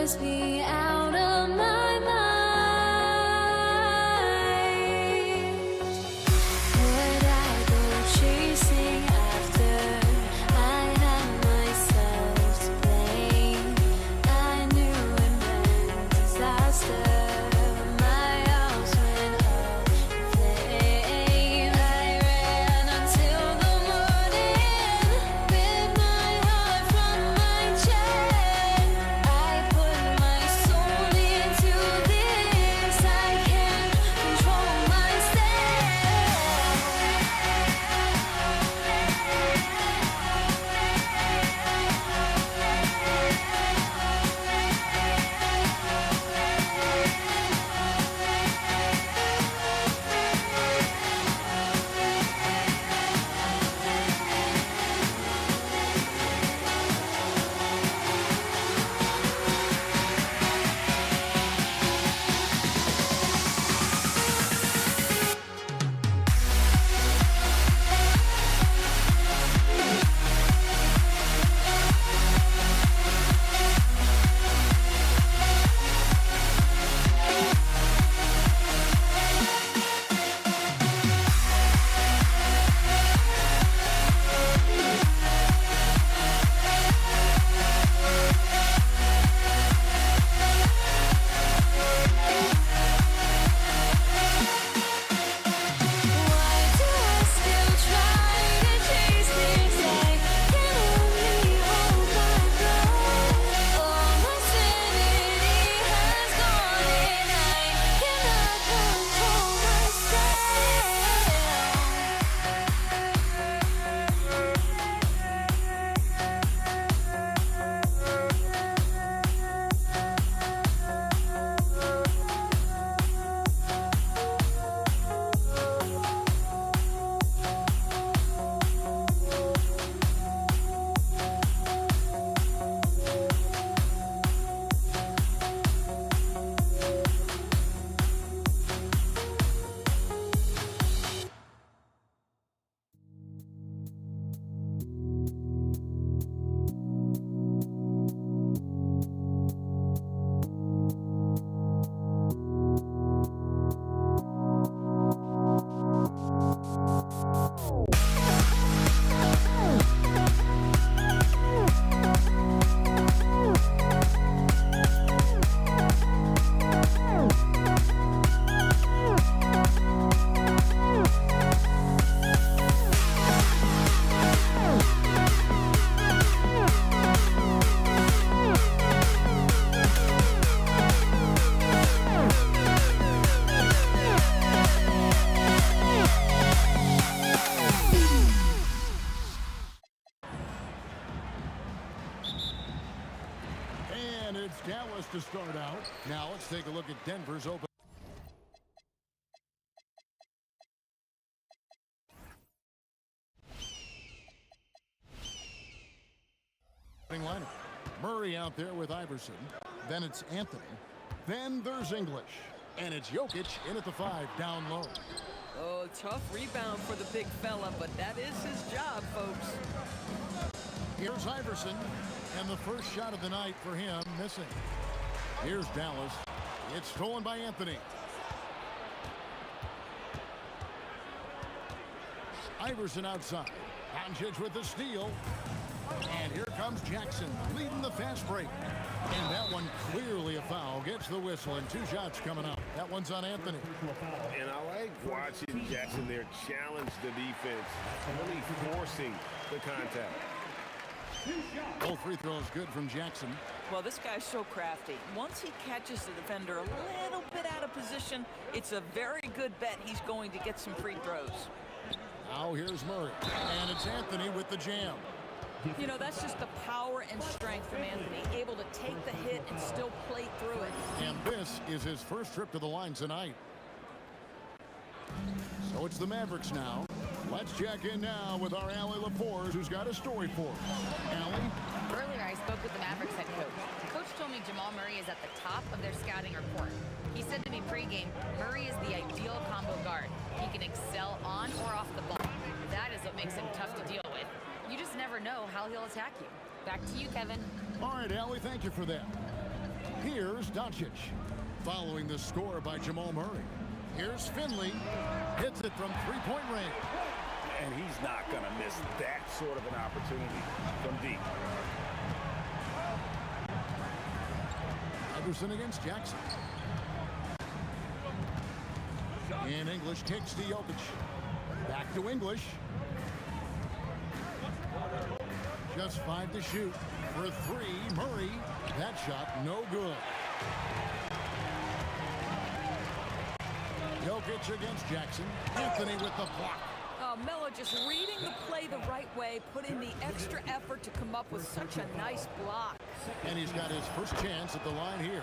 must be out of my mind. start out. Now let's take a look at Denver's open lineup. Murray out there with Iverson. Then it's Anthony. Then there's English. And it's Jokic in at the 5, down low. Oh, tough rebound for the big fella, but that is his job, folks. Here's Iverson, and the first shot of the night for him missing. Here's Dallas. It's stolen by Anthony. Iverson outside. Doncic with the steal. And here comes Jackson leading the fast break. And that one clearly a foul. Gets the whistle, and 2 shots coming up. That one's on Anthony. And I like watching Jackson there challenge the defense, really forcing the contact. Both free throws good from Jackson. Well, this guy's so crafty. Once he catches the defender a little bit out of position, it's a very good bet he's going to get some free throws. Now here's Murray. And it's Anthony with the jam. You know, that's just the power and strength from Anthony, able to take the hit and still play through it. And this is his first trip to the line tonight. So it's the Mavericks now. Let's check in now with our Allie LaForge, who's got a story for us. Allie? Earlier, I spoke with the Mavericks head coach. The coach told me Jamal Murray is at the top of their scouting report. He said to me pregame, Murray is the ideal combo guard. He can excel on or off the ball. That is what makes him tough to deal with. You just never know how he'll attack you. Back to you, Kevin. All right, Allie, thank you for that. Here's Doncic, following the score by Jamal Murray. Here's Finley, hits it from three-point range. And he's not going to miss that sort of an opportunity from deep. Iverson against Jackson. And English kicks to Jokic. Back to English. Just 5 to shoot. For 3, Murray. That shot no good. Jokic against Jackson. Anthony with the block. Melo just reading the play the right way, put in the extra effort to come up with such a nice block. And he's got his first chance at the line here.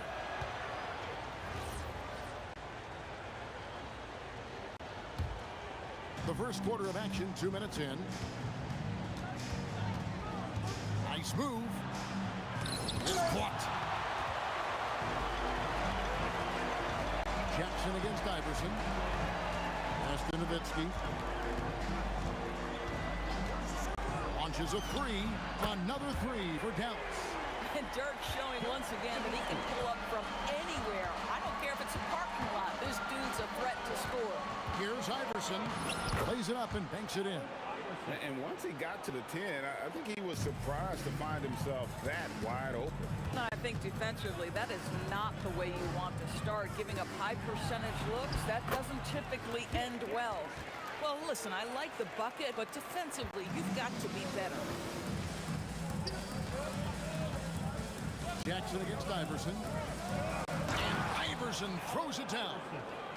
The first quarter of action, 2 minutes in. Nice move. It's blocked. Jackson against Iverson. Pass to Nowitzki. Launches a 3. Another 3 for Dallas. And Dirk showing once again that he can pull up from anywhere. I don't care if it's a parking lot. This dude's a threat to score. Here's Iverson. Plays it up and banks it in. And once he got to the 10, I think he was surprised to find himself that wide open. I think defensively, that is not the way you want to start. Giving up high percentage looks, that doesn't typically end well. Well, listen, I like the bucket, but defensively, you've got to be better. Jackson against Iverson. And Iverson throws it down.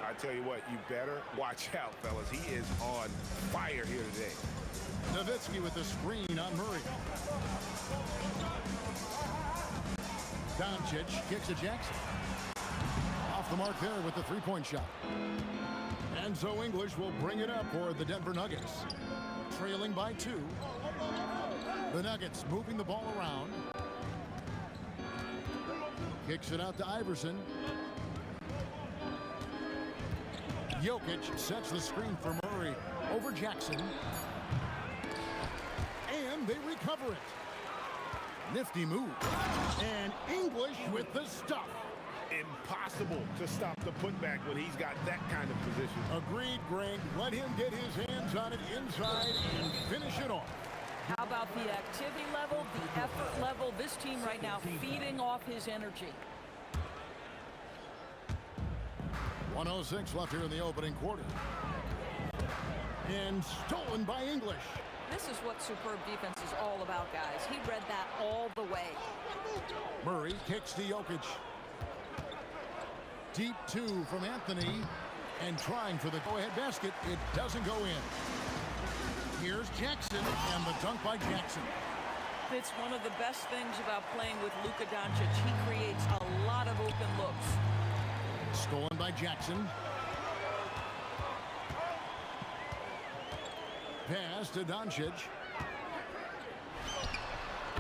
I tell you what, you better watch out, fellas. He is on fire here today. Nowitzki with the screen on Murray. Doncic kicks to Jackson. Off the mark there with the three-point shot. And so English will bring it up for the Denver Nuggets. Trailing by 2. The Nuggets moving the ball around. Kicks it out to Iverson. Jokic sets the screen for Murray over Jackson. And they recover it. Nifty move. And English with the stuff. Impossible to stop the putback when he's got that kind of position. Agreed, Greg. Let him get his hands on it inside and finish it off. How about the activity level, the effort level? This team right now feeding off his energy. 1:06 left here in the opening quarter. And stolen by English. This is what superb defense is all about, guys. He read that all the way. Murray kicks to Jokic. Deep 2 from Anthony. And trying for the go-ahead basket. It doesn't go in. Here's Jackson, and the dunk by Jackson. It's one of the best things about playing with Luka Doncic. He creates a lot of open Stolen by Jackson. Pass to Doncic.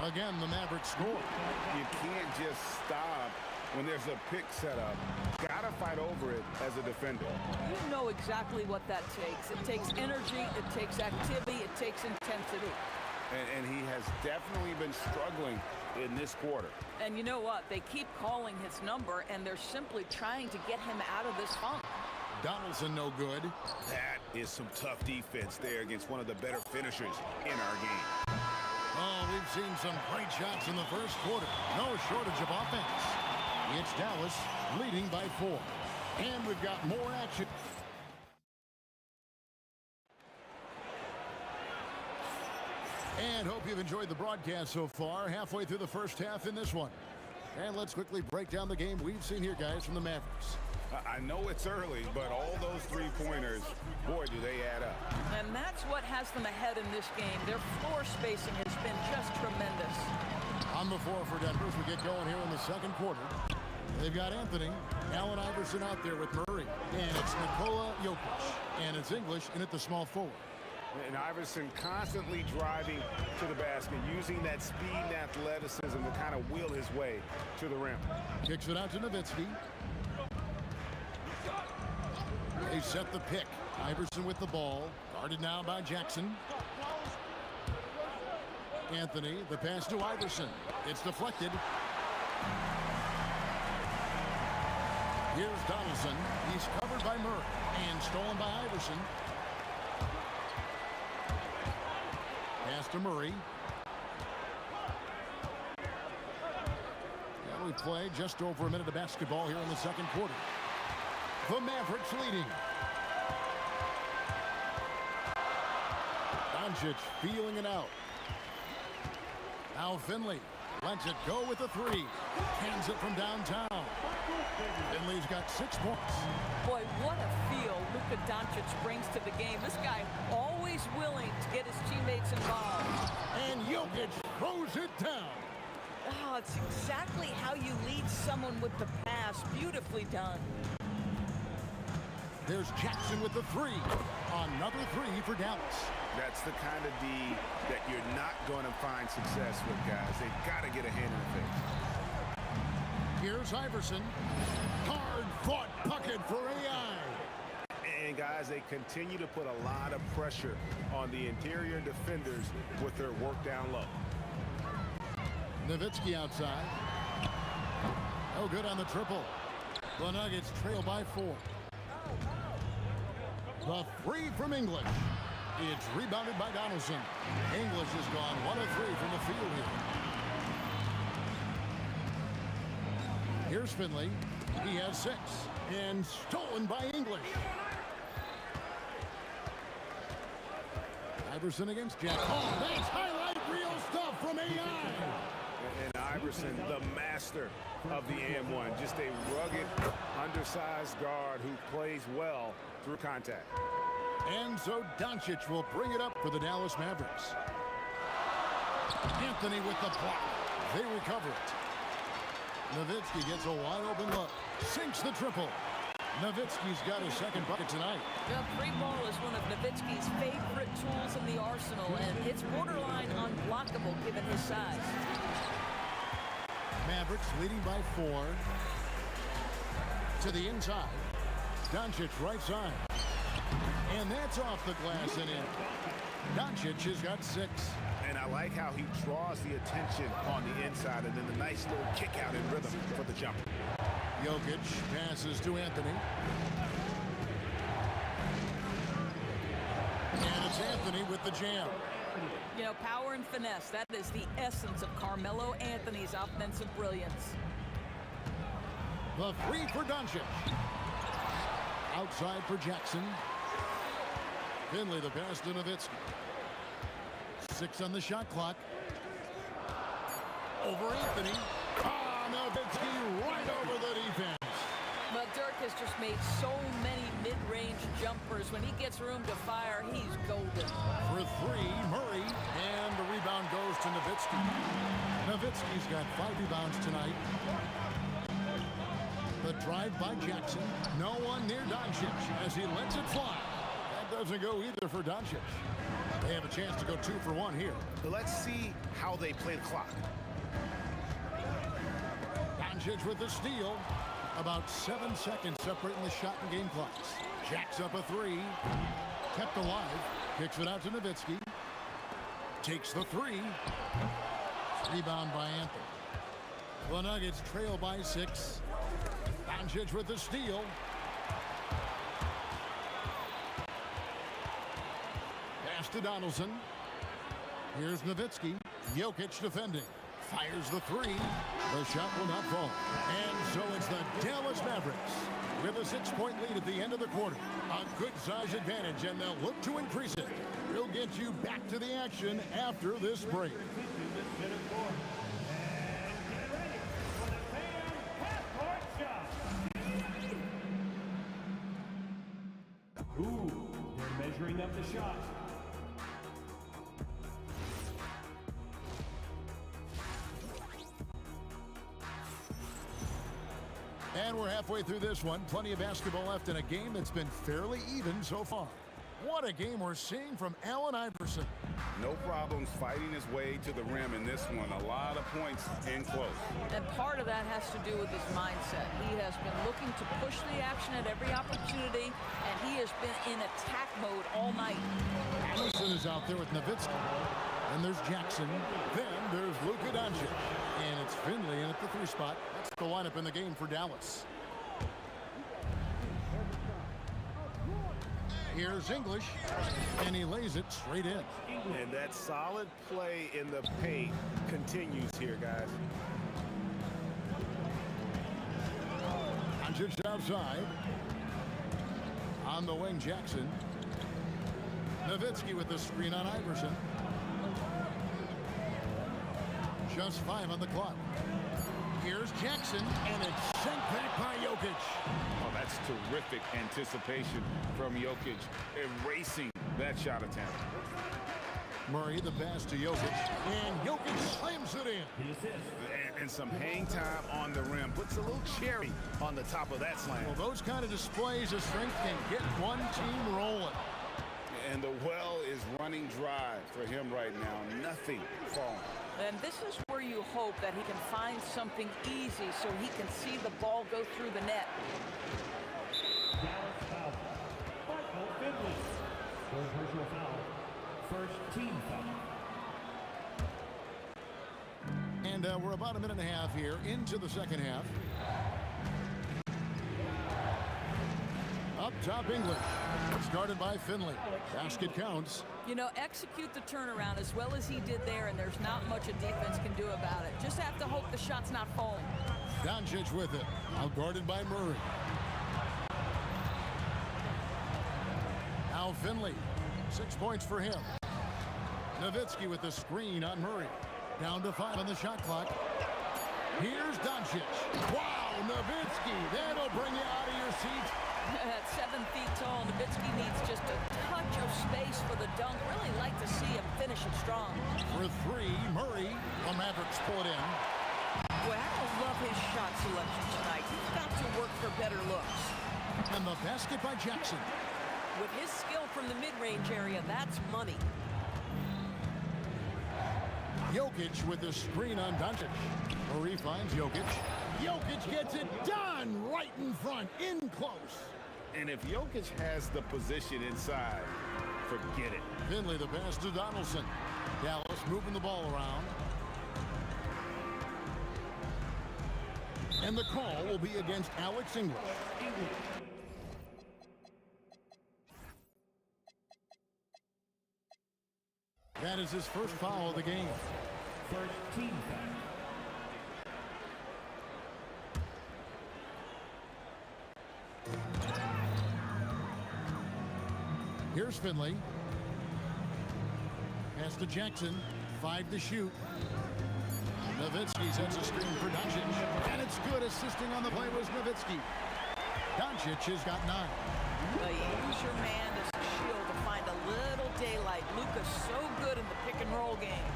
Again, the Mavericks score. You can't just stop when there's a pick set up. Gotta fight over it as a defender. You know exactly what that takes. It takes energy, it takes activity, it takes intensity. And he has definitely been struggling in this quarter. And you know what? They keep calling his number, and they're simply trying to get him out of this funk. Donaldson no good. That is some tough defense there against one of the better finishers in our game. Oh, we've seen some great shots in the first quarter. No shortage of offense. It's Dallas leading by 4. And we've got more action. And hope you've enjoyed the broadcast so far. Halfway through the first half in this one. And let's quickly break down the game we've seen here, guys, from the Mavericks. I know it's early, but all those three-pointers, boy, do they add up. And that's what has them ahead in this game. Their floor spacing has been just tremendous. On the floor for Denver as we get going here in the second quarter. They've got Anthony, Allen Iverson out there with Murray. And it's Nikola Jokic. And it's English in at the small forward. And Iverson constantly driving to the basket, using that speed and athleticism to kind of wheel his way to the rim. Kicks it out to Nowitzki. They set the pick. Iverson with the ball. Guarded now by Jackson. Anthony, the pass to Iverson. It's deflected. Here's Donaldson. He's covered by Murray. And stolen by Iverson. Pass to Murray. And we play just over a minute of basketball here in the second quarter. The Mavericks leading. Doncic feeling it out. Now Finley lets it go with a 3. Hands it from downtown. Finley's got 6 points. Boy, what a feel Luka Doncic brings to the game. This guy always willing to get his teammates involved. And Jokic throws it down. Oh, it's exactly how you lead someone with the pass. Beautifully done. There's Jackson with the 3. Another 3 for Dallas. That's the kind of D that you're not going to find success with, guys. They've got to get a hand in the face. Here's Iverson. Hard-fought bucket for AI. And, guys, they continue to put a lot of pressure on the interior defenders with their work down low. Nowitzki outside. No good on the triple. The Nuggets trail by 4. The 3 from English. It's rebounded by Donaldson. English has gone 1 of 3 from the field here. Here's Finley. He has 6. And stolen by English. Iverson against Jackson. Oh, that's highlight reel stuff from AI. And Iverson, the master of the and-one. Just a rugged, undersized guard who plays well through contact. And so Doncic will bring it up for the Dallas Mavericks. Anthony with the block. They recover it. Nowitzki gets a wide-open look. Sinks the triple. Nowitzki's got his second bucket tonight. The 3 ball is one of Nowitzki's favorite tools in the arsenal, and it's borderline unblockable given his size. Mavericks leading by 4. To the inside. Doncic right side. And that's off the glass and in. Doncic has got 6. And I like how he draws the attention on the inside, and then the nice little kick out in rhythm for the jumper. Jokic passes to Anthony. And it's Anthony with the jam. You know, power and finesse, that is the essence of Carmelo Anthony's offensive brilliance. The 3 for Doncic. Outside for Jackson. Finley the pass to Nowitzki. 6 on the shot clock. Over Anthony. Nowitzki right over the defense. But Dirk has just made so many mid-range jumpers. When he gets room to fire, he's golden. For 3, Murray. And the rebound goes to Nowitzki. Nowitzki's got 5 rebounds tonight. The drive by Jackson. No one near Doncic as he lets it fly. That doesn't go either for Doncic. They have a chance to go 2 for 1 here. Let's see how they play the clock. Doncic with the steal. About 7 seconds separating the shot and game clocks. Jacks up a 3. Kept alive. Kicks it out to Nowitzki. Takes the 3. Rebound by Anthony. The Nuggets trail by 6. Doncic with the steal. Pass to Donaldson. Here's Nowitzki. Jokic defending. Fires the 3. The shot will not fall. And so it's the Dallas Mavericks with a 6-point lead at the end of the quarter. A good size advantage, and they'll look to increase it. We'll get you back to the action after this break. Ooh, they're measuring up the shot. And we're halfway through this one. Plenty of basketball left in a game that's been fairly even so far. What a game we're seeing from Allen Iverson. No problems fighting his way to the rim in this one. A lot of points in close. And part of that has to do with his mindset. He has been looking to push the action at every opportunity, and he has been in attack mode all night. Allison is out there with Nowitzki. And there's Jackson. Then there's Luka Doncic. And it's Finley in at the 3 spot. That's the lineup in the game for Dallas. Here's English, and he lays it straight in. And that solid play in the paint continues here, guys. Doncic outside. On the wing, Jackson. Nowitzki with the screen on Iverson. Just 5 on the clock. Here's Jackson, and it's sent back by Jokic. Oh, that's terrific anticipation from Jokic, erasing that shot attempt. Murray, the pass to Jokic, and Jokic slams it in. And some hang time on the rim. Puts a little cherry on the top of that slam. Well, those kind of displays of strength can get one team rolling. And the well is running dry for him right now. Nothing falling. And this is where you hope that he can find something easy so he can see the ball go through the net. Dallas foul. Michael Finley. Third personal foul. First team foul. And we're about a minute and a half here into the second half. Up top, England. Started by Finley. Basket counts. You know, execute the turnaround as well as he did there, and there's not much a defense can do about it. Just have to hope the shot's not falling. Doncic with it. Outguarded by Murray. Now Finley. 6 points for him. Nowitzki with the screen on Murray. Down to 5 on the shot clock. Here's Doncic. Wow, Nowitzki. That'll bring you out of your seat. At 7 feet tall, Nowitzki needs just a touch of space for the dunk. Really like to see him finish it strong. For 3, Murray. The Mavericks pull it in. Boy, I love his shot selection tonight. He's got to work for better looks. And the basket by Jackson. With his skill from the mid-range area, that's money. Jokic with the screen on Doncic. Murray finds Jokic. Jokic gets it done right in front, in close. And if Jokic has the position inside, forget it. Finley the pass to Donaldson. Dallas moving the ball around. And the call will be against Alex English. That is his first foul of the game. First team foul. Here's Finley. Pass to Jackson. 5 to shoot. Nowitzki sets a screen for Doncic. And it's good. Assisting on the play was Nowitzki. Doncic has got 9. Use your man as a shield to find a little daylight. Luka's so good in the pick and roll game.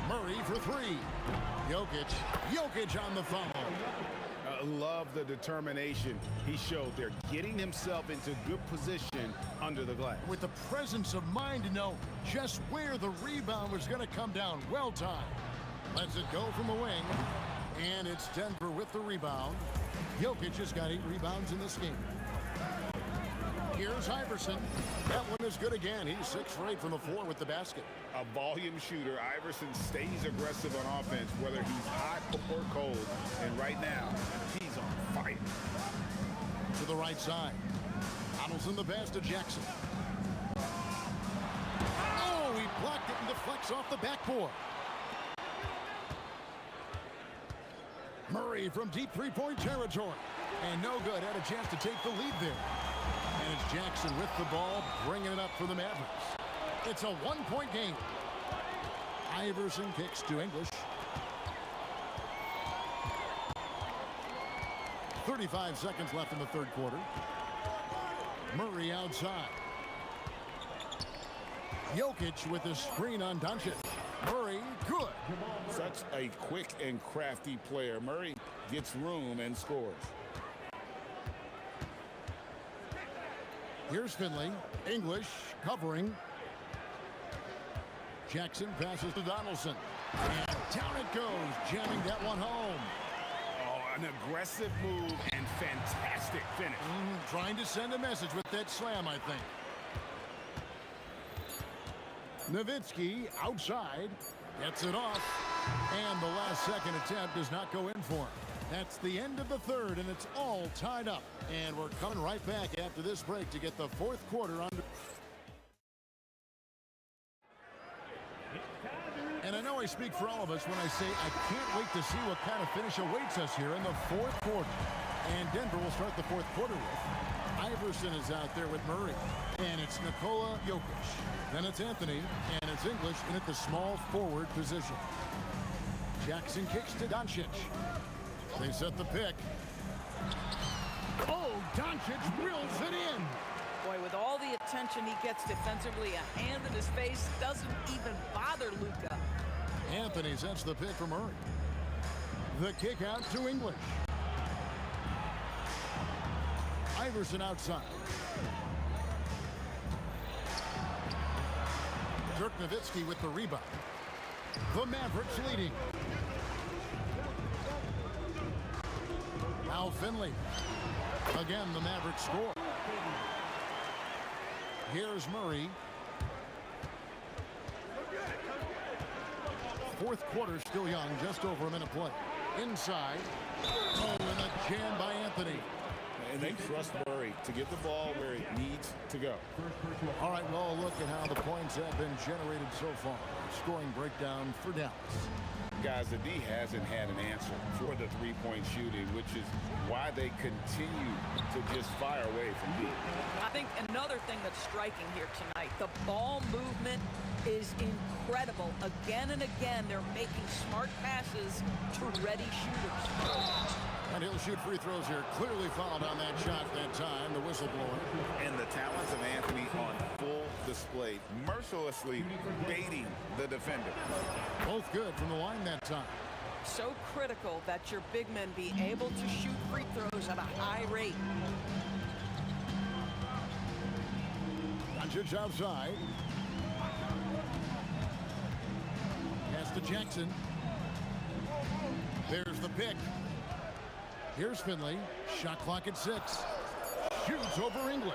Murray for 3. Jokic on the foul. Love the determination he showed there, getting himself into good position under the glass. With the presence of mind to know just where the rebound was going to come down. Well timed. Lets it go from the wing. And it's Denver with the rebound. Jokic has got 8 rebounds in this game. Here's Iverson. That one is good again. He's 6 for 8 from the floor with the basket. A volume shooter. Iverson stays aggressive on offense, whether he's hot or cold. And right now, he's on fire. To the right side. Donaldson the pass to Jackson. Oh, he blocked it and deflects off the backboard. Murray from deep three-point territory. And no good. Had a chance to take the lead there. And it's Jackson with the ball, bringing it up for the Mavericks. It's a 1-point game. Iverson kicks to English. 35 seconds left in the third quarter. Murray outside. Jokic with a screen on Doncic. Murray, good. Such a quick and crafty player. Murray gets room and scores. Here's Finley. English covering. Jackson passes to Donaldson. And down it goes, jamming that one home. Oh, an aggressive move and fantastic finish. Trying to send a message with that slam, I think. Nowitzki outside. Gets it off. And the last second attempt does not go in for him. That's the end of the third, and it's all tied up. And we're coming right back after this break to get the fourth quarter under. And I know I speak for all of us when I say I can't wait to see what kind of finish awaits us here in the fourth quarter. And Denver will start the fourth quarter with Iverson is out there with Murray. And it's Nikola Jokic. Then it's Anthony, and it's English in at the small forward position. Jackson kicks to Doncic. They set the pick. Oh, Doncic drills it in. Boy, with all the attention he gets defensively, a hand in his face doesn't even bother Luka. Anthony sets the pick for Murray. The kick out to English. Iverson outside. Dirk Nowitzki with the rebound. The Mavericks leading. Now Finley. Again, the Mavericks score. Here's Murray. Fourth quarter still young, just over a minute play. Inside. Oh, and a jam by Anthony. And they trust Murray to get the ball where it needs to go. All right, well, look at how the points have been generated so far. Scoring breakdown for Dallas. Guys, the D hasn't had an answer for the three-point shooting, which is why they continue to just fire away from deep. I think another thing that's striking here tonight, the ball movement is incredible. Again and again, they're making smart passes to ready shooters. And he'll shoot free throws here. Clearly fouled on that shot that time, the whistleblower. And the talents of Anthony on full display, mercilessly baiting the defender. Both good from the line that time. So critical that your big men be able to shoot free throws at a high rate. Doncic outside. Pass to Jackson. There's the pick. Here's Finley. Shot clock at 6. Shoots over English.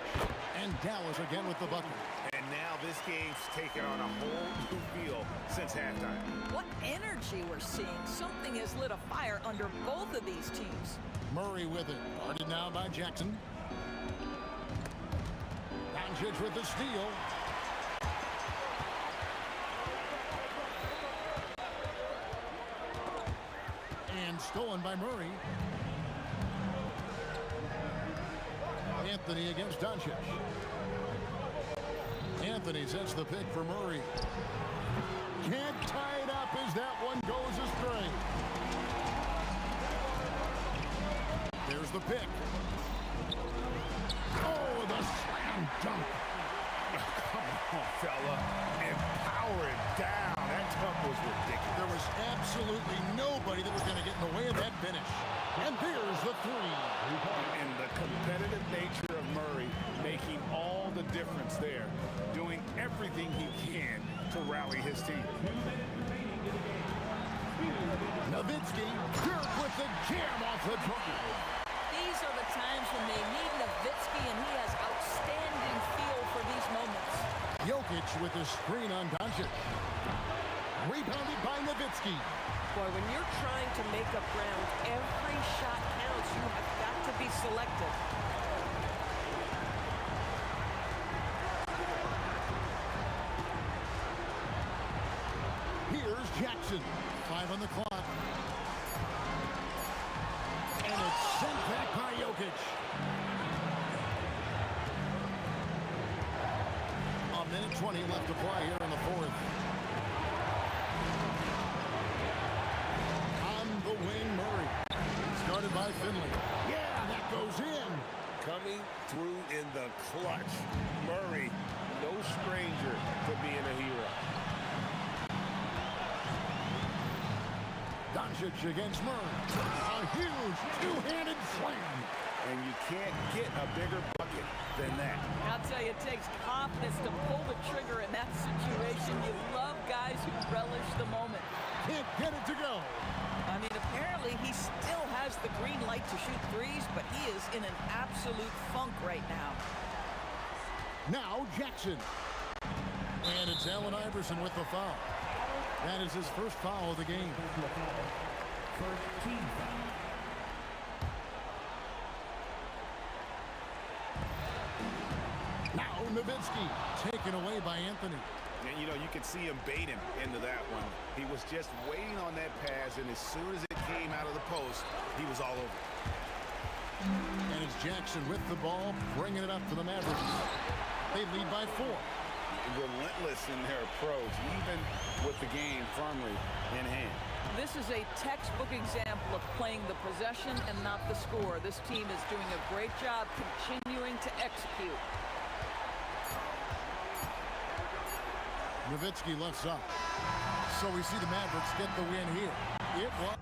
And Dallas again with the bucket. And now this game's taken on a whole new feel since halftime. What energy we're seeing. Something has lit a fire under both of these teams. Murray with it. Guarded now by Jackson. Doncic with the steal. And stolen by Murray. Anthony against Doncic. Anthony sets the pick for Murray. Can't tie it up as that one goes astray. There's the pick. Oh, the slam dunk. Come on, fella. And power it down. That tub was ridiculous. There was absolutely nobody that was going to get in the way of that finish. And there's the three. And the competitive nature of Murray making all the difference there, doing everything he can to rally his team. Nowitzki, Dirk with the jam off the drive. These are the times when they need Nowitzki, and he has outstanding feel for these moments. Jokic with the screen on Doncic. Rebounded by Nowitzki. Boy, when you're trying to make up ground, every shot counts. You have got to be selective. Here's Jackson. 5 on the clock. And it's sent back by Jokic. A minute 20 left to play here in the fourth. On the wing, Murray. Started by Finley. Yeah, that goes in. Coming through in the clutch. Murray, no stranger to being a hero. Doncic against Murray. A huge two-handed slam. And you can't get a bigger bucket than that. I'll tell you, it takes confidence to pull the trigger in that situation. You love guys who relish the moment. Can't get it to go. I mean, apparently he still has the green light to shoot threes, but he is in an absolute funk right now. Now Jackson. And it's Allen Iverson with the foul. That is his first foul of the game. First team foul. Now Nowitzki, taken away by Anthony. And, you know, you could see him bait him into that one. He was just waiting on that pass, and as soon as it came out of the post, he was all over. And it's Jackson with the ball, bringing it up to the Mavericks. They lead by 4. Relentless in their approach, even with the game firmly in hand. This is a textbook example of playing the possession and not the score. This team is doing a great job continuing to execute. Nowitzki lifts up. So we see the Mavericks get the win here. It was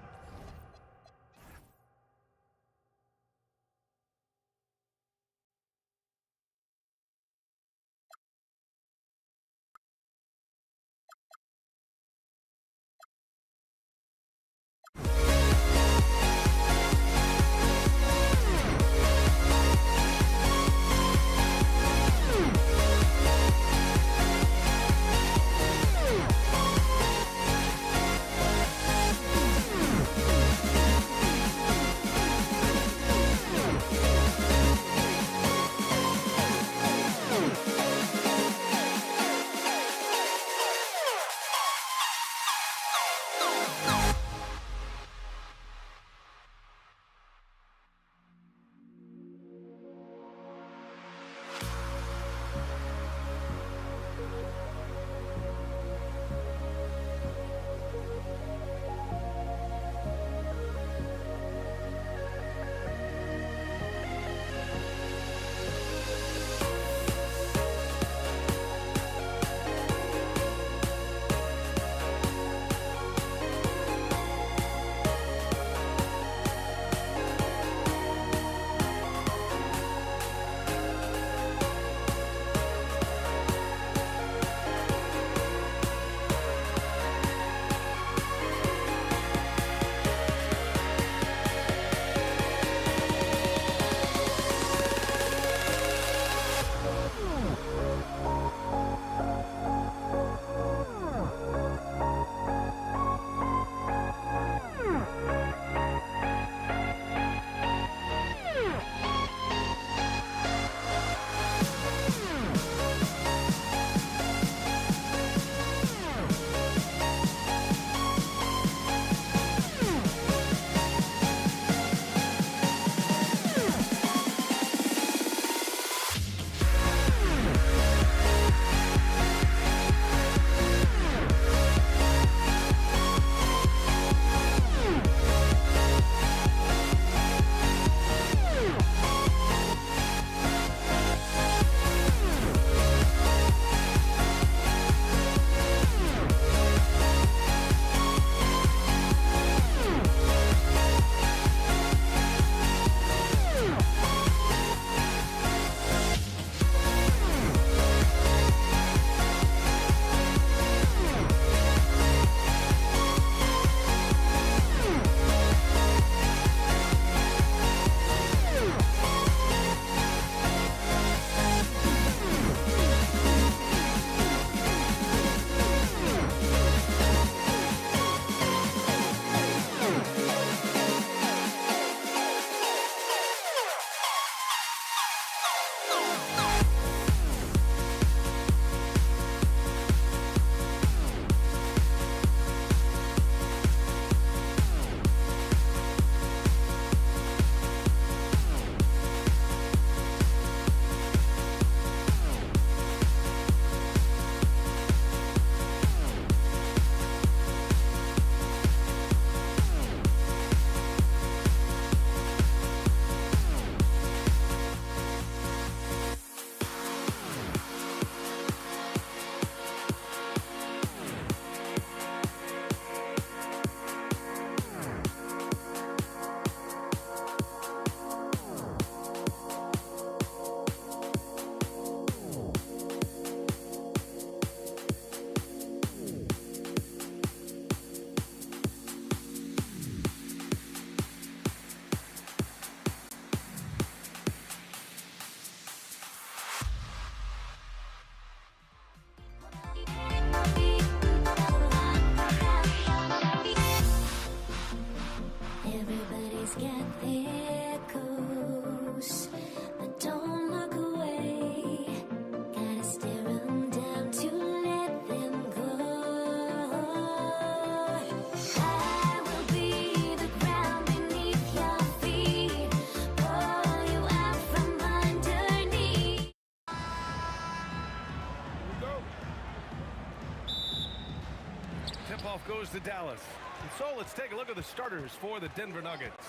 tip-off goes to Dallas. And so let's take a look at the starters for the Denver Nuggets.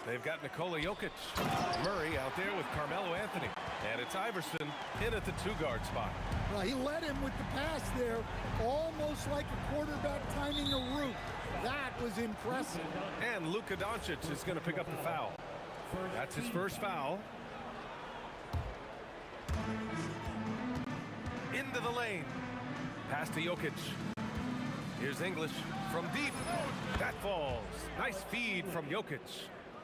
They've got Nikola Jokic, Murray out there with Carmelo Anthony, and it's Iverson in at the two-guard spot. Well, he led him with the pass there, almost like a quarterback timing a route. That was impressive. And Luka Doncic is going to pick up the foul. That's his first foul. Into the lane. Pass to Jokic. Here's English from deep. That falls. Nice feed from Jokic.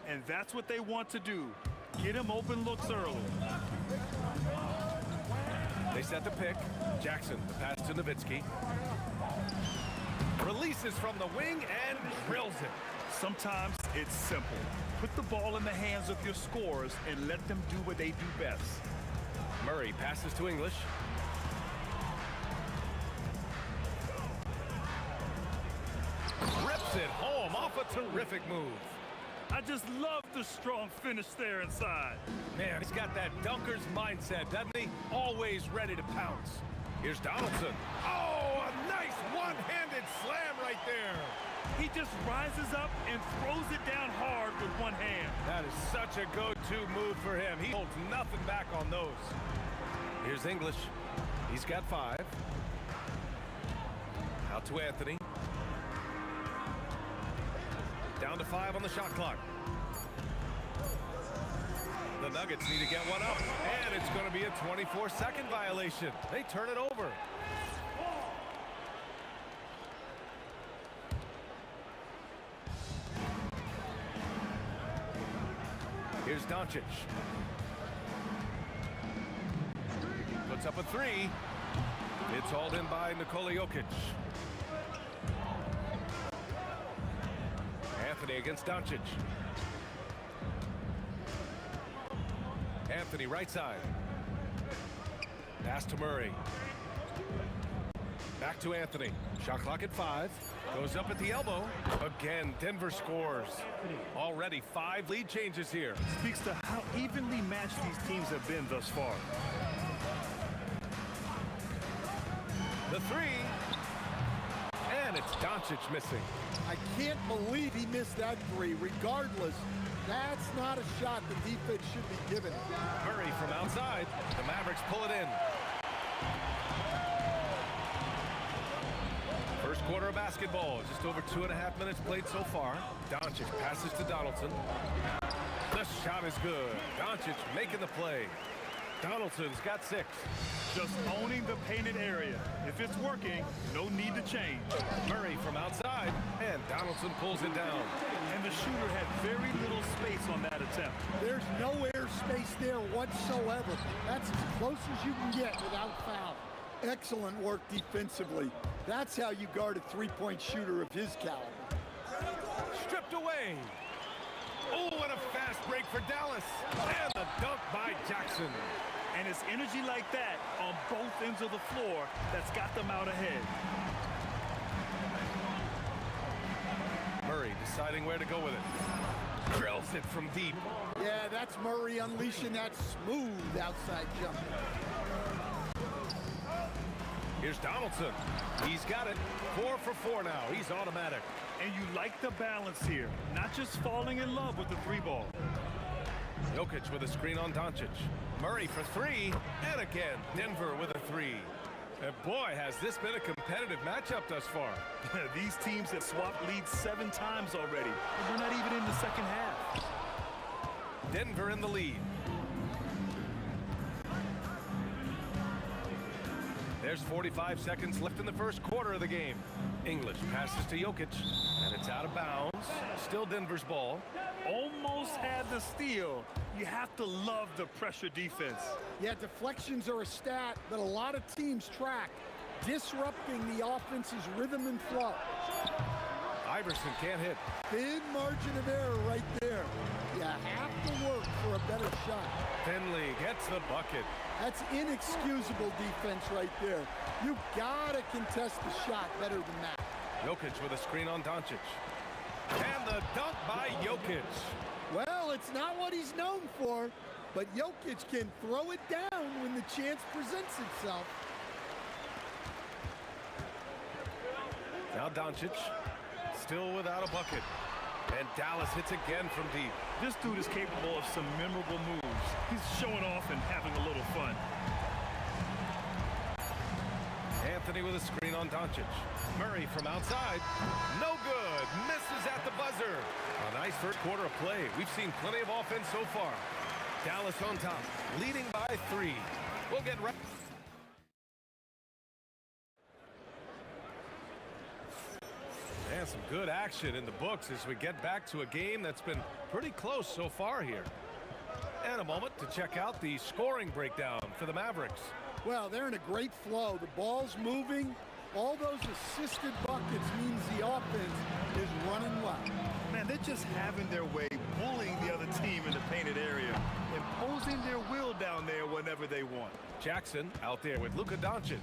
And that's what they want to do. Get him open looks early. They set the pick. Jackson, the pass to Nowitzki. Releases from the wing and drills it. Sometimes it's simple. Put the ball in the hands of your scorers and let them do what they do best. Murray passes to English. Rips it home off a terrific move. I just love the strong finish there inside. Man, he's got that dunker's mindset, doesn't he? Always ready to pounce. Here's Donaldson. Oh, a nice one-handed slam right there. He just rises up and throws it down hard with one hand. That is such a go-to move for him. He holds nothing back on those. Here's English. He's got 5. Out to Anthony. Down to 5 on the shot clock. The Nuggets need to get one up, and it's going to be a 24-second violation. They turn it over. Here's Doncic. Puts up a 3. It's hauled in by Nikola Jokic. Anthony against Doncic. Anthony right side. Pass to Murray. Back to Anthony. Shot clock at 5. Goes up at the elbow. Again, Denver scores. Already 5 lead changes here. Speaks to how evenly matched these teams have been thus far. The 3. And it's Doncic missing. I can't believe he missed that 3. Regardless, that's not a shot the defense should be given. Murray from outside. The Mavericks pull it in. First quarter of basketball. Just over 2.5 minutes played so far. Doncic passes to Donaldson. The shot is good. Doncic making the play. Donaldson's got 6. Just owning the painted area. If it's working, no need to change. Murray from outside, and Donaldson pulls it down. And the shooter had very little space on that attempt. There's no air space there whatsoever. That's as close as you can get without foul. Excellent work defensively. That's how you guard a three-point shooter of his caliber. Stripped away. Oh, what a fast break for Dallas. And the dunk by Jackson. And it's energy like that on both ends of the floor that's got them out ahead. Murray deciding where to go with it. Drills it from deep. Yeah, that's Murray unleashing that smooth outside jump. Here's Donaldson. He's got it. 4 for 4 now. He's automatic. And you like the balance here. Not just falling in love with the 3-ball. Jokic with a screen on Doncic. Murray for 3. And again, Denver with a 3. And boy, has this been a competitive matchup thus far. These teams have swapped leads 7 times already. And we're not even in the second half. Denver in the lead. There's 45 seconds left in the first quarter of the game. English passes to Jokic, and it's out of bounds. Still Denver's ball. Almost had the steal. You have to love the pressure defense. Yeah, deflections are a stat that a lot of teams track, disrupting the offense's rhythm and flow. Iverson can't hit. Big margin of error right there. You have to work for a better shot. Finley gets the bucket. That's inexcusable defense right there. You gotta contest the shot better than that. Jokic with a screen on Doncic. And the dunk by Jokic. Well, it's not what he's known for, but Jokic can throw it down when the chance presents itself. Now Doncic, still without a bucket. And Dallas hits again from deep. This dude is capable of some memorable moves. He's showing off and having a little fun. Anthony with a screen on Doncic. Murray from outside. No good. Misses at the buzzer. A nice first quarter of play. We've seen plenty of offense so far. Dallas on top, leading by 3. We'll get right. And some good action in the books as we get back to a game that's been pretty close so far here. And a moment to check out the scoring breakdown for the Mavericks. Well, they're in a great flow. The ball's moving. All those assisted buckets means the offense is running well. Man, they're just having their way, bullying the other team in the painted area, imposing their will down there whenever they want. Jackson out there with Luka Doncic.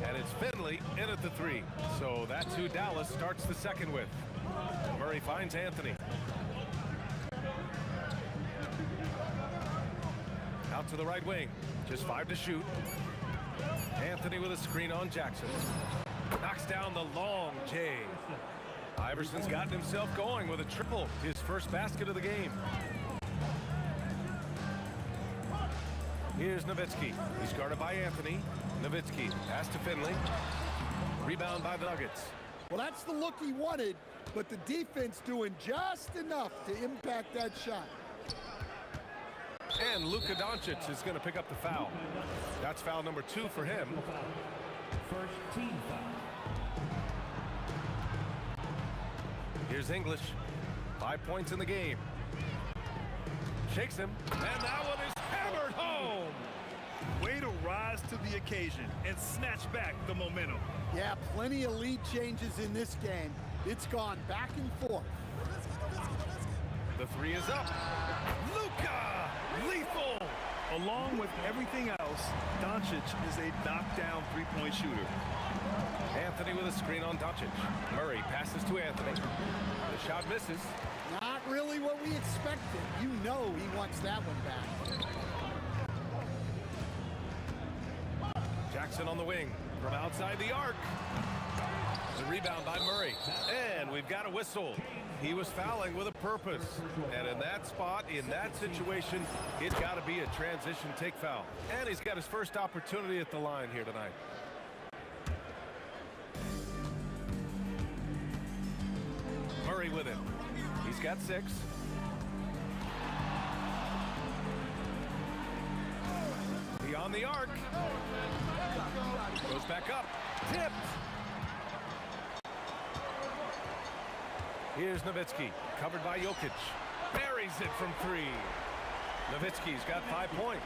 And it's Finley in at the 3. So that's who Dallas starts the second with. And Murray finds Anthony. Out to the right wing. Just 5 to shoot. Anthony with a screen on Jackson. Knocks down the long J. Iverson's gotten himself going with a triple. His first basket of the game. Here's Nowitzki. He's guarded by Anthony. Nowitzki. Pass to Finley. Rebound by the Nuggets. Well, that's the look he wanted, but the defense doing just enough to impact that shot. And Luka Doncic is going to pick up the foul. That's foul number 2 for him. First team foul. Here's English. 5 points in the game. Shakes him. And that one is hammered home. Way to rise to the occasion and snatch back the momentum. Yeah, plenty of lead changes in this game. It's gone back and forth. The 3 is up. Luka! Lethal! Along with everything else, Doncic is a knockdown three-point shooter. Anthony with a screen on Doncic. Murray passes to Anthony. The shot misses. Not really what we expected. You know he wants that one back. Jackson on the wing from outside the arc. The rebound by Murray. And we've got a whistle. He was fouling with a purpose. And in that spot, in that situation, it's got to be a transition take foul. And he's got his first opportunity at the line here tonight. Murray with it. He's got 6. Beyond the arc. Goes back up. Tipped. Here's Nowitzki, covered by Jokic. Buries it from 3. Nowitzki's got 5 points.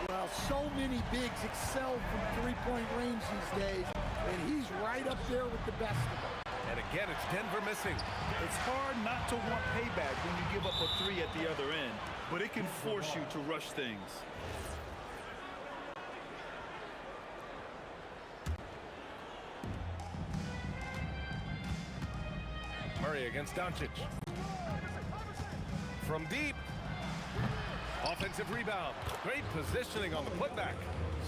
Well, so many bigs excel from three-point range these days, and he's right up there with the best of them. And again, it's Denver missing. It's hard not to want payback when you give up a 3 at the other end, but it can force you to rush things. Murray against Doncic. From deep. Offensive rebound. Great positioning on the putback.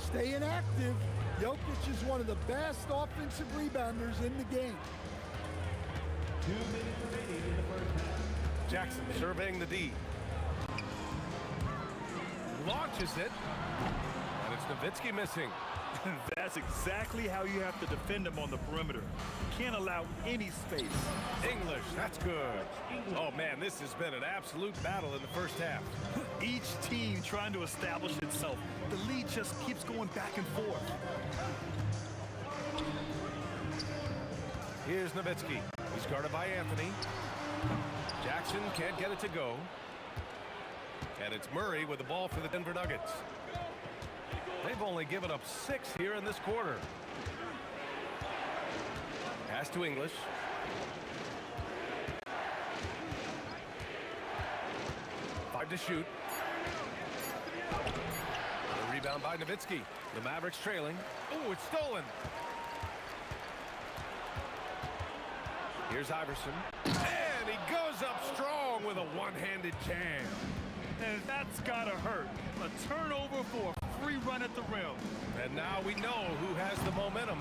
Staying active. Jokic is one of the best offensive rebounders in the game. 2 minutes remaining in the first half. Jackson surveying the D. Launches it. And it's Nowitzki missing. That's exactly how you have to defend him on the perimeter. You can't allow any space. English, that's good. Oh man, this has been an absolute battle in the first half. Each team trying to establish itself. The lead just keeps going back and forth. Here's Nowitzki. He's guarded by Anthony. Jackson can't get it to go. And it's Murray with the ball for the Denver Nuggets. They've only given up 6 here in this quarter. Pass to English. Five to shoot. The rebound by Nowitzki. The Mavericks trailing. Oh, it's stolen. Here's Iverson. And he goes up strong with a one-handed jam. And that's gotta hurt. A turnover for a free run at the rim. And now we know who has the momentum.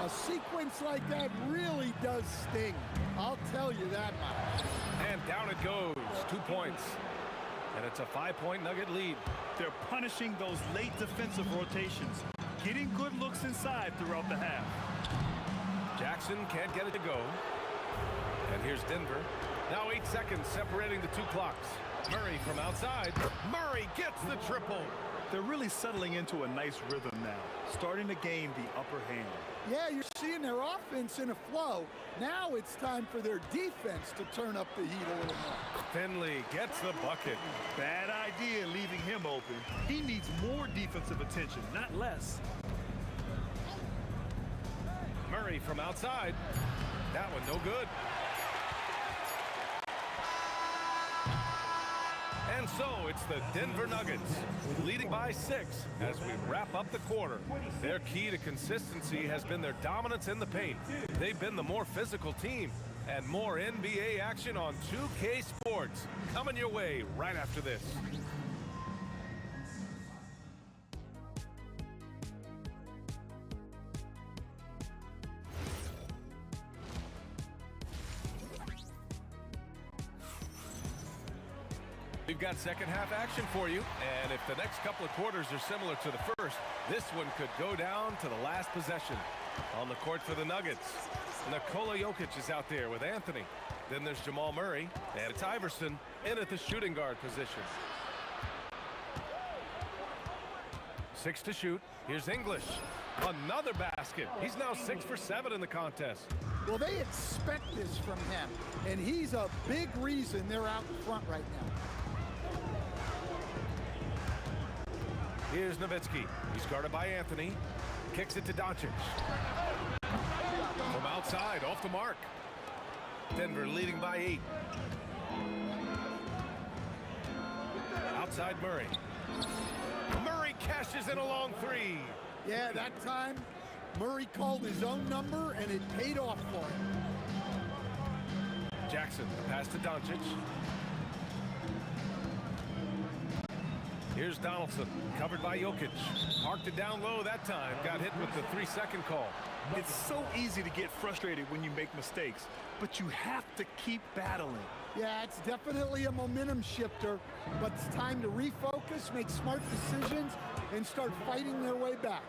A sequence like that really does sting. I'll tell you that much. And down it goes. 2 points. And it's a 5-point Nugget lead. They're punishing those late defensive rotations, getting good looks inside throughout the half. Jackson can't get it to go. And here's Denver. Now 8 seconds separating the two clocks. Murray from outside. Murray gets the triple. They're really settling into a nice rhythm now, starting to gain the upper hand. Yeah, you're seeing their offense in a flow. Now it's time for their defense to turn up the heat a little more. Finley gets the bucket. Bad idea leaving him open. He needs more defensive attention, not less. Murray from outside. That one no good. And so it's the Denver Nuggets leading by 6 as we wrap up the quarter. Their key to consistency has been their dominance in the paint. They've been the more physical team, and more NBA action on 2K Sports coming your way right after this. We've got second half action for you, and if the next couple of quarters are similar to the first, this one could go down to the last possession. On the court for the Nuggets, Nikola Jokic is out there with Anthony. Then there's Jamal Murray, and it's Iverson in at the shooting guard position. 6 to shoot. Here's English. Another basket. He's now 6 for 7 in the contest. Well, they expect this from him, and he's a big reason they're out in front right now. Here's Nowitzki. He's guarded by Anthony. Kicks it to Doncic. From outside, off the mark. Denver leading by 8. Outside Murray. Murray cashes in a long 3. Yeah, that time, Murray called his own number, and it paid off for him. Jackson, the pass to Doncic. Here's Donaldson, covered by Jokic. Parked it down low that time. Got hit with the 3-second call. It's so easy to get frustrated when you make mistakes, but you have to keep battling. Yeah, it's definitely a momentum shifter, but it's time to refocus, make smart decisions, and start fighting their way back.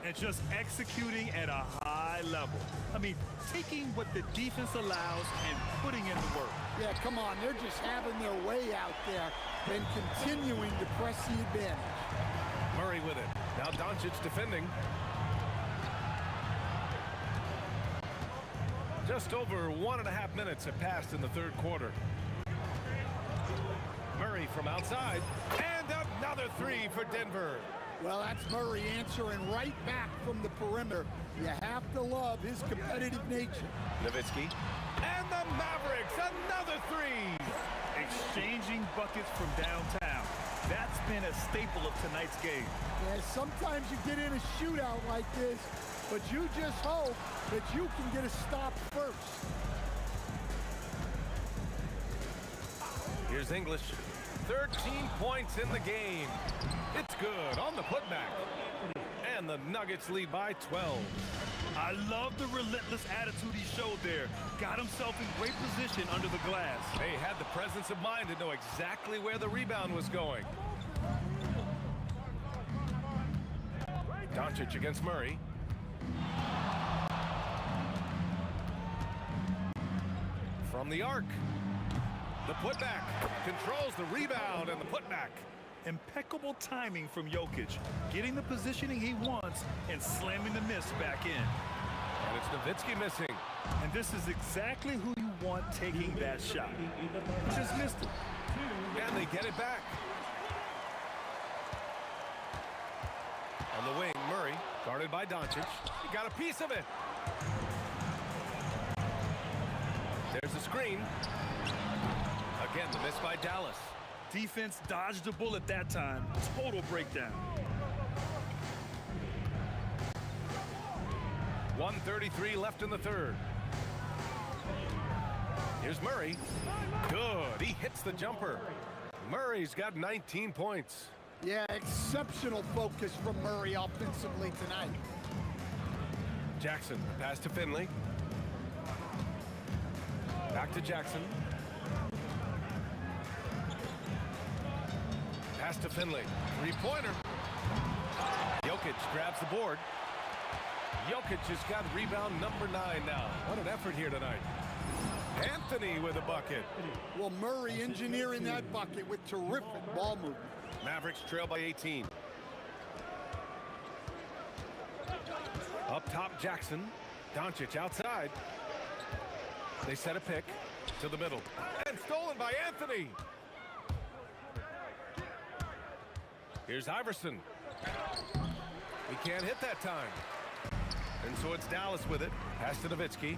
And just executing at a high level. I mean, taking what the defense allows and putting in the work. Yeah, come on, they're just having their way out there and continuing to press the advantage. Murray with it. Now Doncic defending. Just over 1.5 minutes have passed in the third quarter. Murray from outside. And another 3 for Denver. Well, that's Murray answering right back from the perimeter. You have to love his competitive nature. Nowitzki. And the Mavericks, another 3. Exchanging buckets from downtown. That's been a staple of tonight's game. Yeah, sometimes you get in a shootout like this, but you just hope that you can get a stop first. Here's English. 13 points in the game. It's good on the putback. And the Nuggets lead by 12. I love the relentless attitude he showed there. Got himself in great position under the glass. They had the presence of mind to know exactly where the rebound was going. Doncic against Murray. From the arc. The putback. Controls the rebound and the putback. Impeccable timing from Jokic, getting the positioning he wants and slamming the miss back in. And it's Nowitzki missing. And this is exactly who you want taking that shot. Just missed it. And they get it back. On the wing, Murray, guarded by Doncic. He got a piece of it. There's the screen. Again, the miss by Dallas. Defense dodged a bullet that time. Total breakdown. 1:33 left in the third. Here's Murray. Good. He hits the jumper. Murray's got 19 points. Yeah, exceptional focus from Murray offensively tonight. Jackson, pass to Finley. Back to Jackson. Pass to Finley. Three-pointer. Jokic grabs the board. Jokic has got rebound number 9 now. What an effort here tonight. Anthony with a bucket. Well, Murray engineering that bucket with terrific ball movement. Mavericks trail by 18. Up top, Jackson. Doncic outside. They set a pick to the middle. And stolen by Anthony. Here's Iverson. He can't hit that time. And so it's Dallas with it. Pass to Nowitzki.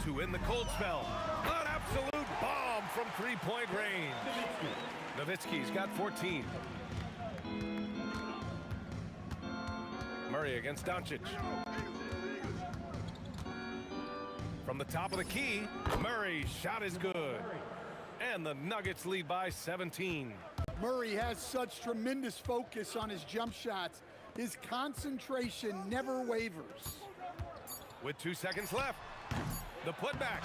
To end the cold spell. An absolute bomb from three-point range. Nowitzki's got 14. Murray against Doncic. From the top of the key, Murray's shot is good. And the Nuggets lead by 17. Murray has such tremendous focus on his jump shots. His concentration never wavers. With 2 seconds left, the putback.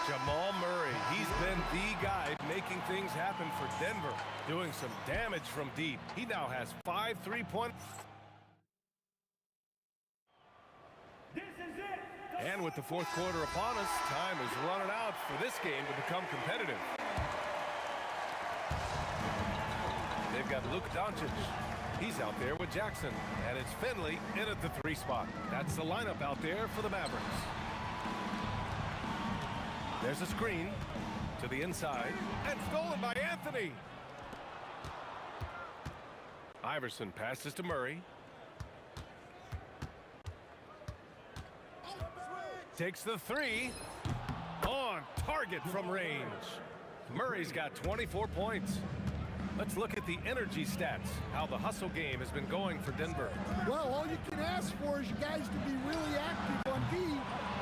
Jamal Murray, he's been the guy making things happen for Denver, doing some damage from deep. He now has 5 3-point. And with the fourth quarter upon us, time is running out for this game to become competitive. They've got Luka Doncic. He's out there with Jackson. And it's Finley in at the 3 spot. That's the lineup out there for the Mavericks. There's a screen to the inside. And stolen by Anthony. Iverson passes to Murray. Takes the 3. On target from range. Murray's got 24 points. Let's look at the energy stats, how the hustle game has been going for Denver. Well, all you can ask for is you guys to be really active on D,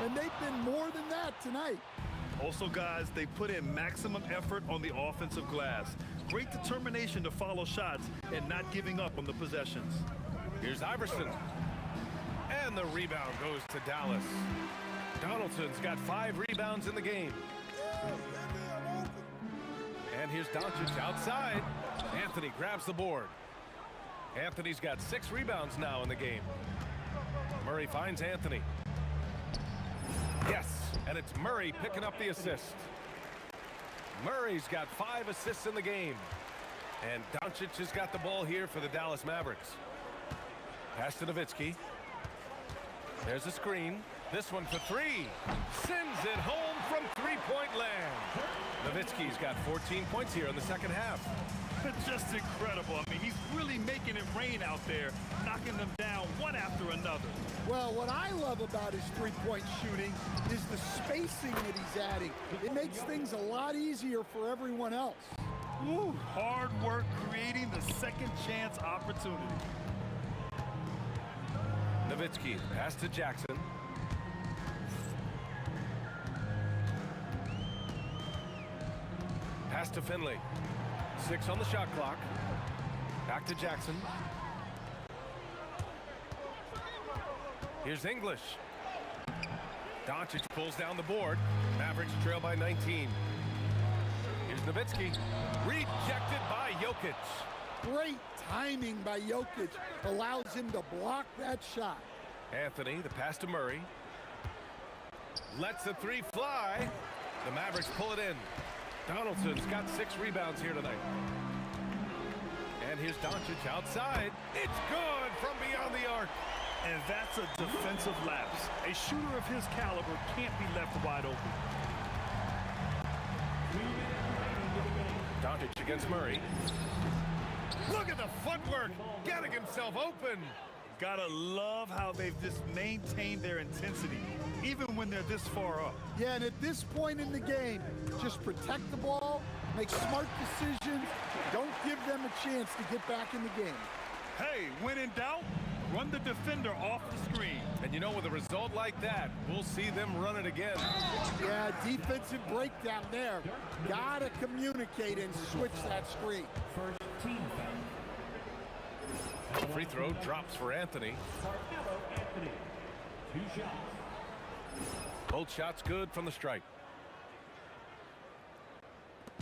and they've been more than that tonight. Also, guys, they put in maximum effort on the offensive glass. Great determination to follow shots and not giving up on the possessions. Here's Iverson. And the rebound goes to Dallas. Donaldson's got 5 rebounds in the game. And here's Doncic outside. Anthony grabs the board. Anthony's got 6 rebounds now in the game. Murray finds Anthony. Yes, and it's Murray picking up the assist. Murray's got 5 assists in the game. And Doncic has got the ball here for the Dallas Mavericks. Pass to Nowitzki. There's a screen. This one for 3. Sends it home from three-point land. Nowitzki's got 14 points here in the second half. Just incredible. I mean, he's really making it rain out there, knocking them down one after another. Well, what I love about his three-point shooting is the spacing that he's adding. It makes things a lot easier for everyone else. Woo, hard work creating the second chance opportunity. Nowitzki, pass to Jackson. Pass to Finley. 6 on the shot clock. Back to Jackson. Here's English. Doncic pulls down the board. Mavericks trail by 19. Here's Nowitzki. Rejected by Jokic. Great timing by Jokic allows him to block that shot. Anthony, the pass to Murray. Lets the 3 fly. The Mavericks pull it in. Donaldson's got 6 rebounds here tonight. And here's Doncic outside. It's good from beyond the arc. And that's a defensive lapse. A shooter of his caliber can't be left wide open. Doncic against Murray. Look at the footwork, getting himself open. Gotta love how they've just maintained their intensity, even when they're this far up. Yeah, and at this point in the game, just protect the ball, make smart decisions, don't give them a chance to get back in the game. Hey, when in doubt, run the defender off the screen. And you know, with a result like that, we'll see them run it again. Yeah, defensive breakdown there. Gotta communicate and switch that screen. First team foul. Free throw drops for Anthony. Company. 2 shots. Both shots good from the stripe.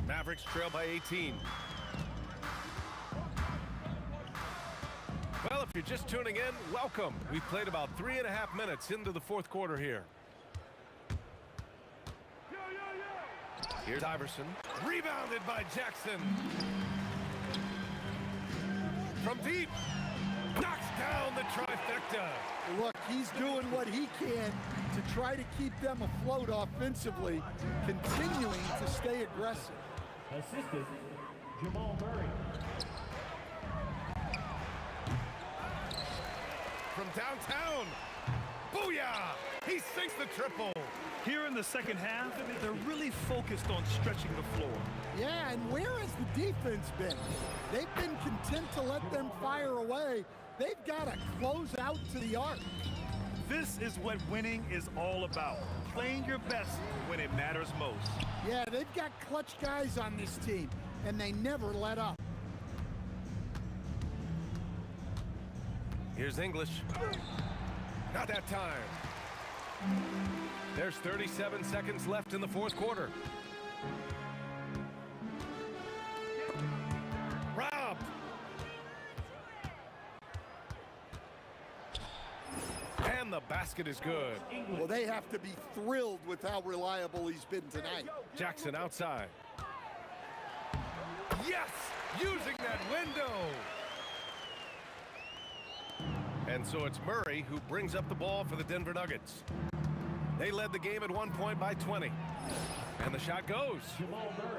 Mavericks trail by 18. Well, if you're just tuning in, welcome. We've played about 3.5 minutes into the fourth quarter here. Here's Iverson. Rebounded by Jackson. From deep. Knocks down the trifecta. Look, he's doing what he can to try to keep them afloat offensively, continuing to stay aggressive. Assistant, Jamal Murray. From downtown. Booyah! He sinks the triple. Here in the second half, they're really focused on stretching the floor. Yeah, and where has the defense been? They've been content to let them fire away. They've got to close out to the arc. This is what winning is all about. Playing your best when it matters most. Yeah, they've got clutch guys on this team, and they never let up. Here's English. Not that time. There's 37 seconds left in the fourth quarter. Robbed. And the basket is good. Well, they have to be thrilled with how reliable he's been tonight. Jackson outside. Yes! Using that window. And so it's Murray who brings up the ball for the Denver Nuggets. They led the game at one point by 20. And the shot goes.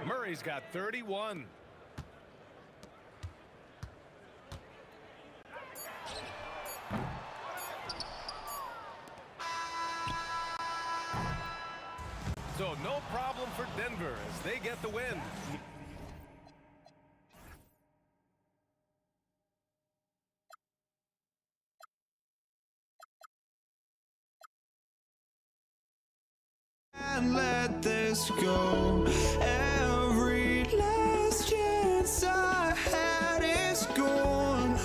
Murray's got 31. So no problem for Denver as they get the win. And let this go. Every last chance I had is gone,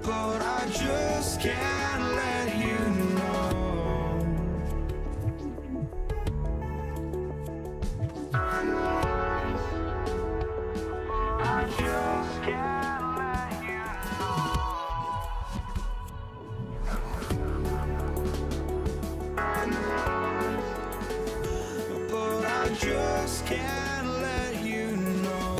but I just can't let you know. I just can't let you I just can't let you know.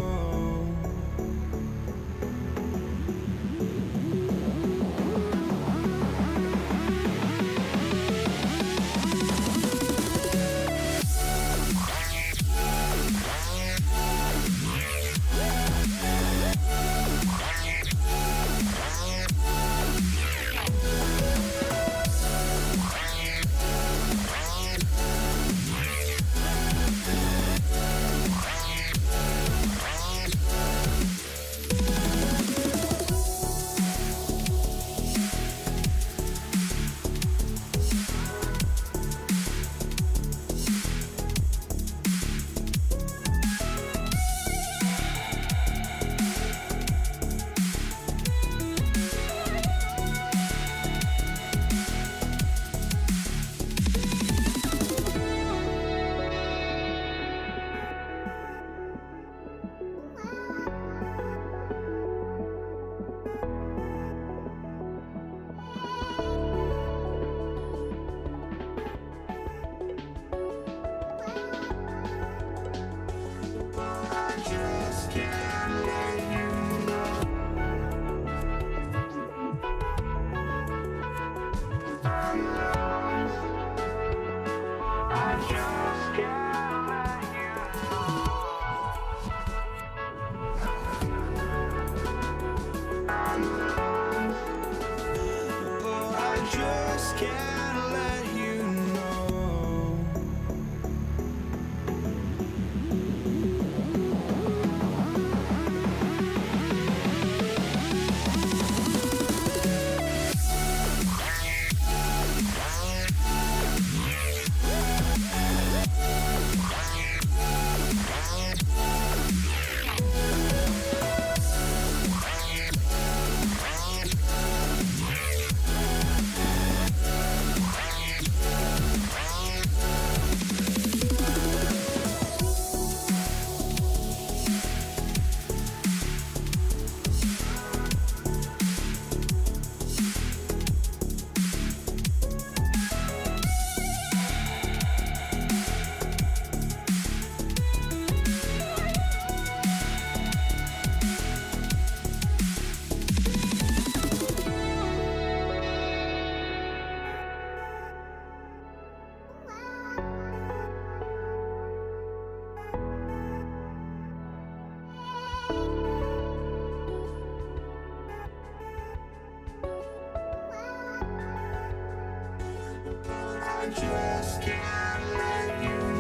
I just can't let you know.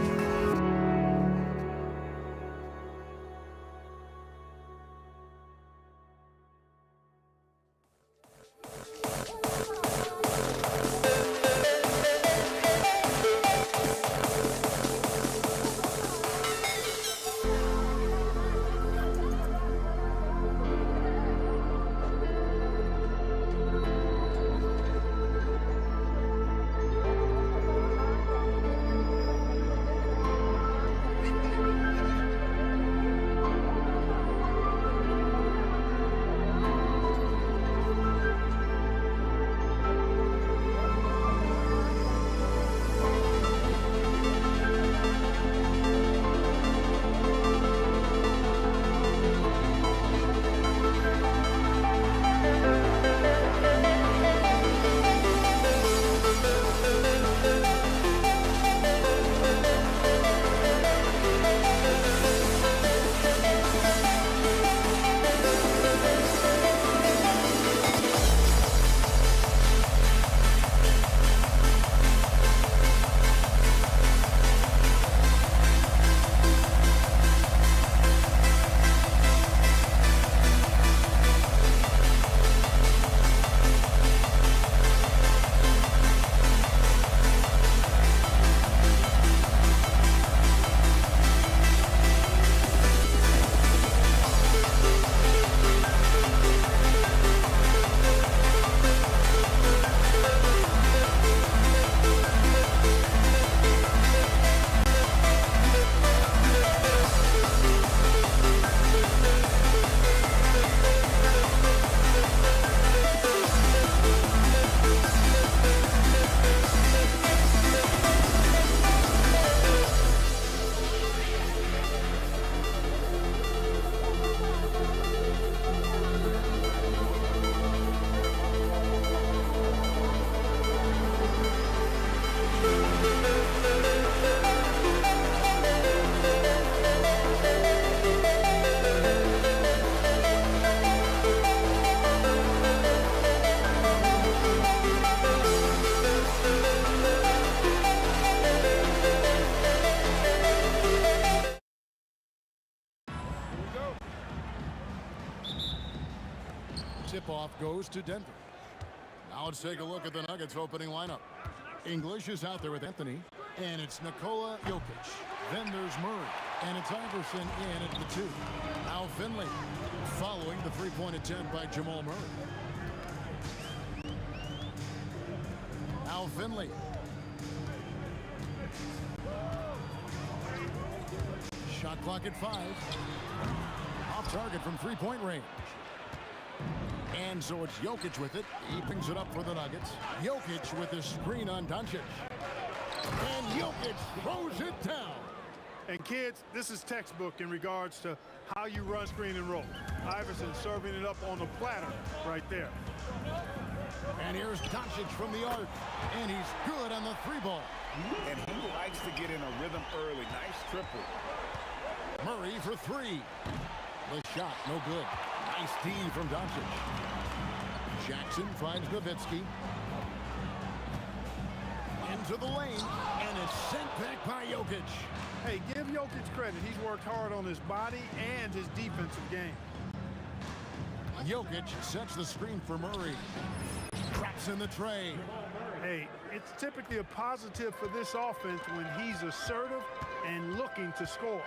Tip-off goes to Denver. Now let's take a look at the Nuggets opening lineup. English is out there with Anthony, and it's Nikola Jokic. Then there's Murray, and it's Iverson in at the 2. Now Finley, following the three-point attempt by Jamal Murray. Now Finley. Shot clock at 5. Off target from three-point range. And so it's Jokic with it. He brings it up for the Nuggets. Jokic with his screen on Doncic. And Jokic throws it down. And kids, this is textbook in regards to how you run screen and roll. Iverson serving it up on the platter right there. And here's Doncic from the arc. And he's good on the 3-ball. And he likes to get in a rhythm early. Nice triple. Murray for 3. The shot, no good. Nice D from Doncic. Jackson finds Nowitzki. Into the lane, and it's sent back by Jokic. Hey, give Jokic credit. He's worked hard on his body and his defensive game. Jokic sets the screen for Murray. Drops in the tray. Hey, it's typically a positive for this offense when he's assertive and looking to score.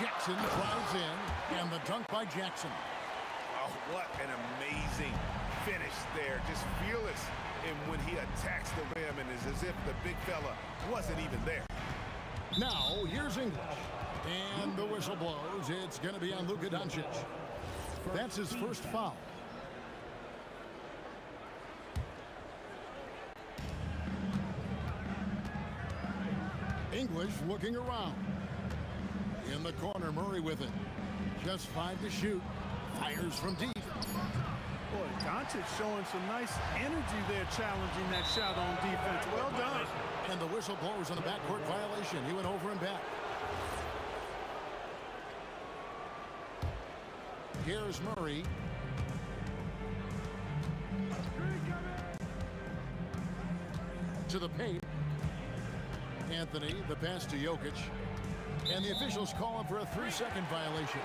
Jackson drives in, and the dunk by Jackson. Oh, what an amazing finish there. Just fearless. And when he attacks the rim, and it's as if the big fella wasn't even there. Now, here's English. And the whistle blows. It's going to be on Luka Doncic. That's his first foul. English looking around. In the corner, Murray with it. Just 5 to shoot. Fires from deep. Boy, Doncic showing some nice energy there, challenging that shot on defense. Well done. And the whistle blows on a backcourt violation. He went over and back. Here's Murray. To the paint. Anthony, the pass to Jokic. And the officials call him for a 3-second violation.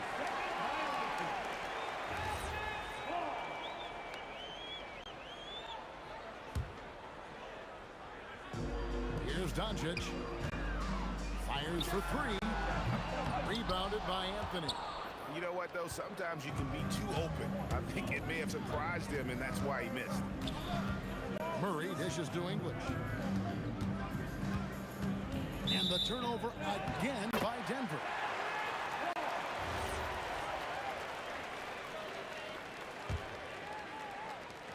Here's Doncic. Fires for 3. Rebounded by Anthony. You know what, though? Sometimes you can be too open. I think it may have surprised him, and that's why he missed. Murray dishes to English. And the turnover again by Denver.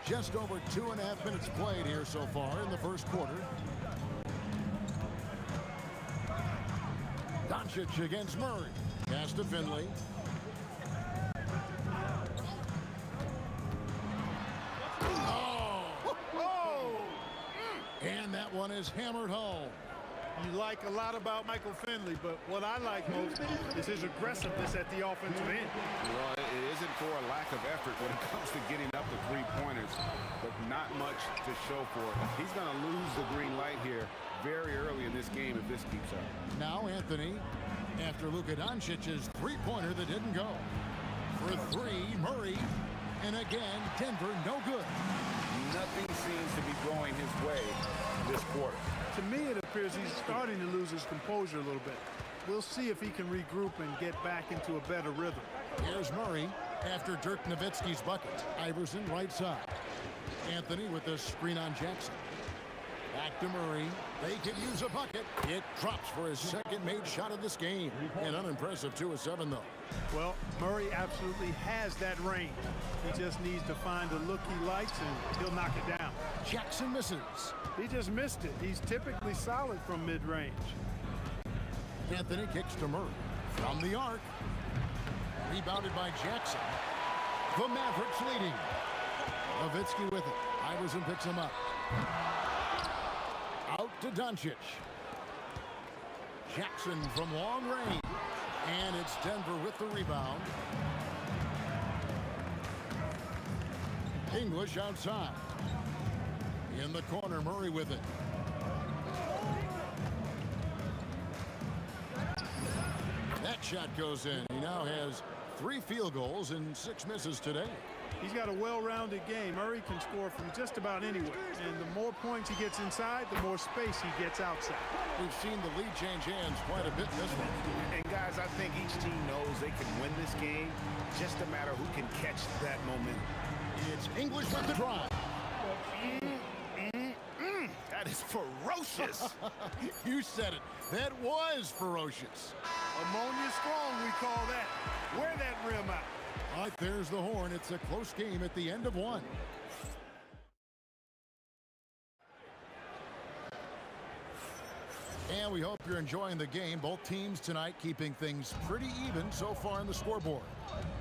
Just over 2.5 minutes played here so far in the first quarter. Doncic against Murray. Pass to Finley. And that one is hammered home. You like a lot about Michael Finley, but what I like most is his aggressiveness at the offensive end. Well, it isn't for a lack of effort when it comes to getting up the three-pointers, but not much to show for it. He's going to lose the green light here very early in this game if this keeps up. Now Anthony, after Luka Doncic's three-pointer that didn't go. For 3, Murray. And again, Denver no good. Nothing seems to be going his way this quarter. To me, it appears he's starting to lose his composure a little bit. We'll see if he can regroup and get back into a better rhythm. Here's Murray after Dirk Nowitzki's bucket. Iverson right side. Anthony with the screen on Jackson. Back to Murray. They could use a bucket. It drops for his second made shot of this game. An unimpressive 2 of 7, though. Well, Murray absolutely has that range. He just needs to find the look he likes, and he'll knock it down. Jackson misses. He just missed it. He's typically solid from mid-range. Anthony kicks to Murray. From the arc. Rebounded by Jackson. The Mavericks leading. Nowitzki with it. Iverson picks him up. Out to Doncic. Jackson from long range. And it's Denver with the rebound. English outside. In the corner, Murray with it. That shot goes in. He now has 3 field goals and 6 misses today. He's got a well-rounded game. Murray can score from just about anywhere. And the more points he gets inside, the more space he gets outside. We've seen the lead change hands quite a bit in this one. And guys, I think each team knows they can win this game. Just a matter who can catch that momentum. It's English with the drive. That is ferocious. You said it. That was ferocious. Ammonia strong, we call that. Wear that rim out. All right, there's the horn. It's a close game at the end of 1. And we hope you're enjoying the game. Both teams tonight keeping things pretty even so far on the scoreboard.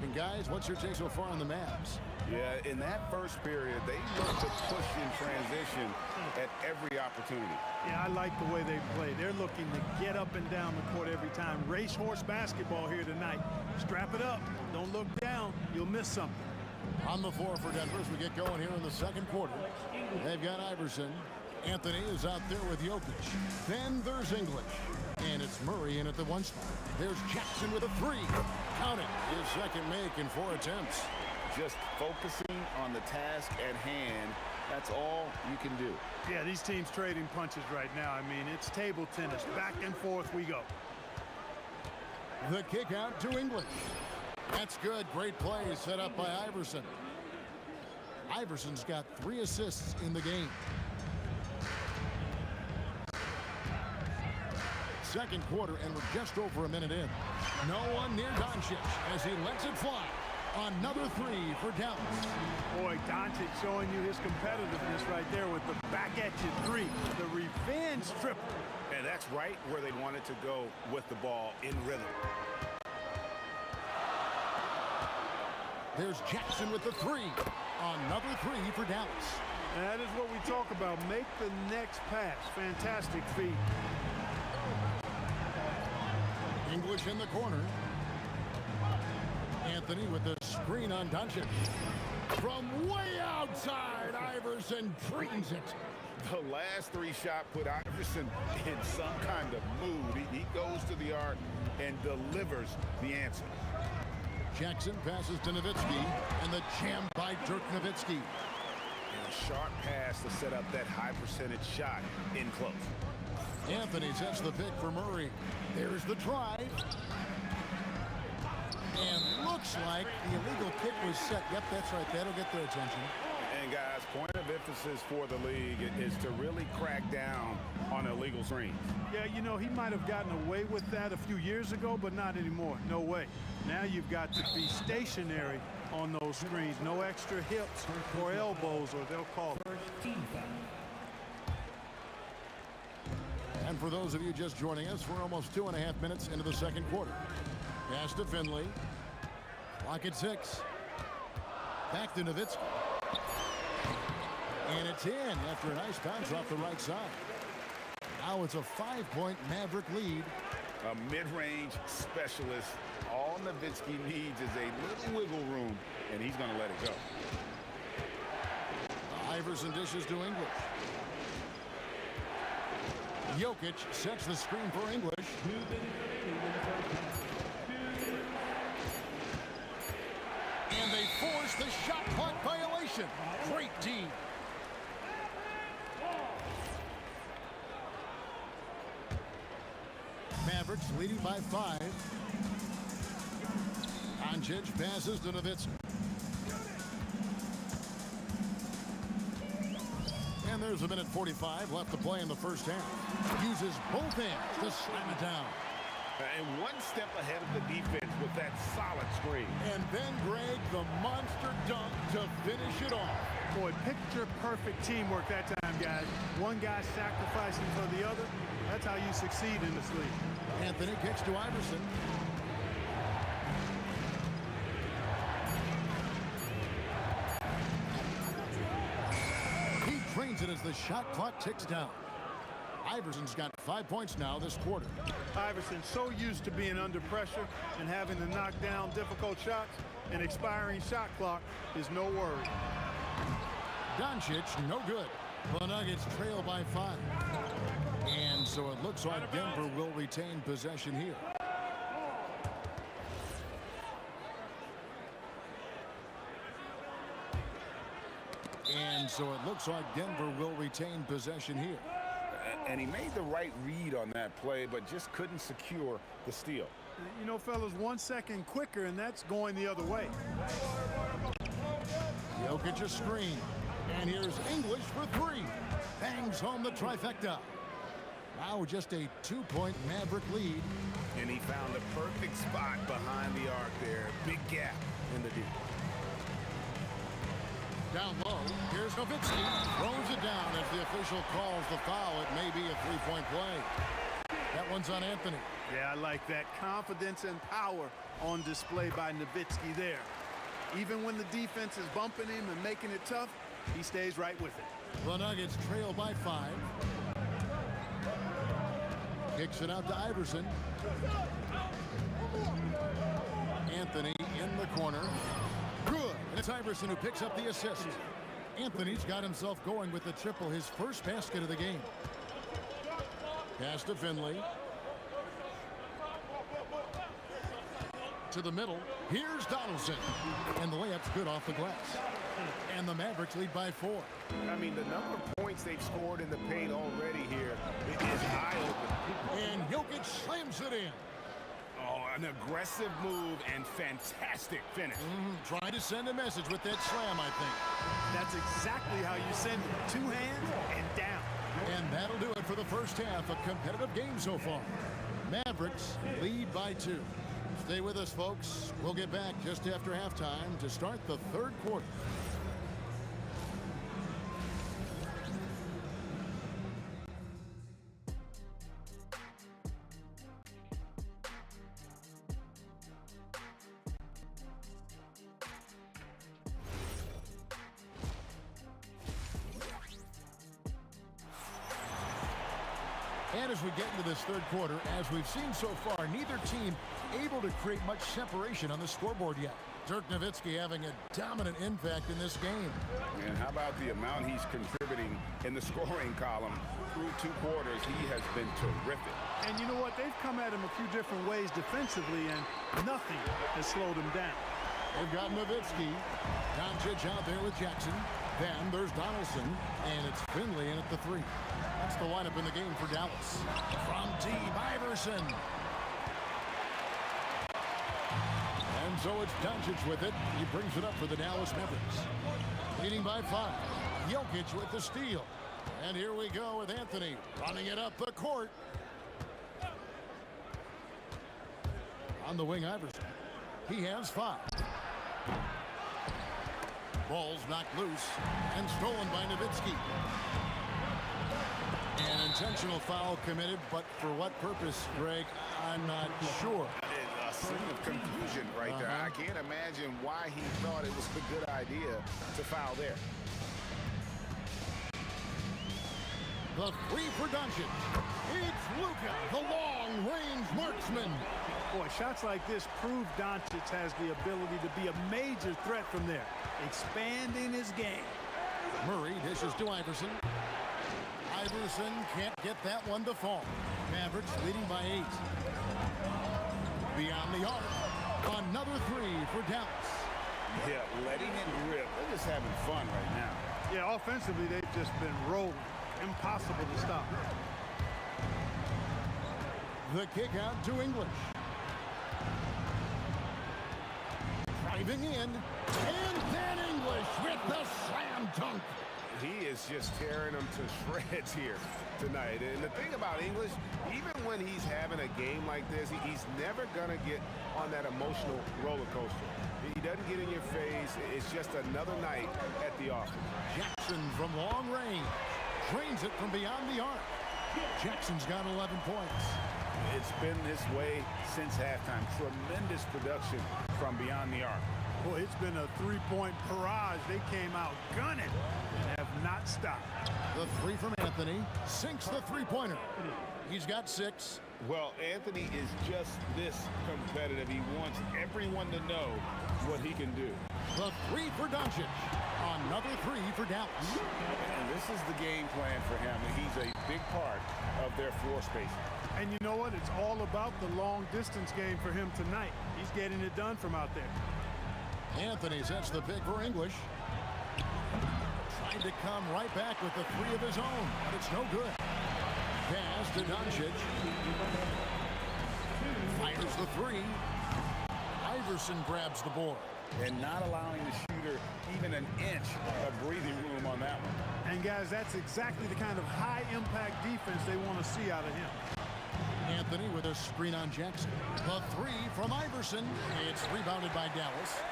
And guys, what's your take so far on the Mavs? Yeah, in that first period, they looked to push in transition at every opportunity. Yeah, I like the way they play. They're looking to get up and down the court every time. Racehorse basketball here tonight. Strap it up. Don't look down. You'll miss something. On the floor for Denver as we get going here in the second quarter. They've got Iverson. Anthony is out there with Jokic. Then there's English. And it's Murray in at the 1 spot. There's Jackson with a 3. Count it. His second make in 4 attempts. Just focusing on the task at hand. That's all you can do. Yeah, these teams trading punches right now. I mean, it's table tennis. Back and forth we go. The kick out to English. That's good. Great play set up by Iverson. Iverson's got 3 assists in the game. Second quarter, and we're just over a minute in. No one near Doncic as he lets it fly. Another 3 for Dallas. Boy, Doncic showing you his competitiveness right there with the back at you 3. The revenge triple. And that's right where they wanted to go with the ball in rhythm. There's Jackson with the 3. Another 3 for Dallas. And that is what we talk about. Make the next pass. Fantastic feat. English in the corner. Anthony with the screen on Doncic. From way outside, Iverson drains it. The last three shot put Iverson in some kind of mood. He goes to the arc and delivers the answer. Jackson passes to Nowitzki, and the jam by Dirk Nowitzki. And a sharp pass to set up that high percentage shot in close. Anthony sets the pick for Murray. There's the drive. And looks like the illegal kick was set. Yep, that's right. That'll get their attention. And guys, point of emphasis for the league is to really crack down on illegal screens. Yeah, you know, he might have gotten away with that a few years ago, but not anymore. No way. Now you've got to be stationary on those screens. No extra hips or elbows, or they'll call it. And for those of you just joining us, we're almost 2.5 minutes into the second quarter. Pass to Finley. Clock at 6. Back to Nowitzki. And it's in after a nice bounce off the right side. Now it's a 5-point Maverick lead. A mid-range specialist. All Nowitzki needs is a little wiggle room, and he's going to let it go. Iverson dishes to English. Jokic sets the screen for English. And they force the shot clock violation. Great D. Mavericks leading by 5. Doncic passes to Nowitzki. And there's a minute 45 left to play in the first half. Uses both hands to slam it down. And one step ahead of the defense with that solid screen. And then Greg, the monster dunk to finish it off. Boy, picture-perfect teamwork that time, guys. One guy sacrificing for the other. That's how you succeed in this league. Anthony kicks to Iverson. He drains it as the shot clock ticks down. Iverson's got 5 points now this quarter. Iverson's so used to being under pressure and having to knock down difficult shots. An expiring shot clock is no worry. Doncic, no good. The Nuggets trail by 5. And so it looks like Denver will retain possession here. And so it looks like Denver will retain possession here. And he made the right read on that play, but just couldn't secure the steal. You know, fellas, 1 second quicker, and that's going the other way. Jokic a screen. And here's English for 3. Bangs home the trifecta. Now just a 2-point Maverick lead. And he found the perfect spot behind the arc there. Big gap in the D. Down low, here's Nowitzki. Throws it down as the official calls the foul. It may be a 3-point play. That one's on Anthony. Yeah, I like that. Confidence and power on display by Nowitzki there. Even when the defense is bumping him and making it tough, he stays right with it. The Nuggets trail by 5. Kicks it out to Iverson. Anthony in the corner. Good. And it's Iverson who picks up the assist. Anthony's got himself going with the triple, his first basket of the game. Pass to Finley. To the middle. Here's Donaldson. And the layup's good off the glass. And the Mavericks lead by 4. I mean, the number of points they've scored in the paint already here is eye-opening. And Jokic slams it in. Oh, an aggressive move and fantastic finish. Trying to send a message with that slam, I think. That's exactly how you send it. 2 hands and down. And that'll do it for the first half. A competitive game so far. Mavericks lead by 2. Stay with us, folks. We'll get back just after halftime to start the third quarter. And as we get into this third quarter, as we've seen so far, neither team able to create much separation on the scoreboard yet. Dirk Nowitzki having a dominant impact in this game. And how about the amount he's contributing in the scoring column through 2 quarters? He has been terrific. And you know what? They've come at him a few different ways defensively, and nothing has slowed him down. They've got Nowitzki. Doncic out there with Jackson. Then there's Donaldson, and it's Finley in at the 3. That's the lineup in the game for Dallas. From deep, Iverson. And so it's Doncic with it. He brings it up for the Dallas Mavericks. Leading by 5. Jokic with the steal. And here we go with Anthony running it up the court. On the wing, Iverson. He has 5. Ball's knocked loose and stolen by Nowitzki. An intentional foul committed, but for what purpose, Greg, I'm not sure. A scene of confusion right there. I can't imagine why he thought it was a good idea to foul there. The 3 for Doncic. It's Luka, the long-range marksman. Boy, shots like this prove Doncic has the ability to be a major threat from there, expanding his game. Murray dishes to Iverson. Iverson can't get that one to fall. Mavericks leading by 8. Beyond the arc, another 3 for Dallas. Yeah, letting it rip. They're just having fun right now. Yeah, offensively, they've just been rolling. Impossible to stop. The kick out to English. Driving in, and then English with the slam dunk. He is just tearing them to shreds here tonight. And the thing about English, even when he's having a game like this, he's never going to get on that emotional roller coaster. He doesn't get in your face. It's just another night at the office. Jackson from long range. Drains it from beyond the arc. Jackson's got 11 points. It's been this way since halftime. Tremendous production from beyond the arc. Boy, it's been a 3-point barrage. They came out gunning and have not stopped. The 3 from Anthony sinks the 3-pointer. He's got 6. Well, Anthony is just this competitive. He wants everyone to know what he can do. The 3 for Doncic. Another 3 for Dallas. And this is the game plan for him. He's a big part of their floor spacing. And you know what? It's all about the long-distance game for him tonight. He's getting it done from out there. Anthony sets the pick for English. Trying to come right back with the 3 of his own, but it's no good. Pass to Doncic. Fires the 3. Iverson grabs the board. And not allowing the shooter even an inch of breathing room on that one. And guys, that's exactly the kind of high-impact defense they want to see out of him. Anthony with a screen on Jackson. The 3 from Iverson. It's rebounded by Dallas.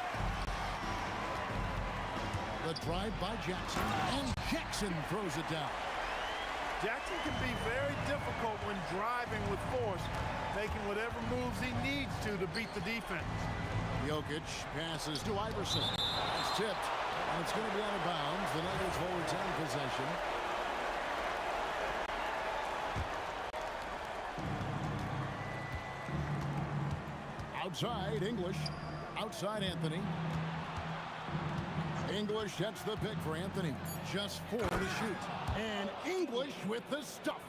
The drive by Jackson, and Jackson throws it down. Jackson can be very difficult when driving with force, making whatever moves he needs to beat the defense. Jokic passes to Iverson. It's tipped, and it's going to be out of bounds. The Nuggets will retain possession. Outside, English. Outside, Anthony. English sets the pick for Anthony. Just 4 to shoot. And English with the stuff.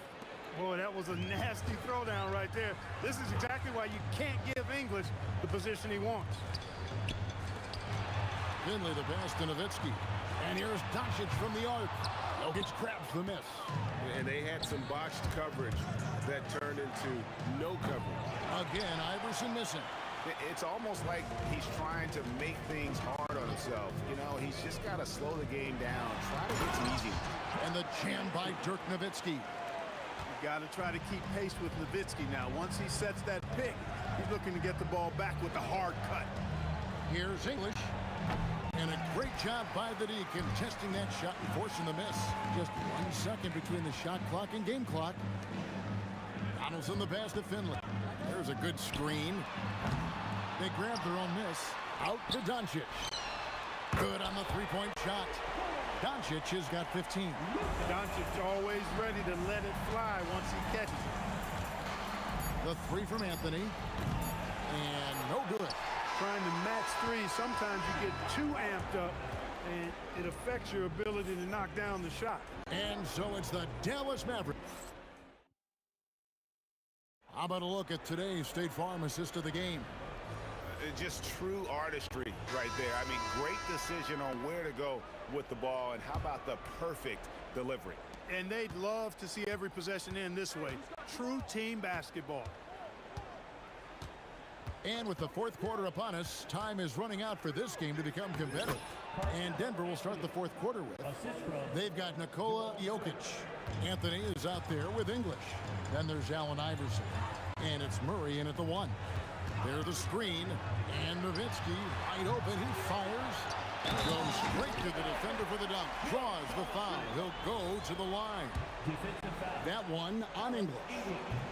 Boy, that was a nasty throwdown right there. This is exactly why you can't give English the position he wants. Finley the pass to Nowitzki. And here's Doncic from the arc. Jokic grabs the miss. And they had some botched coverage that turned into no coverage. Again, Iverson missing. It's almost like he's trying to make things hard on himself. You know, he's just got to slow the game down. Try to get some easy. And the jam by Dirk Nowitzki. You got to try to keep pace with Nowitzki now. Once he sets that pick, he's looking to get the ball back with the hard cut. Here's English. And a great job by the D contesting that shot and forcing the miss. Just 1 second between the shot clock and game clock. Donaldson the pass to Finley. There's a good screen. They grab their own miss. Out to Doncic. Good on the 3-point shot. Doncic has got 15. Doncic always ready to let it fly once he catches it. The 3 from Anthony. And no good. trying to match threes, sometimes you get too amped up, and it affects your ability to knock down the shot. And so it's the Dallas Mavericks. How about a look at today's State Farm assist of the game? Just true artistry right there. I mean, great decision on where to go with the ball, and how about the perfect delivery? And they'd love to see every possession end this way. True team basketball. And with the fourth quarter upon us, time is running out for this game to become competitive. And Denver will start the fourth quarter with. They've got Nikola Jokic. Anthony is out there with English. Then there's Allen Iverson. And it's Murray in at the one. There's the screen. And Nowitzki wide open. He fires. Goes straight to the defender for the dunk. Draws the foul. He'll go to the line. That one on English.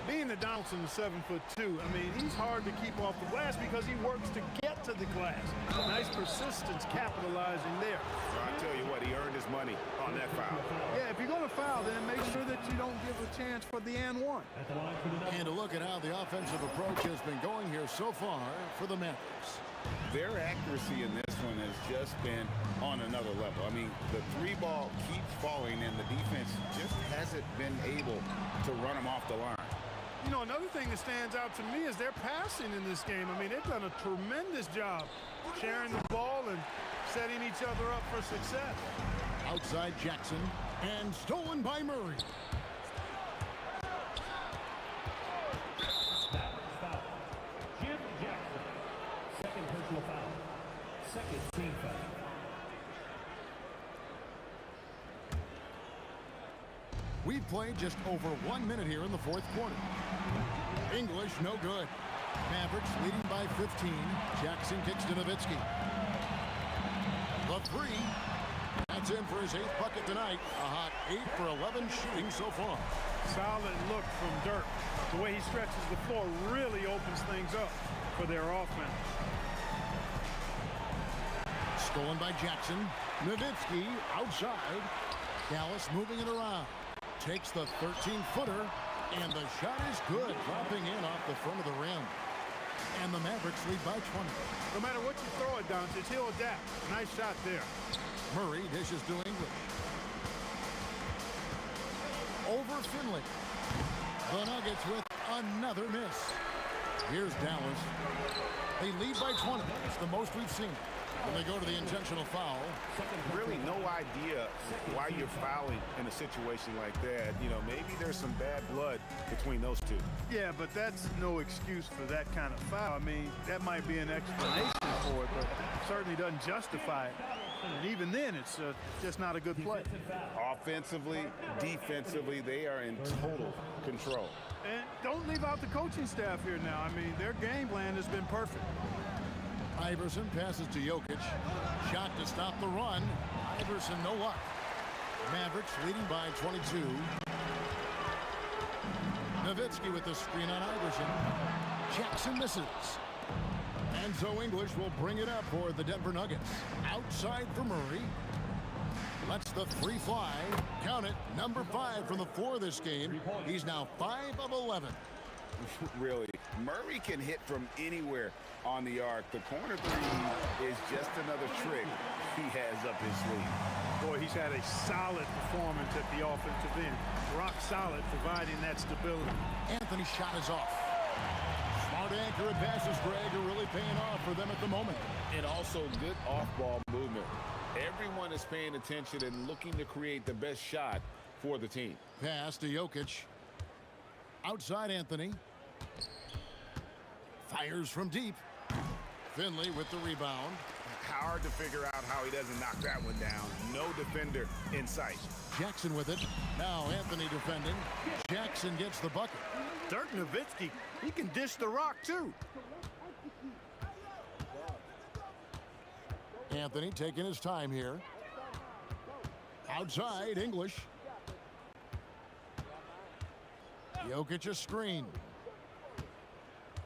Being the Donaldson is 7'2", I mean, he's hard to keep off the glass because he works to get to the glass. Nice persistence capitalizing there. Well, I tell you what, he earned his money on that foul. Yeah, if you're going to foul, then make sure that you don't give a chance for the and one. And a look at how the offensive approach has been going here so far for the Mavericks. Their accuracy in this one has just been on another level. I mean, the three ball keeps falling, and the defense just hasn't been able to run them off the line. You know, another thing that stands out to me is their passing in this game. I mean, they've done a tremendous job sharing the ball and setting each other up for success. Outside Jackson, and stolen by Murray. Jim Jackson, second personal foul, second team foul. We've played just over 1 minute here in the fourth quarter. English, no good. Mavericks leading by 15. Jackson kicks to Nowitzki. The three. That's in for his 8th bucket tonight. A hot 8 for 11 shooting so far. Solid look from Dirk. The way he stretches the floor really opens things up for their offense. Stolen by Jackson. Nowitzki outside. Dallas moving it around. Takes the 13-footer, and the shot is good, dropping in off the front of the rim. And the Mavericks lead by 20. No matter what you throw at Doncic, he'll adapt. Nice shot there. Murray dishes to English. Over Finley. The Nuggets with another miss. Here's Dallas. They lead by 20. It's the most we've seen. When they go to the intentional foul. Really no idea why you're fouling in a situation like that. You know, maybe there's some bad blood between those two. Yeah, but that's no excuse for that kind of foul. I mean, that might be an explanation for it, but it certainly doesn't justify it. And even then, it's just not a good play. Offensively, defensively, they are in total control. And don't leave out the coaching staff here now. I mean, their game plan has been perfect. Iverson passes to Jokic. Shot to stop the run. Iverson, no luck. Mavericks leading by 22. Nowitzki with the screen on Iverson. Jackson misses. And so English will bring it up for the Denver Nuggets. Outside for Murray. Lets the three fly. Count it. Number 5 from the floor this game. He's now 5 of 11. Really, Murray can hit from anywhere on the arc. The corner three is just another trick he has up his sleeve. Boy, he's had a solid performance at the offensive end. Rock solid, providing that stability. Anthony's shot is off. Smart anchor and passes, Greg, are really paying off for them at the moment. And also good off-ball movement. Everyone is paying attention and looking to create the best shot for the team. Pass to Jokic. Outside Anthony. Fires from deep. Finley with the rebound. Hard to figure out how he doesn't knock that one down. No defender in sight. Jackson with it. Now Anthony defending. Jackson gets the bucket. Dirk Nowitzki, he can dish the rock too. Anthony taking his time here. Outside, English. Jokic a screen.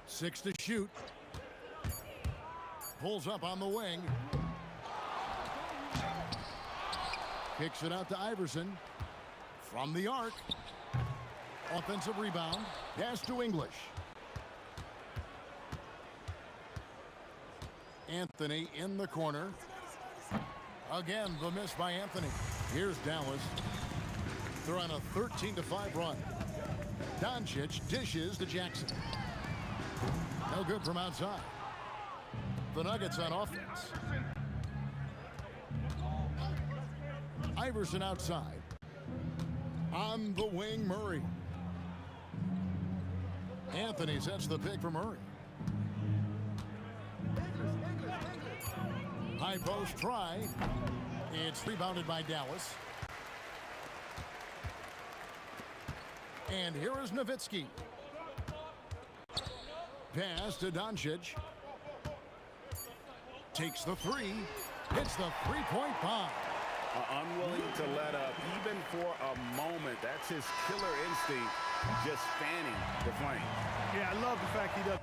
6 to shoot. Pulls up on the wing. Kicks it out to Iverson. From the arc. Offensive rebound. Pass to English. Anthony in the corner. Again, the miss by Anthony. Here's Dallas. They're on a 13-5 run. Doncic dishes to Jackson. No good from outside. The Nuggets on offense. Iverson outside. On the wing, Murray. Anthony sets the pick for Murray. High post try. It's rebounded by Dallas. And here is Nowitzki. Pass to Doncic. Takes the three. Hits the three-point bomb. Unwilling to let up even for a moment. That's his killer instinct, just fanning the flame. Yeah, I love the fact he does.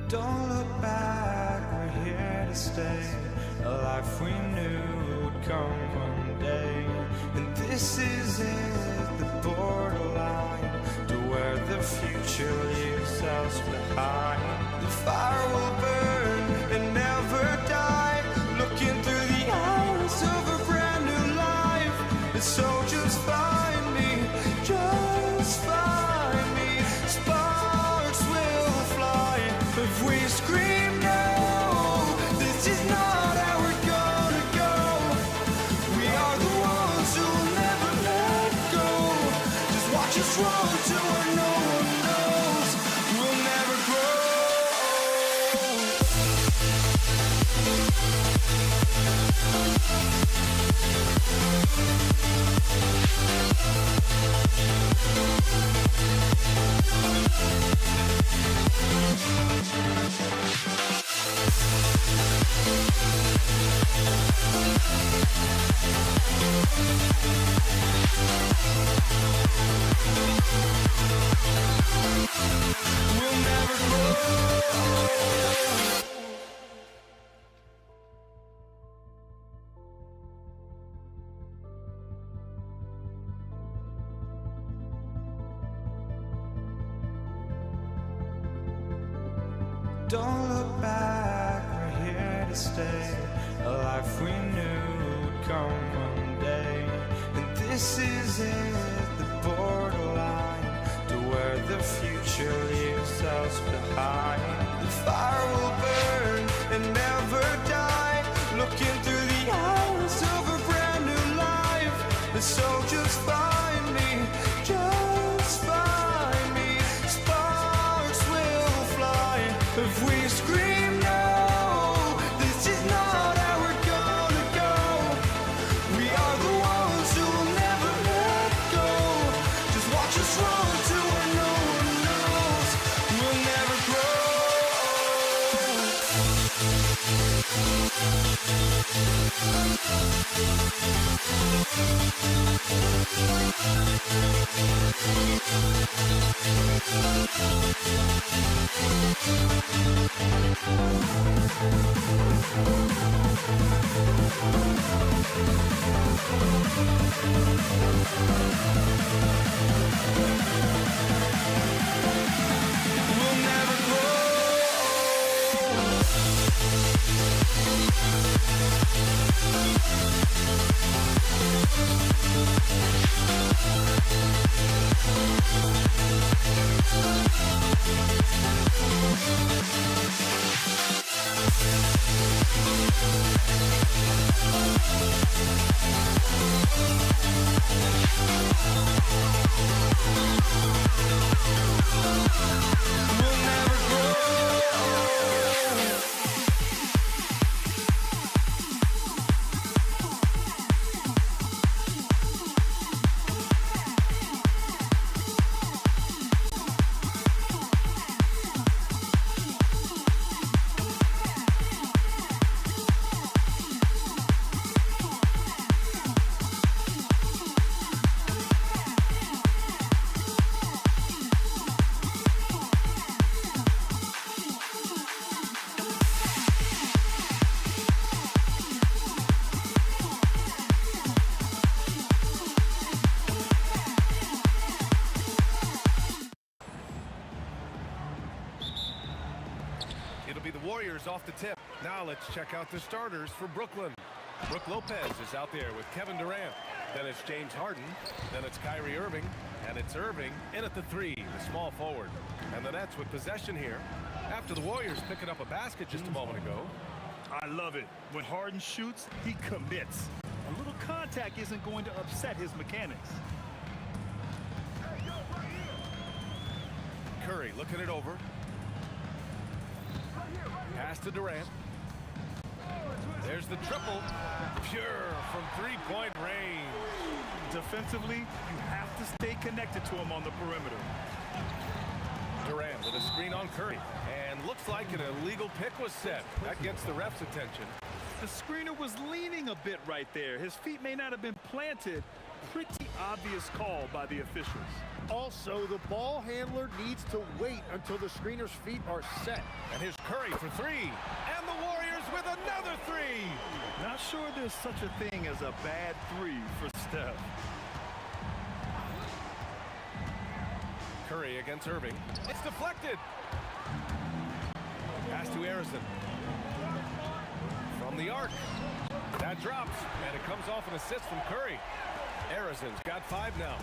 Don't look back, we're here to stay. A life we knew would come one day. And this is it, the borderline to where the future leaves us behind. The fire will burn and never die. Looking through the eyes of a brand new life. And so just find me, just find me. Sparks will fly if we scream no. This is not how we're gonna go. We are the ones who will never let go. Just watch us run to where no one knows. We'll never grow. We'll never grow. Don't look back, we're here to stay. A life we knew would come one day. And this is it, the borderline to where the future leaves us behind. The fire will burn and never die. Looking through the eyes of a brand new life. And so just find me, just find me. Sparks will fly if we scream no. This is not how we're gonna go. We are the ones who will never let go. Just watch us run to where no one knows. We'll never grow. We'll never grow. the Warriors off the tip. Now let's check out the starters for Brooklyn. Brook Lopez is out there with Kevin Durant. Then it's James Harden. Then it's Kyrie Irving. And it's Irving in at the 3, the small forward. And the Nets with possession here after the Warriors picking up a basket just a moment ago. I love it. When Harden shoots, he commits. A little contact isn't going to upset his mechanics. Curry looking it over. Pass to Durant. There's the triple. Pure from three-point range. Defensively, you have to stay connected to him on the perimeter. Durant with a screen on Curry. And looks like an illegal pick was set. That gets the ref's attention. The screener was leaning a bit right there. His feet may not have been planted. Pretty obvious call by the officials. Also, the ball handler needs to wait until the screener's feet are set. And here's Curry for 3. And the Warriors with another 3. Not sure there's such a thing as a bad 3 for Steph. Curry against Irving. It's deflected. Pass to Harrison. From the arc. That drops. And it comes off an assist from Curry. Harrison's got 5 now.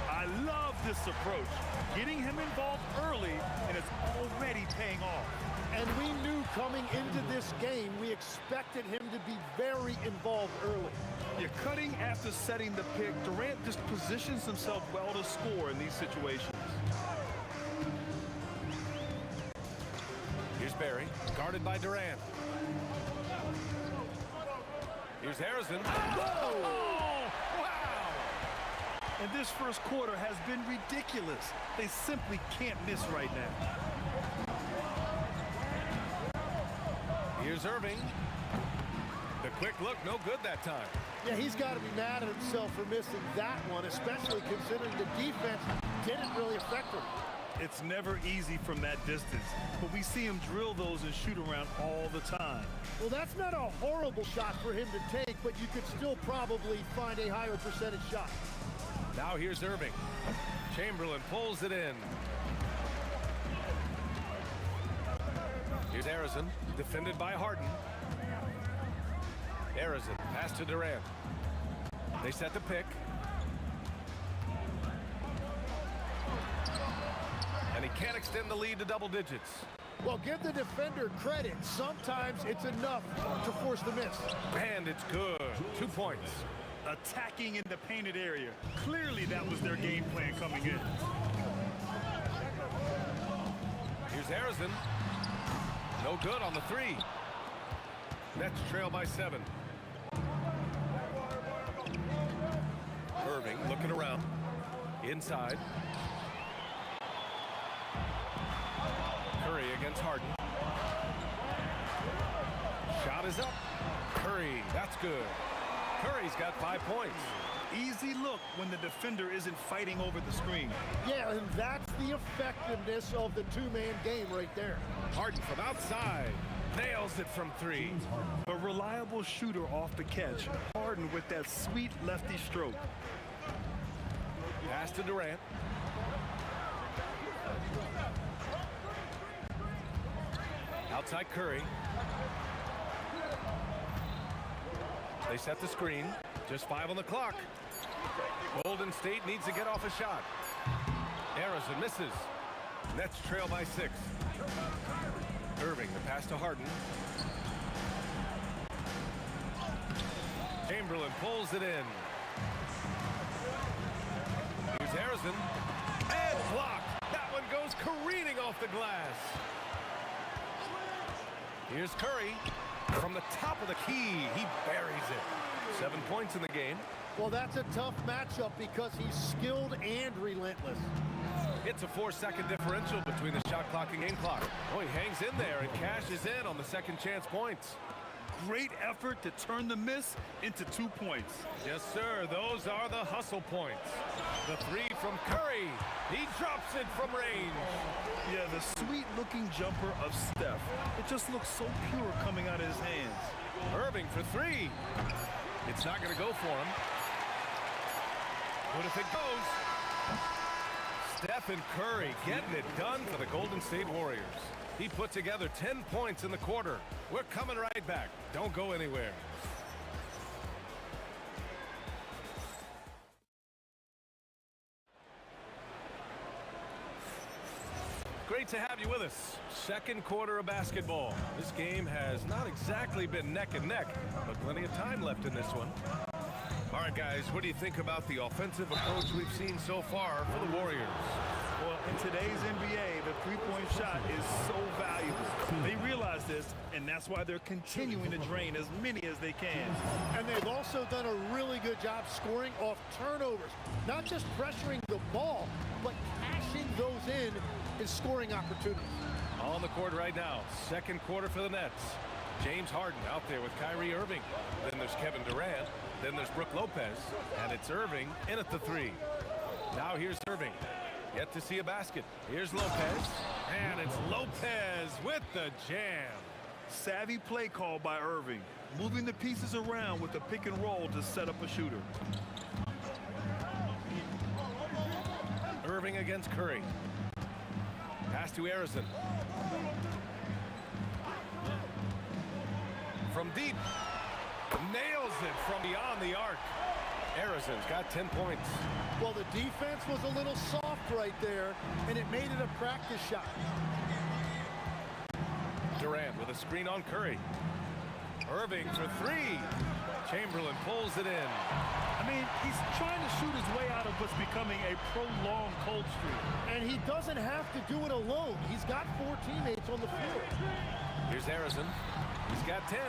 I love this approach. Getting him involved early, and it's already paying off. And we knew coming into this game, we expected him to be very involved early. You're cutting after setting the pick. Durant just positions himself well to score in these situations. Here's Barry, guarded by Durant. Here's Harrison. Oh, wow! And this first quarter has been ridiculous. They simply can't miss right now. Here's Irving. The quick look, no good that time. Yeah, he's got to be mad at himself for missing that one, especially considering the defense didn't really affect him. It's never easy from that distance, but we see him drill those and shoot around all the time. Well, that's not a horrible shot for him to take, but you could still probably find a higher percentage shot. Now here's Irving. Chamberlain pulls it in. Here's Harrison, defended by Harden. Harrison, pass to Durant. They set the pick. And he can't extend the lead to double digits. Well, give the defender credit. Sometimes it's enough to force the miss. And it's good. 2 points. Attacking in the painted area. Clearly that was their game plan coming in. Here's Harrison. No good on the 3. Nets trail by 7. Irving looking around. Inside. Curry against Harden. Shot is up. Curry, that's good. Curry's got 5 points. Easy look when the defender isn't fighting over the screen. Yeah, and that's the effectiveness of the two-man game right there. Harden from outside. Nails it from 3. A reliable shooter off the catch. Harden with that sweet lefty stroke. Pass to Durant. Outside Curry. They set the screen. Just 5 on the clock. Golden State needs to get off a shot. Harrison misses. Nets trail by 6. Irving, the pass to Harden. Chamberlain pulls it in. Here's Harrison. And blocked. That one goes careening off the glass. Here's Curry. From the top of the key, he buries it. 7 points in the game. Well, that's a tough matchup because he's skilled and relentless. It's a 4-second differential between the shot clock and game clock. Oh, he hangs in there and cashes in on the second chance points. Great effort to turn the miss into 2 points. Yes, sir. Those are the hustle points. The 3 from Curry. He drops it from range. Yeah, the sweet-looking jumper of Steph. It just looks so pure coming out of his hands. Irving for 3. It's not going to go for him. But if it goes, Steph Stephen Curry getting it done for the Golden State Warriors. He put together 10 points in the quarter. We're coming right back. Don't go anywhere. Great to have you with us. Second quarter of basketball. This game has not exactly been neck and neck, but plenty of time left in this one. All right, guys, what do you think about the offensive approach we've seen so far for the Warriors? Well, in today's NBA, the three-point shot is so valuable. They realize this, and that's why they're continuing to drain as many as they can. And they've also done a really good job scoring off turnovers. Not just pressuring the ball, but cashing those in scoring opportunities. On the court right now, second quarter for the Nets. James Harden out there with Kyrie Irving. Then there's Kevin Durant. Then there's Brook Lopez. And it's Irving in at the three. Now here's Irving. Yet to see a basket. Here's Lopez. And it's Lopez with the jam. Savvy play call by Irving. Moving the pieces around with the pick and roll to set up a shooter. Irving against Curry. Pass to Harrison. From deep. Nails it from beyond the arc. Harrison's got 10 points. Well, the defense was a little soft right there, and it made it a practice shot. Durant with a screen on Curry. Irving for three. Chamberlain pulls it in. I mean, he's trying to shoot his way out of what's becoming a prolonged cold streak. And he doesn't have to do it alone. He's got 4 teammates on the floor. Here's Harrison. He's got 10.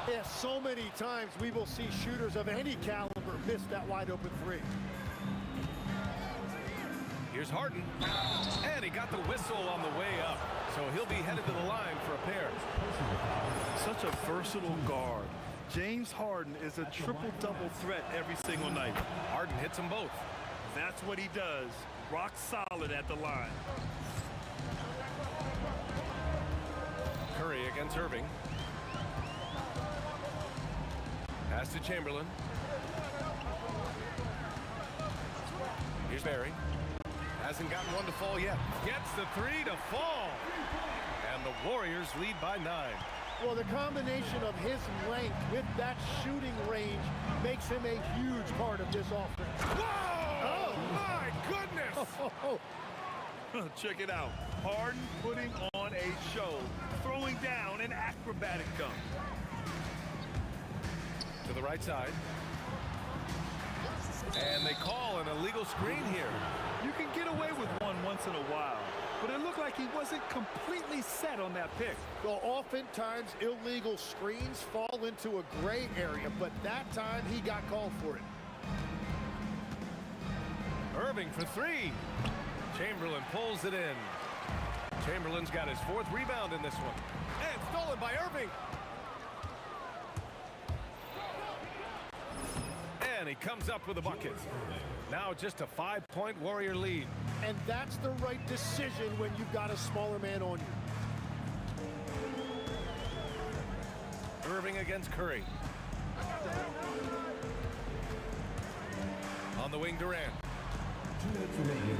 Yeah, so many times we will see shooters of any caliber miss that wide open three. Here's Harden. And he got the whistle on the way up. So he'll be headed to the line for a pair. Such a versatile guard. James Harden is a triple-double threat every single night. Harden hits them both. That's what he does. Rock solid at the line. Curry against Irving. Pass to Chamberlain. Here's Barry. Hasn't gotten one to fall yet. Gets the three to fall. And the Warriors lead by 9. Well, the combination of his length with that shooting range makes him a huge part of this offense. Whoa! Oh, my goodness! Check it out. Harden putting on a show, throwing down an acrobatic dunk. To the right side. And they call an illegal screen here. You can get away with one once in a while, but it looked like he wasn't completely set on that pick. Well, oftentimes illegal screens fall into a gray area, but that time he got called for it. Irving for three. Chamberlain pulls it in. Chamberlain's got his 4th rebound in this one. And stolen by Irving. And he comes up with a bucket. Now just a 5-point Warrior lead. And that's the right decision when you've got a smaller man on you. Irving against Curry. On the wing, Durant.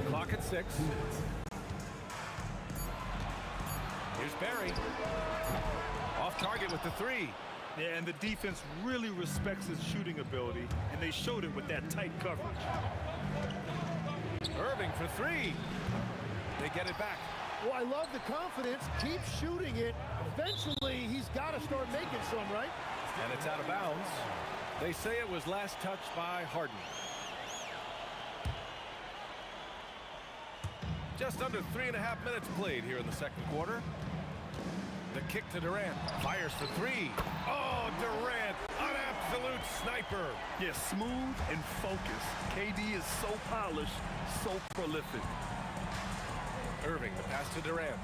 Clock at 6. Here's Barry. Off target with the three. Yeah, and the defense really respects his shooting ability, and they showed it with that tight coverage. Irving for three. They get it back. Well, I love the confidence. Keep shooting it. Eventually, he's got to start making some, right? And it's out of bounds. They say it was last touched by Harden. Just under 3.5 minutes played here in the second quarter. The kick to Durant. Fires for three. Oh, Durant, an absolute sniper. Yeah, smooth and focused. KD is so polished, so prolific. Irving, the pass to Durant.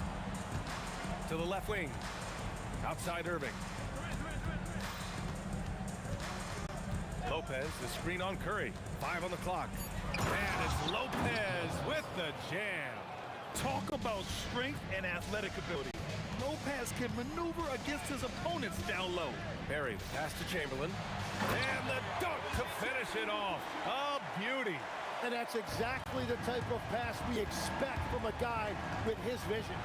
To the left wing. Outside Irving. Lopez, the screen on Curry. 5 on the clock. And it's Lopez with the jam. Talk about strength and athletic ability. Lopez can maneuver against his opponents down low. Barry, the pass to Chamberlain. And the dunk to finish it off. A beauty. And that's exactly the type of pass we expect from a guy with his vision.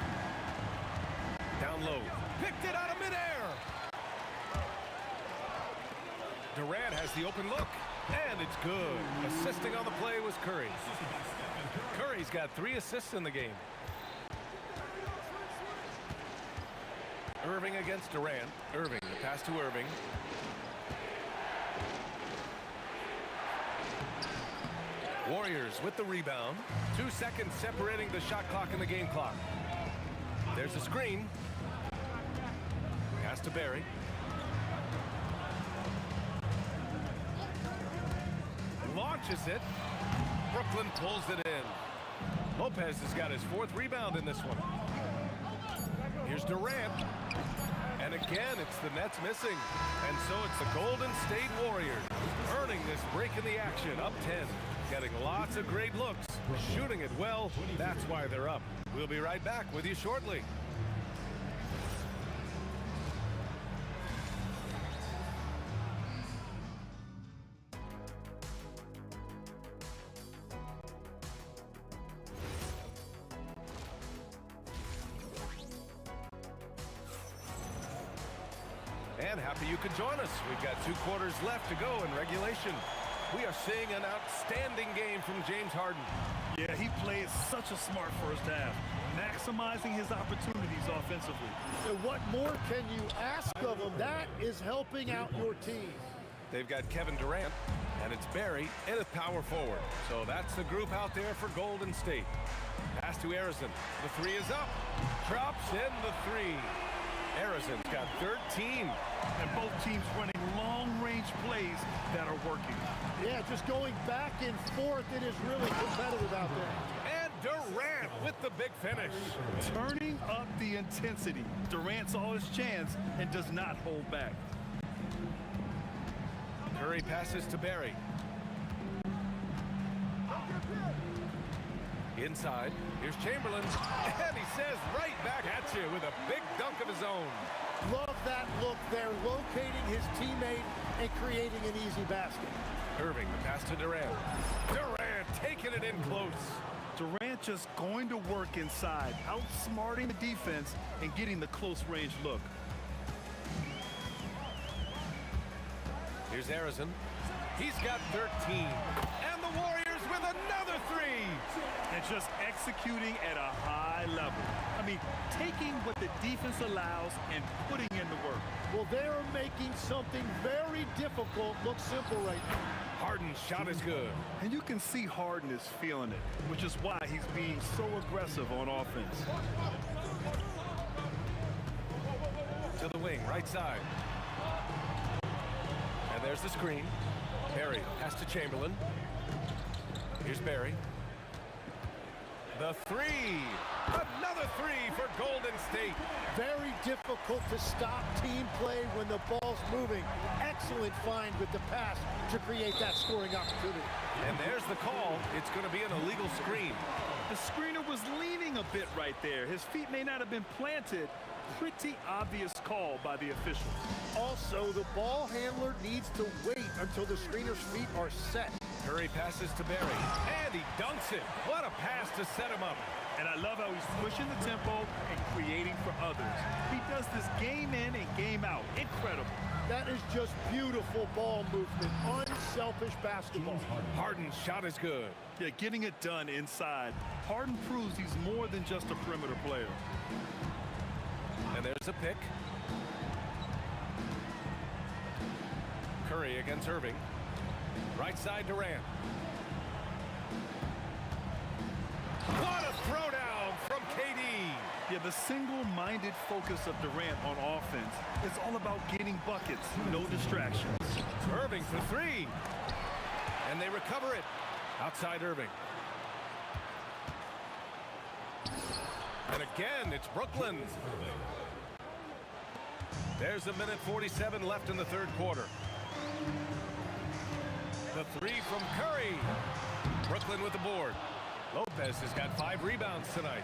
Down low. Picked it out of midair. Durant has the open look. And it's good. Assisting on the play was Curry. Curry's got 3 assists in the game. Irving against Durant. Irving, the pass to Irving. Warriors with the rebound. 2 seconds separating the shot clock and the game clock. There's a screen. Pass to Barry. Launches it. Brooklyn pulls it in. Lopez has got his 4th rebound in this one. Here's Durant. And again, it's the Nets missing. And so it's the Golden State Warriors earning this break in the action, up 10. Getting lots of great looks, shooting it well. That's why they're up. We'll be right back with you shortly. And happy you could join us. We've got 2 quarters left to go in regulation. We are seeing an outstanding game from James Harden. Yeah, he played such a smart first half, maximizing his opportunities offensively. And what more can you ask of him? That is helping out your team. They've got Kevin Durant, and it's Barry and a power forward. So that's the group out there for Golden State. Pass to Arizon. The 3 is up. Drops in the 3. Arizon's got 13. And both teams running long-range plays that are working. Yeah, just going back and forth. It is really competitive out there. And Durant with the big finish. Turning up the intensity. Durant saw his chance and does not hold back. Curry passes to Barry. Inside, here's Chamberlain, and he says right back at you with a big dunk of his own. Love that look there, locating his teammate and creating an easy basket. Irving, the pass to Durant. Durant taking it in close. Durant just going to work inside, outsmarting the defense and getting the close range look. Here's Arizon. He's got 13. And the Warriors with another 3. And just executing at a high level. I mean, taking what the defense allows and putting in the work. Well, they're making something very difficult look simple right now. Harden's shot is good. And you can see Harden is feeling it, which is why he's being so aggressive on offense. To the wing, right side. And there's the screen. Barry pass to Chamberlain. Here's Barry. The 3. Another 3 for Golden State. Very difficult to stop team play when the ball's moving. Excellent find with the pass to create that scoring opportunity. And there's the call. It's going to be an illegal screen. The screener was leaning a bit right there. His feet may not have been planted. Pretty obvious call by the officials. Also, the ball handler needs to wait until the screener's feet are set. Curry passes to Barry, and he dunks it. What a pass to set him up. And I love how he's pushing the tempo and creating for others. He does this game in and game out. Incredible. That is just beautiful ball movement. Unselfish basketball. Harden's shot is good. Yeah, getting it done inside. Harden proves he's more than just a perimeter player. And there's a pick. Curry against Irving. Right side Durant. What a throwdown from KD. Yeah, the single-minded focus of Durant on offense is all about getting buckets, no distractions. Irving for 3. And they recover it. Outside Irving. And again, it's Brooklyn. There's 1:47 left in the 3rd quarter. The 3 from Curry. Brooklyn with the board. Lopez has got 5 rebounds tonight.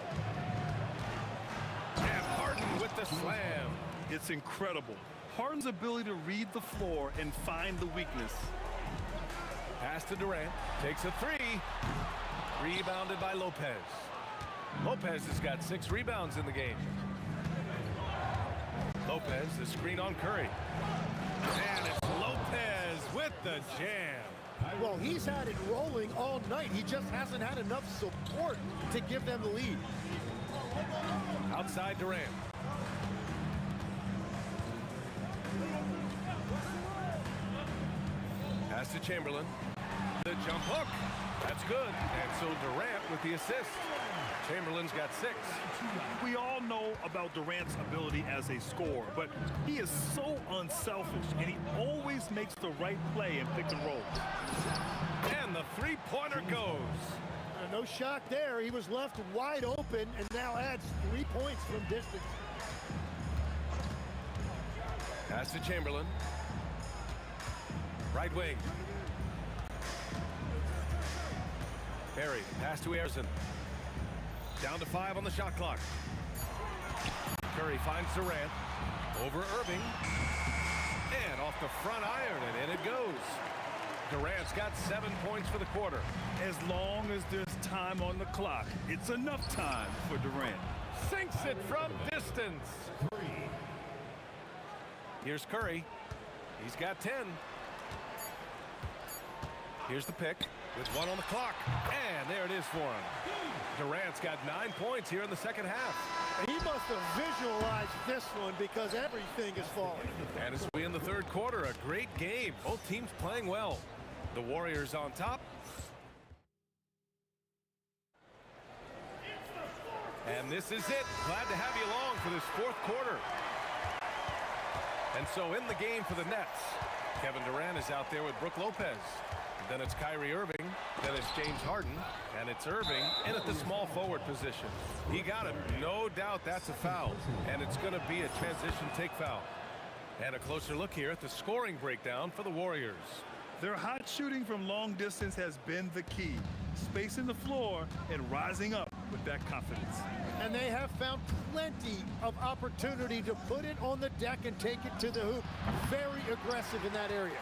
And Harden with the slam. It's incredible. Harden's ability to read the floor and find the weakness. Pass to Durant. Takes a three. Rebounded by Lopez. Lopez has got 6 rebounds in the game. Lopez, the screen on Curry. And it's Lopez with the jam. Well, he's had it rolling all night. He just hasn't had enough support to give them the lead. Outside Durant. Pass to Chamberlain. The jump hook. That's good. And so Durant with the assist. Chamberlain's got 6. We all know about Durant's ability as a scorer, but he is so unselfish, and he always makes the right play in pick and roll. And the three-pointer goes. No shock there. He was left wide open and now adds 3 points from distance. Pass to Chamberlain. Right wing. Barry, pass to Ayerson. Down to 5 on the shot clock. Curry finds Durant. Over Irving. And off the front iron, and in it goes. Durant's got 7 points for the quarter. As long as there's time on the clock, it's enough time for Durant. Sinks it from distance. Here's Curry. He's got 10. Here's the pick with 1 on the clock. And there it is for him. Durant's got 9 points here in the second half. He must have visualized this one because everything is falling. And as we in the third quarter, a great game. Both teams playing well. The Warriors on top. And this is it. Glad to have you along for this fourth quarter. And so in the game for the Nets, Kevin Durant is out there with Brook Lopez. Then it's Kyrie Irving. Then it's James Harden. And it's Irving in at the small forward position. He got him. No doubt that's a foul. And it's going to be a transition take foul. And a closer look here at the scoring breakdown for the Warriors. Their hot shooting from long distance has been the key. Spacing the floor and rising up with that confidence. And they have found plenty of opportunity to put it on the deck and take it to the hoop. Very aggressive in that area.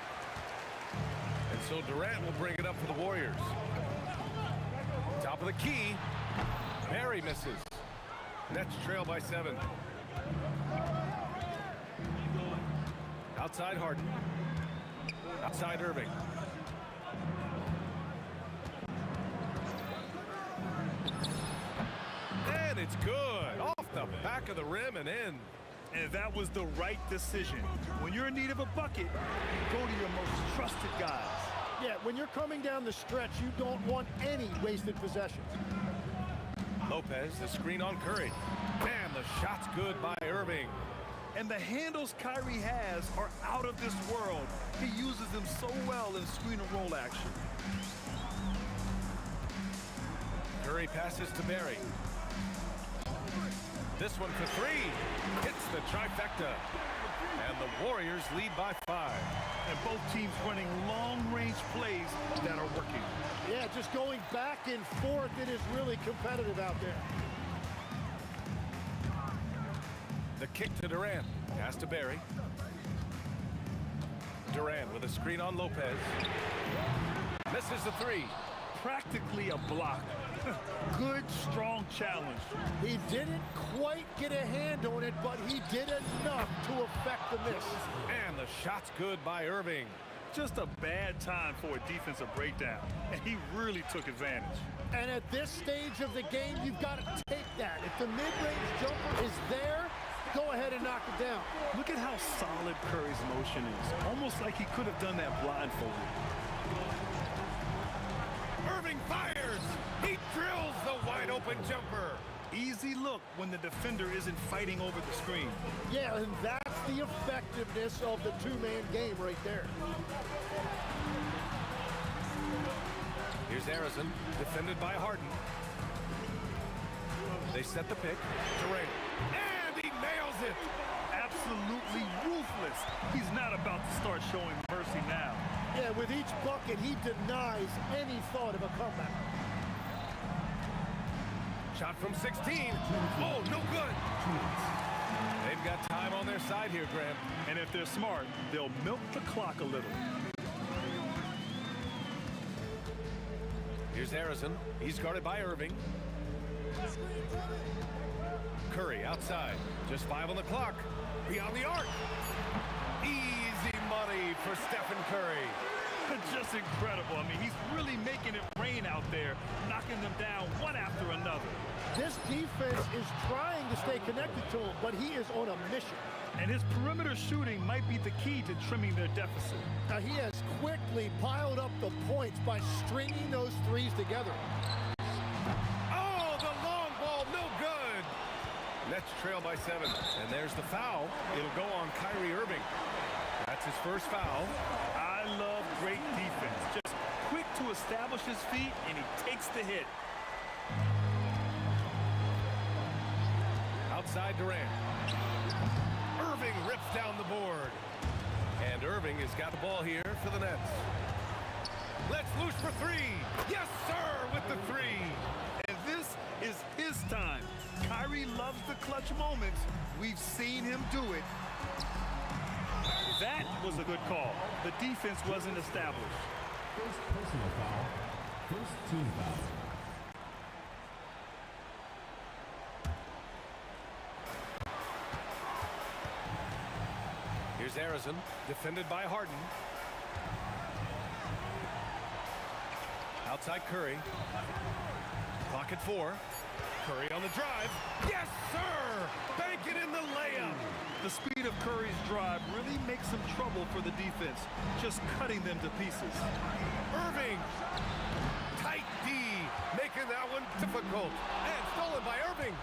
And so Durant will bring it up for the Warriors. Top of the key. Barry misses. Nets trail by 7. Outside Harden. Outside Irving. And it's good. Off the back of the rim and in. And that was the right decision. When you're in need of a bucket, go to your most trusted guys. Yeah, when you're coming down the stretch, you don't want any wasted possessions. Lopez, the screen on Curry. And the shot's good by Irving. And the handles Kyrie has are out of this world. He uses them so well in screen and roll action. Curry passes to Barry. This one for 3. Hits the trifecta. And the Warriors lead by 5. And both teams running long-range plays that are working. Yeah, just going back and forth. It is really competitive out there. The kick to Durant. Pass to Barry. Durant with a screen on Lopez. Misses the 3. Practically a block. Good, strong challenge. He didn't quite get a hand on it, but he did enough to affect the miss. And the shot's good by Irving. Just a bad time for a defensive breakdown, and he really took advantage. And at this stage of the game, you've got to take that. If the mid-range jumper is there, go ahead and knock it down. Look at how solid Curry's motion is. Almost like he could have done that blindfolded. Irving fires. He drills the wide open jumper. Easy look when the defender isn't fighting over the screen. Yeah, and that's the effectiveness of the two-man game right there. Here's Harrison, defended by Harden. They set the pick. Durant. And he nails it. Absolutely ruthless. He's not about to start showing mercy now. Yeah, with each bucket, he denies any thought of a comeback. Shot from 16. Oh, no good. They've got time on their side here, Grant. And if they're smart, they'll milk the clock a little. Here's Harrison. He's guarded by Irving. Curry outside. Just 5 on the clock. Beyond the arc. Easy money for Stephen Curry. Just incredible. I mean, he's really making it rain out there, knocking them down one after another. This defense is trying to stay connected to him, but he is on a mission. And his perimeter shooting might be the key to trimming their deficit. Now, he has quickly piled up the points by stringing those threes together. Oh, the long ball, no good. Nets trail by 7. And there's the foul. It'll go on Kyrie Irving. That's his first foul. I love great defense. Just quick to establish his feet, and he takes the hit. Outside Durant. Irving rips down the board. And Irving has got the ball here for the Nets. Let's loose for 3. Yes, sir, with the 3. And this is his time. Kyrie loves the clutch moments. We've seen him do it. That was a good call. The defense wasn't established. First personal foul. First team foul. Here's Harrison, defended by Harden. Outside Curry. Clock at 4. Curry on the drive. Yes, sir! Bank it in the layup. The speed of Curry's drive really makes some trouble for the defense, just cutting them to pieces. Irving. Tight D, making that one difficult. And stolen by Irving.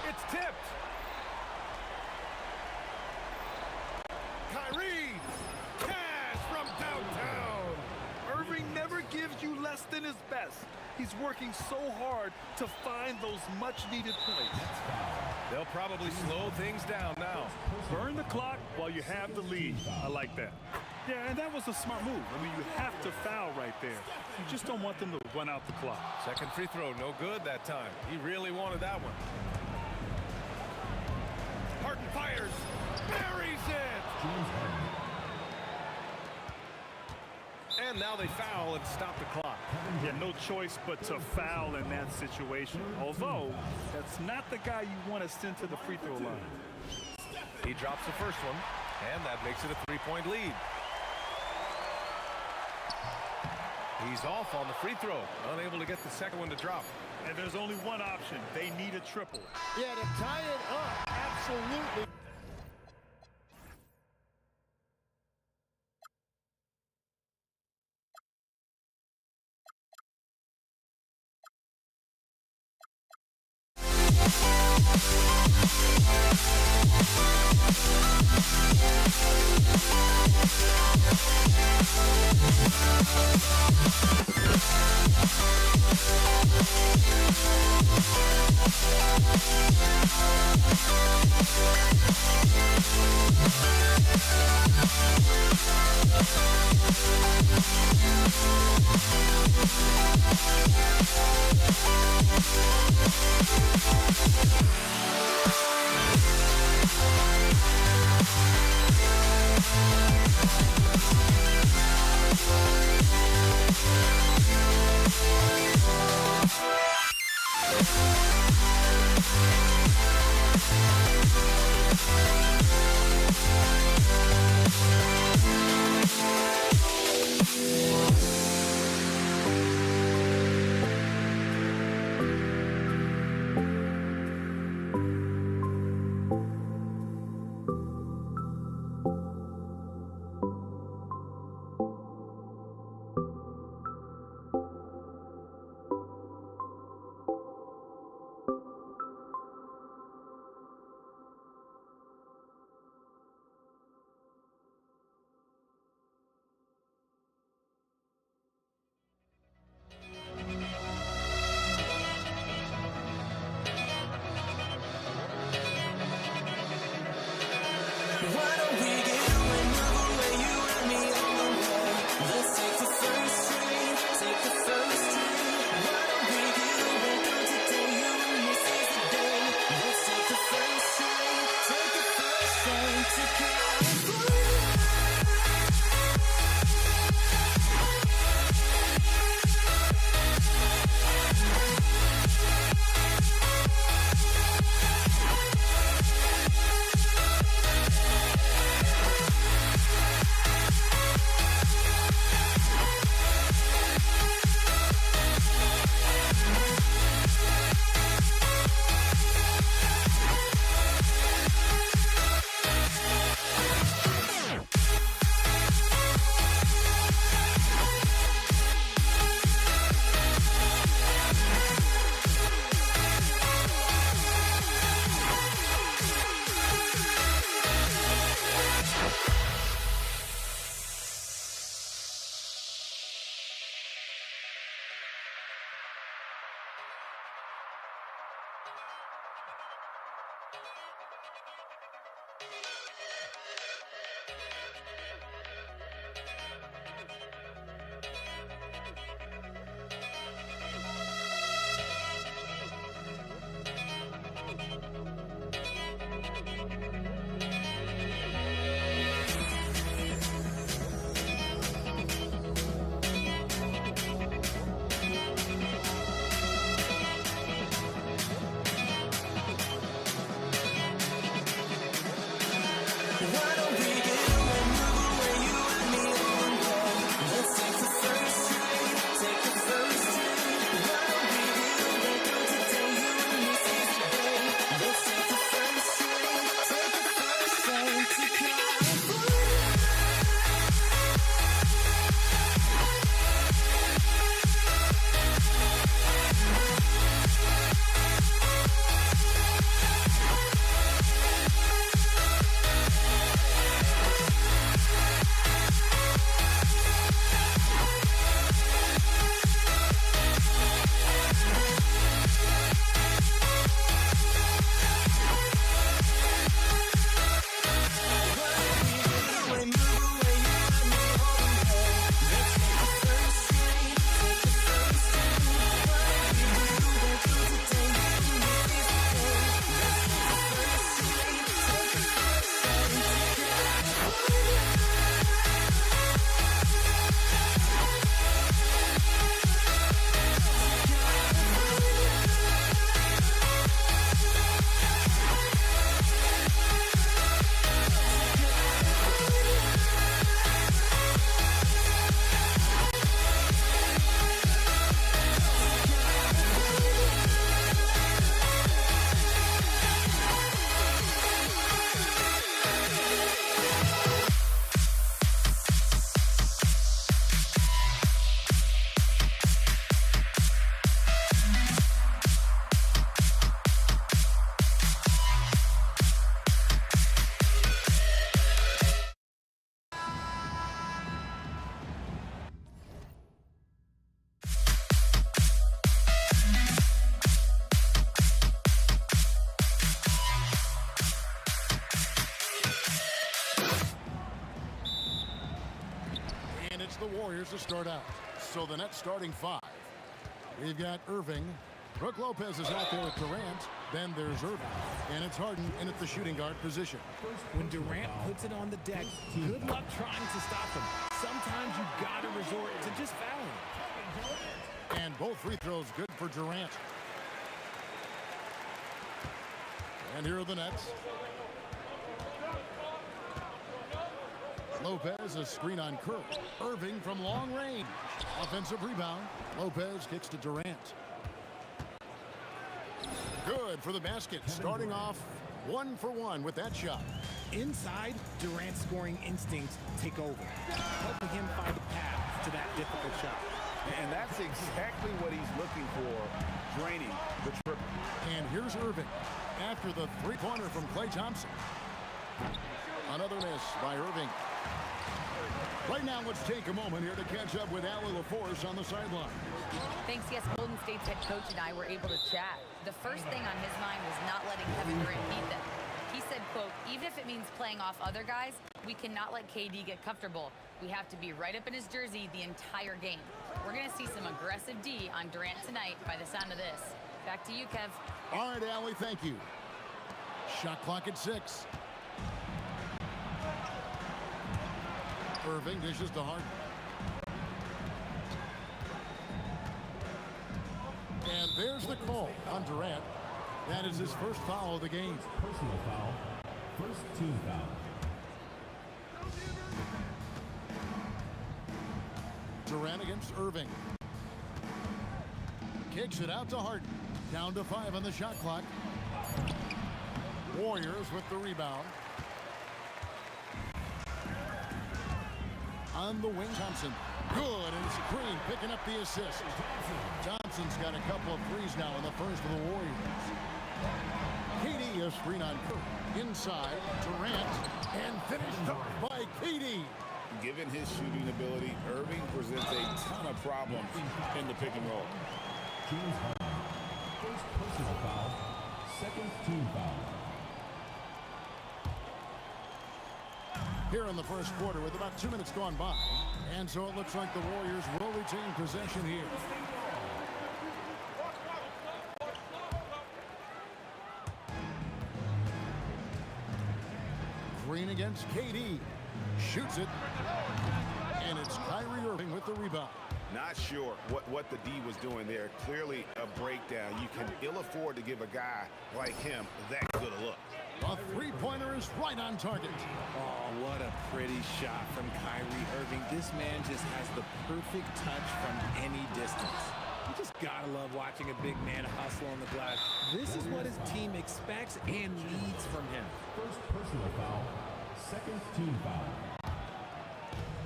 It's tipped. Kyrie. Cash from downtown. Irving never gives you less than his best. He's working so hard to find those much-needed points. They'll probably slow things down now. Burn the clock while you have the lead. I like that. Yeah, and that was a smart move. I mean, you have to foul right there. You just don't want them to run out the clock. Second free throw, no good that time. He really wanted that one. Harden fires. Buries it. And now they foul and stop the clock. Yeah, no choice but to foul in that situation. Although, that's not the guy you want to send to the free throw line. He drops the first one, and that makes it a 3-point lead. He's off on the free throw, unable to get the second one to drop. And there's only one option. They need a triple. Yeah, to tie it up, absolutely. the Warriors to start out. So the net starting five. We've got Irving. Brook Lopez is out there with Durant. Then there's Irving. And it's Harden in at the shooting guard position. When Durant puts it on the deck, good luck trying to stop him. Sometimes you've got to resort to just fouling. And both free throws good for Durant. And here are the Nets. Lopez, a screen on Curry. Irving from long range. Offensive rebound. Lopez kicks to Durant. Good for the basket. Starting off 1 for 1 with that shot. Inside, Durant's scoring instincts take over, helping him find a path to that difficult shot. And that's exactly what he's looking for, draining the triple. And here's Irving after the three-pointer from Klay Thompson. Another miss by Irving. Right now, let's take a moment here to catch up with Allie LaForce on the sideline. Thanks. Yes, Golden State's head coach and I were able to chat. The first thing on his mind was not letting Kevin Durant beat them. He said, quote, even if it means playing off other guys, we cannot let KD get comfortable. We have to be right up in his jersey the entire game. We're going to see some aggressive D on Durant tonight by the sound of this. Back to you, Kev. All right, Allie, thank you. Shot clock at 6. Irving dishes to Harden. And there's the call on Durant. That is his first foul of the game. Personal foul. First team foul. Durant against Irving. Kicks it out to Harden. Down to 5 on the shot clock. Warriors with the rebound. On the wing, Thompson. Good, and screen picking up the assist. Thompson's got a couple of threes now in the first of the Warriors. KD, a screen on Curry. Inside, Durant, and finished up by KD. Given his shooting ability, Irving presents a ton of problems in the pick and roll. James Harden. First personal foul. team foul. Here in the first quarter with about 2 minutes gone by. And so it looks like the Warriors will retain possession here. Green against KD. Shoots it. And it's Kyrie Irving with the rebound. Not sure what the D was doing there. Clearly a breakdown. You can ill afford to give a guy like him that good a look. A three-pointer is right on target. Oh, what a pretty shot from Kyrie Irving. This man just has the perfect touch from any distance. You just gotta love watching a big man hustle on the glass. This is what his team expects and needs from him. First personal foul, second team foul.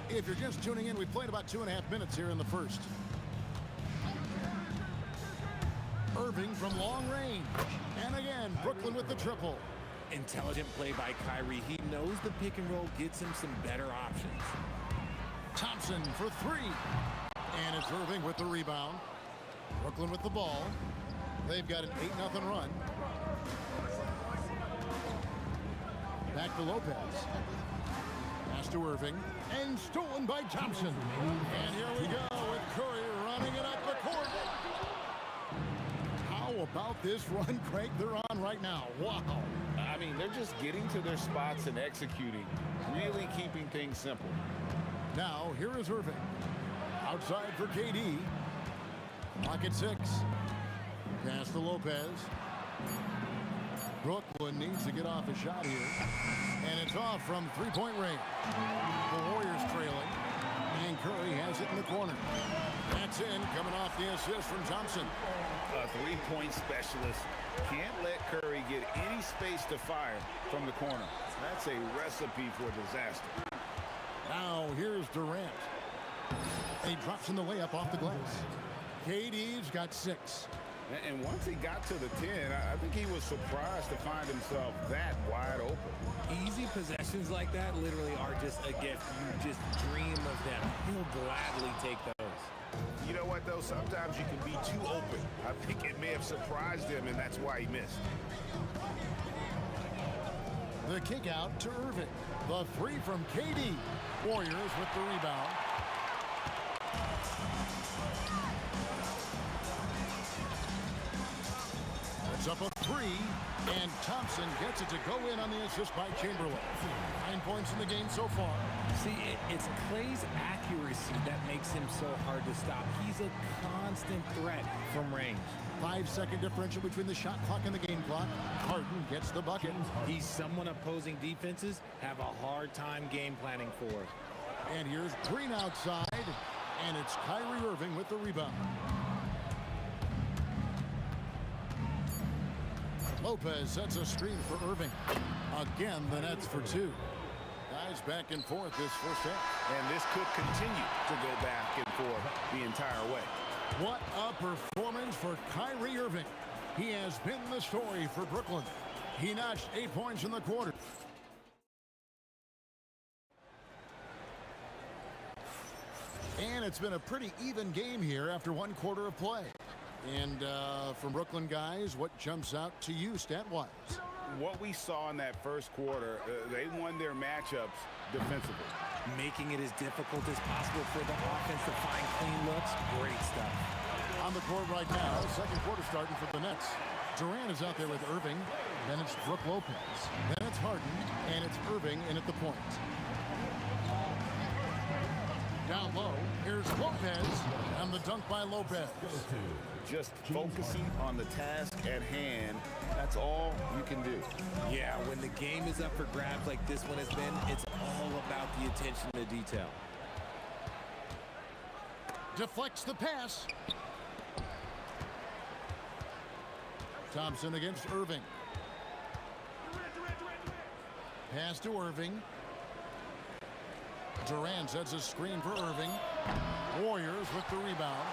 If you're just tuning in, we played about 2.5 minutes here in the first. Irving from long range. And again, Brooklyn with the triple. Intelligent play by Kyrie. He knows the pick and roll gets him some better options. Thompson for three. And it's Irving with the rebound. Brooklyn with the ball. They've got an 8-0 run. Back to Lopez. Pass to Irving. And stolen by Thompson. And here we go with Curry running it up the court. How about this run, Craig, they're on right now? Wow. I mean, they're just getting to their spots and executing, really keeping things simple. Now, here is Irving. Outside for KD. Clock at 6. Pass to Lopez. Brooklyn needs to get off a shot here. And it's off from three-point range. The Warriors trailing. And Curry has it in the corner. That's in, coming off the assist from Thompson. A three-point specialist can't let Curry get any space to fire from the corner. That's a recipe for disaster. Now here's Durant. And he drops in the layup off the glass. KD's got 6. And once he got to the 10, I think he was surprised to find himself that wide open. Easy possessions like that literally are just a gift. You just dream of them. He'll gladly take those. You know what, though? Sometimes you can be too open. I think it may have surprised him, and that's why he missed. The kick out to Irving. The three from KD. Warriors with the rebound. It's up a 3, and Thompson gets it to go in on the assist by Chamberlain. 9 points in the game so far. See, it's Clay's accuracy that makes him so hard to stop. He's a constant threat from range. 5-second differential between the shot clock and the game clock. Harden gets the bucket. He's someone opposing defenses have a hard time game planning for. And here's Green outside, and it's Kyrie Irving with the rebound. Lopez sets a screen for Irving. Again, the Nets for 2. Guys back and forth this first half. And this could continue to go back and forth the entire way. What a performance for Kyrie Irving. He has been the story for Brooklyn. He notched 8 points in the quarter. And it's been a pretty even game here after 1 quarter of play. And from Brooklyn guys, what jumps out to you stat-wise? What we saw in that first quarter, they won their matchups defensively. Making it as difficult as possible for the offense to find clean looks. Great stuff. On the court right now, second quarter starting for the Nets. Durant is out there with Irving. Then it's Brook Lopez. Then it's Harden. And it's Irving in at the point. Down low, here's Lopez, and the dunk by Lopez. Just focusing on the task at hand, that's all you can do. Yeah, when the game is up for grabs like this one has been, it's all about the attention to detail. Deflects the pass. Thompson against Irving. Pass to Irving. Durant sets a screen for Irving. Warriors with the rebound.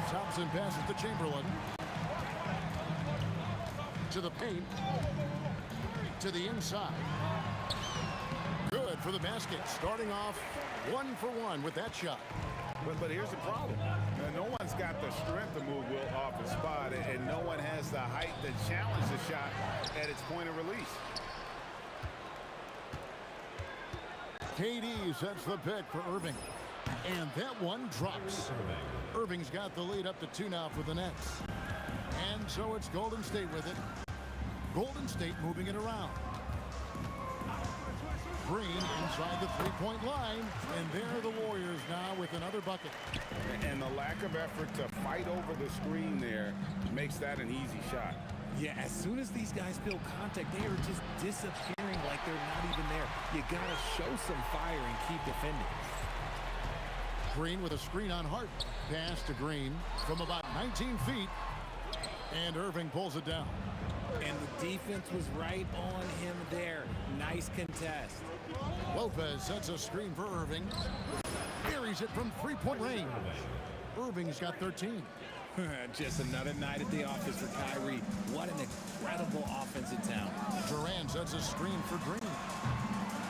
Thompson passes to Chamberlain. To the paint. To the inside. Good for the basket. Starting off 1 for 1 with that shot. But here's the problem. No one's got the strength to move Will off the spot, and no one has the height to challenge the shot at its point of release. KD sets the pick for Irving. And that one drops. Irving's got the lead up to 2 now for the Nets. And so it's Golden State with it. Golden State moving it around. Green inside the three-point line. And there are the Warriors now with another bucket. And the lack of effort to fight over the screen there makes that an easy shot. Yeah, as soon as these guys feel contact, they are just disappearing like they're not even there. You got to show some fire and keep defending. Green with a screen on Hart. Pass to Green from about 19 feet. And Irving pulls it down. And the defense was right on him there. Nice contest. Lopez sets a screen for Irving. Buries it from three-point range. Irving's got 13. Just another night at the office for Kyrie. What an incredible offense in town. Durant sets a screen for Green.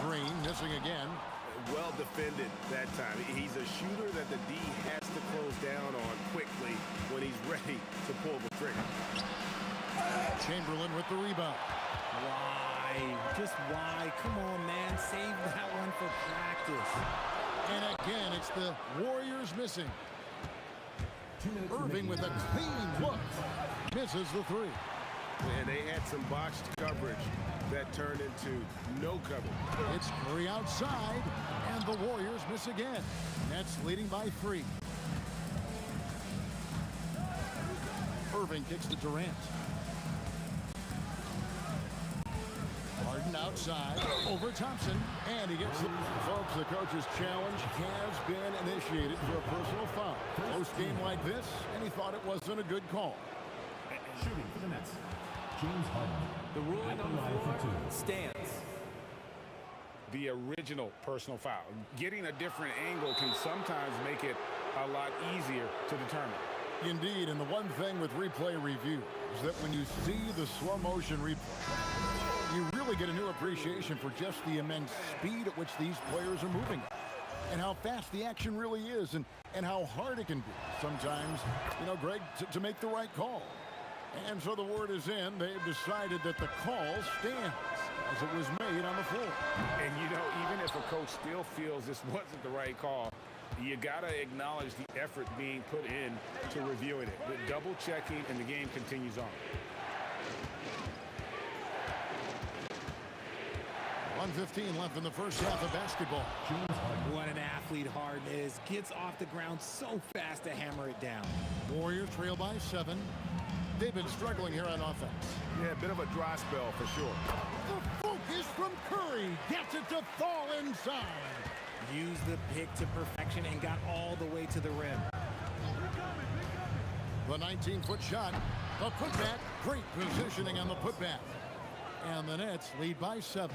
Green missing again. Well defended that time. He's a shooter that the D has to close down on quickly when he's ready to pull the trigger. Chamberlain with the rebound. Why? Just why? Come on, man. Save that one for practice. And again, it's the Warriors missing. Irving with a clean look. Misses the three. And they had some botched coverage that turned into no cover. It's Curry outside, and the Warriors miss again. Nets leading by 3. Irving kicks to Durant. Harden outside, over Thompson, and he gets the... Folks, the coach's challenge has been initiated for a personal foul. Close game like this, and he thought it wasn't a good call. Shooting for the Nets, James Harden. The ruling on the floor stands. The original personal foul. Getting a different angle can sometimes make it a lot easier to determine. Indeed, and the one thing with replay review is that when you see the slow motion replay, you really get a new appreciation for just the immense speed at which these players are moving and how fast the action really is and how hard it can be sometimes, Greg, to make the right call. And so the word is in. They've decided that the call stands as it was made on the floor. And, even if a coach still feels this wasn't the right call, you got to acknowledge the effort being put in to reviewing it. But double checking, and the game continues on. 1:15 left in the first half of basketball. What an athlete Harden is. Gets off the ground so fast to hammer it down. Warriors trail by 7. They've been struggling here on offense. Yeah, a bit of a dry spell for sure. The focus from Curry. Gets it to fall inside. Used the pick to perfection and got all the way to the rim. The 19-foot shot. The putback. Great positioning on the putback. And the Nets lead by 7.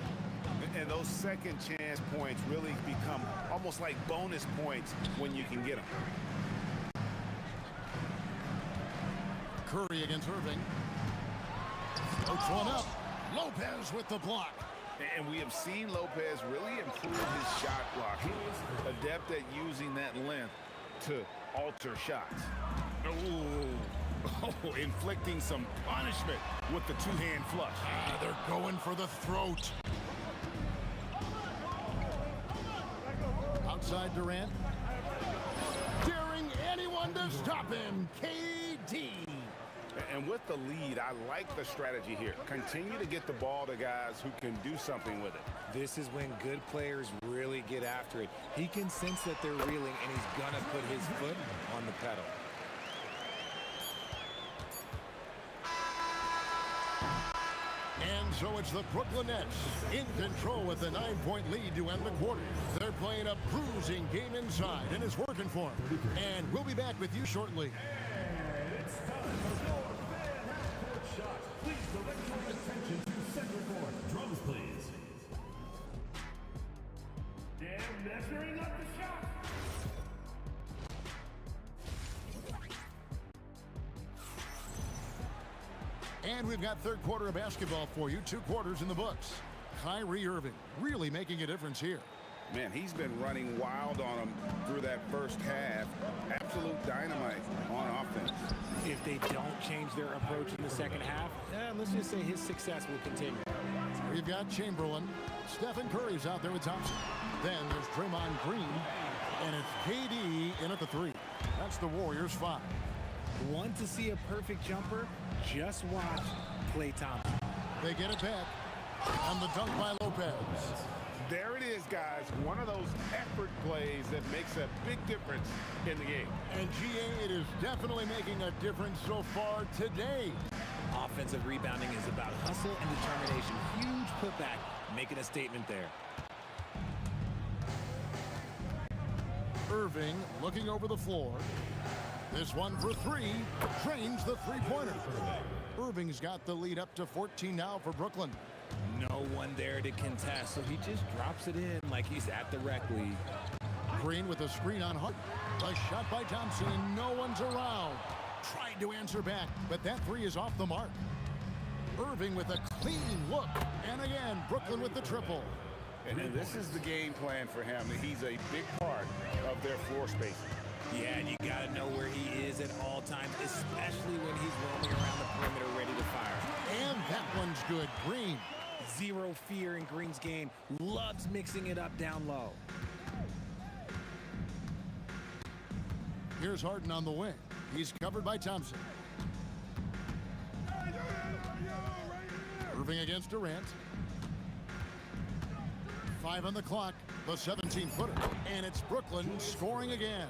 And those second chance points really become almost like bonus points when you can get them. Curry against Irving. Pokes one up. Lopez with the block. And we have seen Lopez really improve his shot blocking. Adept at using that length to alter shots. Oh, inflicting some punishment with the two-hand flush. They're going for the throat. Outside Durant. Daring anyone to stop him. KD. And with the lead, I like the strategy here. Continue to get the ball to guys who can do something with it. This is when good players really get after it. He can sense that they're reeling, and he's going to put his foot on the pedal. And so it's the Brooklyn Nets in control with a 9-point lead to end the quarter. They're playing a bruising game inside, and it's working for them. And we'll be back with you shortly. It's time for your fan half-court shot. Please direct your attention to center court. Drums, please. And measuring up the shot. And we've got third quarter of basketball for you. 2 quarters in the books. Kyrie Irving really making a difference here. Man, he's been running wild on him through that first half. Absolute dynamite on offense. If they don't change their approach in the second half, let's just say his success will continue. We've got Chamberlain. Stephen Curry's out there with Thompson. Then there's Draymond Green. And it's KD in at the 3. That's the Warriors' 5. Want to see a perfect jumper? Just watch Klay Thompson. They get it back. And the dunk by Lopez. There it is, guys. One of those effort plays that makes a big difference in the game. And GA, it is definitely making a difference so far today. Offensive rebounding is about hustle and determination. Huge putback, making a statement there. Irving looking over the floor. This one for 3. Drains the three-pointer. Irving's got the lead up to 14 now for Brooklyn. No one there to contest, so he just drops it in like he's at the rec league. Green with a screen on Hart. A shot by Thompson, and no one's around. Tried to answer back, but that 3 is off the mark. Irving with a clean look. And again, Brooklyn with the triple. And this is the game plan for him. He's a big part of their floor spacing. Yeah, and you got to know where he is at all times, especially when he's roaming around the perimeter ready to fire. And that one's good. Green. Zero fear in Green's game. Loves mixing it up down low. Here's Harden on the wing. He's covered by Thompson. Irving against Durant. 5 on the clock. The 17-footer. And it's Brooklyn scoring again.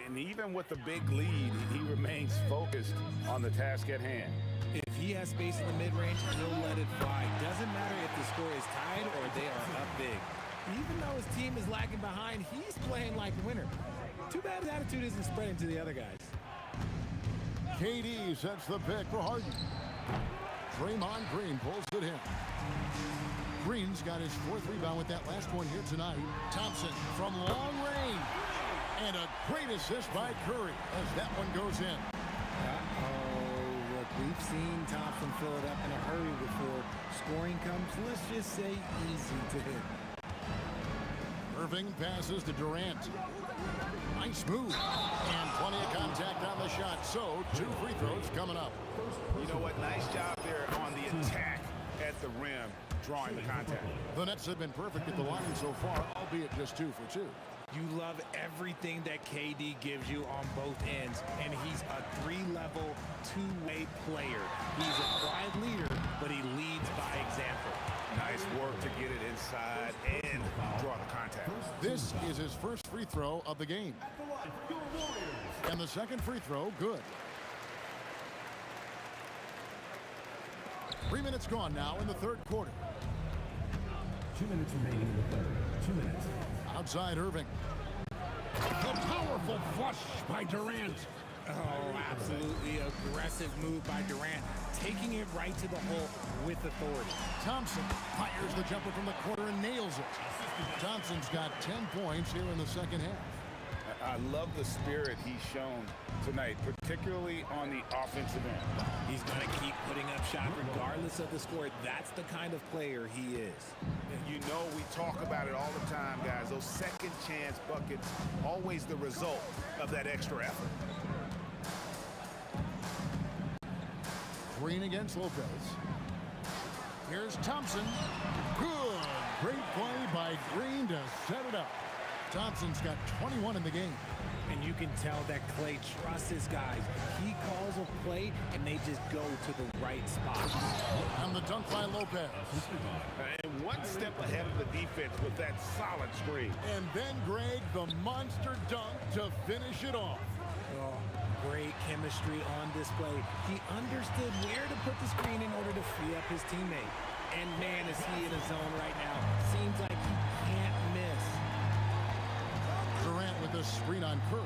And even with the big lead, he remains focused on the task at hand. If he has space in the mid-range, he'll let it fly. Doesn't matter if the score is tied or they are up big. Even though his team is lagging behind, he's playing like a winner. Too bad his attitude isn't spreading to the other guys. KD sets the pick for Harden. Draymond Green pulls it in. Green's got his 4th rebound with that last one here tonight. Thompson from long range. And a great assist by Curry as that one goes in. Look, we've seen Thompson fill it up in a hurry before scoring comes, let's just say, easy to hit. Irving passes to Durant. Nice move. And plenty of contact on the shot. So, 2 free throws coming up. You know what? Nice job there on the attack at the rim, drawing the contact. The Nets have been perfect at the line so far, albeit just 2 for 2. You love everything that KD gives you on both ends, and he's a 3-level, 2-way player. He's a quiet leader, but he leads by example. Nice work to get it inside and draw the contact. This is his first free throw of the game. And the second free throw, good. 3 minutes gone now in the 3rd quarter. 2 minutes remaining in the 3rd. 2 minutes. Outside Irving. The powerful flush by Durant. Oh, absolutely aggressive move by Durant, taking it right to the hole with authority. Thompson fires the jumper from the corner and nails it. Thompson's got 10 points here in the second half. I love the spirit he's shown tonight, particularly on the offensive end. He's going to keep putting up shots regardless of the score. That's the kind of player he is. You know, we talk about it all the time, guys. Those second chance buckets, always the result of that extra effort. Green against Lopez. Here's Thompson. Good. Great play by Green to set it up. Thompson's got 21 in the game. And you can tell that Klay trusts his guys. He calls a play, and they just go to the right spot. And the dunk by Lopez. And one step ahead of the defense with that solid screen. And then, Greg, the monster dunk to finish it off. Oh, great chemistry on display. He understood where to put the screen in order to free up his teammate. And, man, is he in a zone right now. Seems like he can't miss. Durant with a screen on Curry.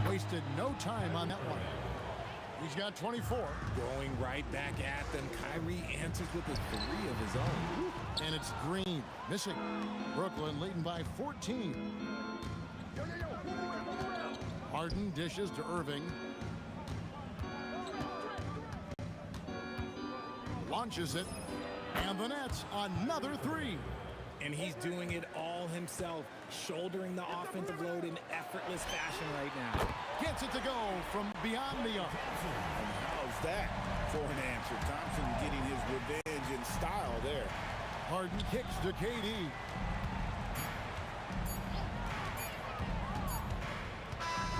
Wasted no time on that one. He's got 24. Going right back at them. Kyrie answers with a 3 of his own. And it's Green missing. Brooklyn leading by 14. Harden dishes to Irving. Launches it. And the Nets another 3. And he's doing it all ball himself, shouldering the offensive load in effortless fashion right now. Gets it to go from beyond the arc. How's that for an answer? Thompson getting his revenge in style there. Harden kicks to KD.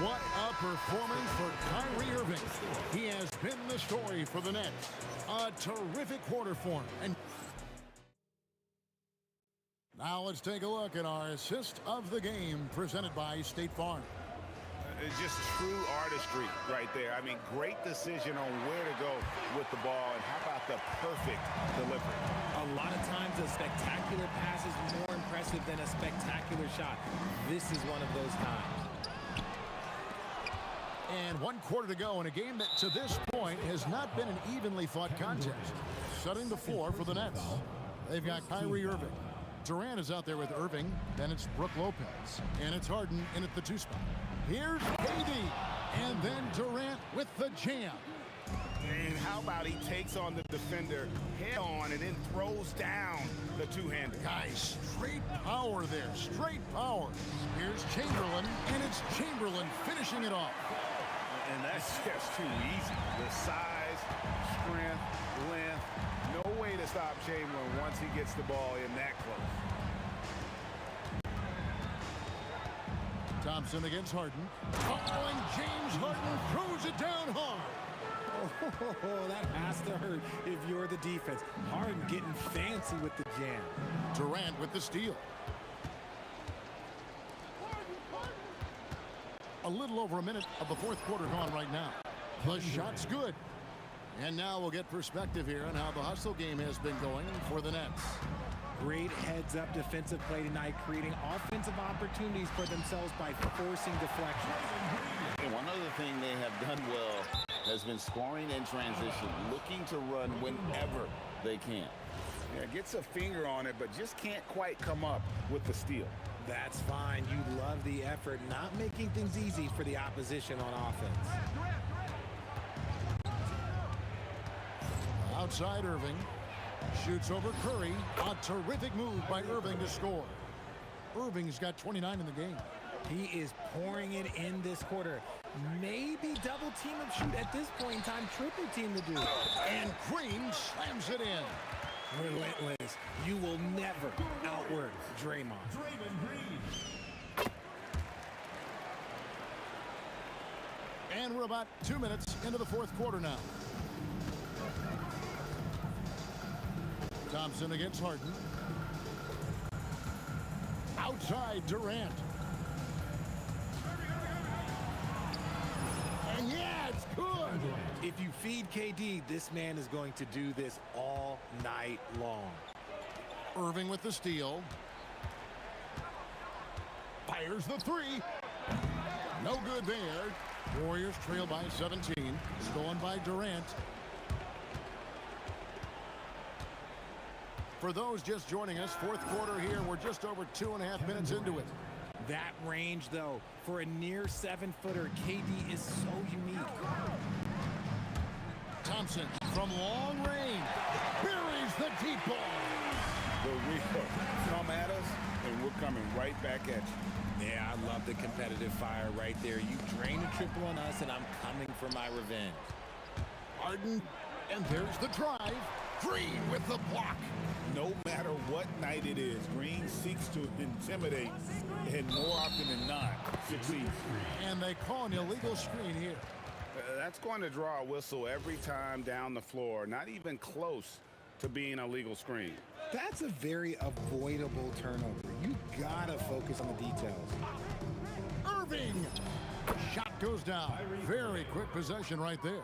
What a performance for Kyrie Irving. He has been the story for the Nets. A terrific quarter for him. And now let's take a look at our assist of the game presented by State Farm. It's just true artistry right there. I mean, great decision on where to go with the ball, and how about the perfect delivery? A lot of times a spectacular pass is more impressive than a spectacular shot. This is one of those times. And 1 quarter to go in a game that to this point has not been an evenly fought contest. Setting the floor for the Nets. They've got Kyrie Irving. Durant is out there with Irving. Then it's Brook Lopez. And it's Harden in at the 2 spot. Here's KD. And then Durant with the jam. And how about he takes on the defender head on and then throws down the two-hander. Guys, straight power there. Straight power. Here's Chamberlain. And it's Chamberlain finishing it off. And that's just too easy. The size, strength, length. No way to stop Chamberlain once he gets the ball in that close. Thompson against Harden. Oh, and James Harden throws it down hard. Oh, that has to hurt if you're the defense. Harden getting fancy with the jam. Durant with the steal. A little over a minute of the 4th quarter gone right now. The shot's good. And now we'll get perspective here on how the hustle game has been going for the Nets. Great heads-up defensive play tonight, creating offensive opportunities for themselves by forcing deflections. And one other thing they have done well has been scoring in transition, looking to run whenever they can. Yeah, gets a finger on it, but just can't quite come up with the steal. That's fine. You love the effort, not making things easy for the opposition on offense. Outside Irving. Shoots over Curry. A terrific move by Irving to score. Irving's got 29 in the game. He is pouring it in this quarter. Maybe double team and shoot at this point in time. Triple team to do. And Green slams it in. Relentless. You will never outwork Draymond. And we're about 2 minutes into the 4th quarter now. Thompson against Harden. Outside Durant. And yeah, it's good. If you feed KD, this man is going to do this all night long. Irving with the steal. Fires the 3. No good there. Warriors trail by 17. Stolen by Durant. For those just joining us, 4th quarter here. We're just over 2.5 minutes into it. That range, though, for a near 7-footer, KD is so unique. Thompson from long range buries the deep ball. The real come at us, and we're coming right back at you. Yeah, I love the competitive fire right there. You drain a triple on us, and I'm coming for my revenge. Harden, and there's the drive. Green with the block. No matter what night it is, Green seeks to intimidate, and more often than not, succeeds. And they call an illegal screen here. That's going to draw a whistle every time down the floor, not even close to being a legal screen. That's a very avoidable turnover. You gotta focus on the details. Irving! Shot goes down. Very quick possession right there.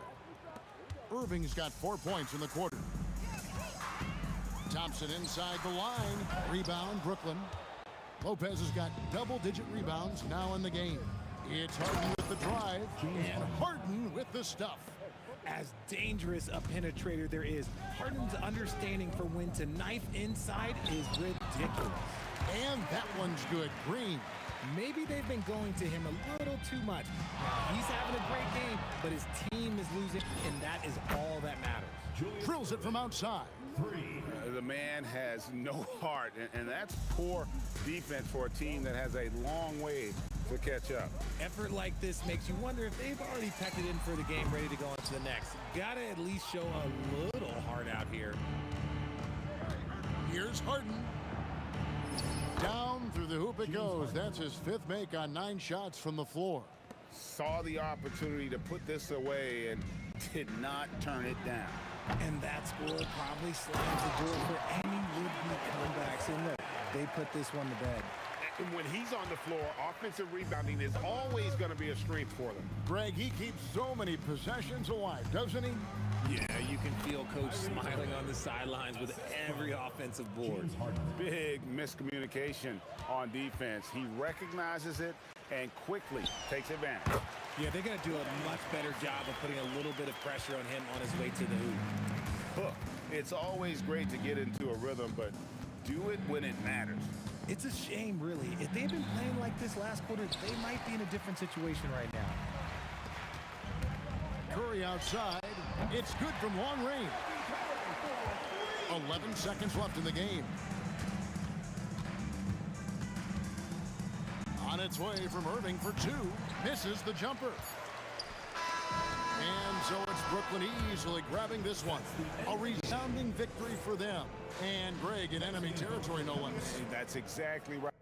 Irving's got 4 points in the quarter. Thompson inside the line. Rebound, Brooklyn. Lopez has got double-digit rebounds now in the game. It's Harden with the drive, and Harden with the stuff. As dangerous a penetrator there is, Harden's understanding for when to knife inside is ridiculous. And that one's good. Green. Maybe they've been going to him a little too much. He's having a great game, but his team is losing, and that is all that matters. Drills it from outside. The man has no heart, and that's poor defense for a team that has a long way to catch up. Effort like this makes you wonder if they've already packed it in for the game, ready to go on to the next. Gotta at least show a little heart out here. Here's Harden. Down through the hoop it goes. That's his 5th make on 9 shots from the floor. Saw the opportunity to put this away and did not turn it down. And that score probably slams the door for any would-be comebacks. And look, they put this one to bed. And when he's on the floor, offensive rebounding is always going to be a strength for them. Greg, he keeps so many possessions alive, doesn't he? Yeah, you can feel Coach smiling on the sidelines with every offensive board. Big miscommunication on defense. He recognizes it and quickly takes advantage. Yeah, they're going to do a much better job of putting a little bit of pressure on him on his way to the hoop. Look, it's always great to get into a rhythm, but do it when it matters. It's a shame, really. If they had been playing like this last quarter, they might be in a different situation right now. Curry outside. It's good from long range. 11 seconds left in the game. On its way from Irving for 2. Misses the jumper. And so it's Brooklyn easily grabbing this one. A resounding victory for them. And Greg in enemy territory, no less. That's exactly right.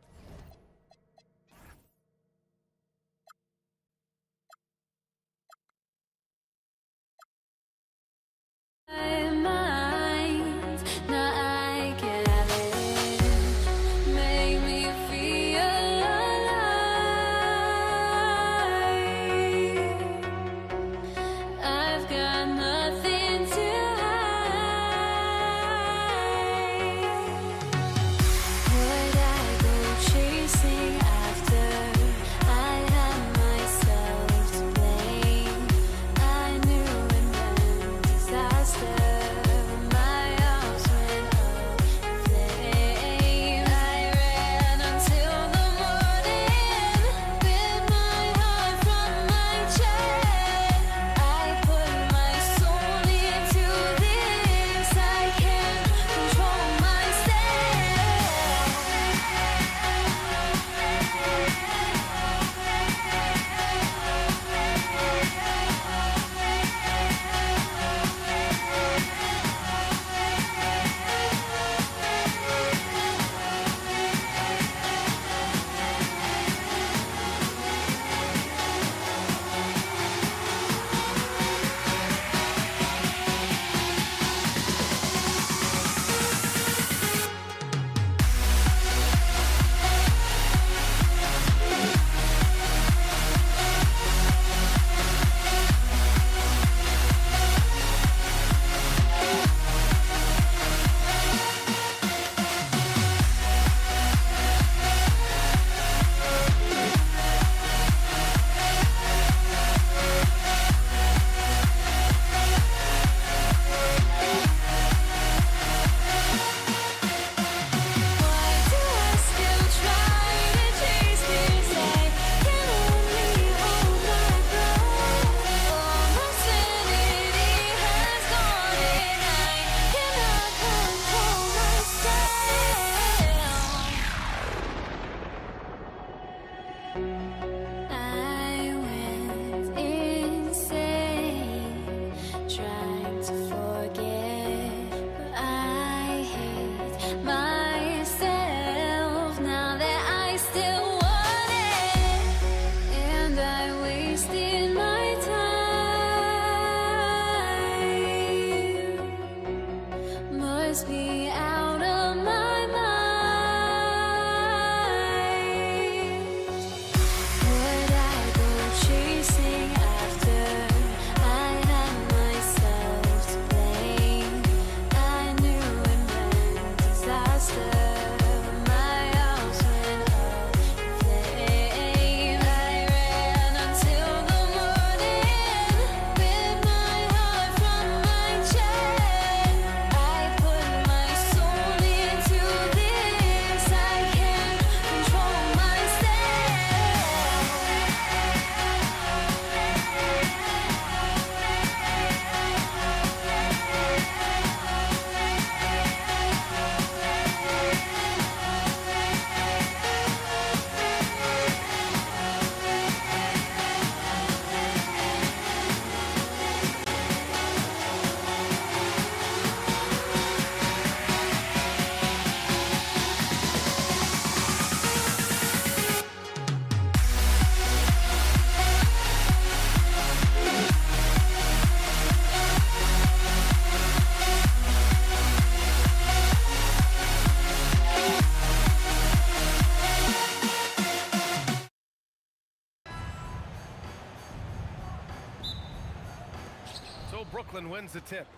Irving wins the tip.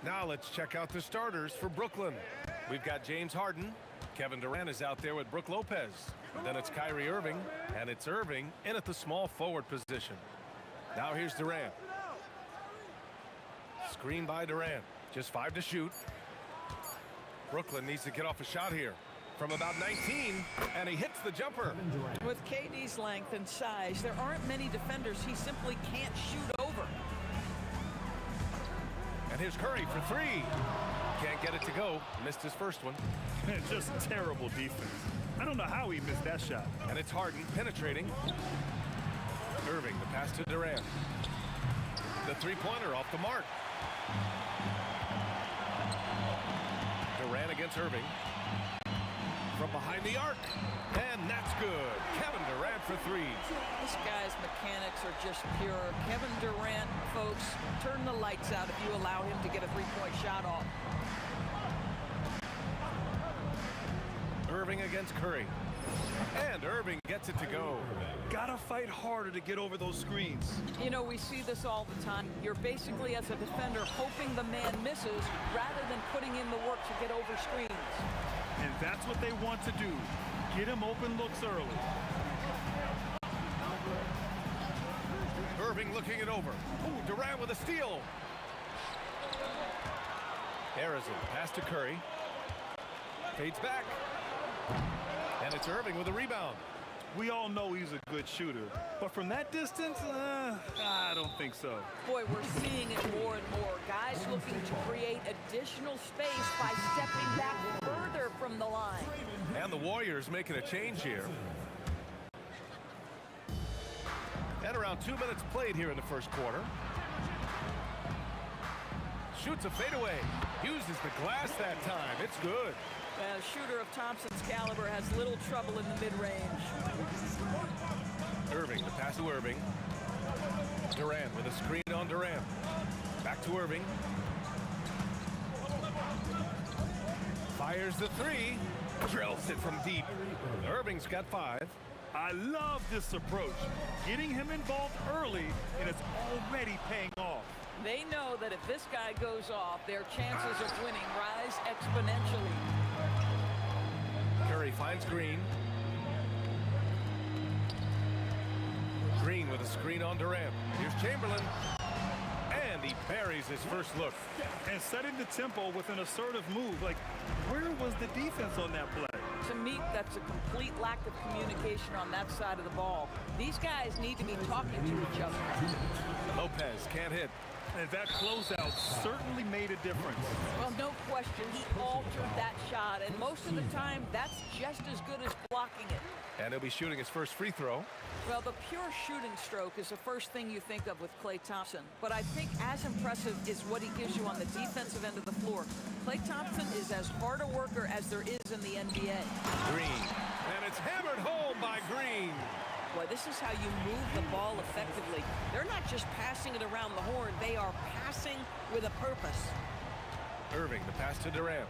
Now let's check out the starters for Brooklyn. We've got James Harden. Kevin Durant is out there with Brook Lopez. Then it's Kyrie Irving, and it's Irving in at the small forward position. Now here's Durant. Screen by Durant. Just 5 to shoot. Brooklyn needs to get off a shot here from about 19, and he hits the jumper. With KD's length and size, there aren't many defenders he simply can't shoot over. And here's Curry for 3. Can't get it to go. Missed his first one. Just terrible defense. I don't know how he missed that shot. And it's Harden penetrating. Irving, the pass to Durant. The three-pointer off the mark. Durant against Irving. From behind the arc. And that's good. Kevin Durant for 3. This guy's mechanics are just pure. Kevin Durant, folks, turn the lights out if you allow him to get a three-point shot off. Irving against Curry. And Irving gets it to go. Gotta fight harder to get over those screens. You know, we see this all the time. You're basically, as a defender, hoping the man misses rather than putting in the work to get over screens. And that's what they want to do. Get him open looks early. Irving looking it over. Ooh, Durant with a steal. Harrison, pass to Curry. Fades back. And it's Irving with a rebound. We all know he's a good shooter, but from that distance, I don't think so. Boy, we're seeing it more and more. Guys looking to create additional space by stepping back further from the line. And the Warriors making a change here. And around 2 minutes played here in the first quarter. Shoots a fadeaway. Uses the glass that time. It's good. A shooter of Thompson's caliber has little trouble in the mid-range. Irving, the pass to Irving. Durant with a screen on Durant. Back to Irving. Fires the 3. Drills it from deep. Irving's got 5. I love this approach. Getting him involved early, and it's already paying off. They know that if this guy goes off, their chances of winning rise exponentially. Curry finds Green. Green with a screen on Durant. Here's Chamberlain. And he buries his first look. And setting the tempo with an assertive move. Like, where was the defense on that play? To me, that's a complete lack of communication on that side of the ball. These guys need to be talking to each other. Lopez can't hit. And that closeout certainly made a difference. Well, no question, he altered that shot, and most of the time, that's just as good as blocking it. And he'll be shooting his first free throw. Well, the pure shooting stroke is the first thing you think of with Klay Thompson. But I think as impressive is what he gives you on the defensive end of the floor. Klay Thompson is as hard a worker as there is in the NBA. Green. And it's hammered home by Green. Boy, this is how you move the ball effectively. They're not just passing it around the horn. They are passing with a purpose. Irving, the pass to Durant.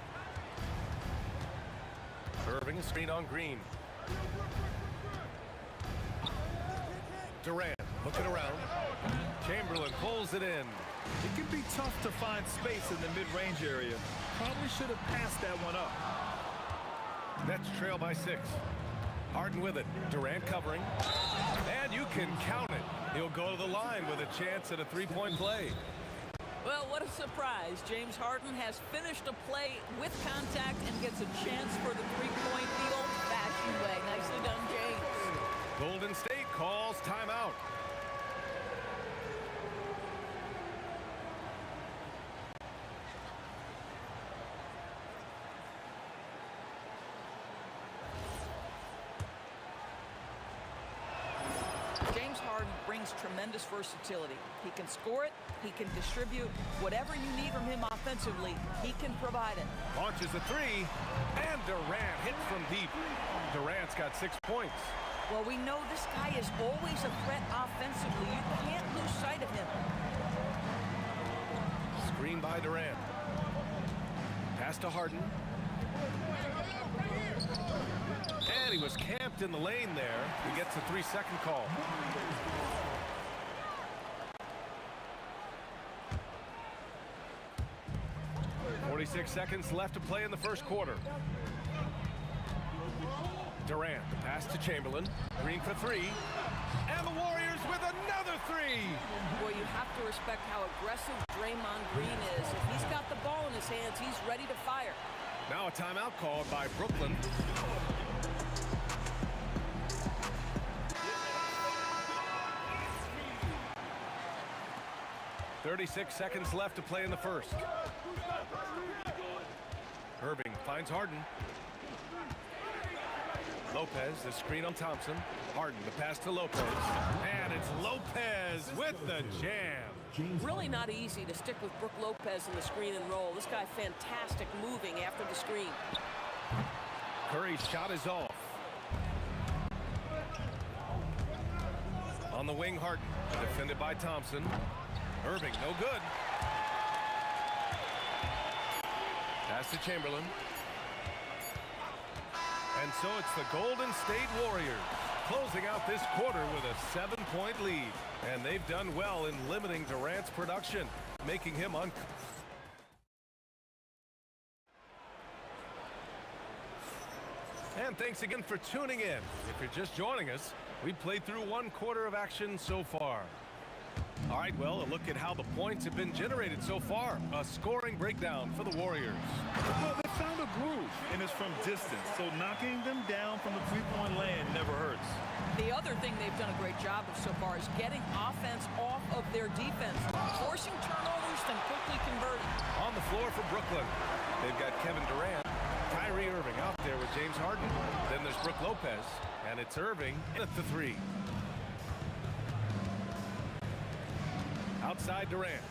Irving, screen on Green. Durant looking around. Chamberlain pulls it in. It can be tough to find space in the mid-range area. Probably should have passed that one up. Nets trail by 6. Harden with it. Durant covering. And you can count it. He'll go to the line with a chance at a three-point play. Well, what a surprise. James Harden has finished a play with contact and gets a chance for the three-point the old-fashioned way. Nicely done, James. Golden State calls timeout. James Harden brings tremendous versatility. He can score it, he can distribute. Whatever you need from him offensively, he can provide it. Launches a 3, and Durant hits from deep. Durant's got 6 points. Well, we know this guy is always a threat offensively. You can't lose sight of him. Screen by Durant. Pass to Harden. And he was camped in the lane there. He gets a 3-second call. 36 seconds left to play in the first quarter. Durant, the pass to Chamberlain. Green for three. And the Warriors with another three. Boy, you have to respect how aggressive Draymond Green is. If he's got the ball in his hands, he's ready to fire. Now a timeout called by Brooklyn. .36 seconds left to play in the first. Irving finds Harden. Lopez, the screen on Thompson. Harden, the pass to Lopez. And it's Lopez with the jam. Really not easy to stick with Brook Lopez in the screen and roll. This guy fantastic moving after the screen. Curry's shot is off. On the wing, Harden, defended by Thompson. Irving, no good. Pass to Chamberlain. And so it's the Golden State Warriors closing out this quarter with a 7-point lead. And they've done well in limiting Durant's production, making him And thanks again for tuning in. If you're just joining us, we've played through one quarter of action so far. All right, well, a look at how the points have been generated so far. A scoring breakdown for the Warriors. Well, they found a groove, and it's from distance, so knocking them down from the three-point land never hurts. The other thing they've done a great job of so far is getting offense off of their defense, forcing turnovers, then quickly converting. On the floor for Brooklyn, they've got Kevin Durant, Kyrie Irving out there with James Harden. Then there's Brook Lopez, and it's Irving at the three. Outside Durant.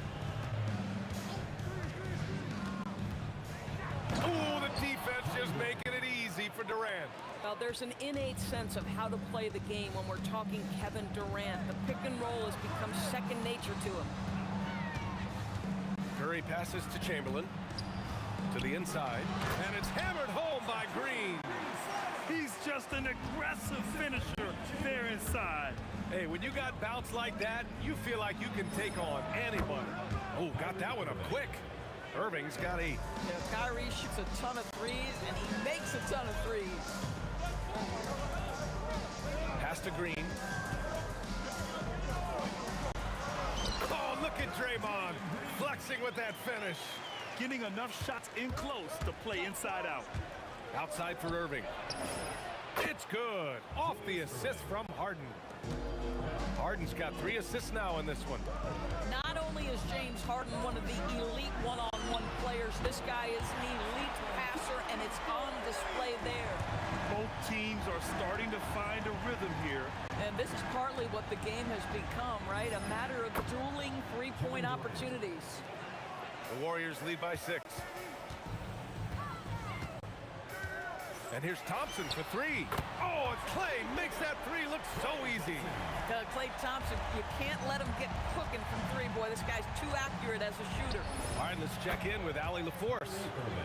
Oh, the defense just making it easy for Durant. Well, there's an innate sense of how to play the game when we're talking Kevin Durant. The pick and roll has become second nature to him. Curry passes to Chamberlain. To the inside. And it's hammered home by Green. He's just an aggressive finisher there inside. Hey, when you got bounce like that, you feel like you can take on anybody. Oh, got that one up quick. Irving's got 8. Yeah, Kyrie shoots a ton of threes, and he makes a ton of threes. Pass to Green. Oh, look at Draymond flexing with that finish. Getting enough shots in close to play inside out. Outside for Irving. It's good. Off the assist from Harden. Harden's got 3 assists now in this one. Not only is James Harden one of the elite one-on-one players, this guy is an elite passer, and it's on display there. Both teams are starting to find a rhythm here. And this is partly what the game has become, right? A matter of dueling three-point opportunities. The Warriors lead by 6. And here's Thompson for 3. Oh, and Klay makes that 3 look so easy. Klay Thompson, you can't let him get cooking from 3, boy. This guy's too accurate as a shooter. All right, let's check in with Allie LaForce.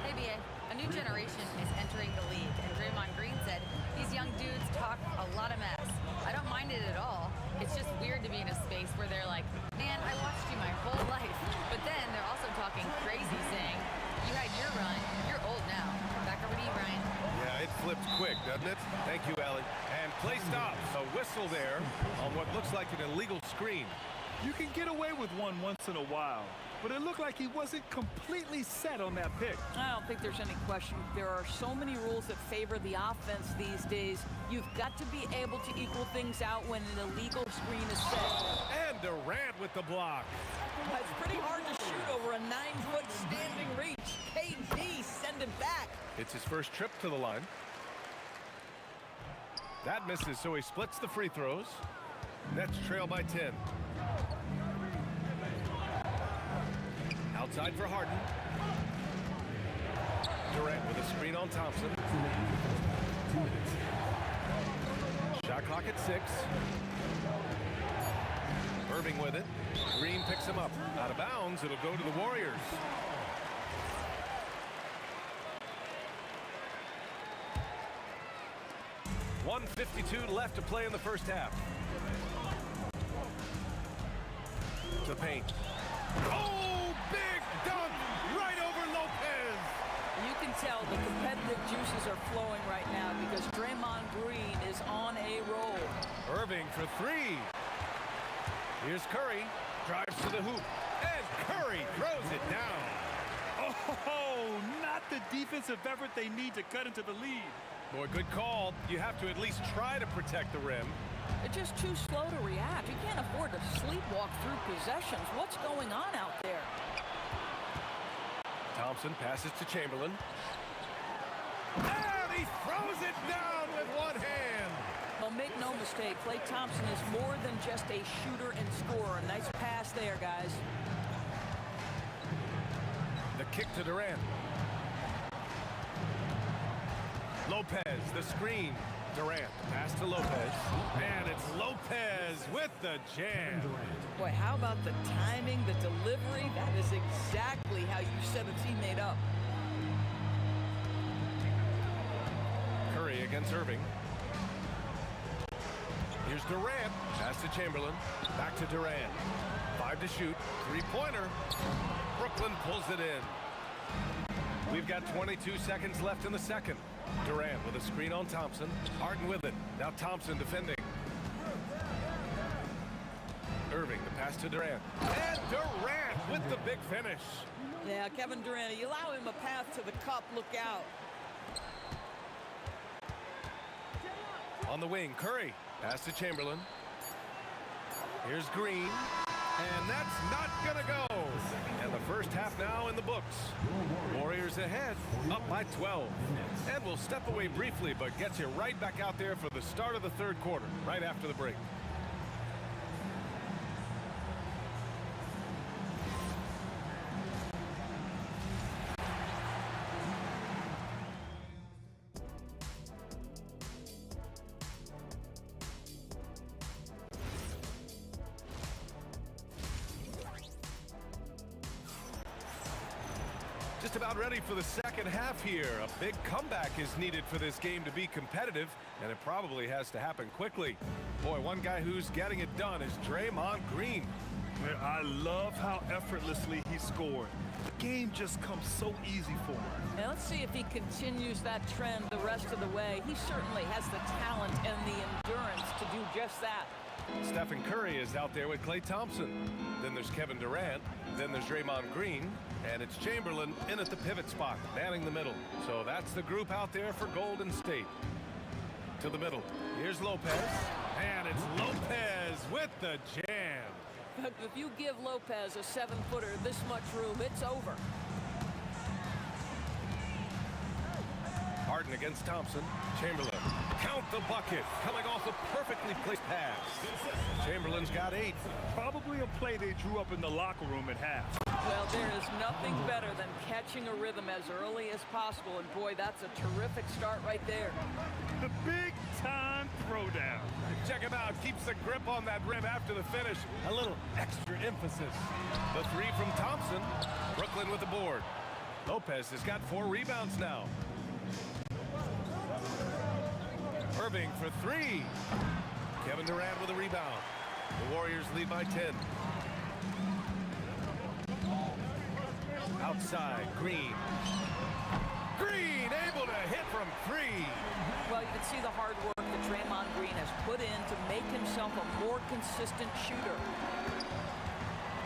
Hey, BA, a new generation is entering the league, and Draymond Green said these young dudes talk a lot of mess. I don't mind it at all. It's just weird to be in a space where they're like, man, I watched you my whole life. But then they're also talking crazy, saying, you had your run, you're old now. Back over to you, Brian. Yeah, it flipped quick, doesn't it? Thank you, Allie. And play stops. A whistle there on what looks like an illegal screen. You can get away with one once in a while, but it looked like he wasn't completely set on that pick. I don't think there's any question. There are so many rules that favor the offense these days. You've got to be able to equal things out when an illegal screen is set. And Durant with the block. It's pretty hard to shoot over a 9-foot standing reach. KD, send him back. It's his first trip to the line. That misses, so he splits the free throws. Nets trail by 10. Outside for Harden. Durant with a screen on Thompson. Shot clock at 6. Irving with it. Green picks him up. Out of bounds, it'll go to the Warriors. .152 left to play in the first half. To paint. Oh, big dunk right over Lopez. tell the competitive juices are flowing right now because Draymond Green is on a roll. Irving for three. Here's Curry. Drives to the hoop. And Curry throws it down. Oh, not the defensive effort they need to cut into the lead. Boy, good call. You have to at least try to protect the rim. They're just too slow to react. You can't afford to sleepwalk through possessions. What's going on out there? Thompson passes to Chamberlain. And he throws it down with one hand. Well, make no mistake, Klay Thompson is more than just a shooter and scorer. Nice pass there, guys. The kick to Durant. Lopez, the screen. Durant, pass to Lopez. And it's Lopez with the jam. Boy, how about the timing, the delivery? That is exactly how you set a teammate up. Curry against Irving. Here's Durant. Pass to Chamberlain. Back to Durant. 5 to shoot. Three-pointer. Brooklyn pulls it in. We've got 22 seconds left in the second. Durant with a screen on Thompson. Harden with it. Now Thompson defending. Irving, the pass to Durant. And Durant with the big finish. Yeah, Kevin Durant, you allow him a path to the cup, look out. On the wing, Curry. Pass to Chamberlain. Here's Green. And that's not gonna go. And the first half now in the books. Warriors ahead, up by 12. And we'll step away briefly, but get you right back out there for the start of the third quarter, right after the break. Just about ready for the second half here. A big comeback is needed for this game to be competitive, and it probably has to happen quickly. Boy, one guy who's getting it done is Draymond Green. I love how effortlessly he scored. The game just comes so easy for him. Now let's see if he continues that trend the rest of the way. He certainly has the talent and the endurance to do just that. Stephen Curry is out there with Klay Thompson. Then there's Kevin Durant. Then there's Draymond Green. And it's Chamberlain in at the pivot spot, manning the middle. So that's the group out there for Golden State. To the middle. Here's Lopez. And it's Lopez with the jam. But if you give Lopez a 7-footer this much room, it's over. Harden against Thompson. Chamberlain. Count the bucket. Coming off a perfectly placed pass. Chamberlain's got 8. Probably a play they drew up in the locker room at half. Well, there is nothing better than catching a rhythm as early as possible. And boy, that's a terrific start right there. The big-time throwdown. Check him out. Keeps the grip on that rim after the finish. A little extra emphasis. The 3 from Thompson. Brooklyn with the board. Lopez has got 4 rebounds now. Irving for 3. Kevin Durant with a rebound. The Warriors lead by 10. Outside, Green. Green able to hit from 3. Well, you can see the hard work that Draymond Green has put in to make himself a more consistent shooter.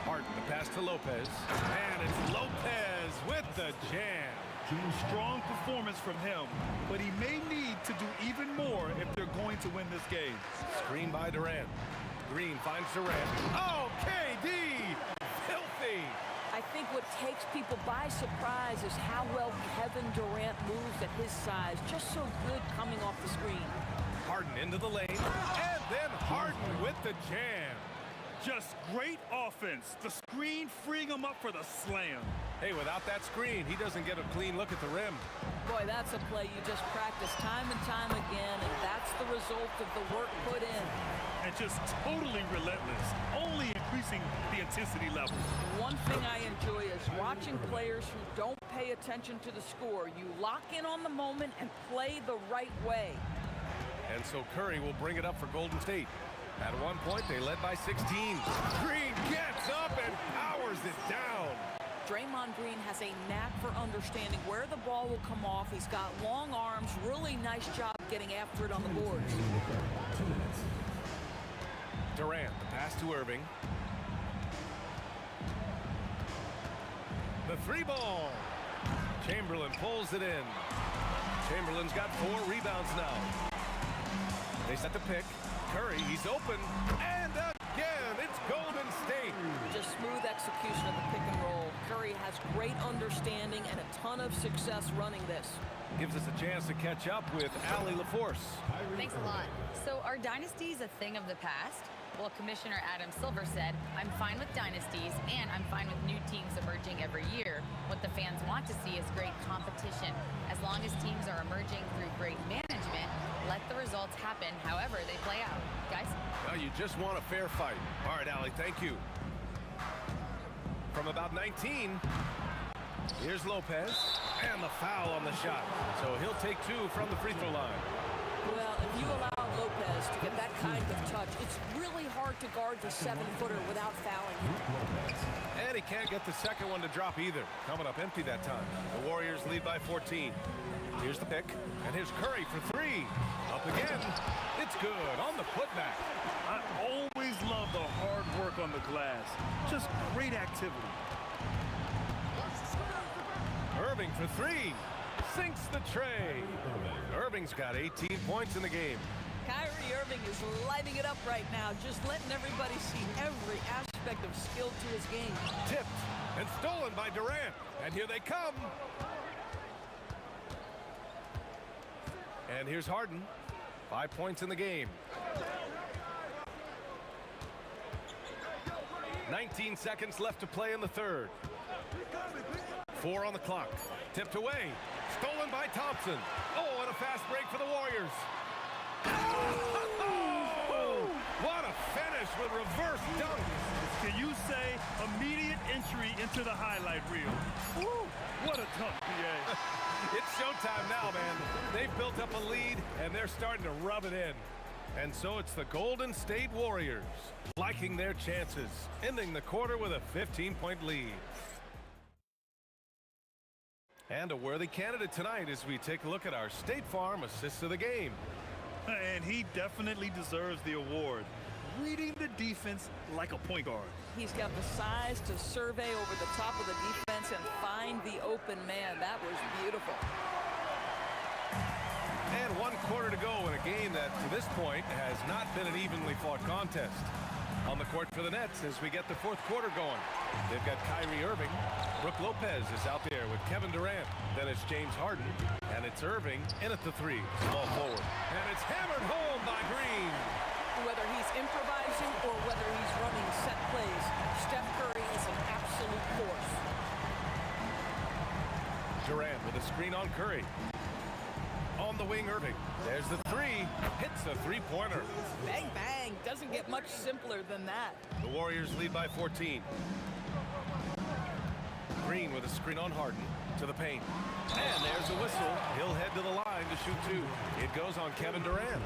Harden, the pass to Lopez. And it's Lopez with the jam. Strong performance from him, but he may need to do even more if they're going to win this game. Screen by Durant. Green finds Durant. Oh, KD! Filthy! I think what takes people by surprise is how well Kevin Durant moves at his size. Just so good coming off the screen. Harden into the lane. And then Harden with the jam. Just great offense. The screen freeing him up for the slam. Hey, without that screen, he doesn't get a clean look at the rim. Boy, that's a play you just practice time and time again, and that's the result of the work put in. And just totally relentless, only increasing the intensity level. One thing I enjoy is watching players who don't pay attention to the score. You lock in on the moment and play the right way. And so Curry will bring it up for Golden State. At one point, they led by 16. Green gets up and powers it down. Draymond Green has a knack for understanding where the ball will come off. He's got long arms. Really nice job getting after it on the boards. Durant, the pass to Irving. The three ball. Chamberlain pulls it in. Chamberlain's got 4 rebounds now. They set the pick. Curry, he's open. And again, it's Golden State. Just smooth execution of the pick and roll. Curry has great understanding and a ton of success running this. Gives us a chance to catch up with Allie LaForce. Thanks a lot. So are dynasties a thing of the past? Well, Commissioner Adam Silver said, I'm fine with dynasties and I'm fine with new teams emerging every year. What the fans want to see is great competition. As long as teams are emerging through great management, let the results happen however they play out. Guys? Well, you just want a fair fight. All right, Allie, thank you. From about 19, here's Lopez, and the foul on the shot. So he'll take 2 from the free throw line. Well, if you allow Lopez to get that kind of touch, it's really hard to guard the 7-footer without fouling him. And he can't get the second one to drop either. Coming up empty that time. The Warriors lead by 14. Here's the pick, and here's Curry for 3. Up again. It's good on the putback. I always love the hard work on the glass. Just great activity. Irving for 3. Sinks the tray. Irving's got 18 points in the game. Kyrie Irving is lighting it up right now, just letting everybody see every aspect of skill to his game. Tipped and stolen by Durant. And here they come. And here's Harden. 5 points in the game. 19 seconds left to play in the third. 4 on the clock. Tipped away. Stolen by Thompson. Oh, and a fast break for the Warriors. Oh, what a finish with reverse dunk. Can you say immediate entry into the highlight reel? Woo, what a dunk, PA. It's showtime now, man. They've built up a lead, and they're starting to rub it in. And so it's the Golden State Warriors liking their chances, ending the quarter with a 15-point lead. And a worthy candidate tonight as we take a look at our State Farm Assist of the Game. And he definitely deserves the award. Reading the defense like a point guard. He's got the size to survey over the top of the defense and find the open man. That was beautiful. And 1 quarter to go in a game that, to this point, has not been an evenly fought contest. On the court for the Nets as we get the 4th quarter going. They've got Kyrie Irving. Brooke Lopez is out there with Kevin Durant. Then it's James Harden. And it's Irving in at the 3. Small forward. And it's hammered home by Green. Whether he's improvising or whether he's running set plays, Steph Curry is an absolute force. Durant with a screen on Curry. On the wing, Irving. There's the 3. Hits a 3-pointer. Bang, bang. Doesn't get much simpler than that. The Warriors lead by 14. Green with a screen on Harden to the paint. And there's a whistle. He'll head to the line to shoot 2. It goes on Kevin Durant.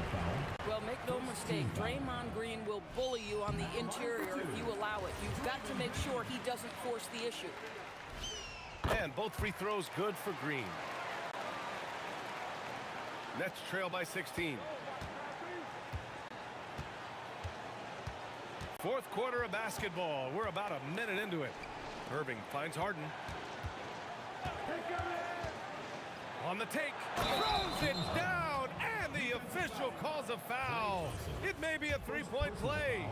Well, make no mistake, Draymond Green will bully you on the interior if you allow it. You've got to make sure he doesn't force the issue. And both free throws good for Green. Nets trail by 16. 4th quarter of basketball. We're about a minute into it. Irving finds Harden. On the take. Throws it down. And the official calls a foul. It may be a 3-point play.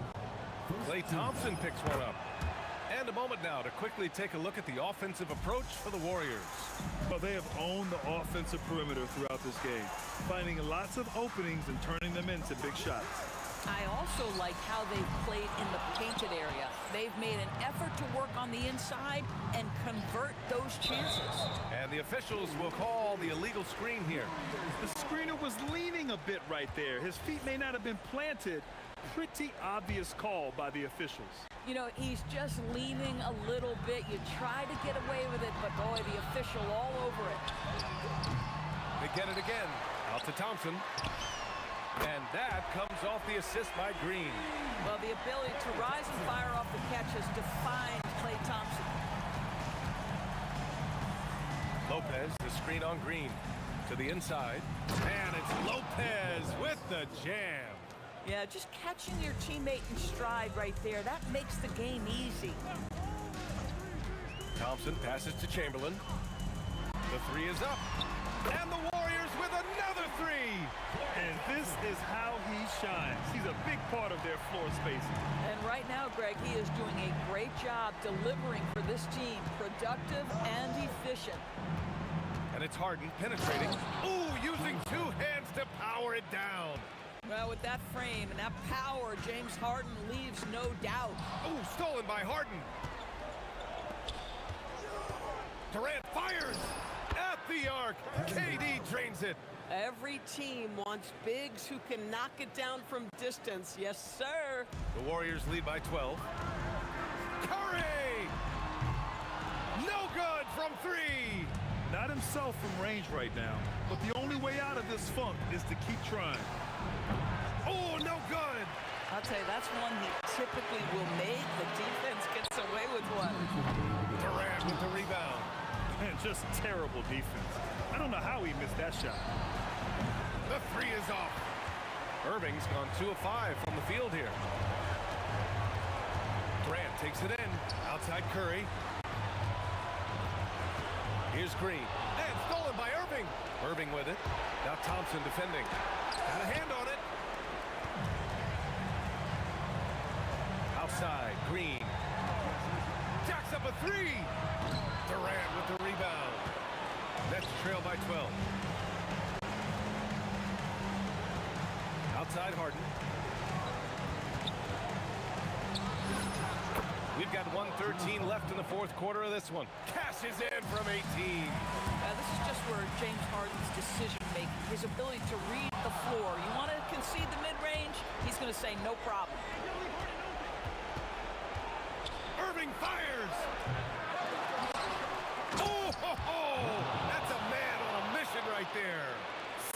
Klay Thompson picks one up. And a moment now to quickly take a look at the offensive approach for the Warriors. Well, they have owned the offensive perimeter throughout this game, finding lots of openings and turning them into big shots. I also like how they've played in the painted area. They've made an effort to work on the inside and convert those chances. And the officials will call the illegal screen here. The screener was leaning a bit right there. His feet may not have been planted. Pretty obvious call by the officials. You know, he's just leaning a little bit. You try to get away with it, but boy, the official all over it. They get it again. Out to Thompson. And that comes off the assist by Green. Well, the ability to rise and fire off the catch has defined Klay Thompson. Lopez, the screen on Green. To the inside. And it's Lopez with the jam. Yeah, just catching your teammate in stride right there, that makes the game easy. Thompson passes to Chamberlain. The three is up. And the Warriors with another three. And this is how he shines. He's a big part of their floor space. And right now, Greg, he is doing a great job delivering for this team. Productive and efficient. And it's Harden penetrating. Ooh, using two hands to power it down. Well, with that frame and that power, James Harden leaves no doubt. Ooh, stolen by Harden. Durant fires at the arc. KD drains it. Every team wants bigs who can knock it down from distance. Yes, sir. The Warriors lead by 12. Curry! No good from three. Not himself from range right now, but the only way out of this funk is to keep trying. Oh, no good. I'll tell you, that's one he typically will make. The defense gets away with one. Durant with the rebound. And just terrible defense. I don't know how he missed that shot. The three is off. Irving's gone 2 of 5 from the field here. Durant takes it in. Outside Curry. Here's Green. And stolen by Irving. Irving with it. Now Thompson defending. Got a hand on it. Outside, Green. Jacks up a three. Durant with the rebound. Nets trail by 12. Outside Harden. We've got 1:13 left in the fourth quarter of this one. Cashes in from 18. This is just where James Harden's decision-making, his ability to read the floor. You want to concede the mid-range? He's going to say no problem. Irving fires. Oh, ho, ho. That's a man on a mission right there.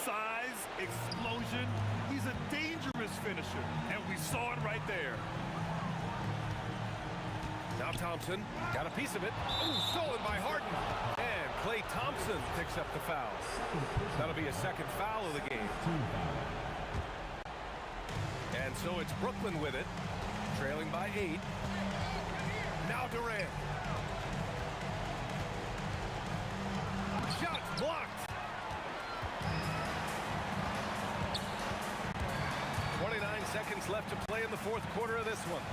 Size, explosion. He's a dangerous finisher, and we saw it right there. Now Thompson got a piece of it. Ooh, stolen by Harden. And Klay Thompson picks up the foul. That'll be a second foul of the game. And so it's Brooklyn with it, trailing by 8. Now Durant. Shots blocked. 29 seconds left to play in the fourth quarter of this one.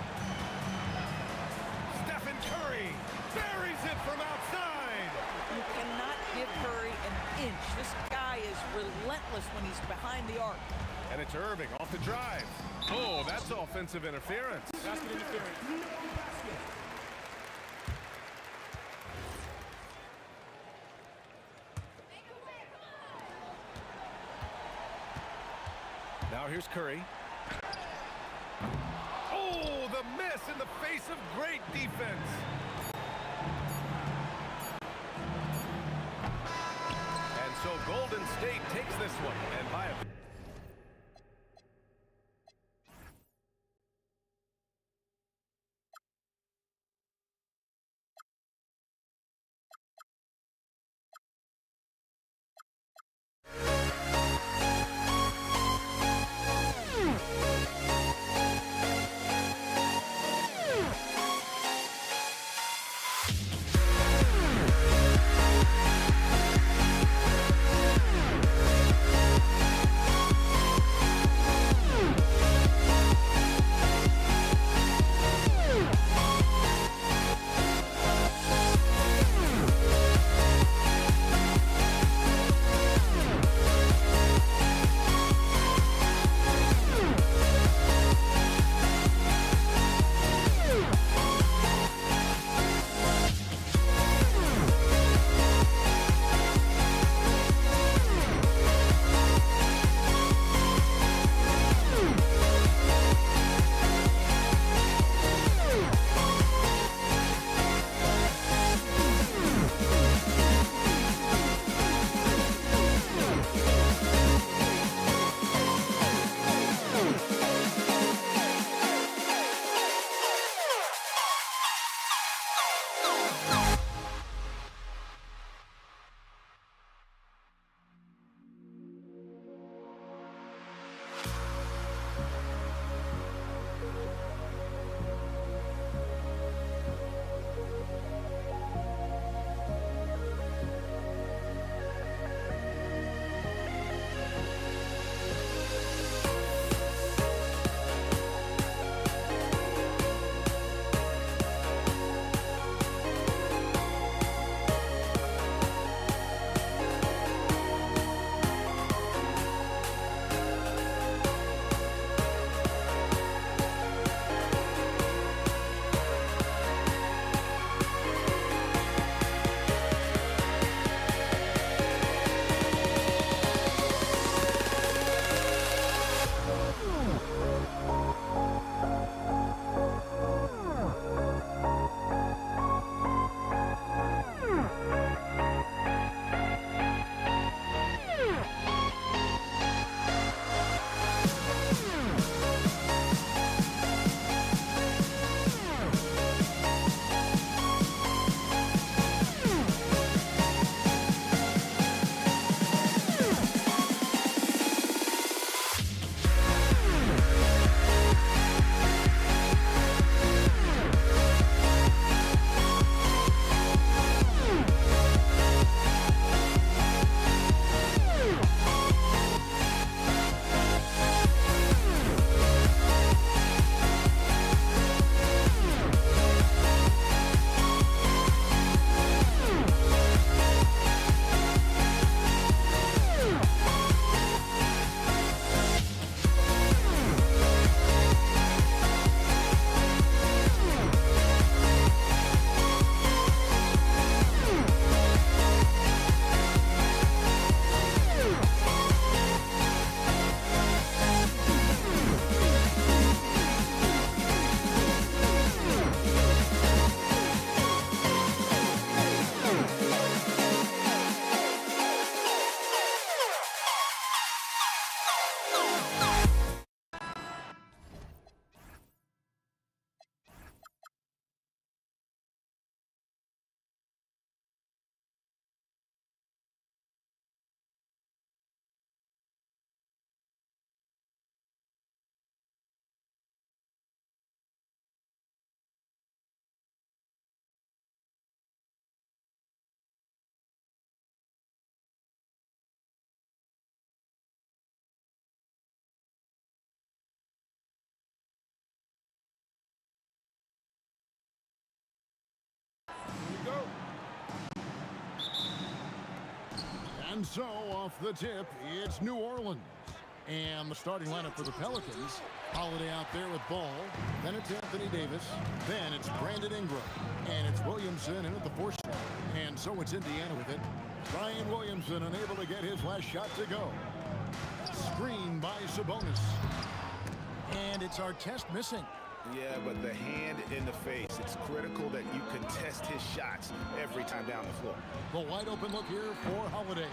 Stephen Curry buries it from outside. You cannot give Curry an inch. This guy is relentless when he's behind the arc. And it's Irving off the drive. Oh, that's offensive interference. Basket interference. Now here's Curry. Oh, the miss in the face of great defense. And so Golden State takes this one, and by a And so off the tip, it's New Orleans. And the starting lineup for the Pelicans, Holiday out there with ball. Then it's Anthony Davis. Then it's Brandon Ingram. And it's Williamson in at the 4 spot. And so it's Indiana with it. Ryan Williamson unable to get his last shot to go. Screen by Sabonis. And it's Artest missing. Yeah, but the hand in the face, it's critical that you contest his shots every time down the floor. The wide open look here for Holiday.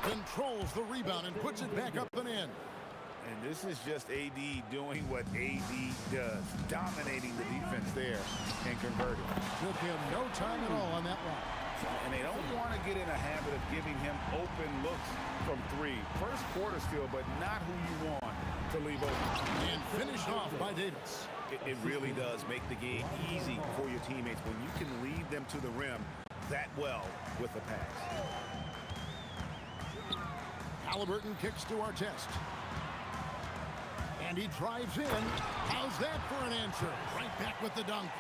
Controls the rebound and puts it back up and in. And this is just AD doing what AD does, dominating the defense there and converting. Took him no time at all on that one. And they don't want to get in a habit of giving him open looks from 3. First quarter still, but not who you want to leave open. And finished off by Davis. It really does make the game easy for your teammates when you can lead them to the rim that well with a pass. Halliburton kicks to Artest. And he drives in. How's that for an answer? Right back with the dunk.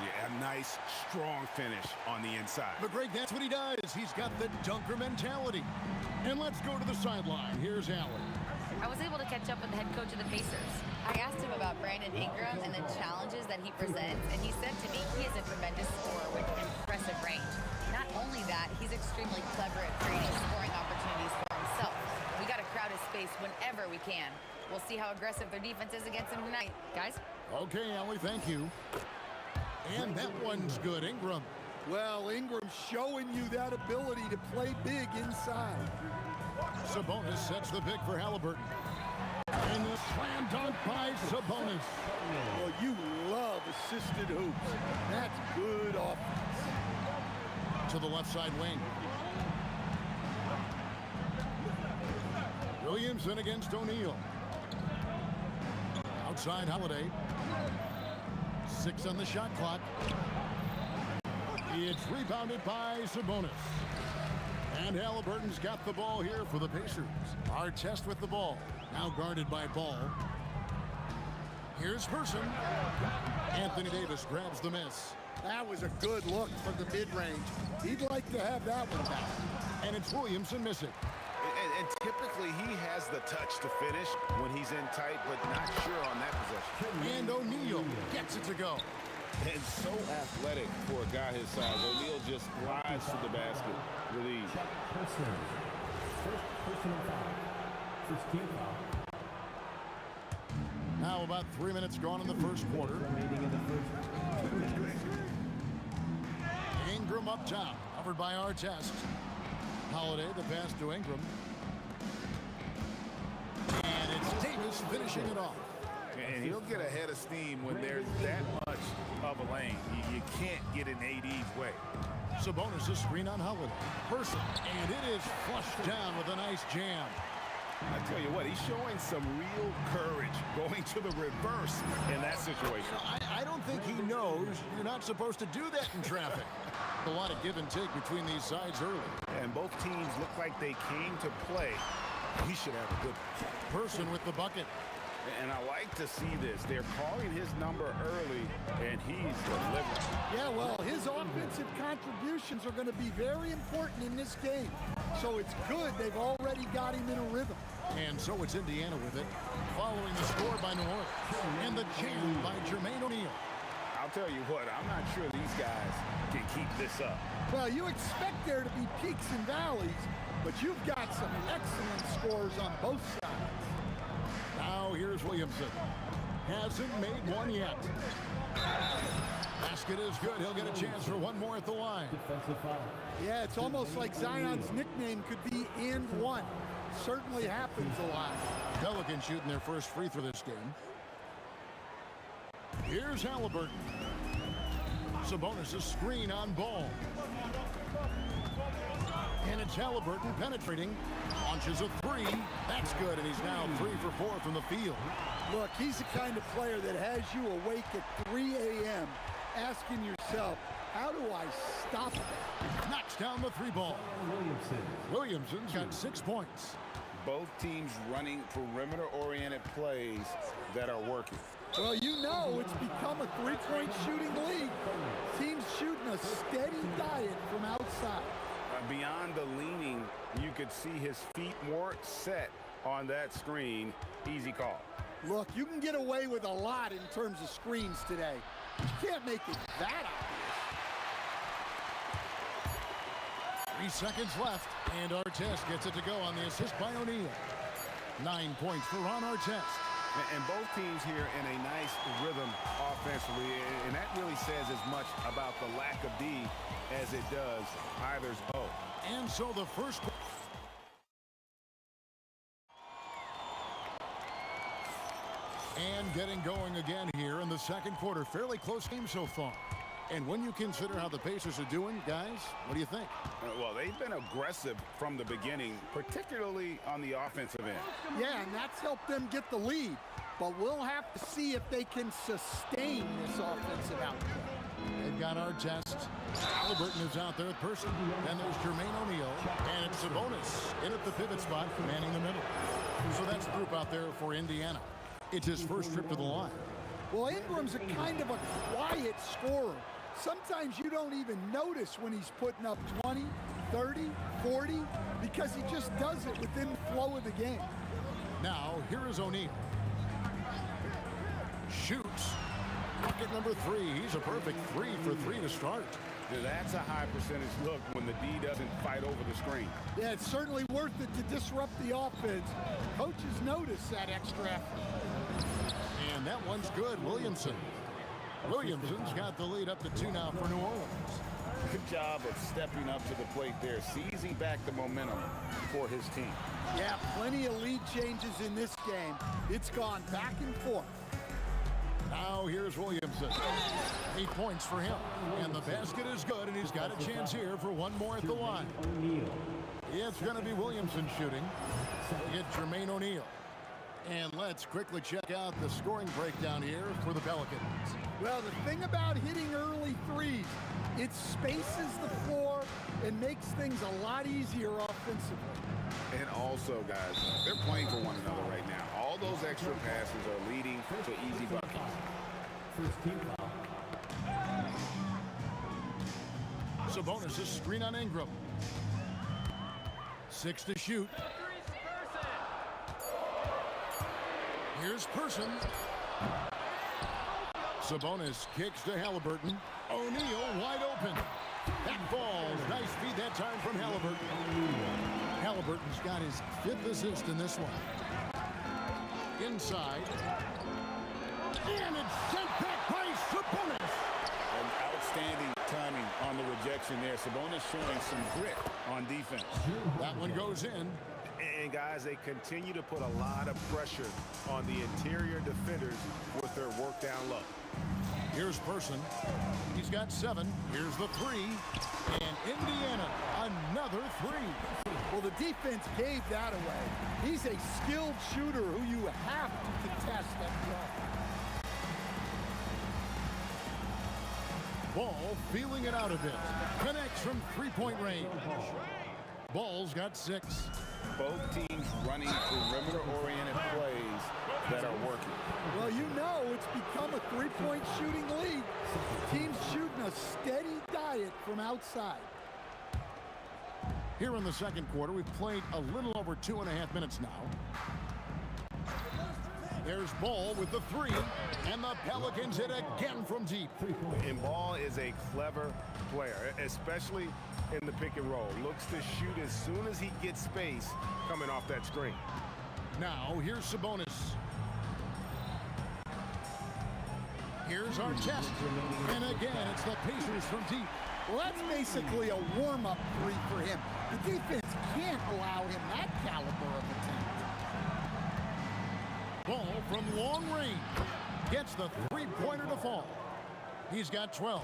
Yeah, a nice, strong finish on the inside. But Greg, that's what he does. He's got the dunker mentality. And let's go to the sideline. Here's Allen. I was able to catch up with the head coach of the Pacers. I asked him about Brandon Ingram and the challenges that he presents, and he said to me he is a tremendous scorer with impressive range. Not only that, he's extremely clever at creating scoring opportunities for himself. We got to crowd his space whenever we can. We'll see how aggressive their defense is against him tonight. Guys? Okay, Allie, thank you. And that one's good. Ingram. Well, Ingram's showing you that ability to play big inside. Sabonis sets the pick for Halliburton. And the slam dunk by Sabonis. Well, you love assisted hoops. That's good offense. To the left side wing. Williamson against O'Neal. Outside Holiday. 6 on the shot clock. It's rebounded by Sabonis. And Halliburton's got the ball here for the Pacers. Artest with the ball. Now guarded by Ball. Here's Person. Anthony Davis grabs the miss. That was a good look from the mid-range. He'd like to have that one back. And it's Williamson missing. And typically he has the touch to finish when he's in tight, but not sure on that possession. And O'Neal gets it to go. And so athletic for a guy his size. O'Neal just glides to the basket with ease. Now about 3 minutes gone in the first quarter. Ingram up top, covered by Artest. Holiday, the pass to Ingram. And it's Davis finishing it off. And he'll get ahead of steam when there's that much of a lane. You can't get in AD's way. Sabonis a screen on Holiday. Person, and it is flushed down with a nice jam. I tell you what, he's showing some real courage going to the reverse in that situation. I don't think he knows you're not supposed to do that in traffic. A lot of give and take between these sides early. And both teams look like they came to play. He should have a good Person with the bucket. And I like to see this. They're calling his number early, and he's delivering. Yeah, well, his offensive contributions are going to be very important in this game. So it's good they've already got him in a rhythm. And so it's Indiana with it, following the score by New Orleans. And the jam by Jermaine O'Neal. I'll tell you what, I'm not sure these guys can keep this up. Well, you expect there to be peaks and valleys, but you've got some excellent scores on both sides. Now here's Williamson. Hasn't made one yet. Basket is good. He'll get a chance for one more at the line. Yeah, it's almost like Zion's nickname could be and one. Certainly happens a lot. Pelicans shooting their first free throw this game. Here's Halliburton. Sabonis' screen on Ball. And it's Halliburton penetrating. Launches a 3. That's good, and he's now 3 for 4 from the field. Look, he's the kind of player that has you awake at 3 a.m. asking yourself, how do I stop him? Knocks down the 3 ball. Williamson's got 6 points. Both teams running perimeter-oriented plays that are working. Well, you know it's become a 3-point shooting league. Teams shooting a steady diet from outside. Beyond the leaning, you could could see his feet more set on that screen. Easy call. Look, you can get away with a lot in terms of screens today. You can't make it that obvious. 3 seconds left, and Artest gets it to go on the assist by O'Neal. 9 points for Ron Artest. And both teams here in a nice rhythm offensively, and that really says as much about the lack of D as it does either's O. And so the first... And getting going again here in the second quarter. Fairly close game so far. And when you consider how the Pacers are doing, guys, what do you think? Well, they've been aggressive from the beginning, particularly on the offensive end. Yeah, and that's helped them get the lead. But we'll have to see if they can sustain this offensive output. They've got Artest. Halliburton is out there at person. Then there's Jermaine O'Neal. And it's Sabonis in at the pivot spot, manning the middle. So that's the group out there for Indiana. It's his first trip to the line. Well, Ingram's a kind of a quiet scorer. Sometimes you don't even notice when he's putting up 20, 30, 40, because he just does it within the flow of the game. Now, here is O'Neal. Shoots. Bucket number 3. He's a perfect 3 for 3 to start. That's a high percentage look when the D doesn't fight over the screen. Yeah, it's certainly worth it to disrupt the offense. Coaches notice that extra effort. And that one's good. Williamson's got the lead up to 2 now for New Orleans. Good job of stepping up to the plate there, seizing back the momentum for his team. Yeah, plenty of lead changes in this game. It's gone back and forth. Now here's Williamson. 8 points for him. And the basket is good, and he's got a chance here for one more at the line. It's going to be Williamson shooting. It's Jermaine O'Neal. And let's quickly check out the scoring breakdown here for the Pelicans. Well, the thing about hitting early threes, it spaces the floor and makes things a lot easier offensively. And also, guys, they're playing for one another right now. All those extra passes are leading to easy buckets. Sabonis' screen on Ingram. 6 to shoot. Here's Person. Sabonis kicks to Halliburton. O'Neal wide open. That falls. Nice feed that time from Halliburton. Halliburton's got his 5th assist in this one. Inside. And it's sent back by Sabonis. An outstanding timing on the rejection there. Sabonis showing some grit on defense. That one goes in. And guys, they continue to put a lot of pressure on the interior defenders with their work down low. Here's Person. He's got 7. Here's the 3. And Indiana, another 3. Well, the defense gave that away. He's a skilled shooter who you have to contest that play. Ball feeling it out a bit. Connects from 3-point range. Ball's got 6. Both teams running perimeter-oriented plays that are working. Well, you know it's become a 3-point shooting league. Teams shooting a steady diet from outside. Here in the second quarter, we've played a little over 2.5 minutes now. There's Ball with the 3, and the Pelicans hit again from deep. And Ball is a clever player, especially in the pick and roll. Looks to shoot as soon as he gets space coming off that screen. Now, here's Sabonis. Here's Artest. And again, it's the Pacers from deep. Well, that's basically a warm-up 3 for him. The defense can't allow him that caliber of attempt. Ball from long range. Gets the 3-pointer to fall. He's got 12.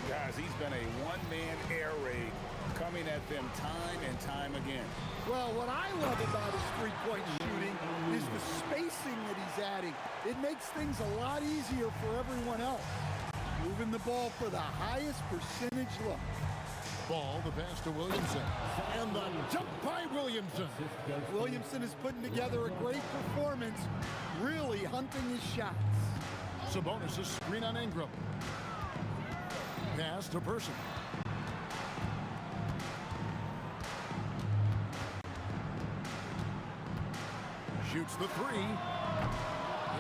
Guys, he's been a one-man air raid coming at them time and time again. Well, what I love about his 3-point shooting is the spacing that he's adding. It makes things a lot easier for everyone else. Moving the ball for the highest percentage look. Ball, the pass to Williamson. And the jump by Williamson. Williamson is putting together a great performance, really hunting his shots. Sabonis' screen on Ingram. Pass to Person. Shoots the three.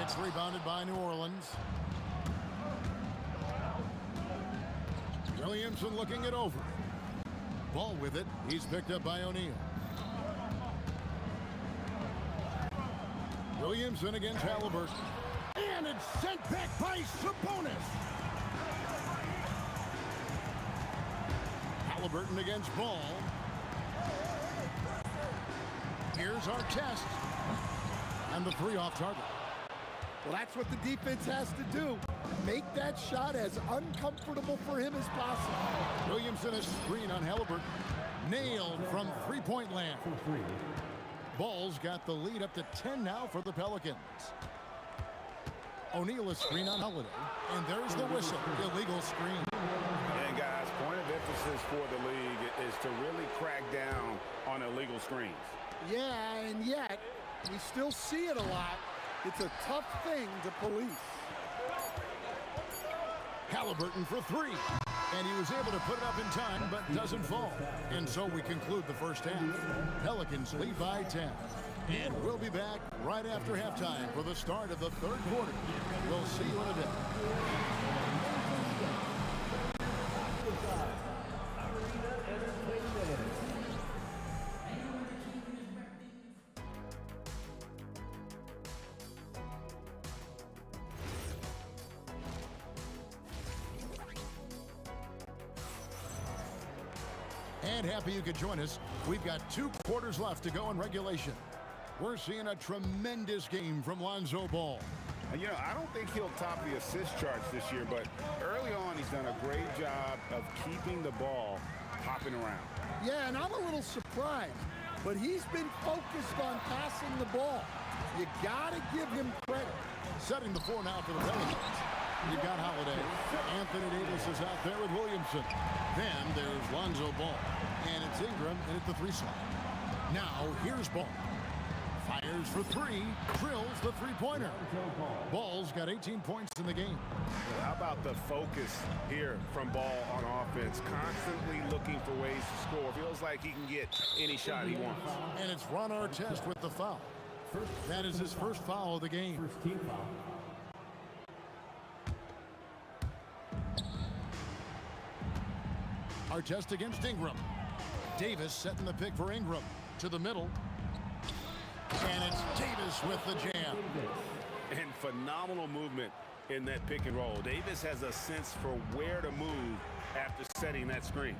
It's rebounded by New Orleans. Williamson looking it over. Ball with it. He's picked up by O'Neal. Williamson against Halliburton. And it's sent back by Sabonis. Halliburton against Ball. Here's our test. And the three off target. Well, that's what the defense has to do. Make that shot as uncomfortable for him as possible. Williamson a screen on Halliburton. Nailed from three-point land. Ball's got the lead up to 10 now for the Pelicans. O'Neal a screen on Holiday. And there's the whistle. Illegal screen. And guys, point of emphasis for the league is to really crack down on illegal screens. Yeah, and yet, we still see it a lot. It's a tough thing to police. Halliburton for three. And he was able to put it up in time, but doesn't fall. And so we conclude the first half. Pelicans lead by 10. And we'll be back right after halftime for the start of the third quarter. We'll see you in a bit. And happy you could join us. We've got 2 quarters left to go in regulation. We're seeing a tremendous game from Lonzo Ball. And, you know, I don't think he'll top the assist charts this year, but early on he's done a great job of keeping the ball hopping around. Yeah, and I'm a little surprised, but he's been focused on passing the ball. You got to give him credit. Setting the floor now for the Pelicans. You've got Holiday. Anthony Davis is out there with Williamson. Then there's Lonzo Ball. And it's Ingram in at the 3 slot. Now here's Ball. Fires for 3. Drills the three-pointer. Ball's got 18 points in the game. How about the focus here from Ball on offense? Constantly looking for ways to score. Feels like he can get any shot he wants. And it's Ron Artest with the foul. That is his first foul of the game. First team foul. Artest against Ingram. Davis setting the pick for Ingram. To the middle. And it's Davis with the jam. And phenomenal movement in that pick and roll. Davis has a sense for where to move after setting that screen.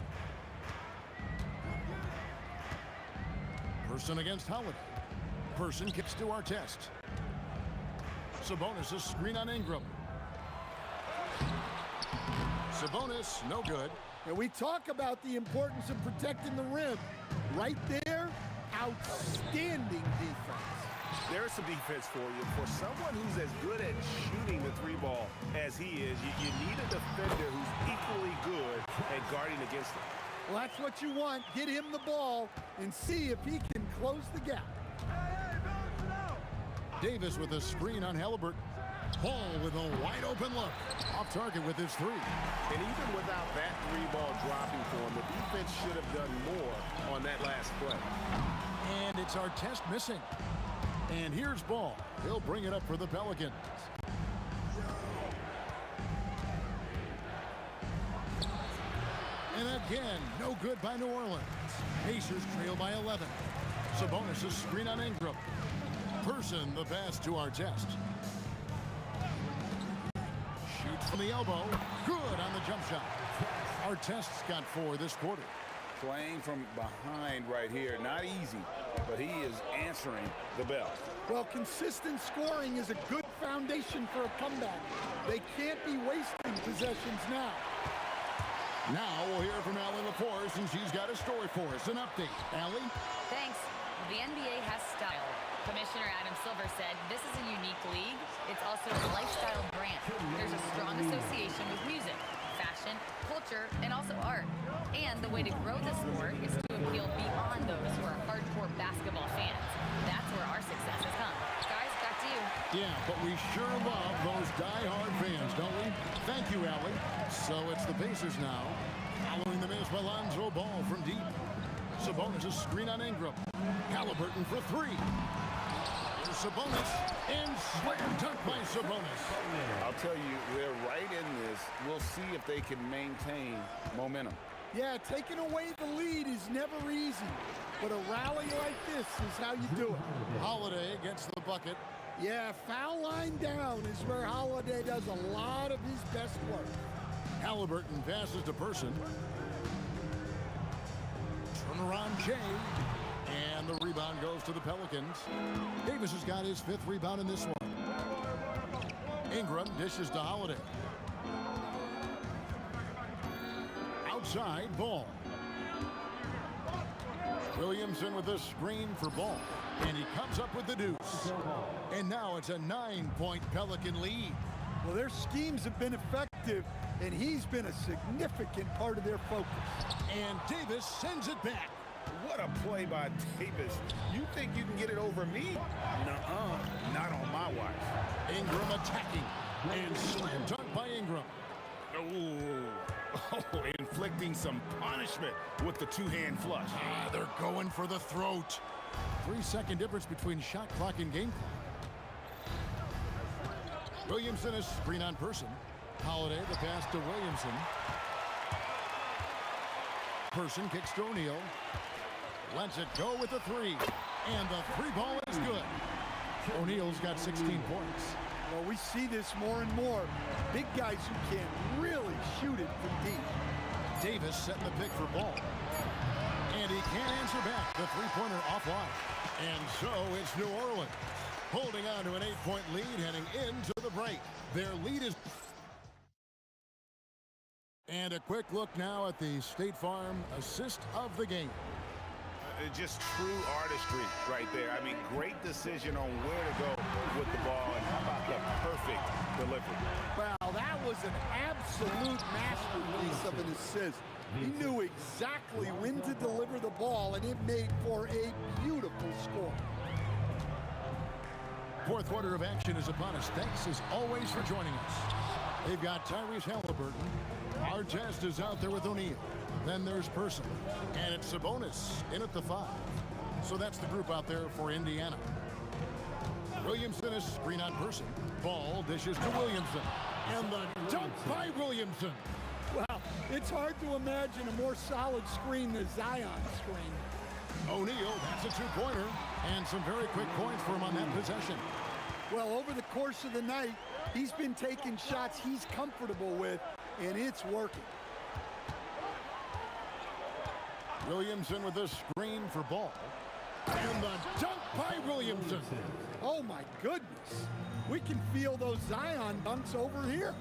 Person against Holiday. Person kicks to Artest. Sabonis a screen on Ingram. Sabonis, no good. And we talk about the importance of protecting the rim. Right there, outstanding defense. There's some defense for you. For someone who's as good at shooting the 3 ball as he is, you need a defender who's equally good at guarding against him. Well, that's what you want. Get him the ball and see if he can close the gap. Davis with a screen on Halliburton. Ball with a wide open look. Off target with his 3. And even without that 3 ball dropping for him, the defense should have done more on that last play. And it's Artest missing. And here's Ball. He'll bring it up for the Pelicans. And again, no good by New Orleans. Pacers trail by 11. Sabonis a screen on Ingram. Person the pass to Artest. Shoots from the elbow. Good on the jump shot. Artest's got 4 this quarter. Playing from behind right here. Not easy, but he is answering the bell. Well, consistent scoring is a good foundation for a comeback. They can't be wasting possessions now. Now we'll hear from Allie LaForce, and she's got a story for us. An update. Allie? Thanks. The NBA has style. Commissioner Adam Silver said this is a unique league. It's also a lifestyle brand. There's a strong association with music, fashion, culture, and also art. And the way to grow the sport is to appeal beyond those who are hardcore basketball fans. That's where our success has come. Guys, back to you. Yeah, but we sure love those die-hard fans, don't we? Thank you, Allie. So it's the Pacers now. Following the miss by Lonzo Ball from deep. Sabonis a screen on Ingram. Halliburton for 3. Sabonis, and slam dunk by Sabonis. I'll tell you, they're right in this. We'll see if they can maintain momentum. Yeah, taking away the lead is never easy, but a rally like this is how you do it. Holiday gets the bucket. Yeah, foul line down is where Holiday does a lot of his best work. Halliburton passes to Person. Turnaround Jay. And the rebound goes to the Pelicans. Davis has got his 5th rebound in this one. Ingram dishes to Holiday. Outside, Ball. Williamson with a screen for Ball. And he comes up with the deuce. And now it's a 9-point Pelican lead. Well, their schemes have been effective, and he's been a significant part of their focus. And Davis sends it back. What a play by Davis. You think you can get it over me? Nuh-uh. Not on my watch. Ingram attacking. And slam dunk by Ingram. Oh, inflicting some punishment with the two-hand flush. They're going for the throat. 3-second difference between shot clock and game clock. Williamson is screen on Person. Holiday the pass to Williamson. Person kicks to O'Neal. Lets it go with the 3. And the 3 ball is good. O'Neal's got 16 points. Well, we see this more and more. Big guys who can really shoot it from deep. Davis setting the pick for Ball. And he can't answer back. The 3-pointer offline. And so it's New Orleans holding on to an 8-point lead heading into the break. Their lead is... And a quick look now at the State Farm assist of the game. Just true artistry right there. I mean, great decision on where to go with the ball, and how about the perfect delivery? Wow, that was an absolute masterpiece of an assist. He knew exactly when to deliver the ball, and it made for a beautiful score. 4th quarter of action is upon us. Thanks, as always, for joining us. They've got Tyrese Halliburton. Artest is out there with O'Neal. Then there's Person. And it's Sabonis in at the 5. So that's the group out there for Indiana. Williamson is screen on Person. Ball dishes to Williamson. And the dunk by Williamson. Wow, it's hard to imagine a more solid screen than Zion's screen. O'Neal, that's a 2-pointer. And some very quick points for him on that possession. Well, over the course of the night, he's been taking shots he's comfortable with, and it's working. Williamson with a screen for Ball. And the dunk by Williamson. Oh, my goodness. We can feel those Zion dunks over here.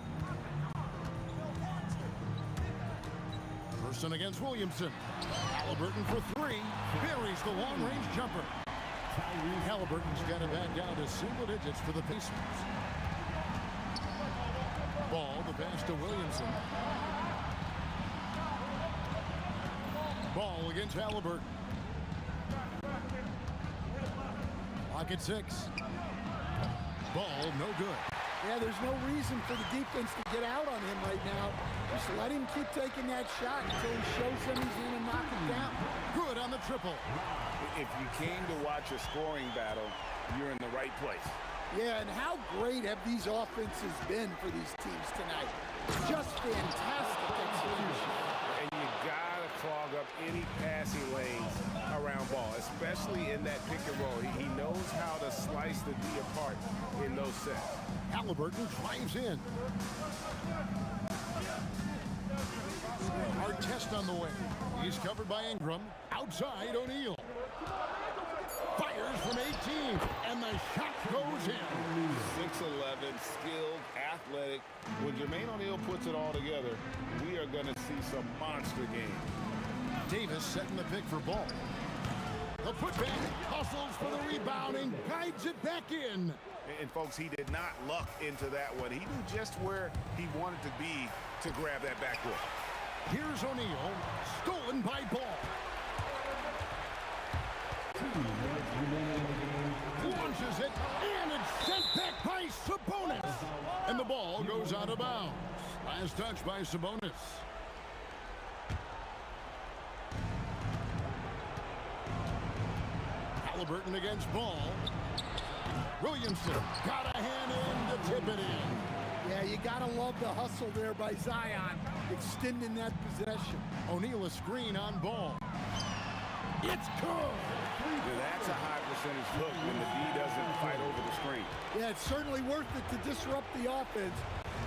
Person against Williamson. Halliburton for 3. Buries the long-range jumper. Halliburton's got it back down to single digits for the Pacers. Ball, the pass to Williamson. Ball against Halliburton. Clock at 6. Ball, no good. Yeah, there's no reason for the defense to get out on him right now. Just let him keep taking that shot until he shows them he's going to knock it down. Good on the triple. If you came to watch a scoring battle, you're in the right place. Yeah, and how great have these offenses been for these teams tonight? Just fantastic execution. And you gotta clog up any passing lanes around Ball, especially in that pick and roll. He knows how to slice the D apart in those sets. Halliburton drives in. Artest on the way. He's covered by Ingram. Outside, O'Neal. Fires from 18, and the shot goes in. 6'11", skilled, athletic. When Jermaine O'Neal puts it all together, we are going to see some monster games. Davis setting the pick for Ball. The putback, hustles for the rebound, and guides it back in. And folks, he did not luck into that one. He knew just where he wanted to be to grab that backboard. Here's O'Neal, stolen by Ball. Launches it, and it's sent back by Sabonis. And the ball goes out of bounds. Last touch by Sabonis. Halliburton against Ball. Williamson got a hand in to tip it in. Yeah, you got to love the hustle there by Zion, extending that possession. O'Neal a screen on ball. It's good. That's a high percentage look when the D doesn't fight over the screen. Yeah, it's certainly worth it to disrupt the offense.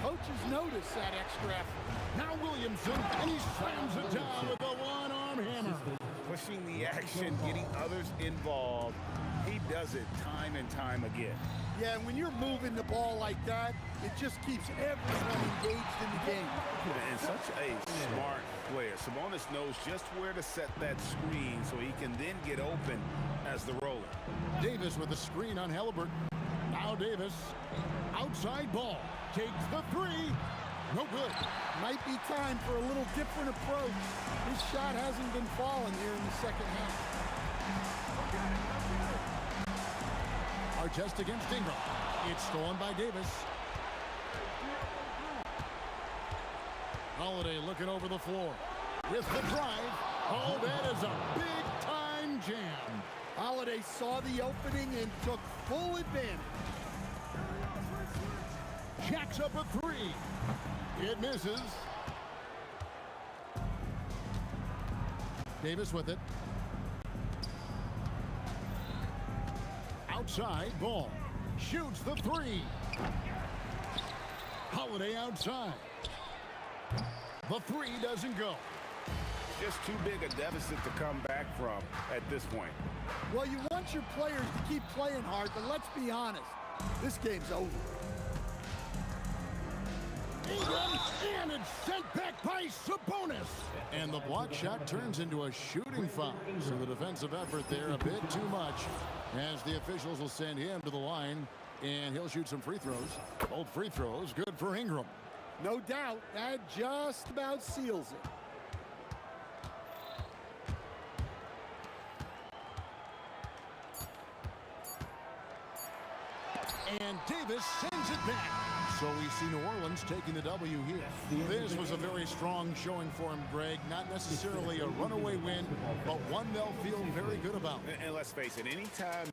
Coaches notice that extra effort. Now Williamson, and he slams it down with a one-arm hammer. Pushing the action, getting others involved. He does it time and time again. Yeah, and when you're moving the ball like that, it just keeps everyone engaged in the game. And such a smart player. Sabonis knows just where to set that screen so he can then get open as the roller. Davis with a screen on Halliburton. Now Davis, outside ball, takes the three. No good. Might be time for a little different approach. His shot hasn't been falling here in the second half. Artest against Ingram. It's stolen by Davis. Holiday looking over the floor. With the drive. Oh, that is a big-time jam. Holiday saw the opening and took full advantage. Jacks up a three. It misses. Davis with it. Outside ball. Shoots the three. Holiday outside. The three doesn't go. Just too big a deficit to come back from at this point. Well, you want your players to keep playing hard, but let's be honest. This game's over. Ingram, and it's sent back by Sabonis. And the block shot turns into a shooting foul. So the defensive effort there a bit too much, as the officials will send him to the line, and he'll shoot some free throws. Both free throws good for Ingram. No doubt, that just about seals it. And Davis sends it back. So we see New Orleans taking the W here. This was a very strong showing for him, Greg. Not necessarily a runaway win, but one they'll feel very good about. And let's face it, anytime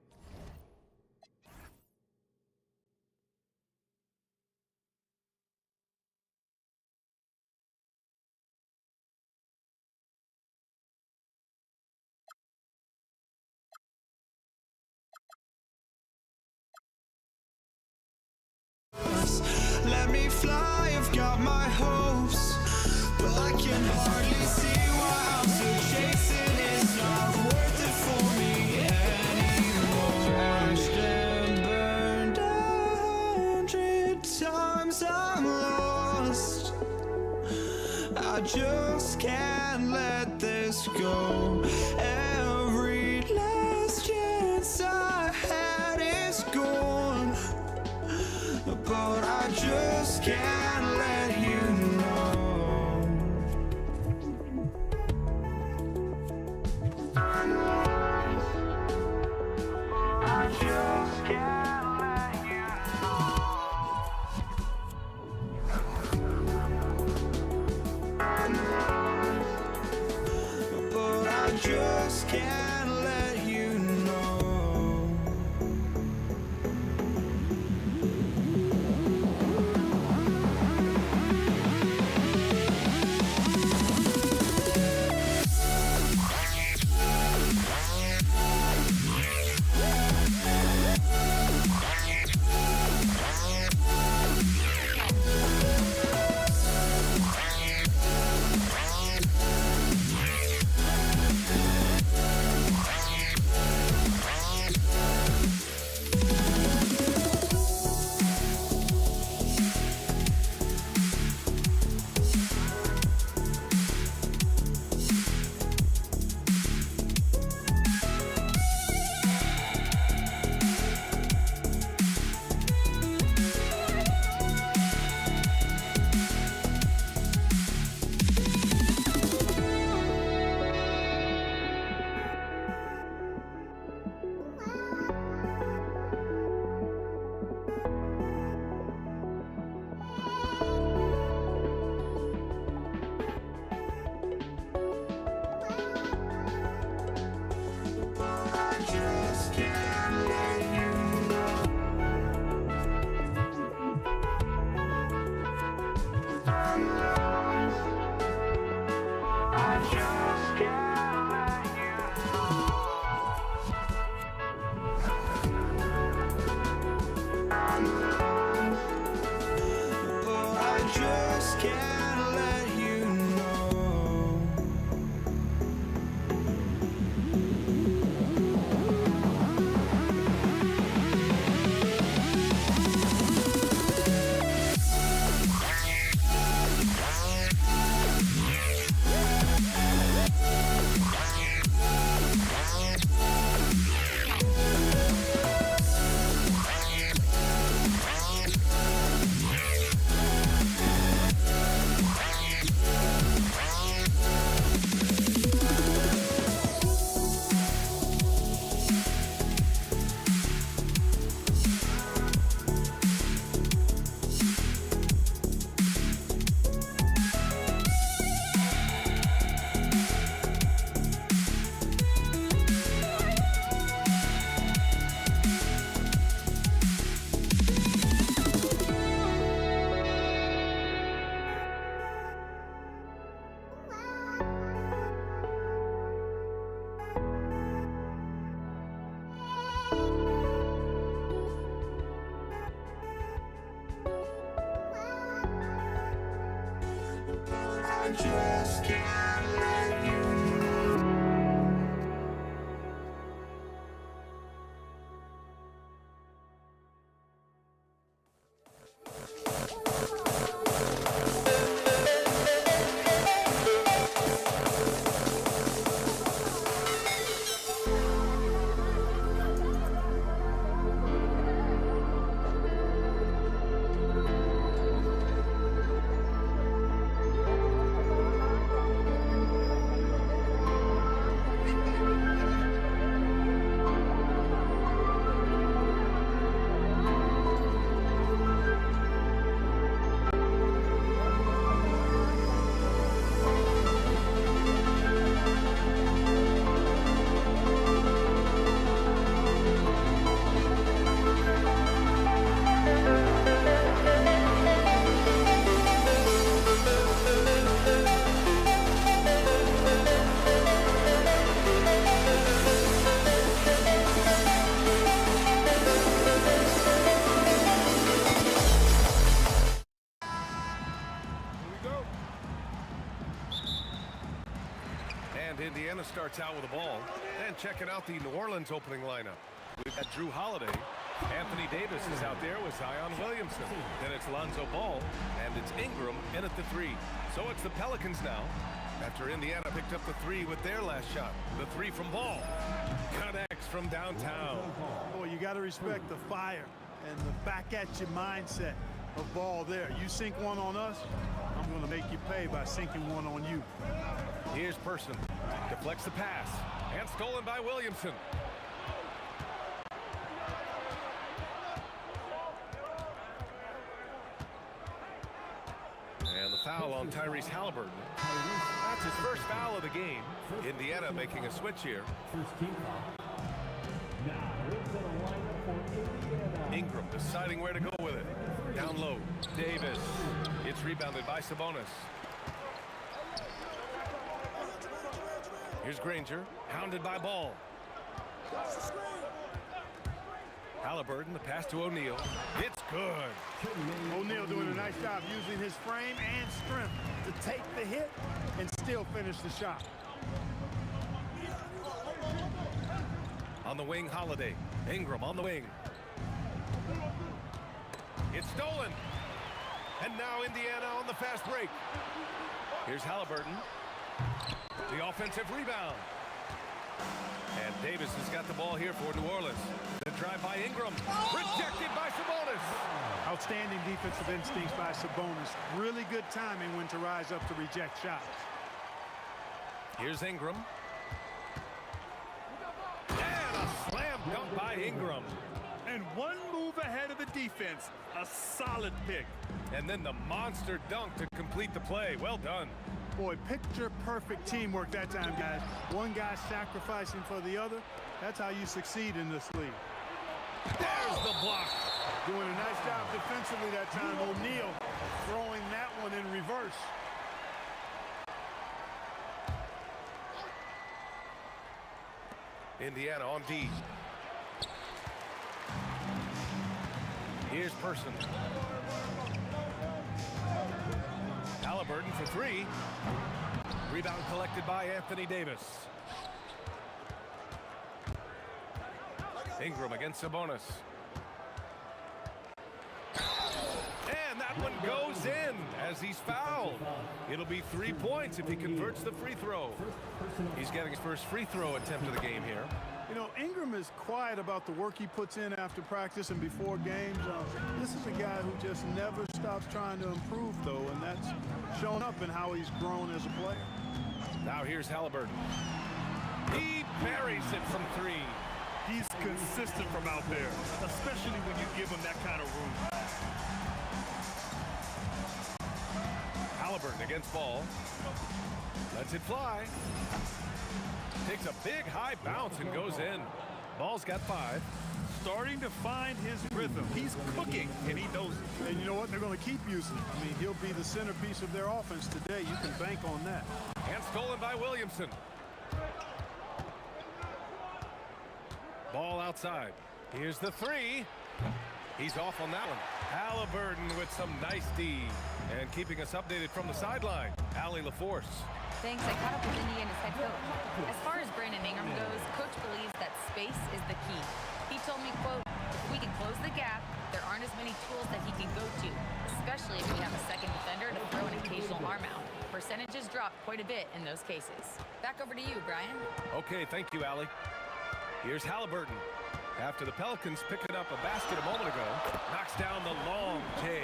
let me fly, I've got my hopes, but I can hardly see why I'm still chasing. It's not worth it for me anymore. Crashed and burned 100 times, I'm lost. I just can't let this go. Every last chance I had is gone, but I just can't let you know. I just can't let you know. But I just can't let you know. can't let you know. I just can't let you know. And Indiana starts out with the ball. And checking out the New Orleans opening lineup. We've got Drew Holiday. Anthony Davis is out there with Zion Williamson. Then it's Lonzo Ball. And it's Ingram in at the 3. So it's the Pelicans now. After Indiana picked up the 3 with their last shot. The 3 from Ball. Connects from downtown. Boy, you got to respect the fire and the back-at-you mindset of Ball there. You sink one on us, I'm going to make you pay by sinking one on you. Here's Person. Deflects the pass. And stolen by Williamson. And the foul on Tyrese Halliburton. That's his first foul of the game. Indiana making a switch here. Ingram deciding where to go with it. Down low. Davis. It's rebounded by Sabonis. Here's Granger. Hounded by Ball. Halliburton, the pass to O'Neal. It's good. O'Neal doing a nice job using his frame and strength to take the hit and still finish the shot. On the wing, Holiday. Ingram on the wing. It's stolen. And now Indiana on the fast break. Here's Halliburton. The offensive rebound. And Davis has got the ball here for New Orleans. The drive by Ingram. Rejected by Sabonis. Outstanding defensive instincts by Sabonis. Really good timing when to rise up to reject shots. Here's Ingram. And a slam dunk by Ingram. And one move ahead of the defense. A solid pick. And then the monster dunk to complete the play. Well done. Boy, picture perfect teamwork that time, guys. One guy sacrificing for the other. That's how you succeed in this league. There's the block. Doing a nice job defensively that time. O'Neal throwing that one in reverse. Indiana on D. Here's Person. Halliburton for three. Rebound collected by Anthony Davis. Ingram against Sabonis. And that one goes in as he's fouled. It'll be 3 points if he converts the free throw. He's getting his first free throw attempt of the game here. You know, Ingram is quiet about the work he puts in after practice and before games. This is a guy who just never stops trying to improve, though, and that's shown up in how he's grown as a player. Now here's Halliburton. He buries it from three. He's consistent from out there, especially when you give him that kind of room. Halliburton against Ball. Lets it fly. Takes a big high bounce and goes in. Ball's got 5. Starting to find his rhythm. He's cooking, and he knows it. And you know what? They're going to keep using him. I mean, he'll be the centerpiece of their offense today. You can bank on that. And stolen by Williamson. Ball outside. Here's the three. He's off on that one. Halliburton with some nice D. And keeping us updated from the sideline, Allie LaForce. Thanks. I caught up with Indiana's head coach. As far as Brandon Ingram goes, coach believes that space is the key. He told me, quote, if we can close the gap, there aren't as many tools that he can go to, especially if we have a second defender to throw an occasional arm out. Percentages drop quite a bit in those cases. Back over to you, Brian. Okay, thank you, Allie. Here's Halliburton. After the Pelicans picked up a basket a moment ago, knocks down the long J.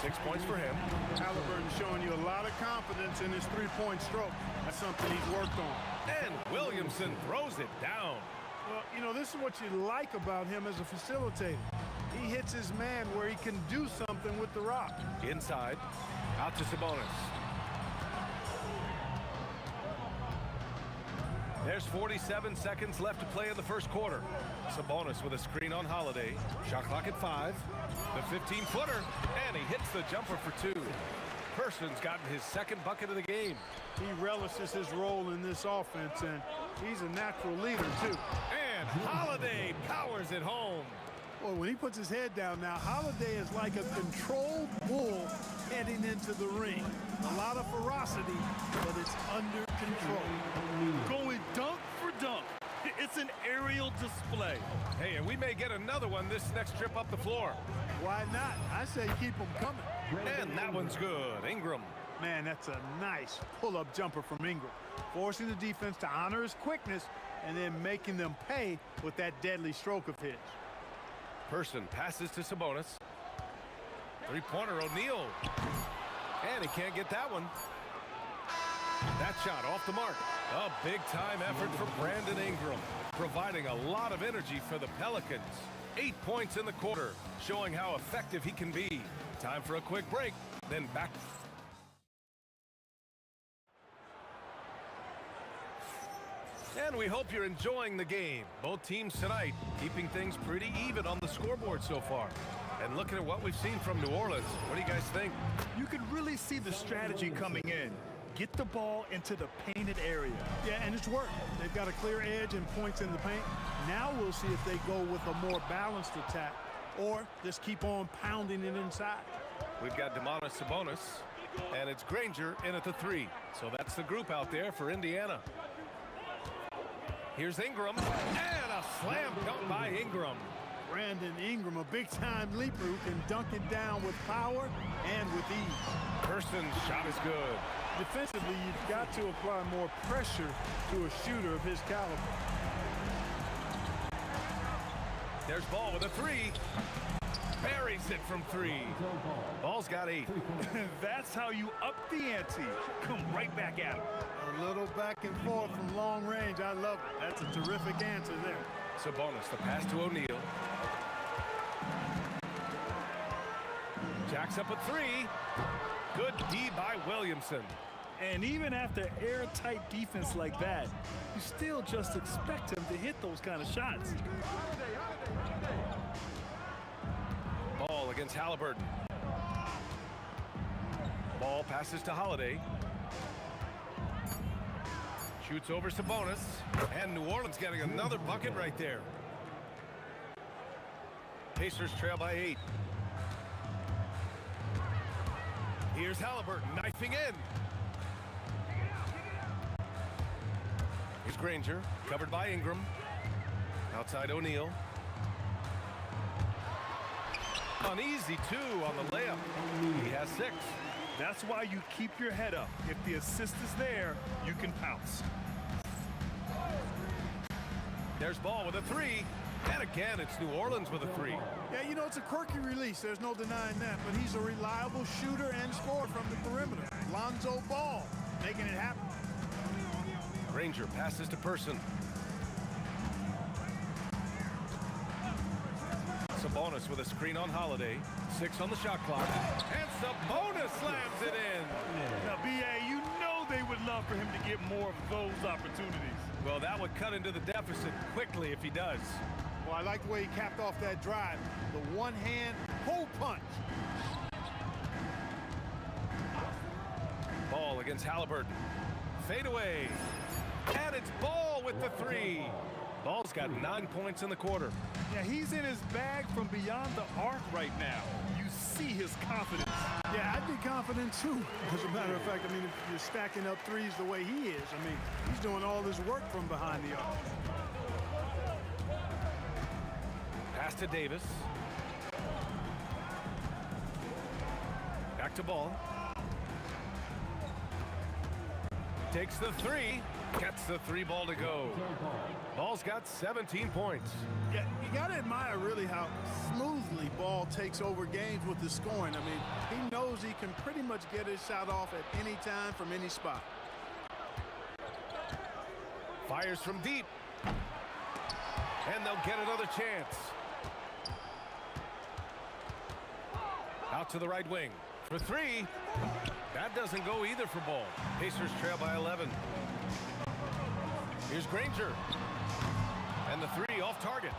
6 points for him. Halliburton showing you a lot of confidence in his three-point stroke. That's something he's worked on. And Williamson throws it down. Well, you know, this is what you like about him as a facilitator. He hits his man where he can do something with the rock. Inside, out to Sabonis. There's 47 seconds left to play in the first quarter. Sabonis with a screen on Holiday. Shot clock at 5. The 15-footer, and he hits the jumper for 2. Person's gotten his second bucket of the game. He relishes his role in this offense, and he's a natural leader, too. And Holiday powers it home. Boy, when he puts his head down now, Holiday is like a controlled bull heading into the ring. A lot of ferocity, but it's under control. Going dunk for dunk. It's an aerial display. Hey, and we may get another one this next trip up the floor. Why not? I say keep them coming. And that one's good. Ingram. Man, that's a nice pull-up jumper from Ingram. Forcing the defense to honor his quickness and then making them pay with that deadly stroke of his. Person passes to Sabonis. Three-pointer O'Neal. And he can't get that one. That shot off the mark. A big-time effort for Brandon Ingram, providing a lot of energy for the Pelicans. 8 points in the quarter, showing how effective he can be. Time for a quick break, then back. And we hope you're enjoying the game. Both teams tonight keeping things pretty even on the scoreboard so far. And looking at what we've seen from New Orleans, what do you guys think? You can really see the strategy coming in. Get the ball into the painted area. Yeah, and it's worked. They've got a clear edge and points in the paint. Now we'll see if they go with a more balanced attack or just keep on pounding it inside. We've got Domantas Sabonis, and it's Granger in at the 3. So that's the group out there for Indiana. Here's Ingram, and a slam dunk by Ingram. Brandon Ingram, a big-time leaper who can dunk it down with power and with ease. Person's shot is good. Defensively, you've got to apply more pressure to a shooter of his caliber. There's Ball with a 3. Buries it from 3. Ball's got 8. That's how you up the ante. Come right back at him. A little back and forth from long range. I love it. That's a terrific answer there. Sabonis, the pass to O'Neal. Jacks up a 3. Good D by Williamson. And even after airtight defense like that, you still just expect him to hit those kind of shots. Ball against Halliburton. Ball passes to Holiday. Shoots over Sabonis. And New Orleans getting another bucket right there. Pacers trail by 8. Here's Halliburton knifing in. Here's Granger, covered by Ingram. Outside O'Neal. An easy 2 on the layup. He has 6. That's why you keep your head up. If the assist is there, you can pounce. There's Ball with a 3. And again, it's New Orleans with a 3. Yeah, you know, it's a quirky release. There's no denying that. But he's a reliable shooter and scorer from the perimeter. Lonzo Ball making it happen. Granger passes to Person. Sabonis with a screen on Holiday. 6 on the shot clock. And Sabonis slams it in. Now, B.A., you know they would love for him to get more of those opportunities. Well, that would cut into the deficit quickly if he does. Well, I like the way he capped off that drive. The one-hand pull punch. Ball against Halliburton. Fade away. And it's Ball with the 3. Ball's got 9 points in the quarter. Yeah, he's in his bag from beyond the arc right now. You see his confidence. Yeah, I'd be confident too. As a matter of fact, I mean, if you're stacking up threes the way he is, I mean, he's doing all this work from behind the arc. Pass to Davis. Back to Ball. Takes the 3. Gets the 3 ball to go. Ball's got 17 points. Yeah, you got to admire really how smoothly Ball takes over games with the scoring. I mean, he knows he can pretty much get his shot off at any time from any spot. Fires from deep. And they'll get another chance. Out to the right wing for 3. That doesn't go either for Ball. Pacers trail by 11. Here's Granger. And the 3 off target.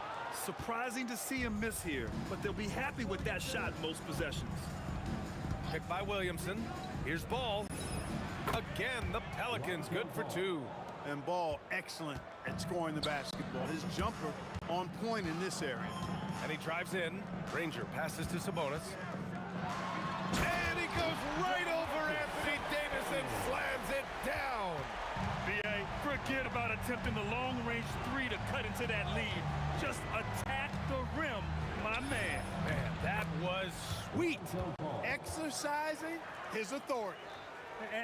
Surprising to see him miss here, but they'll be happy with that shot most possessions. Picked by Williamson. Here's Ball. Again, the Pelicans good for 2. And Ball excellent at scoring the basketball. His jumper on point in this area. And he drives in. Granger passes to Sabonis. And he goes right over Anthony Davis and slams it down. B.A., forget about attempting the long-range 3 to cut into that lead. Just attack the rim, my man. Man, that was sweet. Exercising his authority.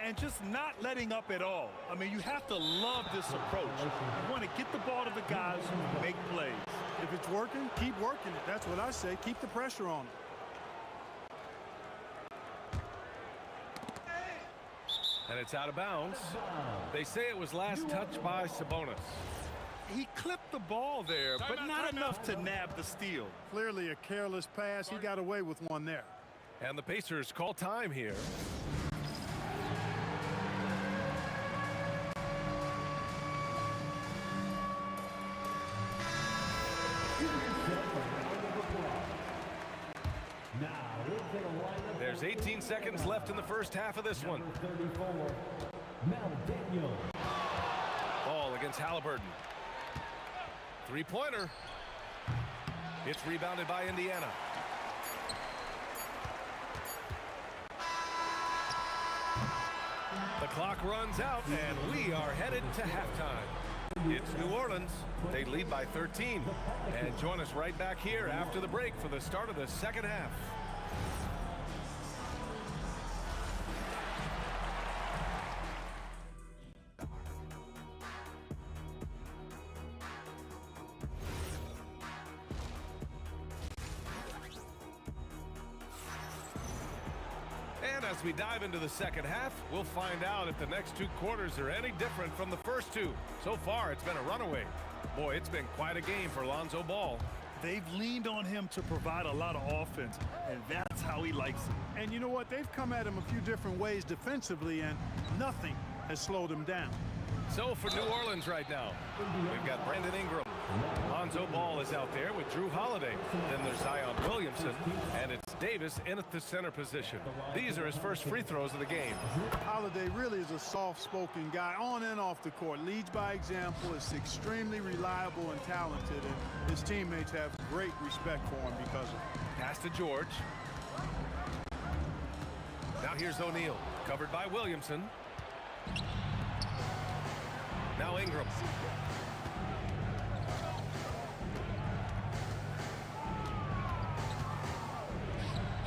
And just not letting up at all. I mean, you have to love this approach. You want to get the ball to the guys who make plays. If it's working, keep working it. That's what I say. Keep the pressure on him. And it's out of bounds. They say it was last touched by Sabonis. He clipped the ball there, but not enough to nab the steal. Clearly a careless pass. He got away with one there. And the Pacers call time here. There's 18 seconds left in the first half of this one. Ball against Halliburton. 3-pointer. It's rebounded by Indiana. The clock runs out, and we are headed to halftime. It's New Orleans. They lead by 13. And join us right back here after the break for the start of the second half. As we dive into the second half, we'll find out if the next 2 quarters are any different from the first 2. So far, it's been a runaway. Boy, it's been quite a game for Lonzo Ball. They've leaned on him to provide a lot of offense, and that's how he likes it. And you know what? They've come at him a few different ways defensively, and nothing has slowed him down. So for New Orleans right now, we've got Brandon Ingram. Lonzo Ball is out there with Drew Holiday. Then there's Zion Williamson, and it's Davis in at the center position. These are his first free throws of the game. Holiday really is a soft-spoken guy on and off the court. Leads by example, is extremely reliable and talented, and his teammates have great respect for him because of it. Pass to George. Now here's O'Neal, covered by Williamson. Now Ingram.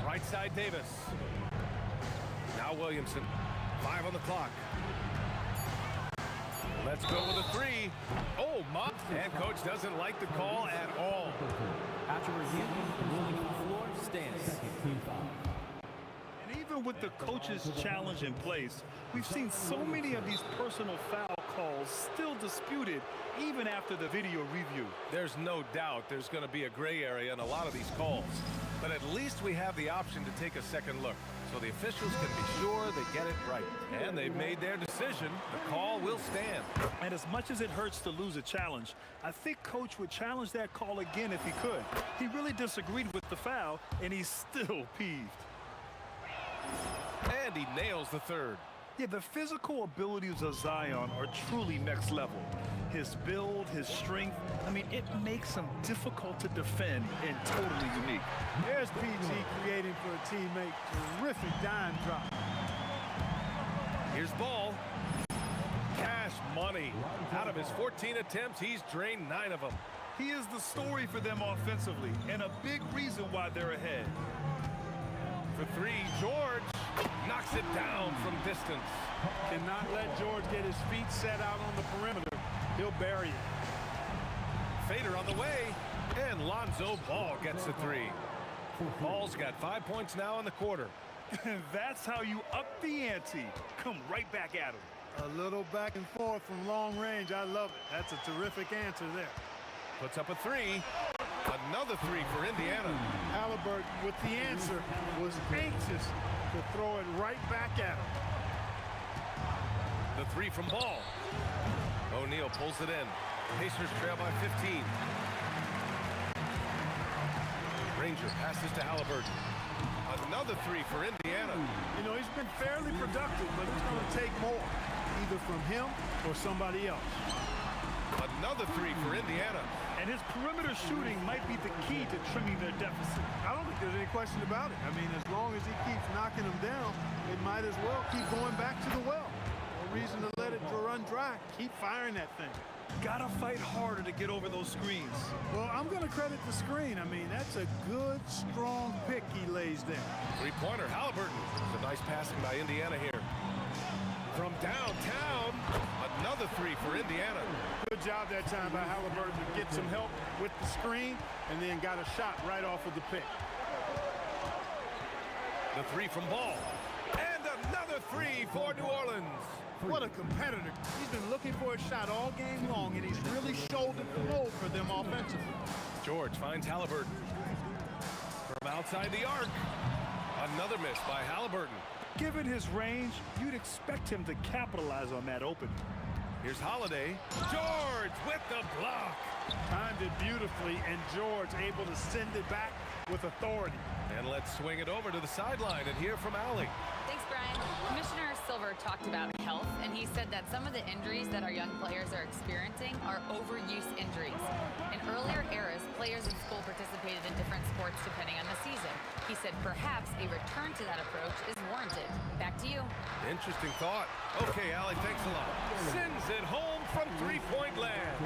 Right side Davis. Now Williamson. 5 on the clock. Let's go with a 3. Oh, my. And coach doesn't like the call at all. After review, the ruling on the floor stands. And even with the coach's challenge in place, we've seen so many of these personal foul calls still disputed even after the video review. There's no doubt there's going to be a gray area in a lot of these calls. But at least we have the option to take a second look, so the officials can be sure they get it right. And they've made their decision. The call will stand. And as much as it hurts to lose a challenge, I think coach would challenge that call again if he could. He really disagreed with the foul, and he's still peeved. And he nails the third. Yeah, the physical abilities of Zion are truly next level. His build, his strength, I mean, it makes him difficult to defend and totally unique. There's PG creating for a teammate. Terrific dime drop. Here's Ball. Cash money. Out of his 14 attempts, he's drained 9 of them. He is the story for them offensively and a big reason why they're ahead. For 3, George knocks it down from distance. Cannot let George get his feet set out on the perimeter. He'll bury it. Fader on the way, and Lonzo Ball gets a 3. Ball's got 5 points now in the quarter. That's how you up the ante. Come right back at him. A little back and forth from long range. I love it. That's a terrific answer there. Puts up a 3. Another 3 for Indiana. Halliburton, with the answer, was anxious to throw it right back at him. The 3 from Ball. O'Neal pulls it in. Pacers trail by 15. Ranger passes to Halliburton. Another 3 for Indiana. You know, he's been fairly productive, but it's going to take more, either from him or somebody else. Another 3 for Indiana. And his perimeter shooting might be the key to trimming their deficit. I don't think there's any question about it. I mean, as long as he keeps knocking them down, it might as well keep going back to the well. No reason to let it run dry. Keep firing that thing. Gotta fight harder to get over those screens. Well, I'm going to credit the screen. I mean, that's a good, strong pick he lays there. 3-pointer, Halliburton. It's a nice passing by Indiana here. From downtown, another 3 for Indiana. Good job that time by Halliburton to get some help with the screen and then got a shot right off of the pick. The 3 from Ball. And another 3 for New Orleans. What a competitor. He's been looking for a shot all game long, and he's really shouldered the load for them offensively. George finds Halliburton. From outside the arc. Another miss by Halliburton. Given his range, you'd expect him to capitalize on that opening. Here's Holiday. George with the block. Timed it beautifully, and George able to send it back with authority. And let's swing it over to the sideline and hear from Allie. Thanks, Brian. Commissioner Silver talked about health, and he said that some of the injuries that our young players are experiencing are overuse injuries. In earlier eras, players in school participated in different sports depending on the season. He said perhaps a return to that approach is warranted. Back to you. Interesting thought. Okay, Allie, thanks a lot. Sends it home from 3-point land.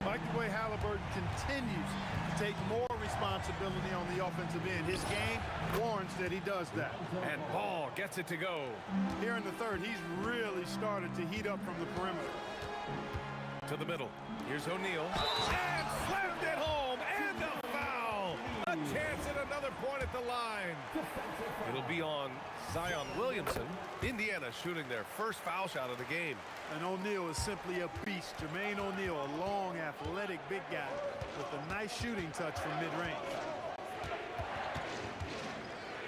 I like the way Halliburton continues to take more responsibility on the offensive end. His game warrants that he does that. And Ball gets it to go. Here in the third, he's really started to heat up from the perimeter. To the middle. Here's O'Neal. And slammed it home. And a foul. A chance at another point at the line. It'll be on Zion Williamson. Indiana shooting their first foul shot of the game. And O'Neal is simply a beast. Jermaine O'Neal, a long, athletic, big guy with a nice shooting touch from mid-range.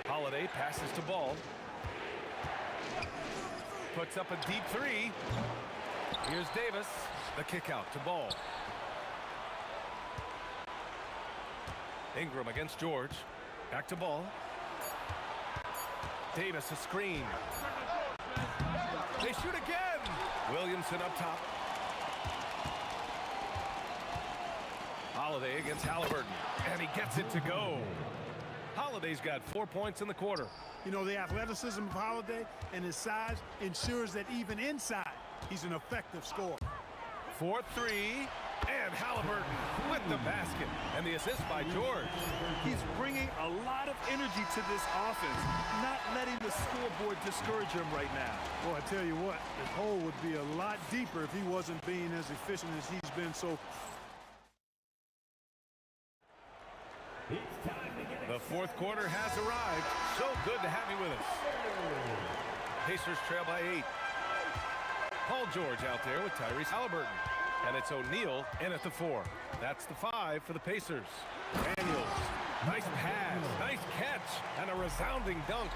Holiday passes to Ball. Puts up a deep 3. Here's Davis. The kick out to Ball. Ingram against George. Back to Ball. Davis a screen. They shoot again. Williamson up top. Holiday against Halliburton. And he gets it to go. Holiday's got 4 points in the quarter. You know, the athleticism of Holiday and his size ensures that even inside, he's an effective scorer. 4-3, and Halliburton with the basket, and the assist by George. He's bringing a lot of energy to this offense, not letting the scoreboard discourage him right now. Well, I tell you what, his hole would be a lot deeper if he wasn't being as efficient as he's been so. The fourth quarter has arrived. So good to have you with us. Pacers trail by 8. Paul George out there with Tyrese Halliburton. And it's O'Neal in at the 4. That's the 5 for the Pacers. Daniels, nice pass, nice catch, and a resounding dunk.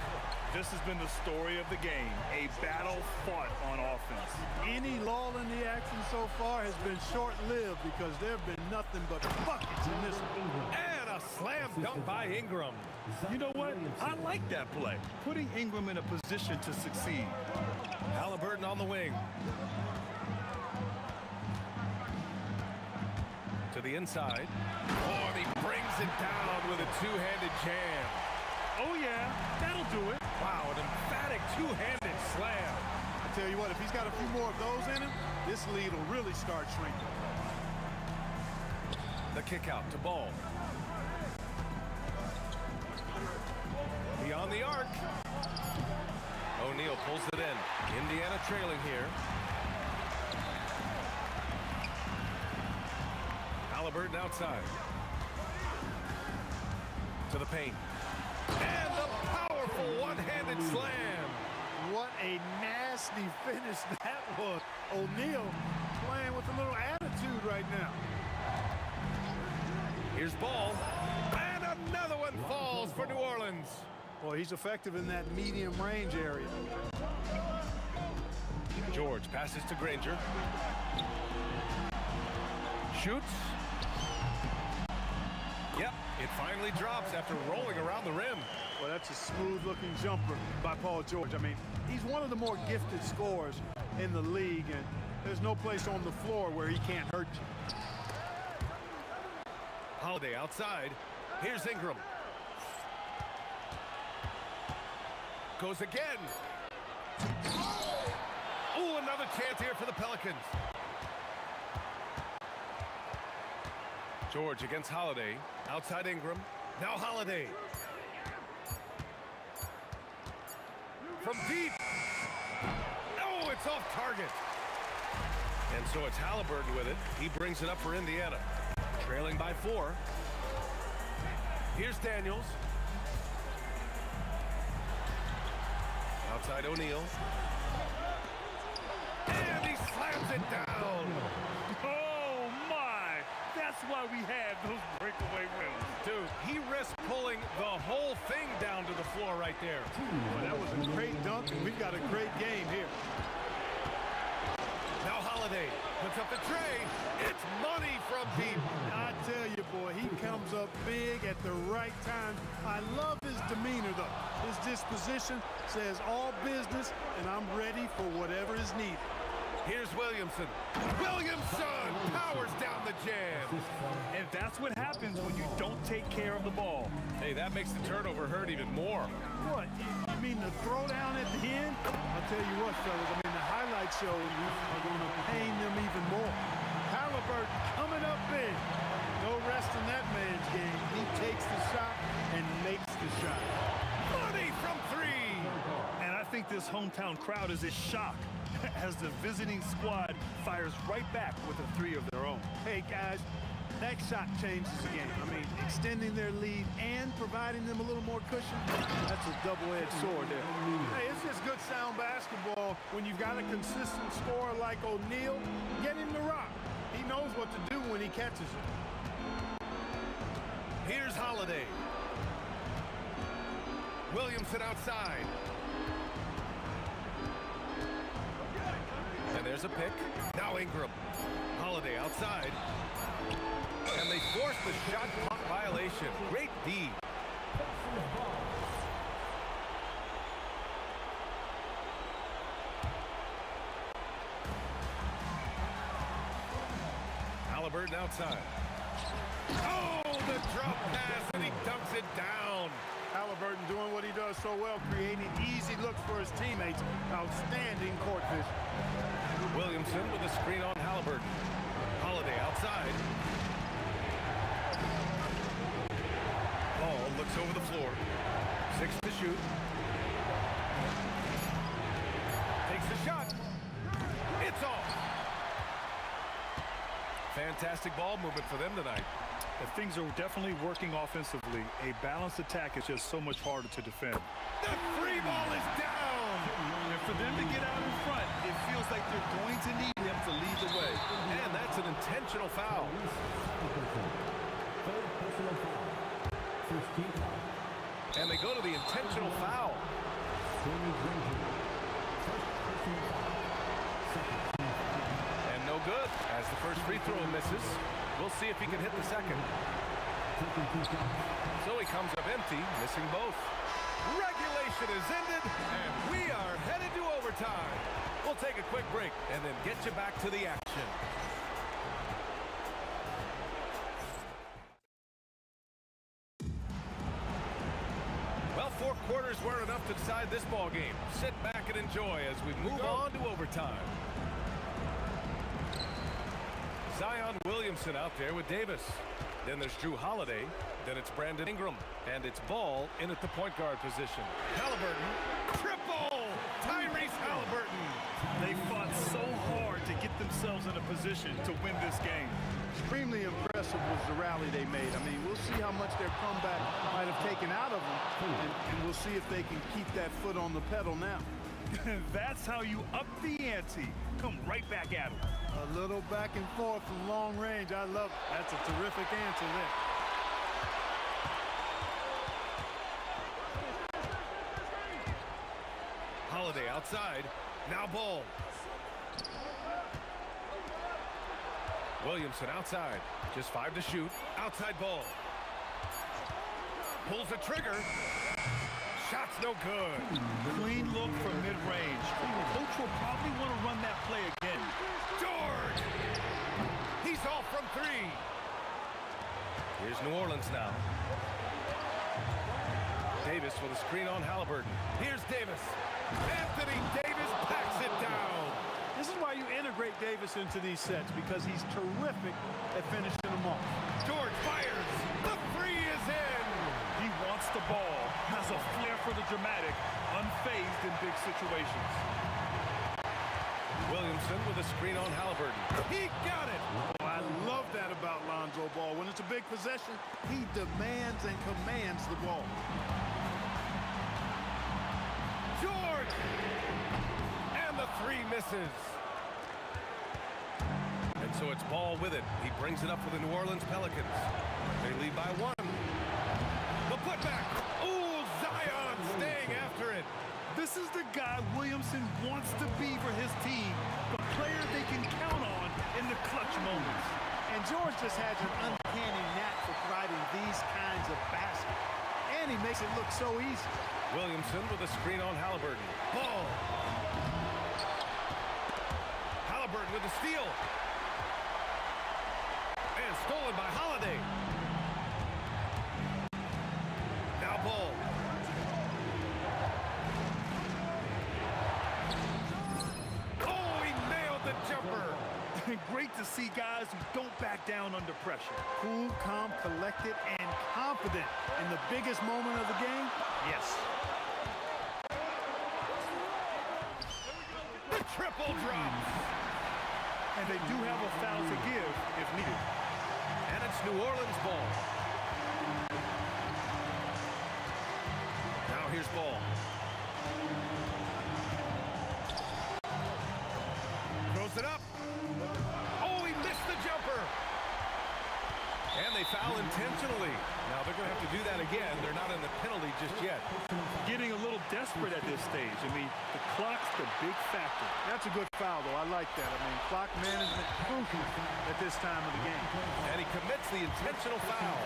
This has been the story of the game, a battle fought on offense. Any lull in the action so far has been short-lived because there have been nothing but buckets in this one. And a slam dunk by Ingram. You know what? I like that play, putting Ingram in a position to succeed. Halliburton on the wing. To the inside. Oh, and he brings it down with a two-handed jam. Oh, yeah, that'll do it. Wow, an emphatic two-handed slam. I tell you what, if he's got a few more of those in him, this lead will really start shrinking. The kick out to Ball. Beyond the arc. O'Neal pulls it in. Indiana trailing here. Halliburton outside. To the paint. And the powerful one-handed slam. What a nasty finish that was. O'Neal playing with a little attitude right now. Here's Ball. And another one falls for New Orleans. Well, he's effective in that medium range area. George passes to Granger. Shoots. Yep, it finally drops after rolling around the rim. Well, that's a smooth-looking jumper by Paul George. I mean, he's one of the more gifted scorers in the league, and there's no place on the floor where he can't hurt you. Holiday outside. Here's Ingram. Goes again. Oh, another chance here for the Pelicans. George against Holiday. Outside Ingram. Now Holiday. From deep. Oh, it's off target. And so it's Halliburton with it. He brings it up for Indiana. Trailing by 4. Here's Daniels. Outside O'Neal. And he slams it down. Oh, my. That's why we have those breakaway wins. Dude, he risked pulling the whole thing down to the floor right there. Well, that was a great dunk, and we've got a great game here. Now Holiday puts up the tray. It's money from deep. I tell you, boy, he comes up big at the right time. I love his demeanor, though. His disposition says all business, and I'm ready for whatever is needed. Here's Williamson. Williamson powers down the jam. And that's what happens when you don't take care of the ball. Hey, that makes the turnover hurt even more. What? You mean the throwdown at the end? I'll tell you what, fellas. I mean, the highlight shows are going to pain them even more. Halliburton coming up big. No rest in that man's game. He takes the shot and makes the shot. Money from 3. And I think this hometown crowd is in shock as the visiting squad fires right back with a 3 of their own. Hey, guys, that shot changes the game. I mean, extending their lead and providing them a little more cushion, that's a double-edged sword there. Hey, it's just good, sound basketball when you've got a consistent scorer like O'Neal. Get him the rock. He knows what to do when he catches it. Here's Holiday. Williamson outside. And there's a pick. Now Ingram. Holiday outside. And they force the shot clock violation. Great D. Halliburton outside. Oh, the drop pass, and he dunks it down. does so well, creating easy looks for his teammates. Outstanding court vision. Williamson with a screen on Halliburton. Holiday outside. Ball looks over the floor. 6 to shoot. Takes the shot. It's off. Fantastic ball movement for them tonight. Things are definitely working offensively. A balanced attack is just so much harder to defend. The free ball is down. And for them to get out in front, it feels like they're going to need him to lead the way. And that's an intentional foul. And they go to the intentional foul. And no good as the first free throw misses. We'll see if he can hit the second. So he comes up empty, missing both. Regulation is ended, and we are headed to overtime. We'll take a quick break and then get you back to the action. Well, 4 quarters weren't enough to decide this ball game. Sit back and enjoy as we move on to overtime. Zion Williamson out there with Davis. Then there's Drew Holiday. Then it's Brandon Ingram. And it's Ball in at the point guard position. Halliburton. Triple! Tyrese Halliburton. They fought so hard to get themselves in a position to win this game. Extremely impressive was the rally they made. I mean, we'll see how much their comeback might have taken out of them. And we'll see if they can keep that foot on the pedal now. That's how you up the ante. Come right back at them. A little back and forth from long range. I love it. That's a terrific answer there. Holiday outside. Now Ball. Williamson outside. Just 5 to shoot. Outside Ball. Pulls the trigger. Shot's no good. Clean look from mid-range. Coach will probably want to run that play again. George! He's off from 3. Here's New Orleans now. Davis with a screen on Halliburton. Here's Davis. Anthony Davis packs it down. This is why you integrate Davis into these sets, because he's terrific at finishing them off. George fires. The 3 is in. He wants the ball, has a flair for the dramatic, unfazed in big situations. Williamson with a screen on Halliburton. He got it. Oh, I love that about Lonzo Ball. When it's a big possession, he demands and commands the ball. George! And the 3 misses. And so it's Ball with it. He brings it up for the New Orleans Pelicans. They lead by 1. The putback. Ooh, Zion staying after it. This is the guy Williamson wants to be for his team, the player they can count on in the clutch moments. And George just has an uncanny knack for providing these kinds of baskets. And he makes it look so easy. Williamson with a screen on Halliburton. Ball. Halliburton with the steal. And stolen by Holiday. Now Ball. Oh, he nailed the jumper. Great to see guys who don't back down under pressure. Cool, calm, collected, and confident in the biggest moment of the game. Yes. The triple drops. And they do have a foul to give if needed. And it's New Orleans ball. Now here's Ball. Throws it up. Oh, he missed the jumper. And they foul intentionally. Now they're going to have to do that again. They're not in the penalty just yet. Getting a little desperate at this stage. I mean, the clock's the big factor. That's a good foul, though. I like that. I mean, clock management crucial at this time of the game. And he commits the intentional foul.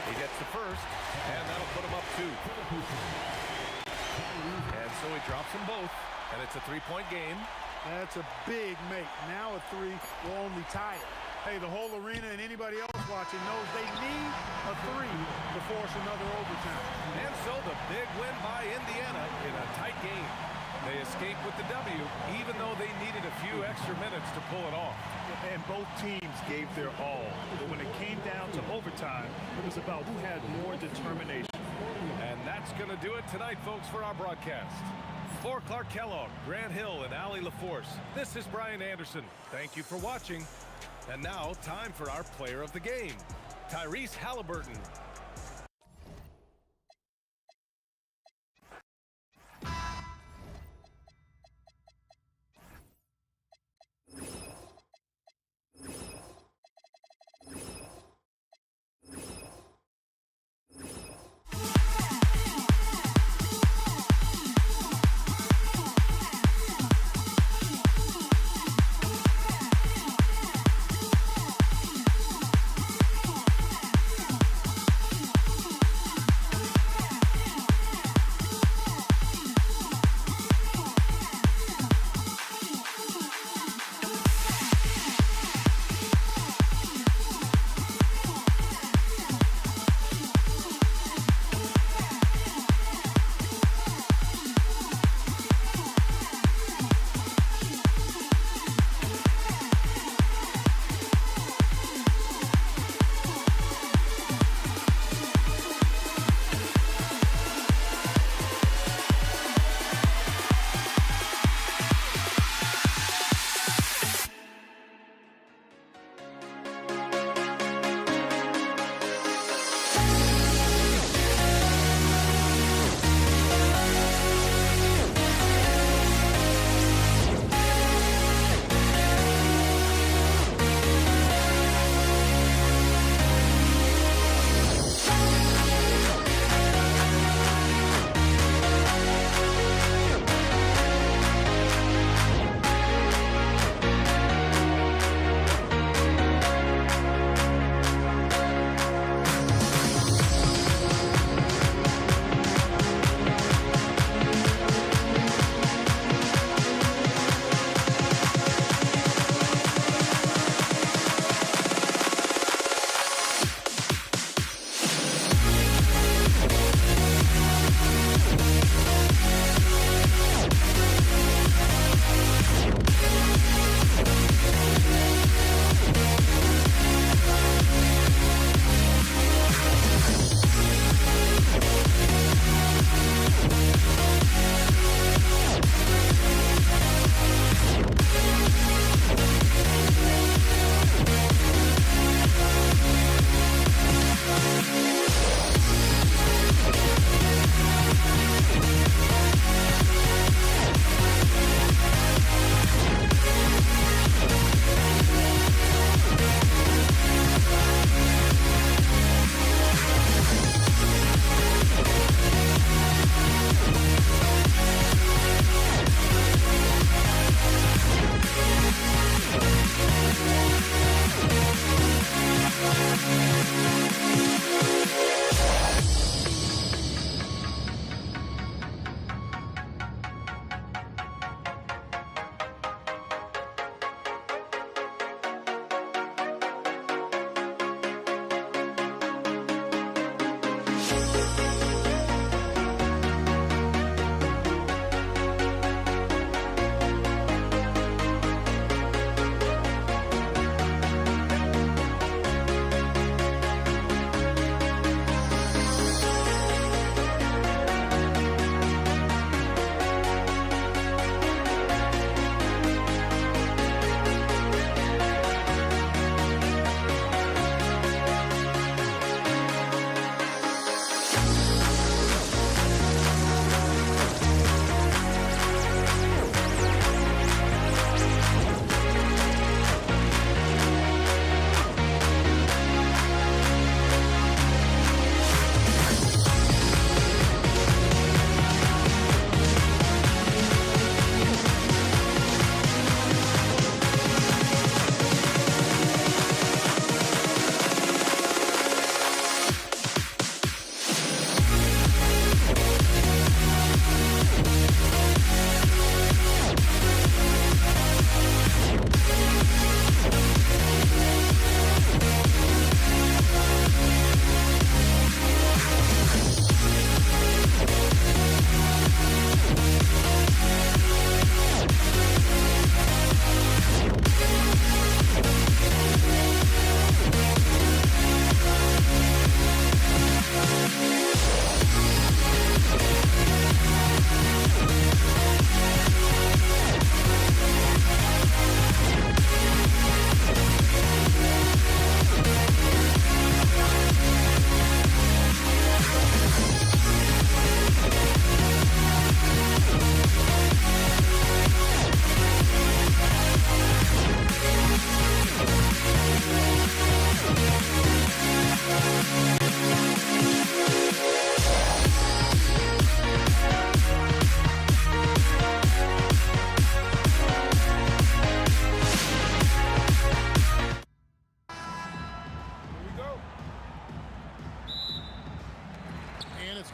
He gets the first, and that'll put him up 2. And so he drops them both, and it's a 3-point game. That's a big make. Now a 3 will only tie it. Hey, the whole arena and anybody else watching knows they need a 3 to force another overtime. And so the big win by Indiana in a tight game. They escaped with the W, even though they needed a few extra minutes to pull it off. And both teams gave their all. But when it came down to overtime, it was about who had more determination. And that's going to do it tonight, folks, for our broadcast. For Clark Kellogg, Grant Hill, and Allie LaForce, this is Brian Anderson. Thank you for watching. And now, time for our player of the game, Tyrese Halliburton.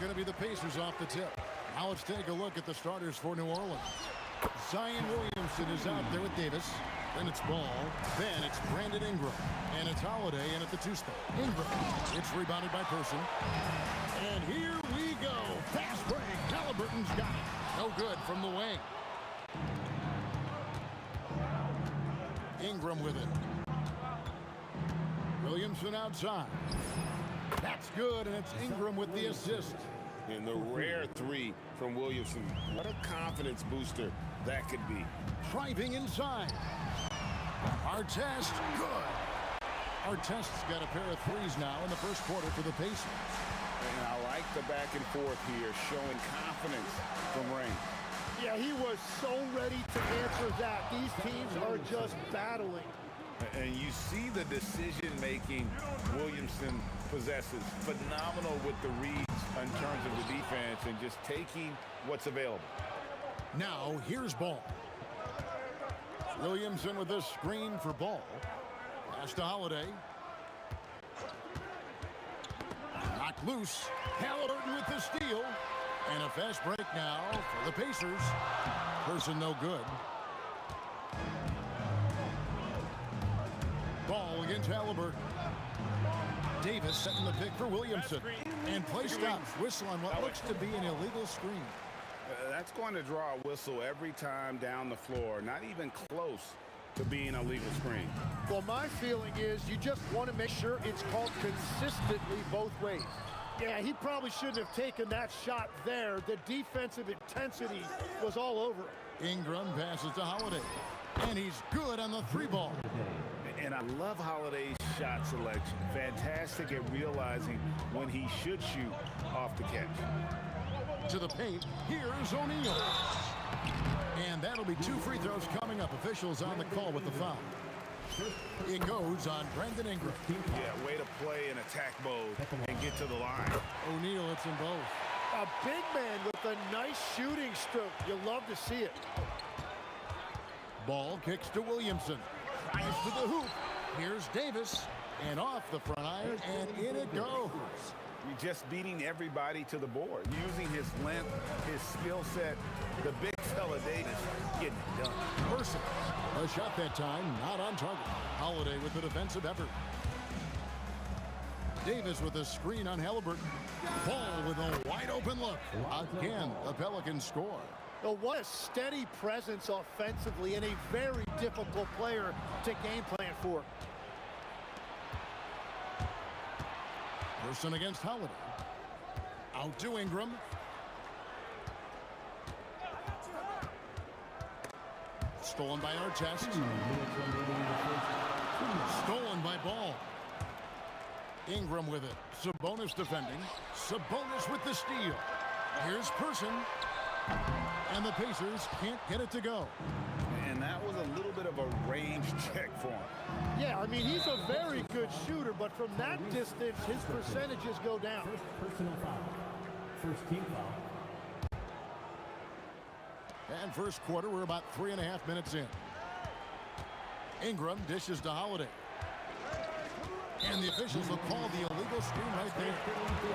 going to be the Pacers off the tip. Now let's take a look at the starters for New Orleans. Zion Williamson is out there with Davis. Then it's Ball. Then it's Brandon Ingram. And it's Holiday in at the 2 spot. Ingram. It's rebounded by Person. And here we go. Fast break. Halliburton's got it. No good from the wing. Ingram with it. Williamson outside. That's good, and it's Ingram with the assist. And the rare 3 from Williamson. What a confidence booster that could be. Driving inside. Artest, good. Artest's got a pair of 3s now in the first quarter for the Pacers. And I like the back and forth here, showing confidence from Rain. Yeah, he was so ready to answer that. These teams are just battling. And you see the decision-making Williamson possesses. Phenomenal with the reads in terms of the defense and just taking what's available. Now, here's Ball. Williamson with a screen for Ball. Pass to Holiday. Knocked loose. Halliburton with the steal. And a fast break now for the Pacers. Person no good. Ball against Halliburton. Davis setting the pick for Williamson. And play stops. Whistle on what looks to be an illegal screen. That's going to draw a whistle every time down the floor. Not even close to being a legal screen. Well, my feeling is you just want to make sure it's called consistently both ways. Yeah, he probably shouldn't have taken that shot there. The defensive intensity was all over him. Ingram passes to Holiday. And he's good on the 3 ball. And I love Holiday's shot selection. Fantastic at realizing when he should shoot off the catch. To the paint, here's O'Neal. And that'll be 2 free throws coming up. Officials on the call with the foul. It goes on Brandon Ingram. Yeah, way to play in attack mode and get to the line. O'Neal hits them both. A big man with a nice shooting stroke. You love to see it. Ball kicks to Williamson. Drives to the hoop. Here's Davis. And off the front iron, and in it goes. You're just beating everybody to the board. Using his length, his skill set, the big fella Davis getting it done. Person. A shot that time, not on target. Holiday with the defensive effort. Davis with a screen on Halliburton. Ball with a wide open look. Again, the Pelicans score. Oh, what a steady presence offensively and a very difficult player to game plan for. Person against Holiday. Out to Ingram. Stolen by Artest. Stolen by Ball. Ingram with it. Sabonis defending. Sabonis with the steal. Here's Person. And the Pacers can't get it to go. And that was a little bit of a range check for him. Yeah, I mean, he's a very good shooter, but from that distance, his percentages go down. First personal foul. First team foul. And first quarter, we're about 3.5 minutes in. Ingram dishes to Holiday. And the officials will call the illegal screen right there.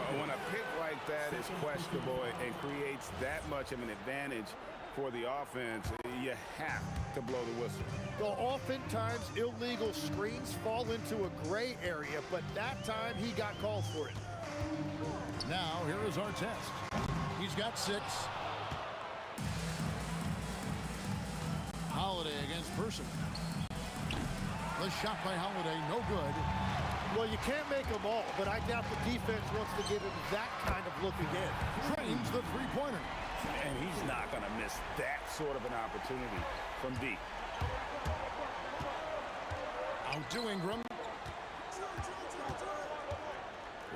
Well, when a pick like that is questionable and creates that much of an advantage for the offense, you have to blow the whistle. Well, oftentimes illegal screens fall into a gray area, but that time he got called for it. Now, here is Artest. He's got 6. Holiday against Person. The shot by Holiday, no good. Well, you can't make them all, but I doubt the defense wants to give him that kind of look again. Drains the 3-pointer. And he's not going to miss that sort of an opportunity from deep. Out to Ingram.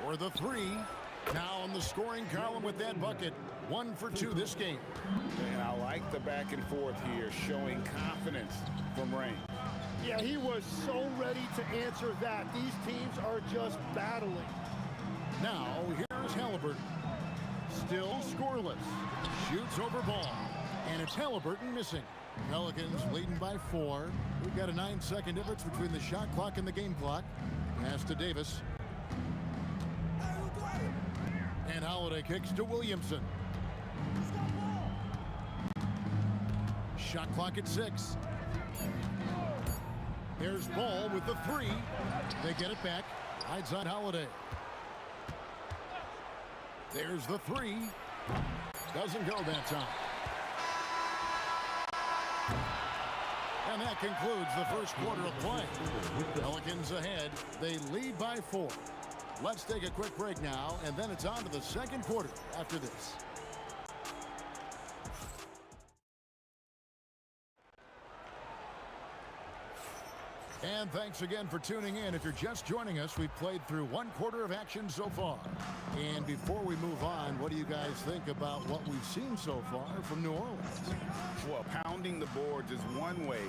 For the 3. Now on the scoring column with that bucket. 1 for 2 this game. And I like the back and forth here, showing confidence from Rain. Yeah, he was so ready to answer that. These teams are just battling. Now, here's Halliburton. Still scoreless. Shoots over Ball. And it's Halliburton missing. Pelicans leading by 4. We've got a 9-second difference between the shot clock and the game clock. Pass to Davis. And Holiday kicks to Williamson. Shot clock at 6. There's Ball with the 3. They get it back. Right side Holiday. There's the 3. Doesn't go that time. And that concludes the first quarter of play. Pelicans ahead. They lead by 4. Let's take a quick break now, and then it's on to the second quarter after this. And thanks again for tuning in. If you're just joining us, we've played through one quarter of action so far. And before we move on, what do you guys think about what we've seen so far from New Orleans? Well, pounding the boards is one way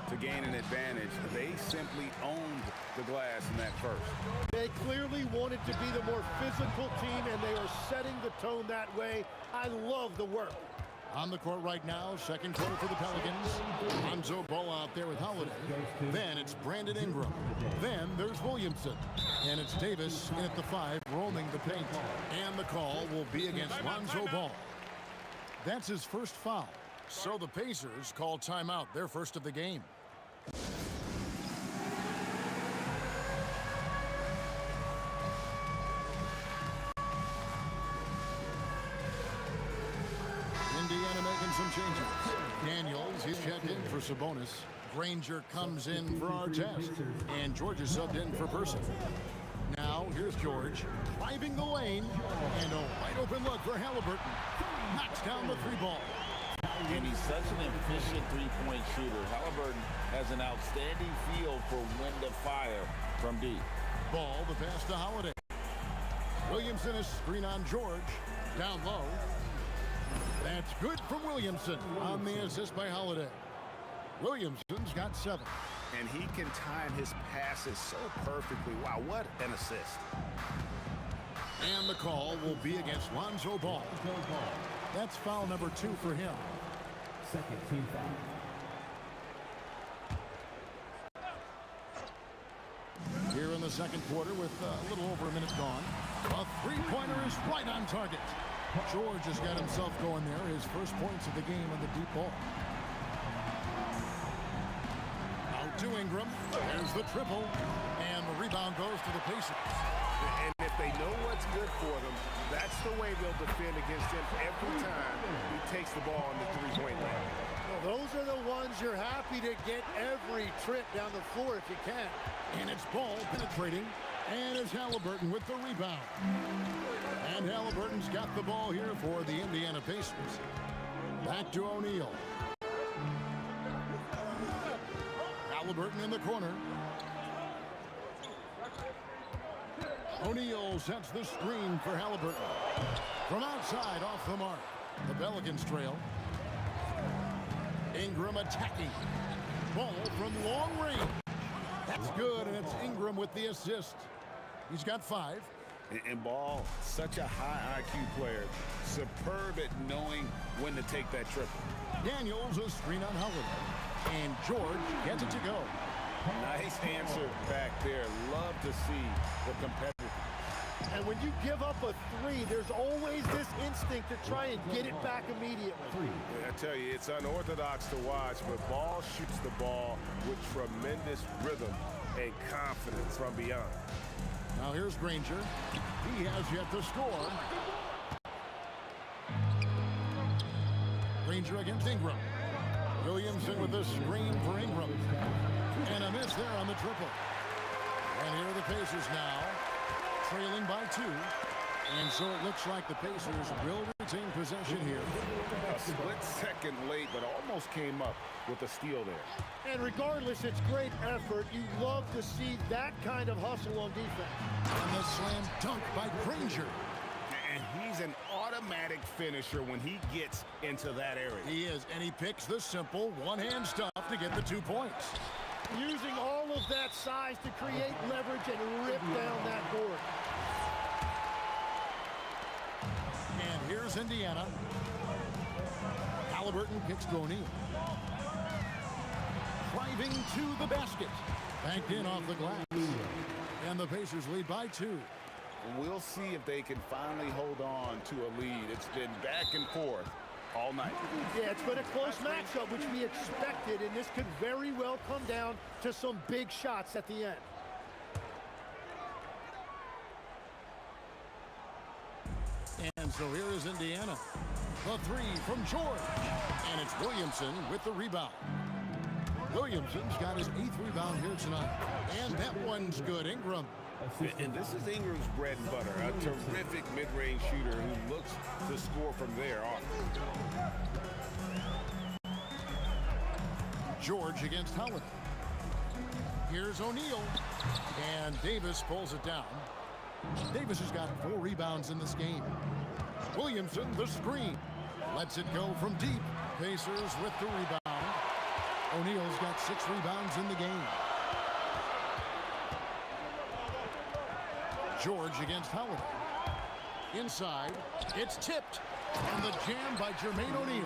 to gain an advantage. They simply owned the glass in that first. They clearly wanted to be the more physical team, and they are setting the tone that way. I love the work. On the court right now, second quarter for the Pelicans. Lonzo Ball out there with Holiday. Then it's Brandon Ingram. Then there's Williamson. And it's Davis in at the 5, roaming the paint. And the call will be against Lonzo Ball. That's his first foul. So the Pacers call timeout, their first of the game. Indiana making some changes. Daniels, he's checked in for Sabonis. Granger comes in for Artest. And George is subbed in for Person. Now, here's George, driving the lane. And a wide open look for Halliburton. Knocks down the 3-ball. And he's such an efficient three-point shooter. Halliburton has an outstanding feel for when to fire from deep. Ball, the pass to Holiday. Williamson is screen on George. Down low. That's good from Williamson on the assist by Holiday. Williamson's got 7. And he can time his passes so perfectly. Wow, what an assist. And the call will be against Lonzo Ball. That's foul number 2 for him. Second team foul. Here in the second quarter with a little over a minute gone. A 3-pointer is right on target. George has got himself going there. His first points of the game on the deep ball. Out to Ingram. There's the triple. And the rebound goes to the Pacers. And if they know what's good for them, that's the way they'll defend against him every time he takes the ball in the three-point line. Well, those are the ones you're happy to get every trip down the floor if you can. And it's Ball penetrating. And it's Halliburton with the rebound. And Halliburton's got the ball here for the Indiana Pacers. Back to O'Neal. Halliburton in the corner. O'Neal sets the screen for Halliburton. From outside, off the mark. The Pelicans trail. Ingram attacking. Ball from long range. That's good, and it's Ingram with the assist. He's got 5. And Ball, such a high IQ player. Superb at knowing when to take that triple. Daniels a screen on Holiday. And George gets it to go. Nice answer back there. Love to see the competitive. And when you give up a 3, there's always this instinct to try and get it back immediately. I tell you, it's unorthodox to watch, but Ball shoots the ball with tremendous rhythm and confidence from beyond. Now here's Granger. He has yet to score. Granger against Ingram. Williamson with the screen for Ingram. And a miss there on the triple. And here are the Pacers now, trailing by 2. And so it looks like the Pacers will retain possession here. A split second late, but almost came up with a steal there. And regardless, it's great effort. You love to see that kind of hustle on defense. And the slam dunk by Granger. And he's an automatic finisher when he gets into that area. He is, and he picks the simple one-hand stuff to get the 2 points. Using all of that size to create leverage and rip down that board. And here's Indiana. Halliburton kicks to O'Neal. Driving to the basket. Banked in off the glass. And the Pacers lead by 2. We'll see if they can finally hold on to a lead. It's been back and forth all night. Yeah, it's been a close matchup, which we expected, and this could very well come down to some big shots at the end. And so here is Indiana. The three from George. And it's Williamson with the rebound. Williamson's got his 8th rebound here tonight. And that one's good. Ingram. And this is Ingram's bread and butter, a terrific mid-range shooter who looks to score from there often. George against Holiday. Here's O'Neal. And Davis pulls it down. Davis has got 4 rebounds in this game. Williamson, the screen. Lets it go from deep. Pacers with the rebound. O'Neal's got 6 rebounds in the game. George against Holiday. Inside, it's tipped. And the jam by Jermaine O'Neal.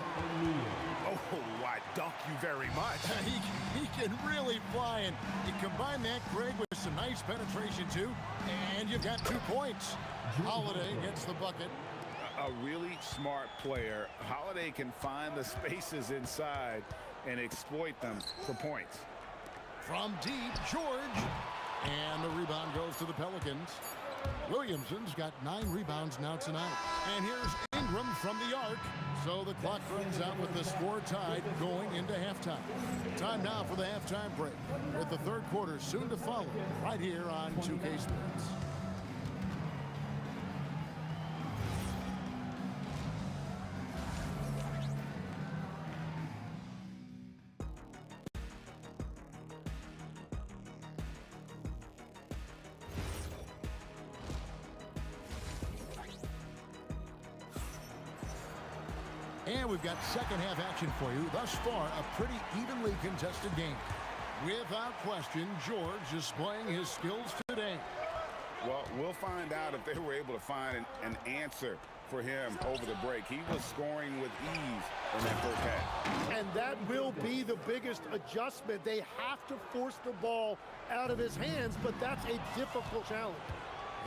Oh, I dunk you very much. he can really fly, and you combine that, Greg, with some nice penetration, too, and you've got 2 points. Holiday gets the bucket. A really smart player. Holiday can find the spaces inside and exploit them for points. From deep, George. And the rebound goes to the Pelicans. Williamson's got 9 rebounds now tonight. And here's Ingram from the arc. So the clock runs out with the score tied going into halftime. Time now for the halftime break, with the 3rd quarter soon to follow right here on 2K Sports. And we've got second half action for you. Thus far, a pretty evenly contested game. Without question, George is displaying his skills today. Well, we'll find out if they were able to find an answer for him over the break. He was scoring with ease in that first half. And that will be the biggest adjustment. They have to force the ball out of his hands, but that's a difficult challenge.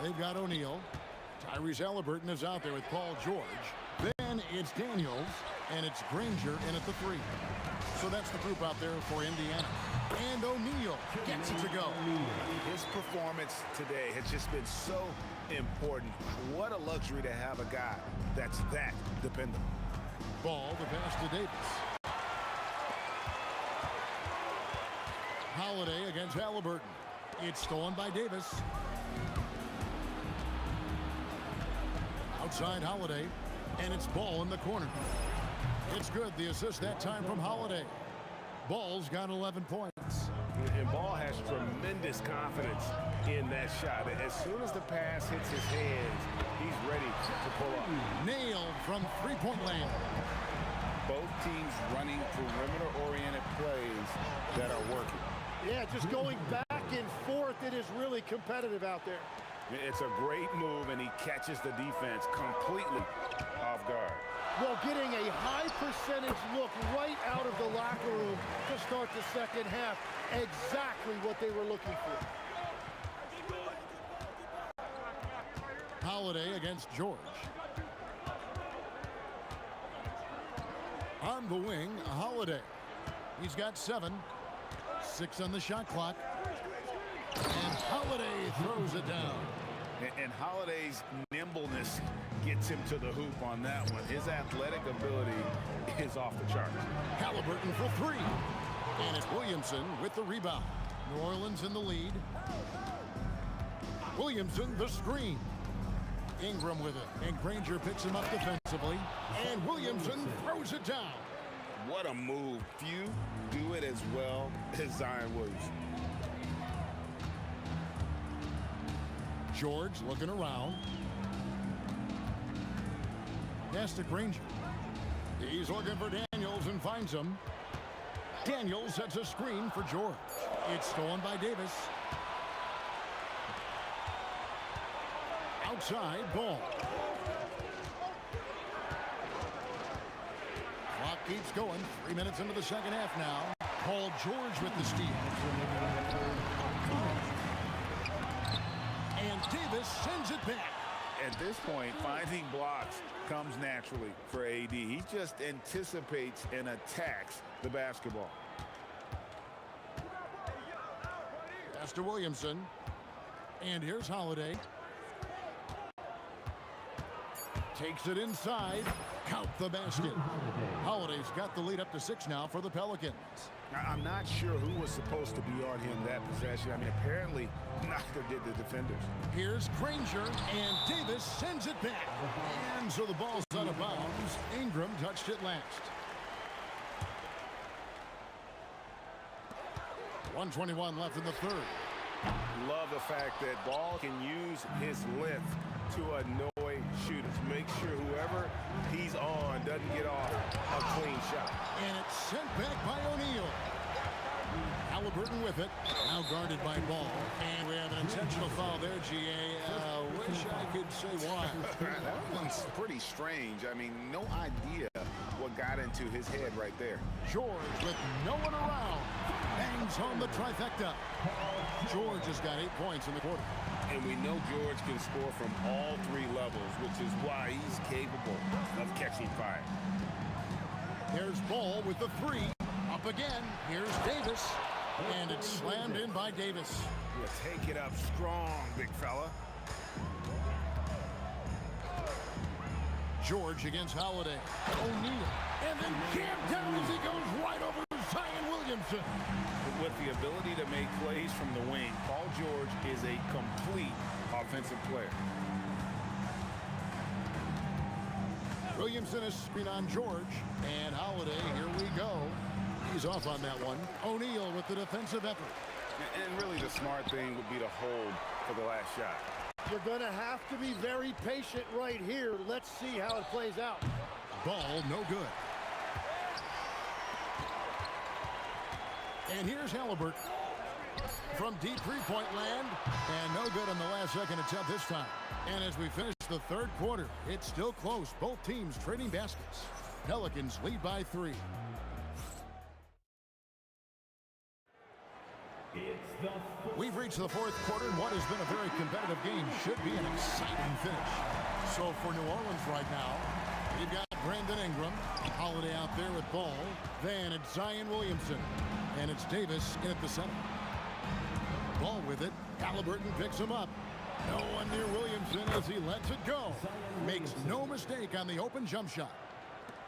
They've got O'Neal. Tyrese Halliburton is out there with Paul George. Then it's Daniels, and it's Granger in at the 3. So that's the group out there for Indiana. And O'Neal gets it to go. His performance today has just been so important. What a luxury to have a guy that's that dependable. Ball the pass to Davis. Holiday against Halliburton. It's stolen by Davis. Outside Holiday, and it's Ball in the corner. It's good. The assist that time from Holiday. Ball's got 11 points. And Ball has tremendous confidence in that shot. As soon as the pass hits his hands, he's ready to pull up. Nailed from three-point land. Both teams running perimeter-oriented plays that are working. Yeah, just going back and forth. It is really competitive out there. It's a great move, and he catches the defense completely off guard. Well, getting a high percentage look right out of the locker room to start the second half. Exactly what they were looking for. Holiday against George. On the wing, Holiday. He's got 7. 6 on the shot clock. And Holiday throws it down. And Holiday's nimbleness gets him to the hoop on that one. His athletic ability is off the charts. Halliburton for 3. And it's Williamson with the rebound. New Orleans in the lead. Williamson the screen. Ingram with it. And Granger picks him up defensively. And Williamson throws it down. What a move. Few do it as well as Zion Williamson. George looking around. Pass to Granger. He's looking for Daniels and finds him. Daniels sets a screen for George. It's stolen by Davis. Outside, Ball. Clock keeps going. 3 minutes into the second half now. Paul George with the steal. And Davis sends it back. At this point, finding blocks comes naturally for AD. He just anticipates and attacks the basketball. Pass to Williamson. And here's Holiday. Takes it inside. Count the basket. Holiday's got the lead up to 6 now for the Pelicans. I'm not sure who was supposed to be on him that possession. I mean, apparently neither did the defenders. Here's Granger, and Davis sends it back. And so the ball's out of bounds. Ingram touched it last. 1:21 left in the third. Love the fact that Ball can use his length to annoy shooters. Make sure whoever he's on doesn't get off a clean shot. And it's sent back by O'Neal. Halliburton with it. Now guarded by Ball. And we have an intentional foul there, GA. Wish I could say why. That one's pretty strange. I mean, no idea what got into his head right there. George with no one around. Bangs home the trifecta. George has got 8 points in the quarter. And we know George can score from all 3 levels, which is why he's capable of catching fire. There's Ball with the 3. Up again. Here's Davis. And it's slammed in by Davis. We'll take it up strong, big fella. George against Holiday. O'Neal. And then jammed down as he goes right over Zion Williamson. With the ability to make plays from the wing, Paul George is a complete offensive player. Williamson is screen on George. And Holiday, here we go. He's off on that one. O'Neal with the defensive effort. And really the smart thing would be to hold for the last shot. You're going to have to be very patient right here. Let's see how it plays out. Ball, no good. And here's Halliburton from deep three-point land. And no good on the last second attempt this time. And as we finish the third quarter, it's still close. Both teams trading baskets. Pelicans lead by 3. We've reached the fourth quarter, and what has been a very competitive game should be an exciting finish. So for New Orleans right now, you've got Brandon Ingram, Holiday out there with Ball. Then it's Zion Williamson, and it's Davis in at the center. Ball with it. Halliburton picks him up. No one near Williamson as he lets it go. Makes no mistake on the open jump shot.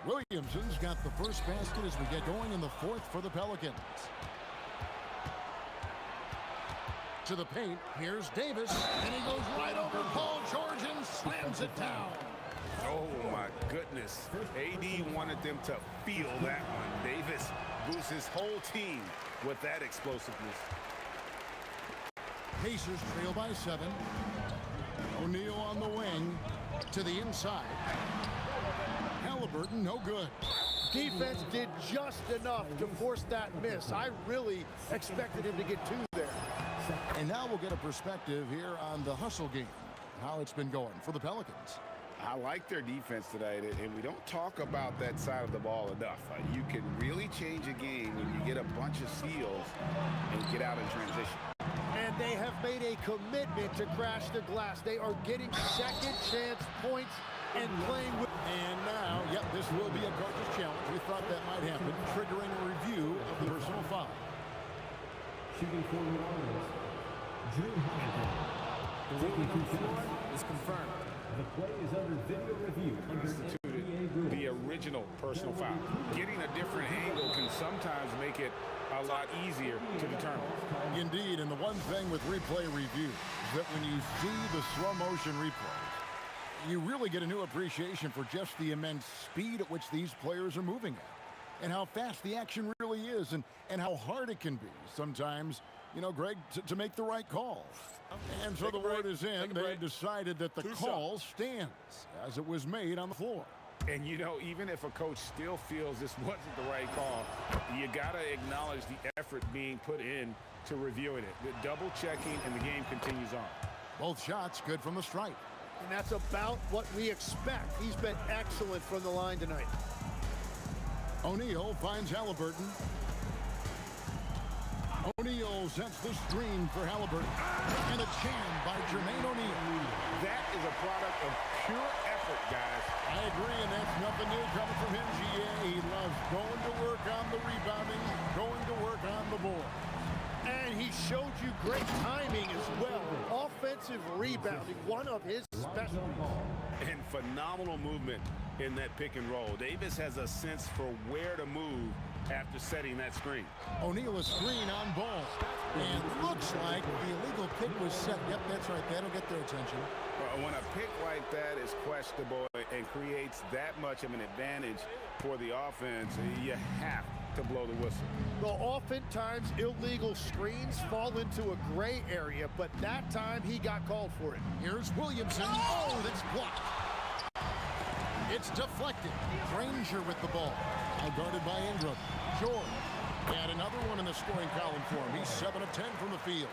Williamson's got the first basket as we get going in the fourth for the Pelicans. To the paint, here's Davis, and he goes right over Paul George and slams it down. Oh my goodness. AD wanted them to feel that one. Davis boosts his whole team with that explosiveness. Pacers trail by 7. O'Neal on the wing to the inside. Halliburton, no good. Defense did just enough to force that miss. I really expected him to get 2 there. And now we'll get a perspective here on the hustle game, how it's been going for the Pelicans. I like their defense tonight, and we don't talk about that side of the ball enough. You can really change a game when you get a bunch of steals and get out in transition. And they have made a commitment to crash the glass. They are getting second chance points and playing with. And now, yep, this will be a coach's challenge. We thought that might happen, triggering a review of the personal foul. Shooting for New Orleans, Drew Holiday. The rookie on the floor is confirmed. The play is under video review. Instituted the original personal foul. Getting a different angle can sometimes make it a lot easier to determine. Indeed, and the one thing with replay review is that when you see the slow motion replay, you really get a new appreciation for just the immense speed at which these players are moving at. And how fast the action really is, and how hard it can be sometimes, you know, Greg, to make the right call. And so the word is in. They decided that the call stands as it was made on the floor. And, you know, even if a coach still feels this wasn't the right call, you got to acknowledge the effort being put in to reviewing it. The double checking, and the game continues on. Both shots good from the stripe. And that's about what we expect. He's been excellent from the line tonight. O'Neal finds Halliburton. O'Neal sets the screen for Halliburton. And a jam by Jermaine O'Neal. That a product of pure effort, guys. I agree, and that's nothing new coming from him, GA. He loves going to work on the rebounding, going to work on the board. And he showed you great timing as well. Offensive rebounding, one of his specialties. And phenomenal movement in that pick and roll. Davis has a sense for where to move after setting that screen. O'Neal a screen on ball. And looks like the illegal kick was set. Yep, that's right. That'll get their attention. When a pick like that is questionable and creates that much of an advantage for the offense, you have to blow the whistle. Well, oftentimes illegal screens fall into a gray area, but that time he got called for it. Here's Williamson. Oh, that's blocked. It's deflected. Granger with the ball. Now guarded by Ingram. George. And another one in the scoring column for him. He's 7 of 10 from the field.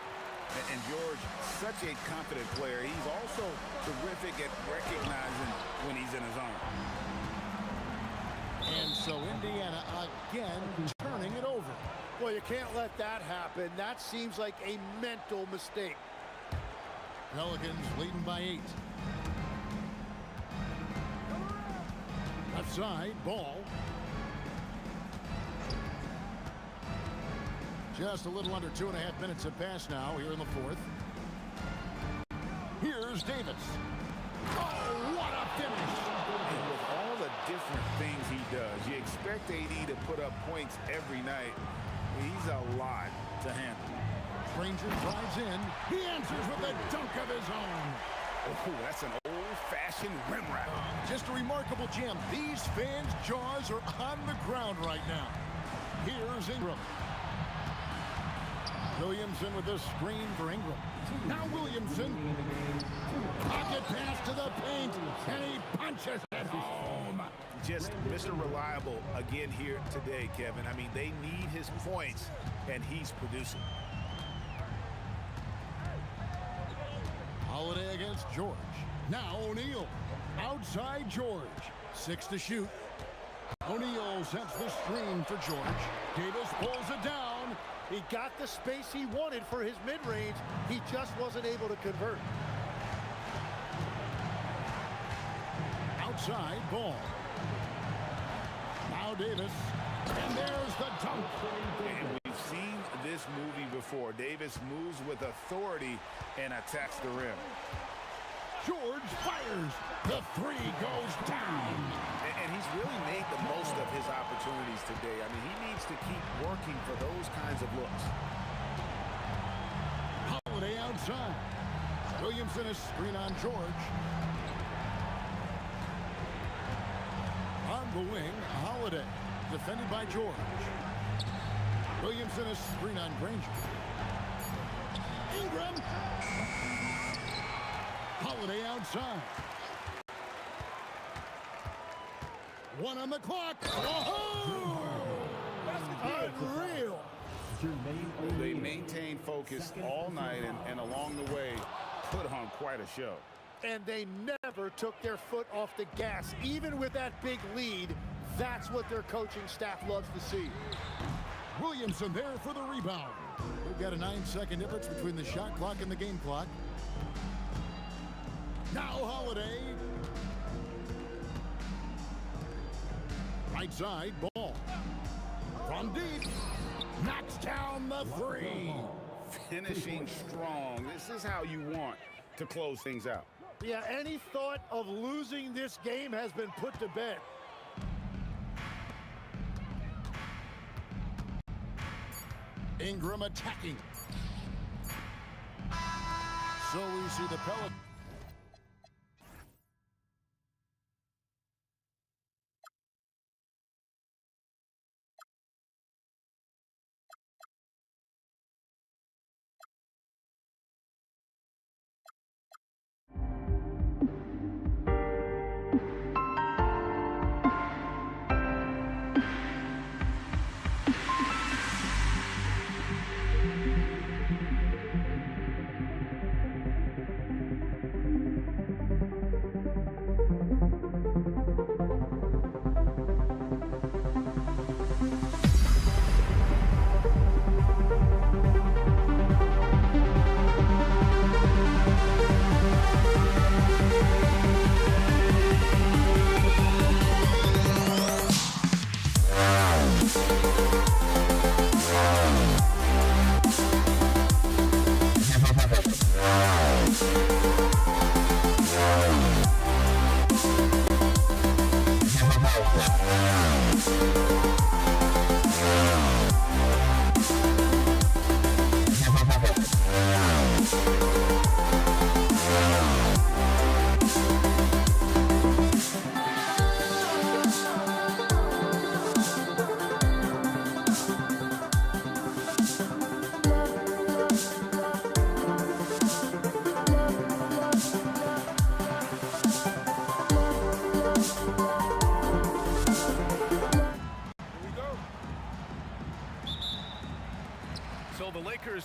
And George, such a confident player. He's also terrific at recognizing when he's in his zone. And so Indiana again turning it over. Well, you can't let that happen. That seems like a mental mistake. Pelicans leading by 8. Left side, ball. Just a little under 2.5 minutes have passed now here in the fourth. Here's Davis. Oh, what a finish! And with all the different things he does, you expect AD to put up points every night. He's a lot to handle. Granger drives in. He answers with a dunk of his own. Oh, that's an old-fashioned rim wrap. Just a remarkable jam. These fans' jaws are on the ground right now. Here's Ingram. Williamson with a screen for Ingram. Now Williamson. Pocket pass to the paint, and he punches it home. Just Mr. Reliable again here today, Kevin. I mean, they need his points, and he's producing. Holiday against George. Now O'Neal. Outside George. 6 to shoot. O'Neal sets the screen for George. Davis pulls it down. He got the space he wanted for his mid-range. He just wasn't able to convert. Outside ball. Now Davis. And there's the dunk. And we've seen this movie before. Davis moves with authority and attacks the rim. George fires. The three goes down. And he's really made the most of his opportunities today. I mean, he needs to keep working for those kinds of looks. Holiday outside. Williamson is screen on George. On the wing, Holiday. Defended by George. Williamson is screen on Granger. Ingram. Holiday outside. 1 on the clock. Oh! Unreal. They maintained focus all night and along the way put on quite a show. And they never took their foot off the gas. Even with that big lead, that's what their coaching staff loves to see. Williamson there for the rebound. We've got a 9-second difference between the shot clock and the game clock. Now Holiday. Right side, ball. From deep. Knocks down the three. Finishing strong. This is how you want to close things out. Yeah, any thought of losing this game has been put to bed. Ingram attacking. So we see the Pelicans.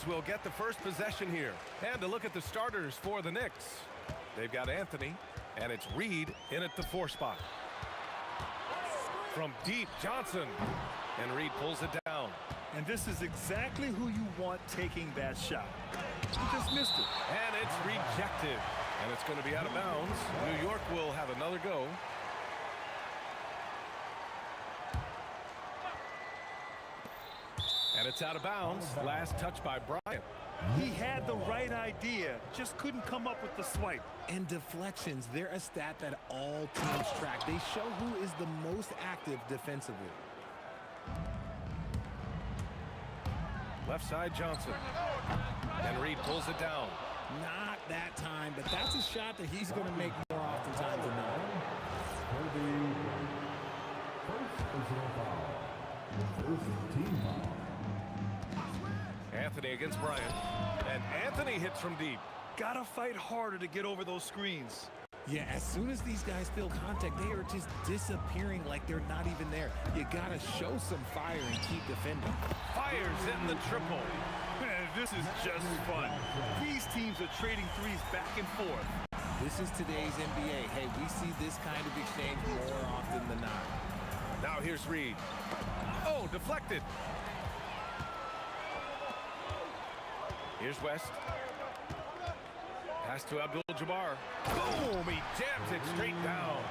Lakers will get the first possession here. And to look at the starters for the Knicks. They've got Anthony, and it's Reed in at the 4 spot. From deep, Johnson. And Reed pulls it down. And this is exactly who you want taking that shot. He just missed it. And it's rejected. And it's going to be out of bounds. New York will have another go. And it's out of bounds. Last touch by Bryant. He had the right idea, just couldn't come up with the swipe. And deflections, they're a stat that all teams track. They show who is the most active defensively. Left side, Johnson. And Reed pulls it down. Not that time, but that's a shot that he's going to make more oftentimes than not. First personal foul. First team foul. Anthony against Bryant. And Anthony hits from deep. Gotta fight harder to get over those screens. Yeah, as soon as these guys feel contact, they are just disappearing like they're not even there. You gotta show some fire and keep defending. Fires in the triple. Man, this is just fun. These teams are trading threes back and forth. This is today's NBA. Hey, we see this kind of exchange more often than not. Now here's Reed. Oh, deflected. Here's West. Pass to Abdul-Jabbar. Boom! He jams it straight down.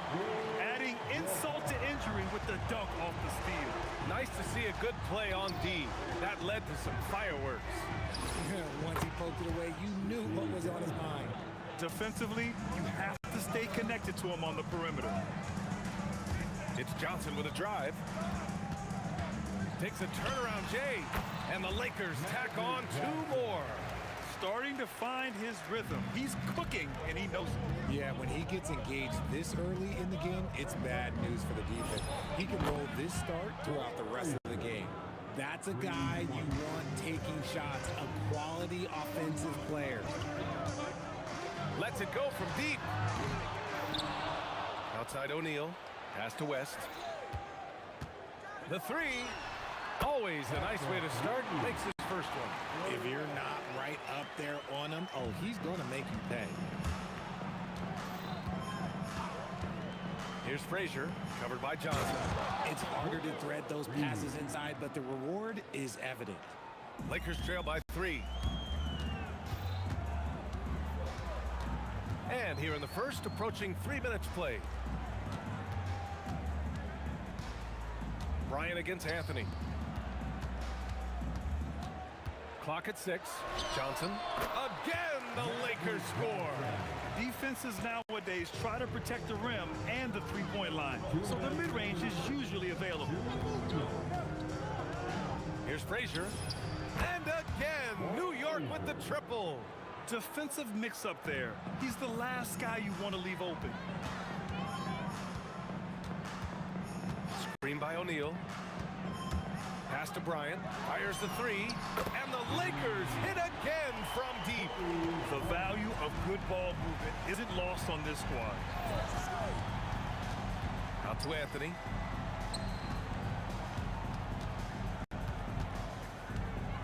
Adding insult to injury with the dunk off the steal. Nice to see a good play on D. That led to some fireworks. Once he poked it away, you knew what was on his mind. Defensively, you have to stay connected to him on the perimeter. It's Johnson with a drive. Takes a turnaround, Jay. And the Lakers tack on 2 more. Starting to find his rhythm. He's cooking, and he knows it. Yeah, when he gets engaged this early in the game, it's bad news for the defense. He can roll this start throughout the rest of the game. That's a guy you want taking shots, a quality offensive player. Lets it go from deep. Outside O'Neal. Pass to West. The 3. Always a nice way to start. Makes his first one. If you're not right up there on him, oh, he's going to make you pay. Here's Frazier, covered by Johnson. It's harder to thread those passes inside, but the reward is evident. Lakers trail by 3. And here in the first, approaching 3 minutes played. Bryant against Anthony. Clock at 6. Johnson. Again, the Lakers score. Defenses nowadays try to protect the rim and the three-point line, so the mid-range is usually available. Here's Frazier. And again, New York with the triple. Defensive mix-up there. He's the last guy you want to leave open. Screen by O'Neal. Pass to Bryant. Fires the 3. And the Lakers hit again from deep. The value of good ball movement isn't lost on this squad. Out to Anthony.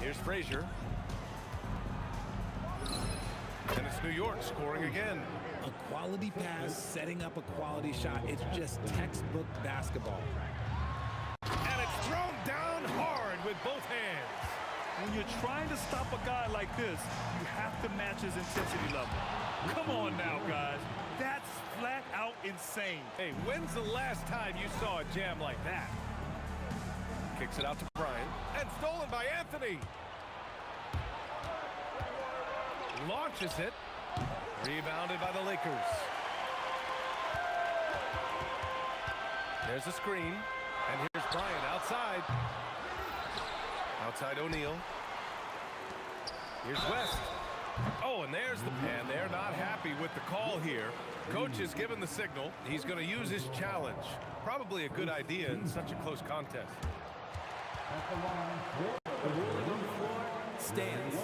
Here's Frazier. And it's New York scoring again. A quality pass, setting up a quality shot. It's just textbook basketball. And it's thrown down hard with both hands. When you're trying to stop a guy like this, you have to match his intensity level. Come on now, guys. That's flat out insane. Hey, when's the last time you saw a jam like that? Kicks it out to Bryant. And stolen by Anthony. Launches it. Rebounded by the Lakers. There's a screen. And here's Bryant outside. Outside O'Neal. Here's West. Oh, and there's the pan. They're not happy with the call here. Coach has given the signal. He's going to use his challenge. Probably a good idea in such a close contest. Stands.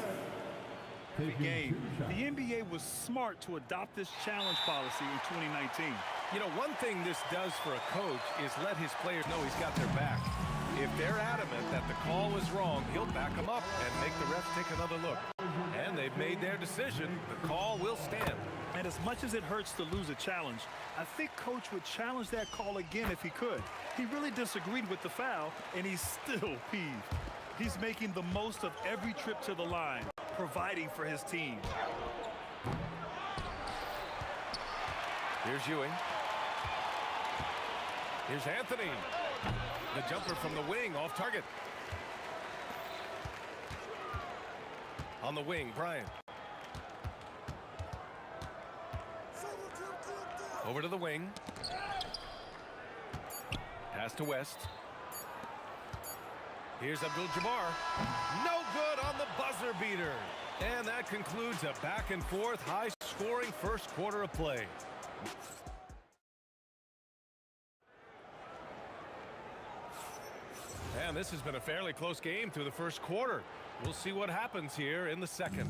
Game. The NBA was smart to adopt this challenge policy in 2019. You know, one thing this does for a coach is let his players know he's got their back. If they're adamant that the call was wrong, he'll back them up and make the refs take another look. And they've made their decision. The call will stand. And as much as it hurts to lose a challenge, I think Coach would challenge that call again if he could. He really disagreed with the foul, and he's still peeved. He's making the most of every trip to the line, providing for his team. Here's Ewing. Here's Anthony. The jumper from the wing off target. On the wing, Bryant. Over to the wing. Pass to West. Here's Abdul-Jabbar. No good on the buzzer beater. And that concludes a back and forth, high-scoring first quarter of play. And this has been a fairly close game through the first quarter. We'll see what happens here in the second.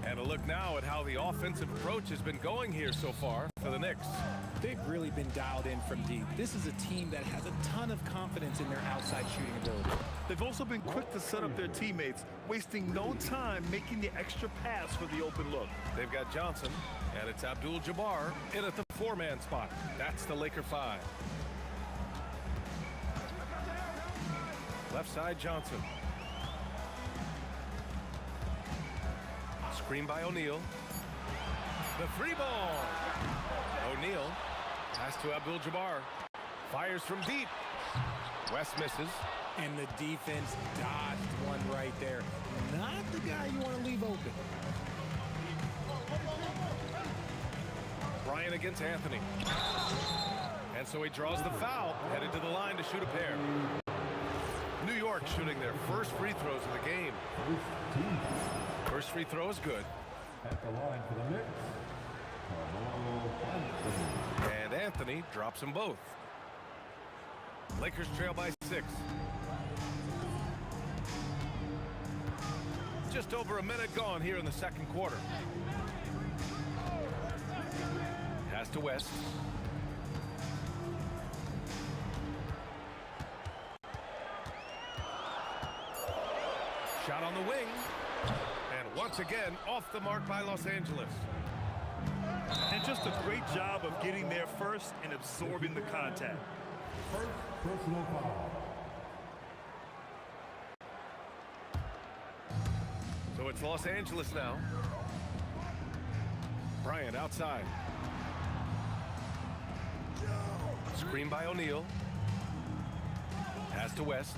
And a look now at how the offensive approach has been going here so far for the Knicks. They've really been dialed in from deep. This is a team that has a ton of confidence in their outside shooting ability. They've also been quick to set up their teammates, wasting no time making the extra pass for the open look. They've got Johnson, and it's Abdul-Jabbar in at the four-man spot. That's the Laker 5. Left side, Johnson. Screen by O'Neal. The free ball. O'Neal. Pass to Abdul-Jabbar. Fires from deep. West misses. And the defense dodged one right there. Not the guy you want to leave open. Bryant against Anthony. And so he draws the foul, headed to the line to shoot a pair. New York shooting their first free throws of the game. First free throw is good. At the line for the Knicks, and Anthony drops them both. Lakers trail by 6. Just over a minute gone here in the second quarter. Pass to West. Shot on the wing. And once again, off the mark by Los Angeles. And just a great job of getting there first and absorbing the contact. first personal foul. So it's Los Angeles now. Bryant outside. Screen by O'Neal. Pass to West.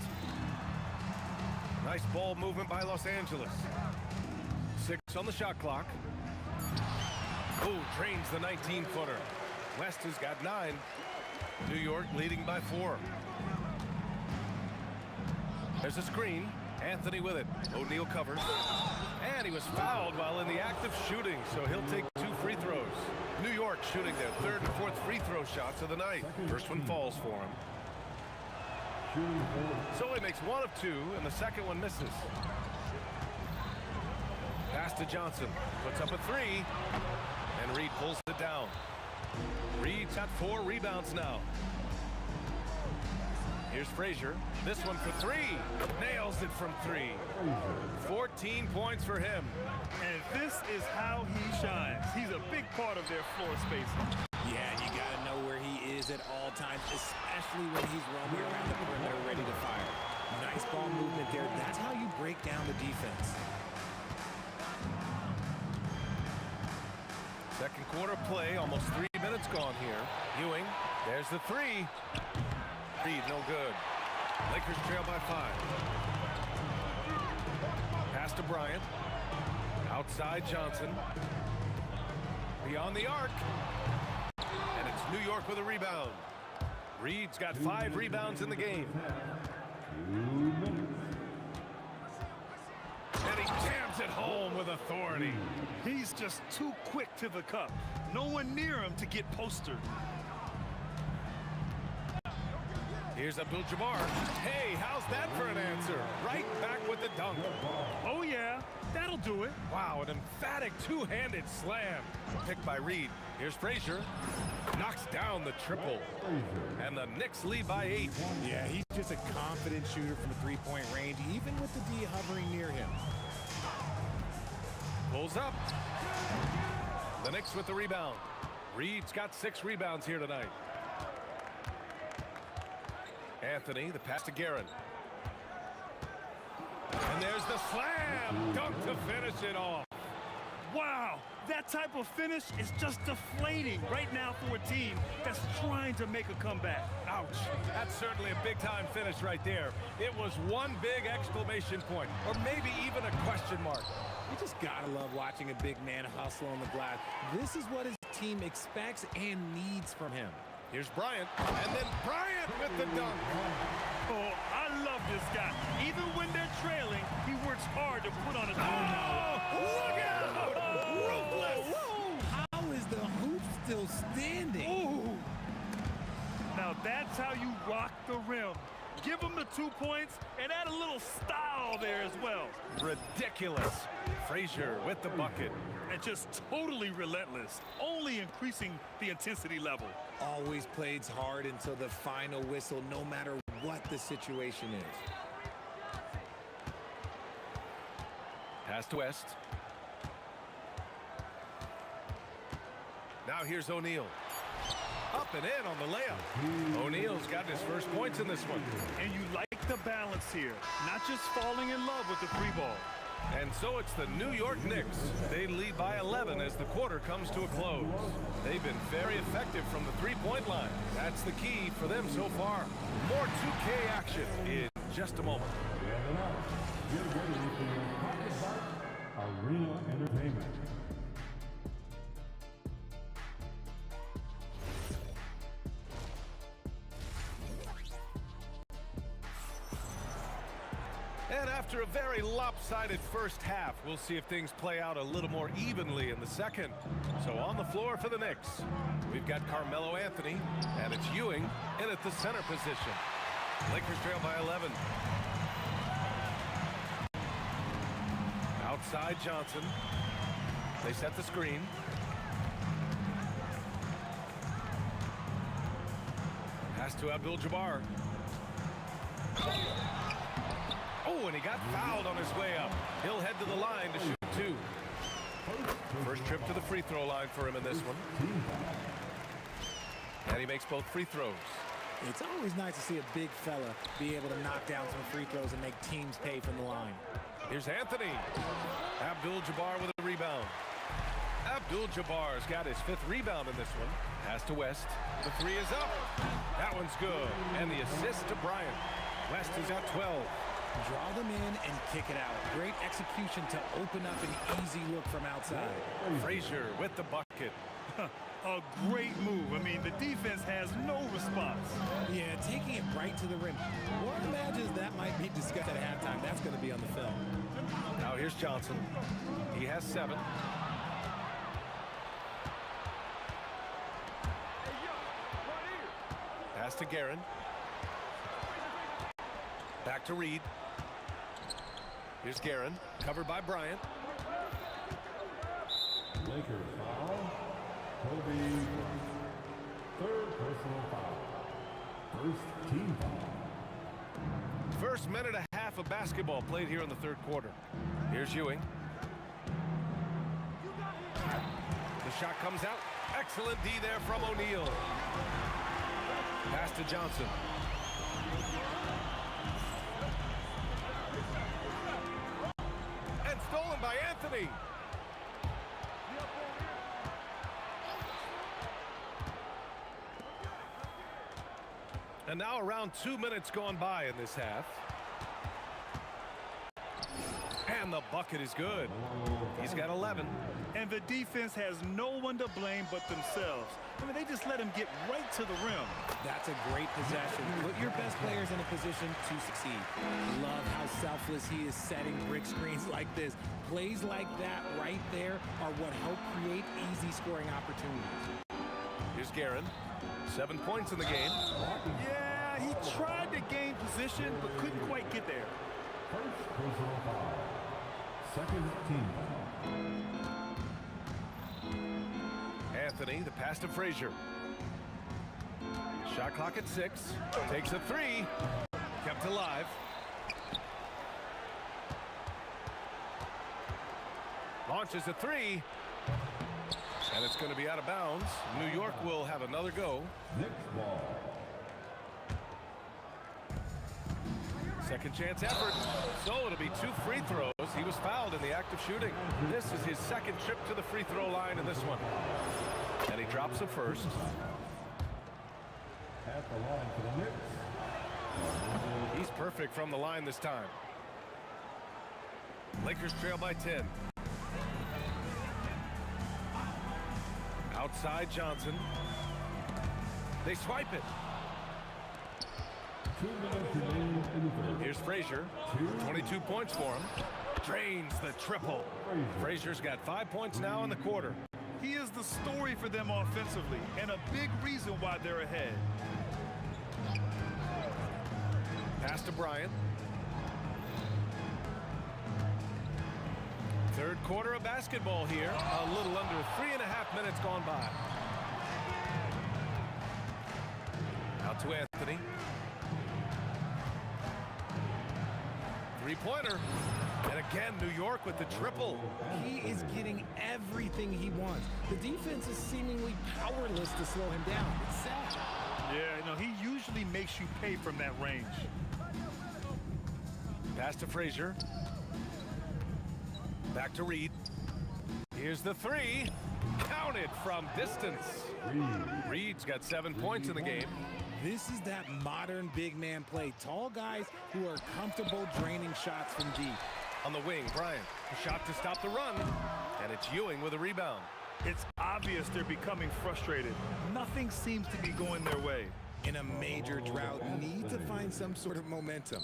Nice ball movement by Los Angeles. 6 on the shot clock. Oh, drains the 19-footer. West has got 9. New York leading by 4. There's a screen. Anthony with it. O'Neal covers. And he was fouled while in the act of shooting, so he'll take 2 free throws. New York shooting their 3rd and 4th free throw shots of the night. First one falls for him. So he makes 1 of 2, and the second one misses. Pass to Johnson. Puts up a 3. And Reed pulls it down. Reed's got 4 rebounds now. Here's Frazier. This one for 3. Nails it from 3. 14 points for him. And this is how he shines. He's a big part of their floor spacing. Yeah, and you got to know where he is at all times, especially when he's roaming around the perimeter ready to fire. Nice ball movement there. That's how you break down the defense. Second quarter play, almost 3 minutes gone here. Ewing, there's the 3. Reed, no good. Lakers trail by 5. Pass to Bryant. Outside Johnson. Beyond the arc. And it's New York with a rebound. Reed's got 5 rebounds in the game. And he jams it home with authority. He's just too quick to the cup. No one near him to get postered. Here's Abdul-Jabbar. Hey, how's that for an answer? Right back with the dunk. Oh, yeah. That'll do it. Wow, an emphatic two-handed slam. Picked by Reed. Here's Frazier. Knocks down the triple. And the Knicks lead by 8. Yeah, he's just a confident shooter from the three-point range, even with the D hovering near him. Pulls up. The Knicks with the rebound. Reed's got 6 rebounds here tonight. Anthony, the pass to Guerin. And there's the slam. Dunk to finish it off. Wow, that type of finish is just deflating right now for a team that's trying to make a comeback. Ouch. That's certainly a big-time finish right there. It was one big exclamation point, or maybe even a question mark. You just gotta love watching a big man hustle on the glass. This is what his team expects and needs from him. Here's Bryant, and then Bryant with the dunk. Oh, I love this guy. Even when they're trailing, he works hard to put on a... Look out! Ruthless! How is the hoop still standing? Ooh. Now that's how you rock the rim. Give him the 2 points and add a little style there as well. Ridiculous. Frazier with the bucket. And just totally relentless, only increasing the intensity level. Always plays hard until the final whistle, no matter what the situation is. Pass to West. Now here's O'Neal. Up and in on the layup. O'Neal's got his first points in this one. And you like the balance here, not just falling in love with the free ball. And so it's the New York Knicks. They lead by 11 as the quarter comes to a close. They've been very effective from the three-point line. That's the key for them so far. More 2K action in just a moment. And now, get ready for your Pocket Heart Arena Entertainment. And after a very lopsided first half, we'll see if things play out a little more evenly in the second. So on the floor for the Knicks, we've got Carmelo Anthony, and it's Ewing in at the center position. Lakers trail by 11. Outside Johnson. They set the screen. Pass to Abdul-Jabbar. Oh, and he got fouled on his way up. He'll head to the line to shoot 2. First trip to the free throw line for him in this one. And he makes both free throws. It's always nice to see a big fella be able to knock down some free throws and make teams pay from the line. Here's Anthony. Abdul-Jabbar with a rebound. Abdul-Jabbar's got his 5th rebound in this one. Pass to West. The 3 is up. That one's good. And the assist to Bryant. West has got 12. Draw them in and kick it out. Great execution to open up an easy look from outside. Frazier with the bucket. A great move. I mean, the defense has no response. Yeah, taking it right to the rim. One imagines that might be discussed at halftime. That's going to be on the film. Now here's Johnson. He has 7. Pass to Guerin. Back to Reed. Here's Guerin, covered by Bryant. Lakers foul. Kobe. 3rd personal foul. 1st team foul. First minute and a half of basketball played here in the 3rd quarter. Here's Ewing. The shot comes out. Excellent D there from O'Neal. Pass to Johnson. And stolen by Anthony. And now around 2 minutes gone by in this half. And the bucket is good. He's got 11. And the defense has no one to blame but themselves. I mean, they just let him get right to the rim. That's a great possession. Put your best players in a position to succeed. Love how selfless he is setting brick screens like this. Plays like that right there are what help create easy scoring opportunities. Here's Guerin. 7 points in the game. Yeah, he tried to gain position but couldn't quite get there. 1st personal foul. Second team foul. Anthony, the pass to Frazier. Shot clock at 6. Takes a 3. Kept alive. Launches a 3. And it's going to be out of bounds. New York will have another go. Next ball. Second chance effort. So it'll be 2 free throws. He was fouled in the act of shooting. This is his second trip to the free throw line in this one. And he drops the first. At the line for the Knicks. He's perfect from the line this time. Lakers trail by 10. Outside Johnson. They swipe it. 2 minutes remaining in the third. Here's Frazier. 22 points for him. Drains the triple. Frazier's got 5 points now in the quarter. He is the story for them offensively and a big reason why they're ahead. Pass to Bryant. Third quarter of basketball here. A little under 3.5 minutes gone by. Out to Anthony. Three-pointer. And again, New York with the triple. He is getting everything he wants. The defense is seemingly powerless to slow him down. It's sad. Yeah, you know, he usually makes you pay from that range. Pass to Frazier. Back to Reed. Here's the 3. Counted from distance. Reed's got 7 points in the game. This is that modern big man play. Tall guys who are comfortable draining shots from deep. On the wing, Bryant. A shot to stop the run. And it's Ewing with a rebound. It's obvious they're becoming frustrated. Nothing seems to be going their way. In a major drought, need to find some sort of momentum.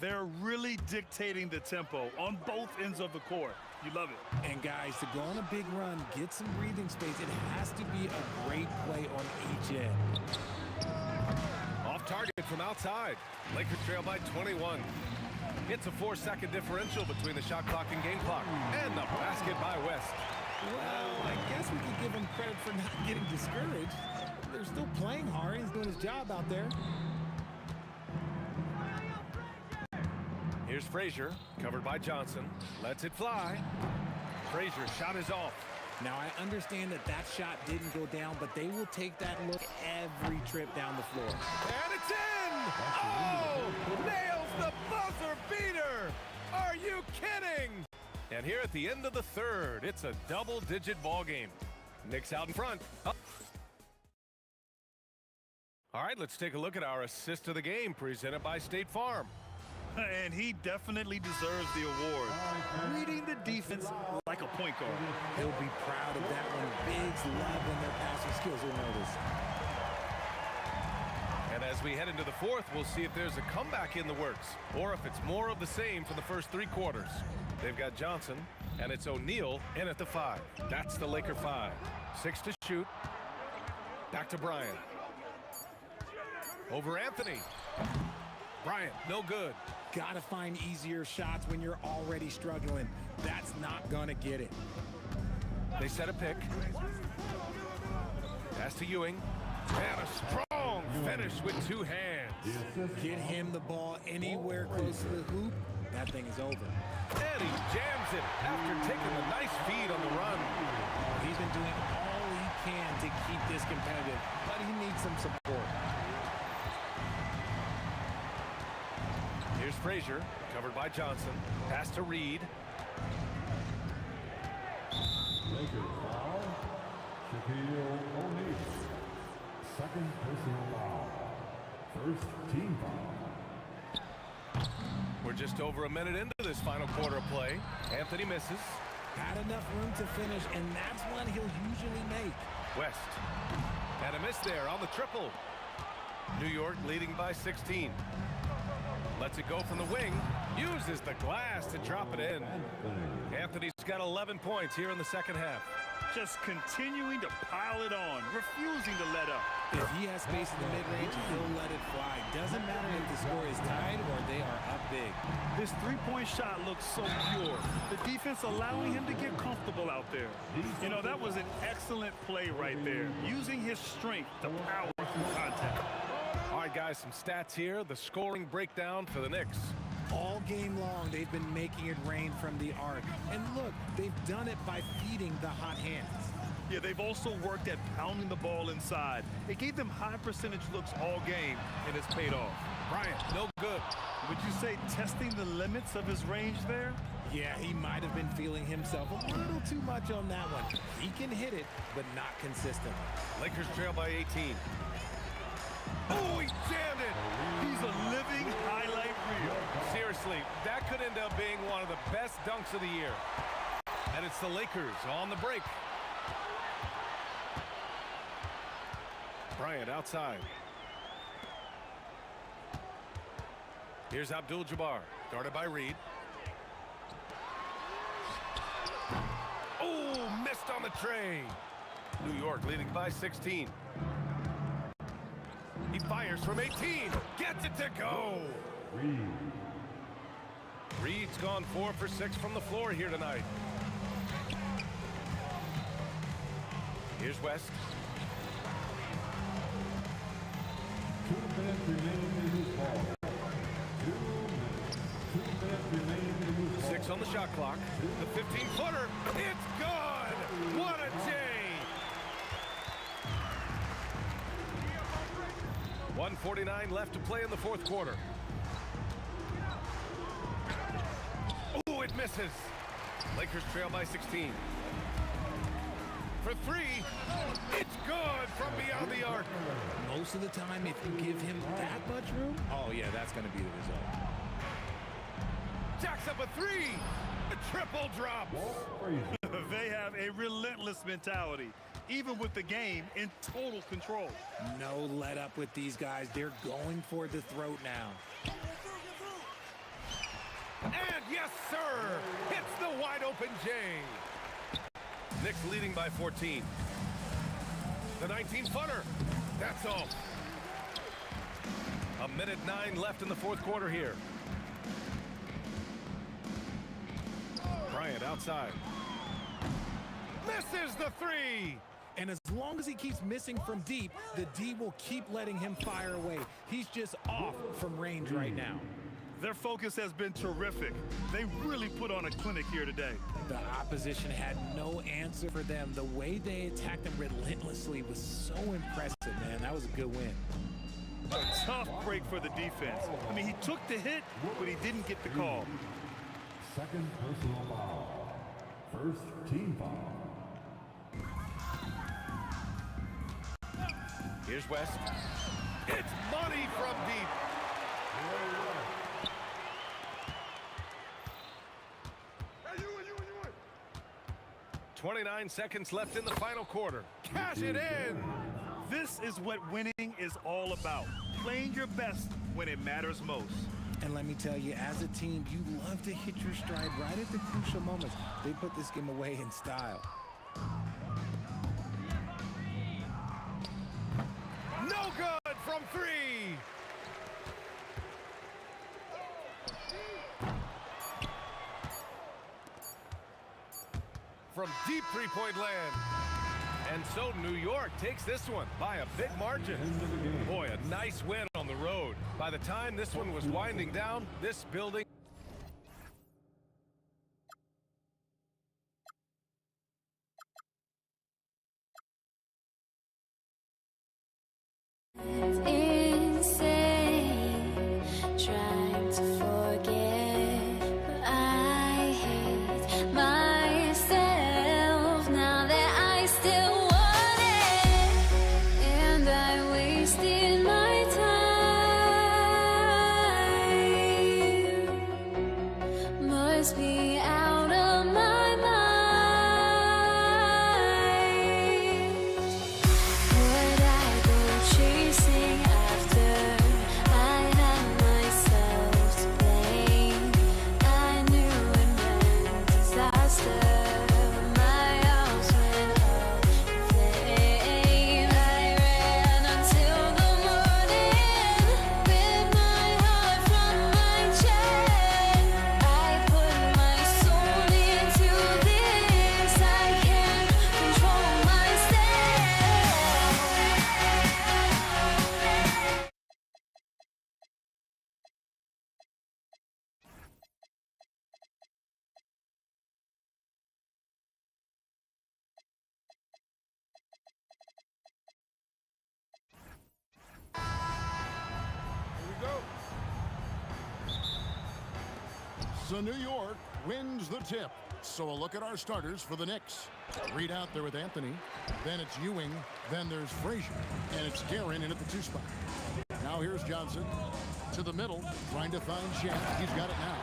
They're really dictating the tempo on both ends of the court. You love it. And guys, to go on a big run, get some breathing space, it has to be a great play on each end. Off target from outside. Lakers trail by 21. It's a 4-second differential between the shot clock and game clock. And the basket by West. Well, I guess we could give him credit for not getting discouraged. They're still playing hard. He's doing his job out there. Here's Frazier, covered by Johnson. Lets it fly. Frazier's shot is off. Now, I understand that that shot didn't go down, but they will take that look every trip down the floor. And it's in! Oh! Nails the buzzer beater! Are you kidding? And here at the end of the third, it's a double-digit ball game. Knicks out in front. Up. All right, let's take a look at our assist of the game presented by State Farm. And he definitely deserves the award. Reading the defense like a point guard. He'll be proud of that one. Bigs love when their passing skills are noticed. And as we head into the fourth, we'll see if there's a comeback in the works or if it's more of the same for the first 3 quarters. They've got Johnson, and it's O'Neal in at the 5. That's the Laker 5. 6 to shoot. Back to Bryant. Over Anthony. Bryant, no good. Gotta find easier shots when you're already struggling. That's not gonna get it. They set a pick. Pass to Ewing. And a strong finish with 2 hands. Get him the ball anywhere close to the hoop. That thing is over. And he jams it after taking a nice feed on the run. He's been doing all he can to keep this competitive, but he needs some support. Here's Frazier, covered by Johnson. Pass to Reed. Lakers foul. Shaquille O'Neal. Second personal foul. First team foul. We're just over a minute into this final quarter of play. Anthony misses. Had enough room to finish, and that's one he'll usually make. West. And a miss there on the triple. New York leading by 16. Lets it go from the wing. Uses the glass to drop it in. Anthony's got 11 points here in the second half. just continuing to pile it on, refusing to let up. If he has space in the mid-range, he'll let it fly. Doesn't matter if the score is tied or they are up big. This three-point shot looks so pure. The defense allowing him to get comfortable out there. You know, that was an excellent play right there, using his strength to power through contact. All right, guys, some stats here. The scoring breakdown for the Knicks. All game long, they've been making it rain from the arc. And look, they've done it by feeding the hot hands. Yeah, they've also worked at pounding the ball inside. It gave them high percentage looks all game, and it's paid off. Bryant, no good. Would you say testing the limits of his range there? Yeah, he might have been feeling himself a little too much on that one. He can hit it, but not consistently. Lakers trail by 18. Oh, he jammed it! He's a living highlight reel. Seriously, that could end up being one of the best dunks of the year. And it's the Lakers on the break. Bryant outside. Here's Abdul-Jabbar, guarded by Reed. Oh, missed on the tray. New York leading by 16. He fires from 18. Gets it to go. Reed's gone 4 for 6 from the floor here tonight. Here's West. 2 minutes remaining in this ball. 2 minutes remaining in this ball. 6 on the shot clock. The 15-footer. It's good. What a day. 1:49 left to play in the fourth quarter. Oh, it misses. Lakers trail by 16. For 3, it's good from beyond the arc. Most of the time, if you give him that much room, oh yeah, that's going to be the result. Jacks up a 3. A triple drop. They have a relentless mentality, even with the game in total control. No let up with these guys. They're going for the throat now. And yes, sir, hits the wide open J. Knicks leading by 14. The 19-footer. That's all. 1:09 left in the fourth quarter here. Bryant outside. Misses the 3. And as long as he keeps missing from deep, the D will keep letting him fire away. He's just off from range right now. Their focus has been terrific. They really put on a clinic here today. The opposition had no answer for them. The way they attacked them relentlessly was so impressive, man. That was a good win. A tough break for the defense. I mean, he took the hit, but he didn't get the call. Second personal foul. First team foul. Here's West. It's money from deep. 29 seconds left in the final quarter. Cash it in. This is what winning is all about. Playing your best when it matters most. And let me tell you, as a team, you love to hit your stride right at the crucial moments. They put this game away in style. No good from 3. From deep three-point land. And so New York takes this one by a big margin. Boy, a nice win on the road. By the time this one was winding down, this building... Insane, trying to forget, but I hate myself now that I still want it, and I wasted my time. So New York wins the tip. So a look at our starters for the Knicks. Reed out there with Anthony. Then it's Ewing. Then there's Frazier. And it's Guerin in at the 2 spot. Now here's Johnson. To the middle, trying to find Shaq. He's got it now.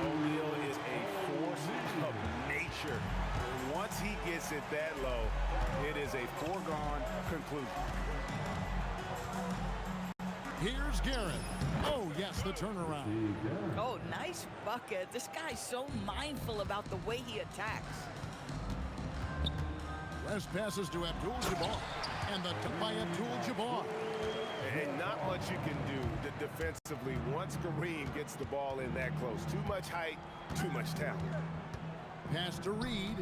O'Neal is a force of nature. Once he gets it that low, it is a foregone conclusion. Here's Guerin. Oh, yes, the turnaround. Oh, nice bucket. This guy's so mindful about the way he attacks. West passes to Abdul-Jabbar. And the tip by Abdul-Jabbar. And not much you can do defensively once Kareem gets the ball in that close. Too much height, too much talent. Pass to Reed.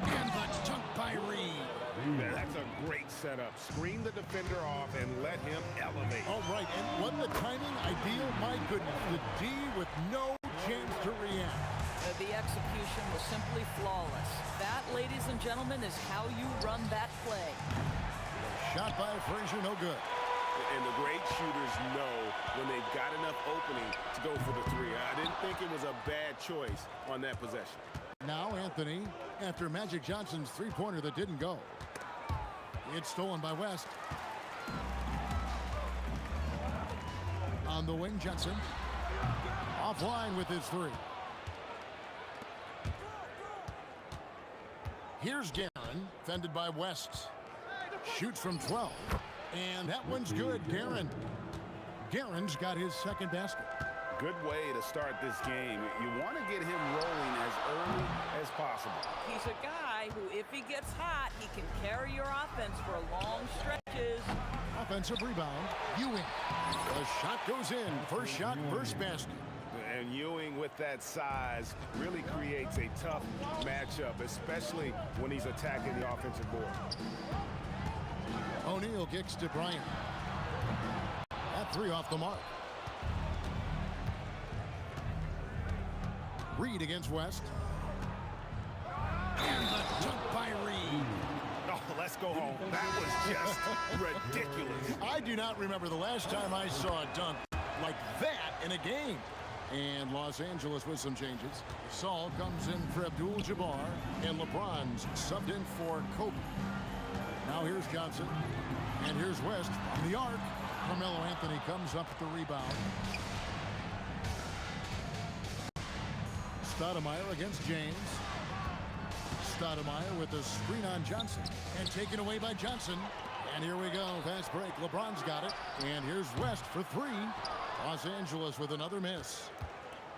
And the dunk by Reed. That's a great setup. Screen the defender off and let him elevate. All right, and what the timing ideal. My goodness, the D with no chance to react. The execution was simply flawless. That, ladies and gentlemen, is how you run that play. Shot by Frazier, no good. And the great shooters know when they've got enough opening to go for the 3. I didn't think it was a bad choice on that possession. Now Anthony, after Magic Johnson's 3-pointer that didn't go. It's stolen by West. On the wing, Johnson. Offline with his 3. Here's Guerin, fended by West. Shoots from 12. And that one's good, Guerin. Guerin's got his second basket. Good way to start this game. You want to get him rolling as early as possible. He's a guy who, if he gets hot, he can carry your offense for long stretches. Offensive rebound, Ewing. The shot goes in. First shot, first basket. And Ewing with that size really creates a tough matchup, especially when he's attacking the offensive board. O'Neal kicks to Bryant. That 3 off the mark. Reed against West. And the dunk by Reed. Oh, let's go home. That was just ridiculous. I do not remember the last time I saw a dunk like that in a game. And Los Angeles with some changes. Saul comes in for Abdul-Jabbar, and LeBron's subbed in for Kobe. Now here's Johnson, and here's West from the arc. Carmelo Anthony comes up with the rebound. Stoudemire against James. Stoudemire with the screen on Johnson, and taken away by Johnson. And here we go, fast break. LeBron's got it, and here's West for 3. Los Angeles with another miss.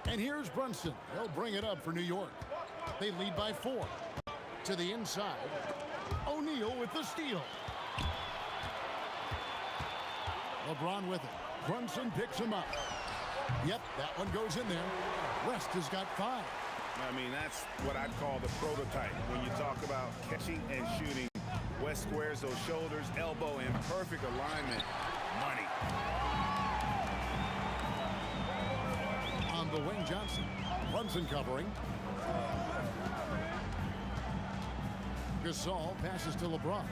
And here's Brunson. He'll bring it up for New York. They lead by 4. To the inside. O'Neal with the steal. LeBron with it. Brunson picks him up. Yep, that one goes in there. West has got 5. I mean, that's what I'd call the prototype. When you talk about catching and shooting, West squares those shoulders, elbow in perfect alignment. Money. On the wing, Johnson. Brunson covering. Gasol passes to LeBron.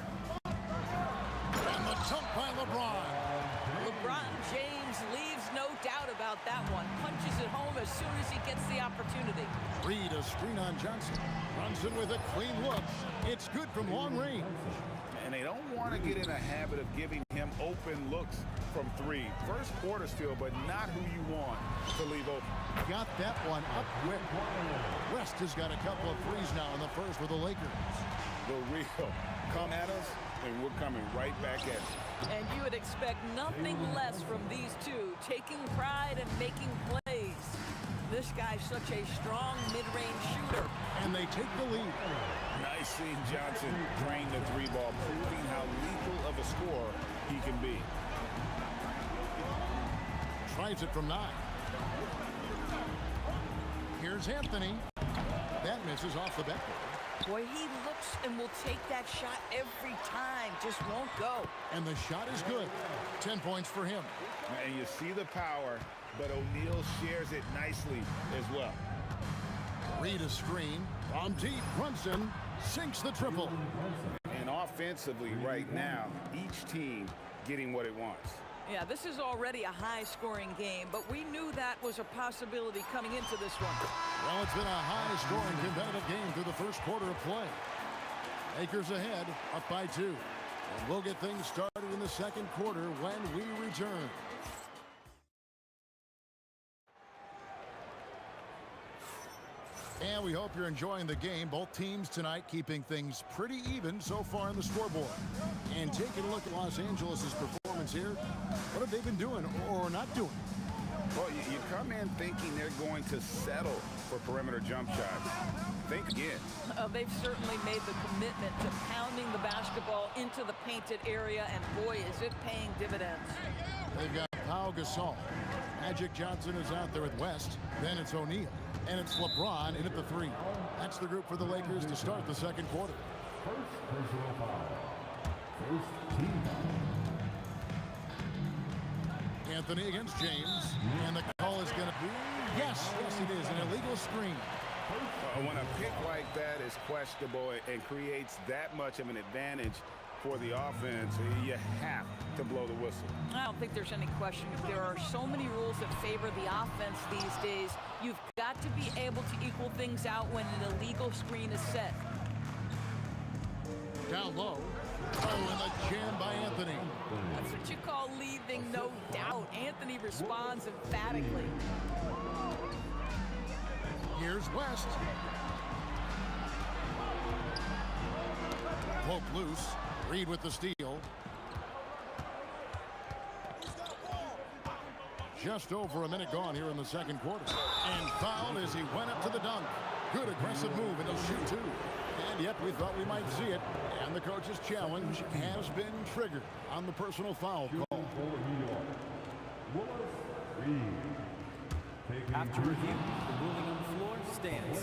And the dunk by LeBron. LeBron James leaves no doubt about that one. Punches it home as soon as he gets the opportunity. Reed a screen on Johnson. Brunson with a clean look. It's good from long range. And they don't want to get in a habit of giving him open looks from 3. First quarter steal, but not who you want to leave open. Got that one up quick. West has got a couple of threes now in the first for the Lakers. The real. Come at us, and we're coming right back at you. And you would expect nothing less from these two, taking pride and making plays. This guy's such a strong mid-range shooter. And they take the lead. Nice seeing Johnson drain the 3-ball, proving how lethal of a scorer he can be. Tries it from 9. Here's Anthony. That misses off the backboard. Boy, he looks and will take that shot every time. Just won't go. And the shot is good. 10 points for him. And you see the power, but O'Neal shares it nicely as well. Reed a screen. From deep, Brunson sinks the triple. And offensively right now, each team getting what it wants. Yeah, this is already a high-scoring game, but we knew that was a possibility coming into this one. Well, it's been a high-scoring competitive game through the first quarter of play. Lakers ahead, up by 2. And we'll get things started in the second quarter when we return. And we hope you're enjoying the game. Both teams tonight keeping things pretty even so far on the scoreboard. And taking a look at Los Angeles' performance here, what have they been doing or not doing? Well, you come in thinking they're going to settle for perimeter jump shots. Think again. They've certainly made the commitment to pounding the basketball into the painted area, and boy, is it paying dividends. They've got Pau Gasol. Magic Johnson is out there with West. Then it's O'Neal. And it's LeBron in at the 3. That's the group for the Lakers to start the second quarter. First personal foul. First team foul. Anthony against James. And the call is going to be, yes, it is, an illegal screen. When a pick like that is questionable and creates that much of an advantage for the offense, you have to blow the whistle. I don't think there's any question. There are so many rules that favor the offense these days. You've got to be able to equal things out when an illegal screen is set. Down low. Oh, and the jam by Anthony. That's what you call leaving no doubt. Anthony responds emphatically. Here's West. Poke loose. Reed with the steal. Just over a minute gone here in the second quarter. And fouled as he went up to the dunk. Good aggressive move, and he'll shoot 2. And yep, we thought we might see it. And the coach's challenge has been triggered on the personal foul call. After review, the ruling on the floor stands.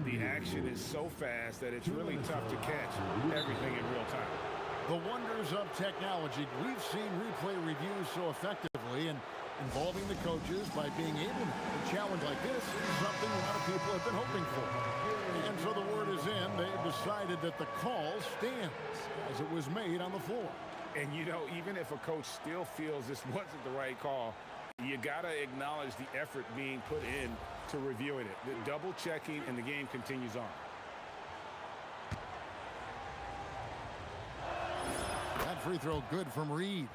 The action is so fast that it's really tough to catch everything in real time. The wonders of technology. We've seen replay reviews so effectively, and involving the coaches by being able to challenge like this is something a lot of people have been hoping for. And so the word is in. They've decided that the call stands as it was made on the floor. And, you know, even if a coach still feels this wasn't the right call, you got to acknowledge the effort being put in to reviewing it. The double checking, and the game continues on. That free throw good from Reed.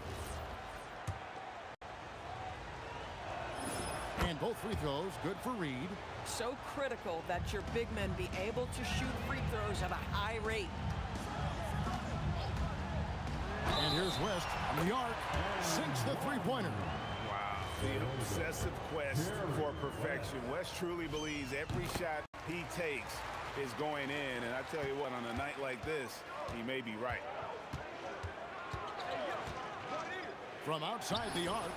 And both free throws good for Reed. So critical that your big men be able to shoot free throws at a high rate. And here's West on the arc. Sinks the three-pointer. The obsessive quest for perfection. West truly believes every shot he takes is going in. And I tell you what, on a night like this, he may be right. From outside the arc,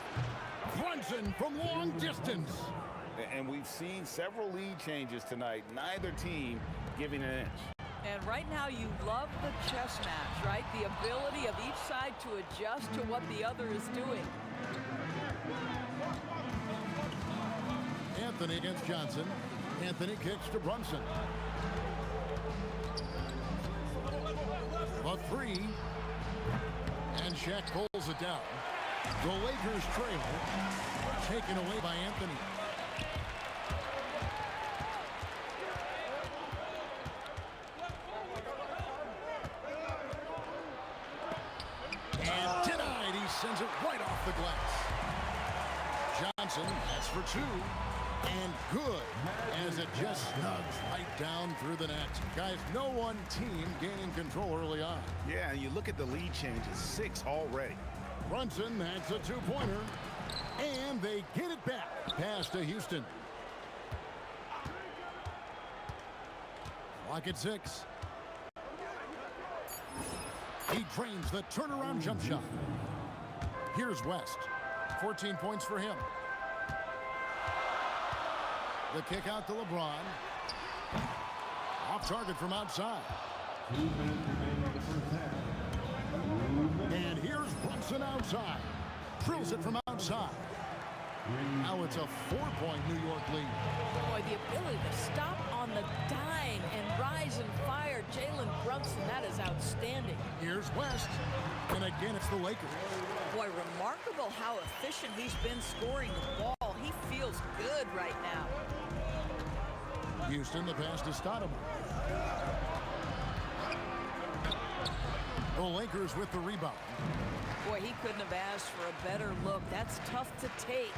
Brunson from long distance. And we've seen several lead changes tonight. Neither team giving an inch. And right now you love the chess match, right? The ability of each side to adjust to what the other is doing. Anthony against Johnson. Anthony kicks to Brunson. A 3. And Shaq pulls it down. The Lakers trail. Taken away by Anthony. And denied. He sends it right off the glass. Johnson, that's for 2. And good, as it just snugs right down through the net. Guys, no one team gaining control early on. Yeah, and you look at the lead changes, 6 already. Brunson, that's a 2-pointer. And they get it back. Pass to Houston. Clock at 6. He drains the turnaround jump shot. Here's West. 14 points for him. The kick out to LeBron. Off target from outside. And here's Brunson outside. Drills it from outside. Now it's a 4-point New York lead. Boy, the ability to stop on the dime and rise and fire. Jalen Brunson, that is outstanding. outstanding. Here's West, and again it's the Lakers. Boy, remarkable how efficient he's been scoring the ball. He feels good right now. Houston, the pass to Stoudemire. The Lakers with the rebound. Boy, he couldn't have asked for a better look. That's tough to take.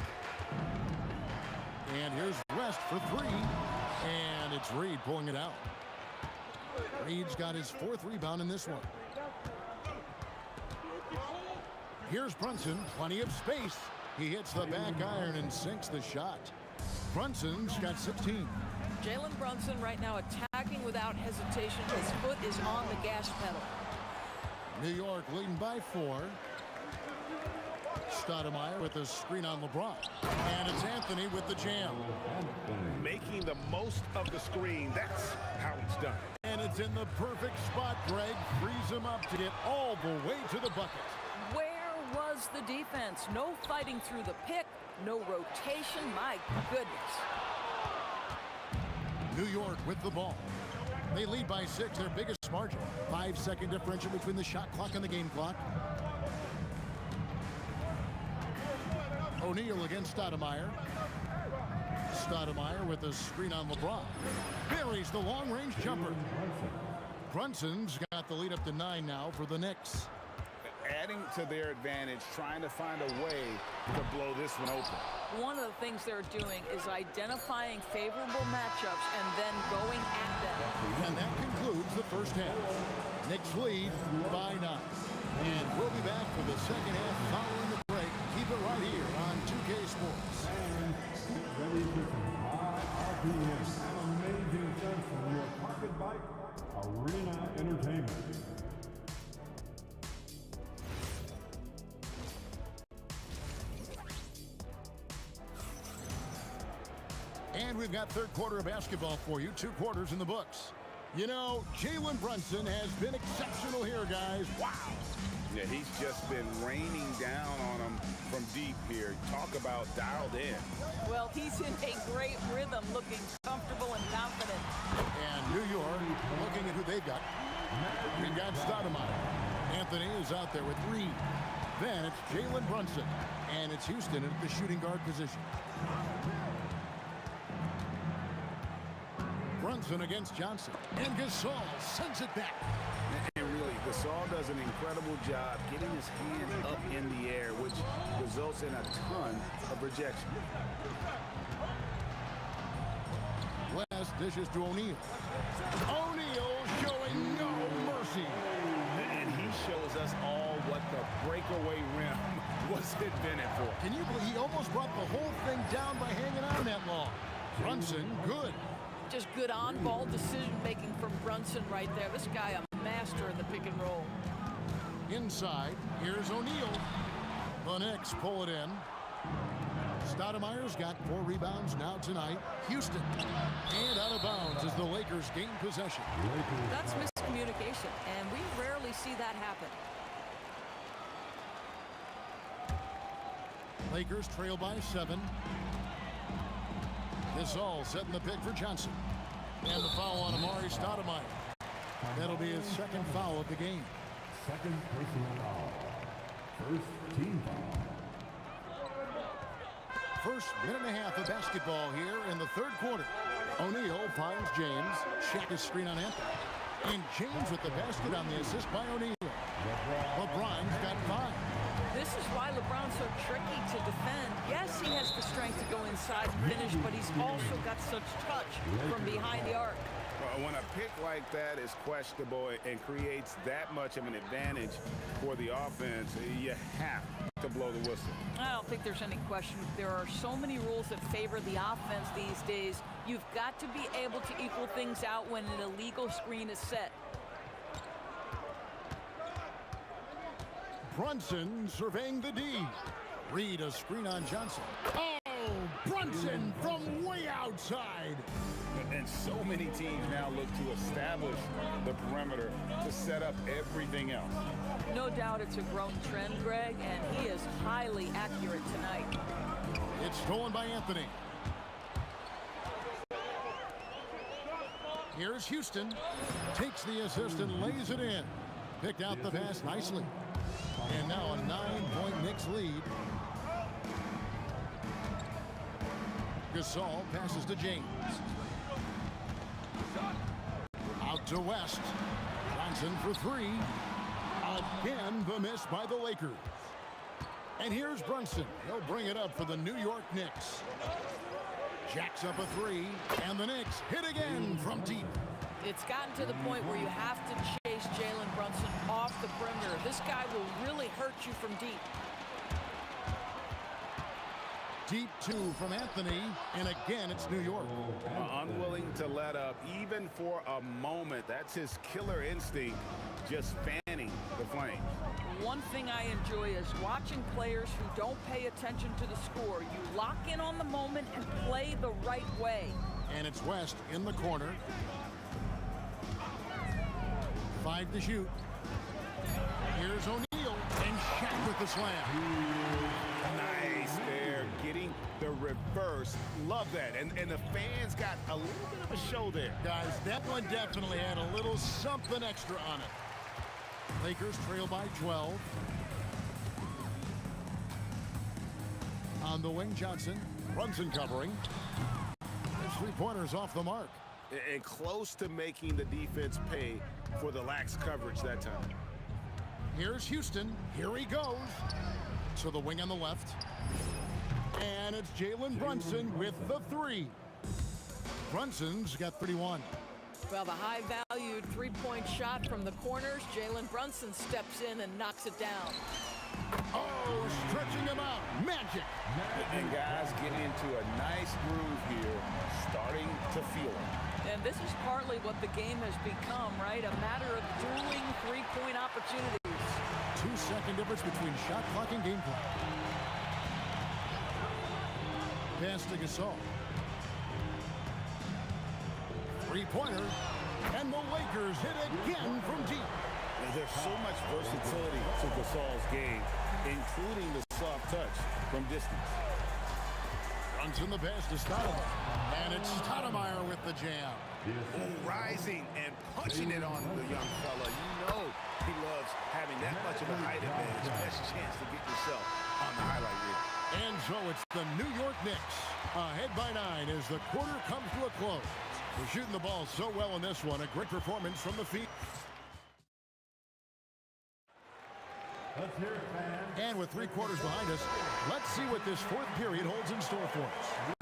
And here's West for three. And it's Reed pulling it out. Reed's got his fourth rebound in this one. Here's Brunson, plenty of space. He hits the back iron and sinks the shot. Brunson's got 16. Jalen Brunson right now attacking without hesitation. His foot is on the gas pedal. New York leading by 4. Stoudemire with a screen on LeBron. And it's Anthony with the jam. Making the most of the screen. That's how it's done. And it's in the perfect spot. Greg frees him up to get all the way to the bucket. Where was the defense? No fighting through the pick. No rotation. My goodness. New York with the ball. They lead by 6, their biggest margin. 5-second differential between the shot clock and the game clock. O'Neal against Stoudemire. Stoudemire with a screen on LeBron. Buries the long-range jumper. Brunson's got the lead up to 9 now for the Knicks. Adding to their advantage, trying to find a way to blow this one open. One of the things they're doing is identifying favorable matchups and then going at them. And that concludes the first half. Knicks lead by 9. And we'll be back for the second half following the break. Keep it right here on 2K Sports. And get ready for some high RPM and amazing stunts from your Carpet Bike Arena Entertainment. And we've got third quarter of basketball for you. 2 quarters in the books. You know, Jalen Brunson has been exceptional here, guys. Wow. Yeah, he's just been raining down on him from deep here. Talk about dialed in. Well, he's in a great rhythm, looking comfortable and confident. And New York looking at who they've got. We've got Stoudemire. Anthony is out there with Reed. Then it's Jalen Brunson. And it's Houston at the shooting guard position. Brunson against Johnson. And Gasol sends it back. And really, Gasol does an incredible job getting his hand up in the air, which results in a ton of rejection. West dishes to O'Neal. O'Neal showing no mercy. And he shows us all what the breakaway rim was invented for. Can you believe he almost brought the whole thing down by hanging on that long? Brunson, good. Just good on-ball decision-making from Brunson right there. This guy a master in the pick and roll. Inside, here's O'Neal. The Knicks pull it in. Stoudemire's got 4 rebounds now tonight. Houston. And out of bounds as the Lakers gain possession. That's miscommunication, and we rarely see that happen. Lakers trail by 7. Gasol setting the pick for Johnson. And the foul on Amari Stoudemire. That'll be his second foul of the game. Second personal foul. First team foul. First minute and a half of basketball here in the third quarter. O'Neal finds James. Check his screen on Anthony. And James with the basket on the assist by O'Neal. LeBron's got 5. This is why LeBron's so tricky to defend. Yes, he has the strength to go inside and finish, but he's also got such touch from behind the arc. When a pick like that is questionable and creates that much of an advantage for the offense, you have to blow the whistle. I don't think there's any question. There are so many rules that favor the offense these days. You've got to be able to equal things out when an illegal screen is set. Brunson surveying the D. Reed a screen on Johnson. Oh, Brunson from way outside. And so many teams now look to establish the perimeter to set up everything else. No doubt it's a growing trend, Greg, and he is highly accurate tonight. It's stolen by Anthony. Here's Houston. Takes the assist and lays it in. Picked out the pass nicely. And now a 9-point Knicks lead. Gasol passes to James. Out to West. Johnson for three. Again, the miss by the Lakers. And here's Brunson. He'll bring it up for the New York Knicks. Jacks up a three, and the Knicks hit again from deep. It's gotten to the point where you have to chase Jalen Brunson off the perimeter. This guy will really hurt you from deep. Deep two from Anthony, and again it's New York. Unwilling to let up even for a moment. That's his killer instinct, just fanning the flames. One thing I enjoy is watching players who don't pay attention to the score. You lock in on the moment and play the right way. And it's West in the corner. 5 to shoot. Here's O'Neal, and Shaq with the slam. Nice there, getting the reverse. Love that. And the fans got a little bit of a show there. Guys, that one definitely had a little something extra on it. Lakers trail by 12. On the wing, Johnson. Brunson covering. His three-pointers off the mark. And close to making the defense pay for the lax coverage that time. Here's Houston. Here he goes. To the wing on the left. And it's Jalen Brunson with the three. Brunson's got 31. Well, the high-valued three-point shot from the corners. Jalen Brunson steps in and knocks it down. Oh, stretching him out. Magic. And guys getting into a nice groove here, starting to feel it. And this is partly what the game has become, right? A matter of dueling three-point opportunities. 2-second difference between shot clock and game clock. Pass to Gasol. Three-pointer. And the Lakers hit again from deep. There's so much versatility to Gasol's game, including the soft touch from distance. Brunson the pass to Stoudemire. And it's Stoudemire with the jam. Rising and punching it on the young fella. You know he loves having that much of a height advantage. Best chance to get yourself on the highlight reel. And so it's the New York Knicks ahead by 9 as the quarter comes to a close. They're shooting the ball so well in this one. A great performance from the feet. Let's hear it, fans. And with 3 quarters behind us, let's see what this fourth period holds in store for us.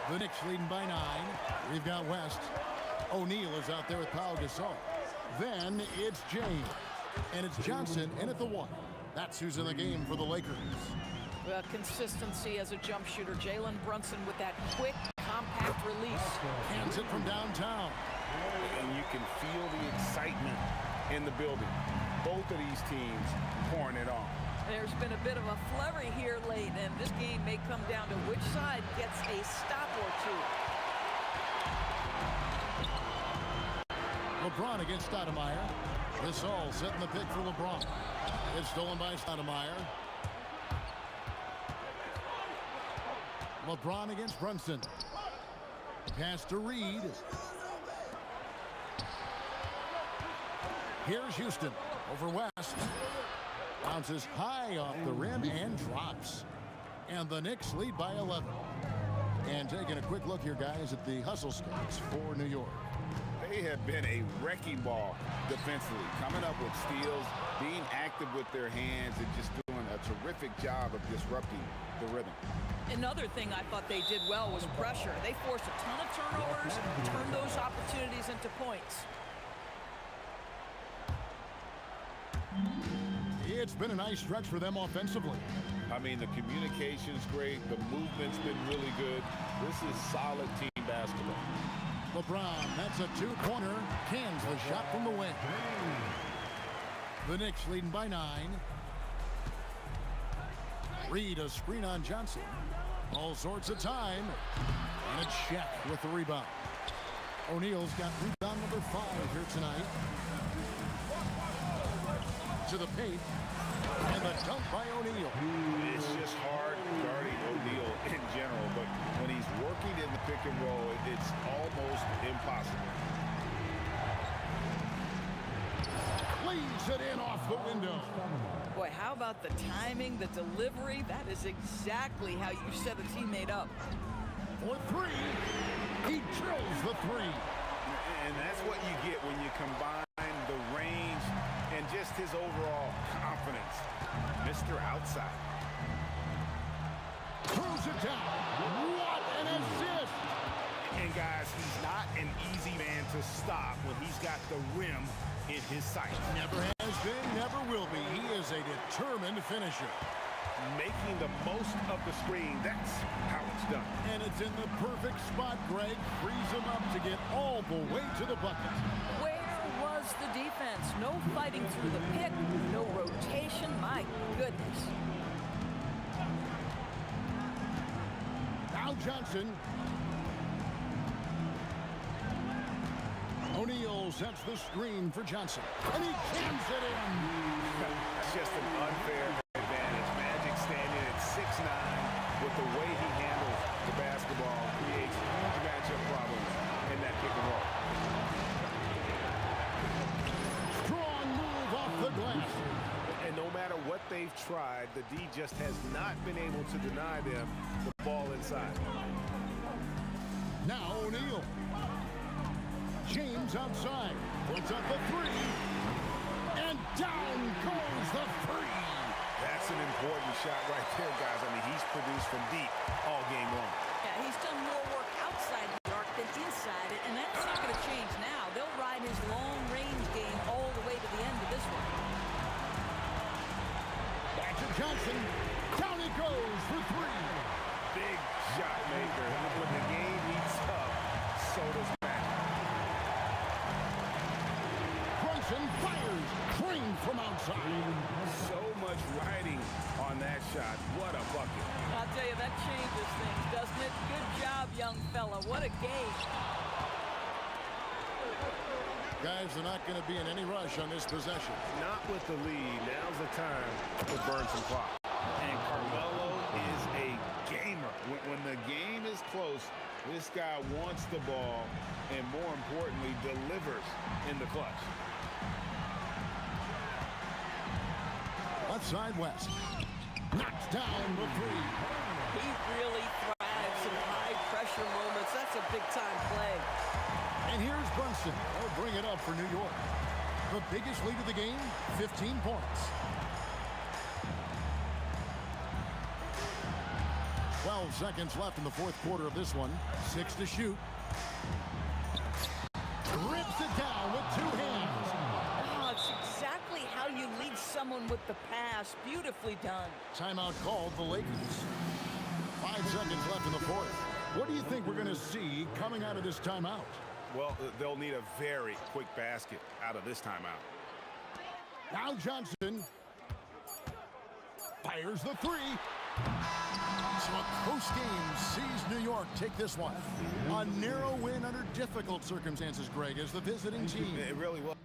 The Knicks leading by 9. We've got West. O'Neal is out there with Pau Gasol. Then it's James. And it's Johnson in at the 1. That's who's in the game for the Lakers. Well, consistency as a jump shooter. Jalen Brunson with that quick, compact release. Hands it from downtown. And you can feel the excitement in the building. Both of these teams pouring it on. There's been a bit of a flurry here late, and this game may come down to which side gets a stop or two. LeBron against Stoudemire. Gasol setting the pick for LeBron. It's stolen by Stoudemire. LeBron against Brunson. Pass to Reed. Here's Houston over West. Bounces high off the rim and drops. And the Knicks lead by 11. And taking a quick look here, guys, at the hustle stats for New York. They have been a wrecking ball defensively, coming up with steals, being active with their hands, and just doing a terrific job of disrupting the rhythm. Another thing I thought they did well was pressure. They forced a ton of turnovers, turned those opportunities into points. It's been a nice stretch for them offensively. I mean, the communication's great. The movement's been really good. This is solid team basketball. LeBron, that's a two-pointer. Cans the shot from the wing. The Knicks leading by 9. Reed a screen on Johnson. All sorts of time. And it's Shaq with the rebound. O'Neal's got rebound number 5 here tonight. To the paint. And the dunk by O'Neal. It's just hard guarding O'Neal in general, but when he's working in the pick and roll, it's almost impossible. it in off the window. Boy, how about the timing, the delivery? That is exactly how you set a teammate up. For three, he drills the three. And that's what you get when you combine the range and just his overall confidence. Mr. Outside. Throws it down. What an assist! And guys, he's not an easy man to stop when he's got the rim in his sights. Never has been, never will be. He is a determined finisher. Making the most of the screen, that's how it's done. And it's in the perfect spot, Greg. Frees him up to get all the way to the bucket. Where was the defense? No fighting through the pick, no rotation. My goodness. Now Johnson. O'Neal sets the screen for Johnson. And he cams it in. That's just an unfair advantage. Magic standing at 6'9", with the way he handles the basketball creates huge matchup problems in that pick and roll. Strong move off the glass. And no matter what they've tried, the D just has not been able to deny them the ball inside. Now O'Neal. James outside. Puts up a three. And down goes the three. That's an important shot right there, guys. I mean, he's produced from deep all game long. Yeah, he's done more work outside the arc than inside it, and that's not going to change now. They'll ride his long-range game all the way to the end of this one. Back to Johnson. Down he goes for three. Big shot maker. When the game heats up, so does Magic. Brunson fires. Trained from outside. So much riding on that shot. What a bucket. I'll tell you, that changes things, doesn't it? Good job, young fella. What a game. Guys are not going to be in any rush on this possession. Not with the lead. Now's the time to burn some clock. And Carmelo is a gamer. When the game is close, this guy wants the ball and, more importantly, delivers in the clutch. Left side West. Knocks down the three. He really thrives in high-pressure moments. That's a big-time play. And here's Brunson. They'll bring it up for New York. The biggest lead of the game, 15 points. 12 seconds left in the fourth quarter of this one. 6 to shoot. Rips it down with two hands. Oh, it's exactly how you lead someone with the pass. Beautifully done. Timeout called the Lakers. 5 seconds left in the fourth. What do you think we're going to see coming out of this timeout? Well, they'll need a very quick basket out of this timeout. Now Johnson fires the three. So a close game sees New York take this one. A narrow win under difficult circumstances, Greg, as the visiting team. It really was.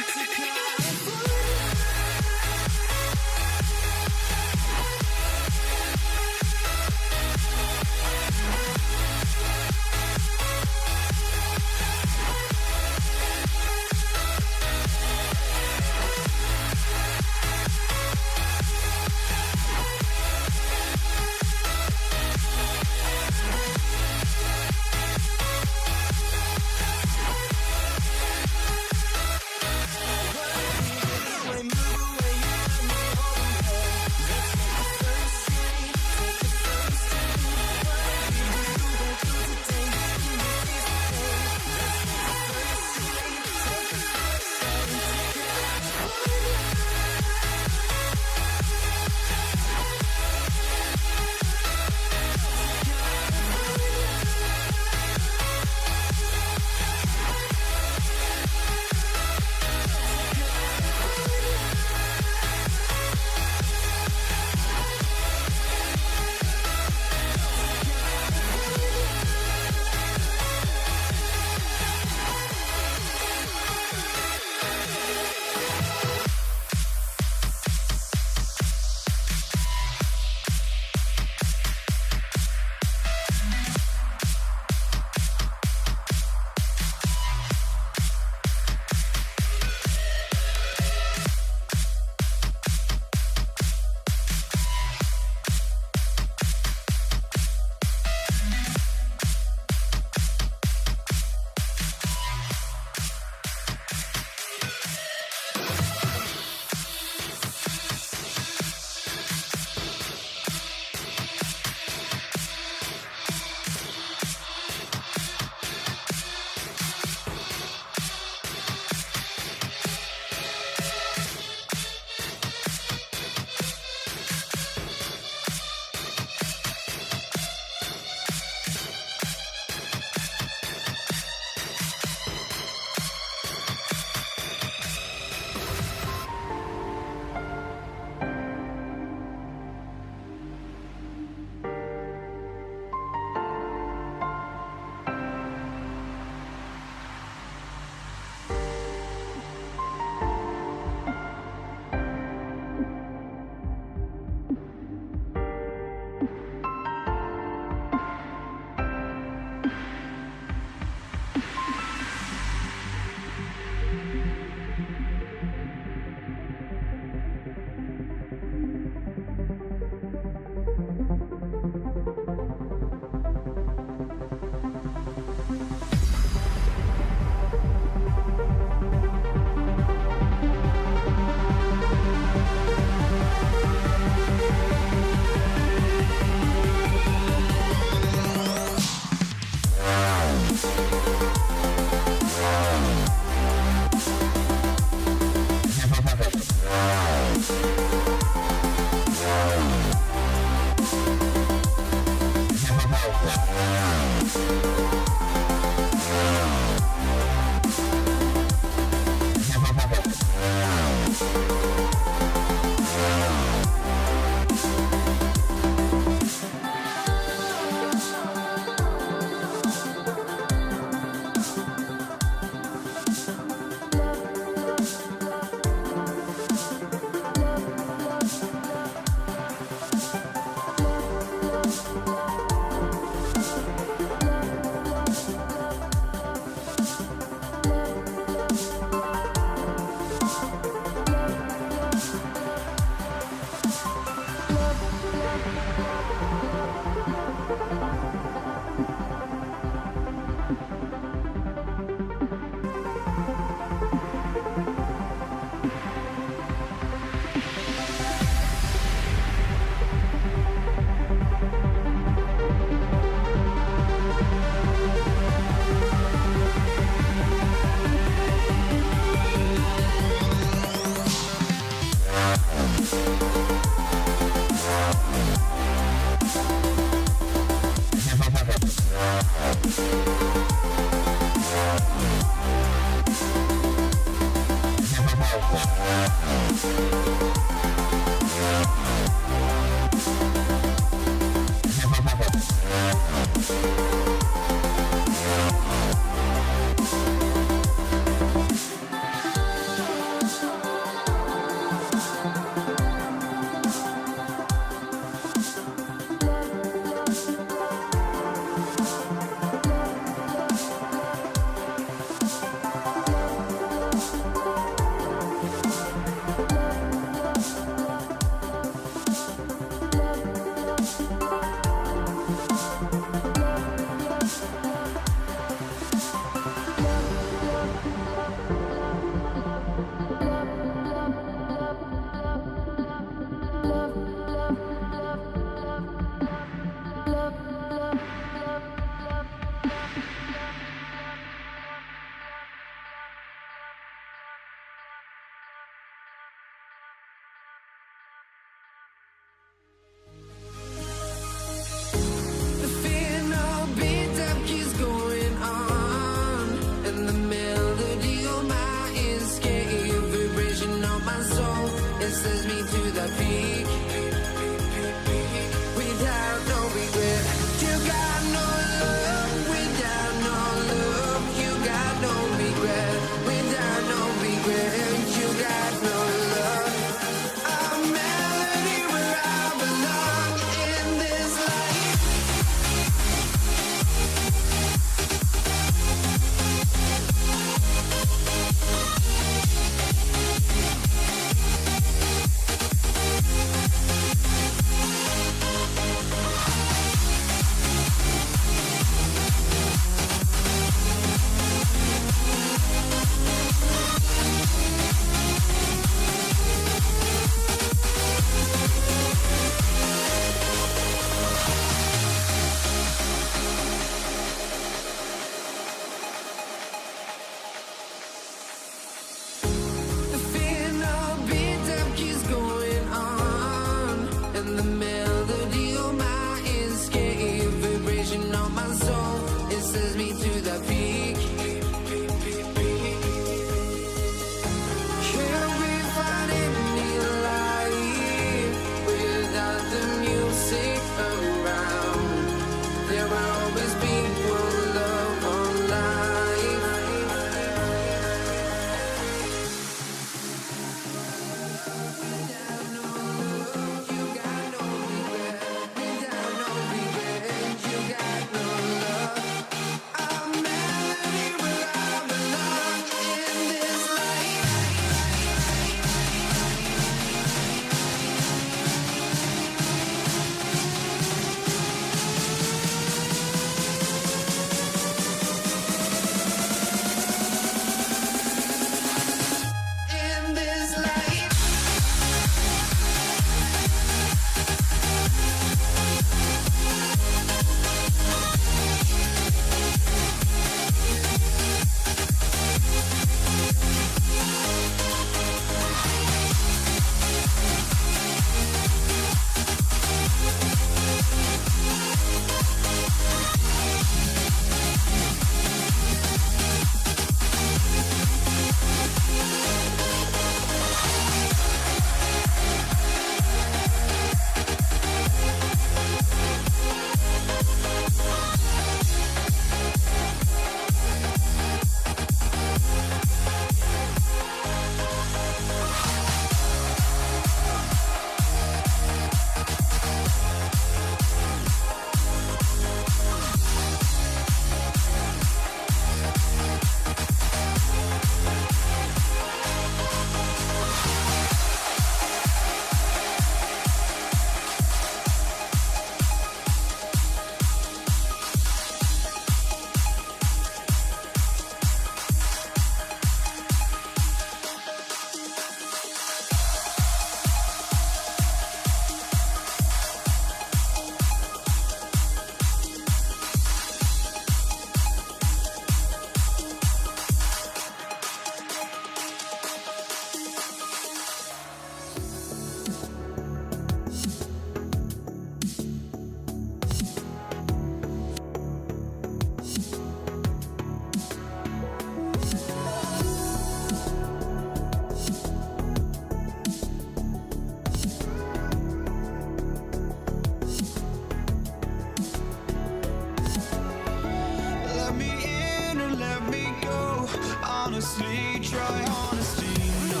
my honesty, no.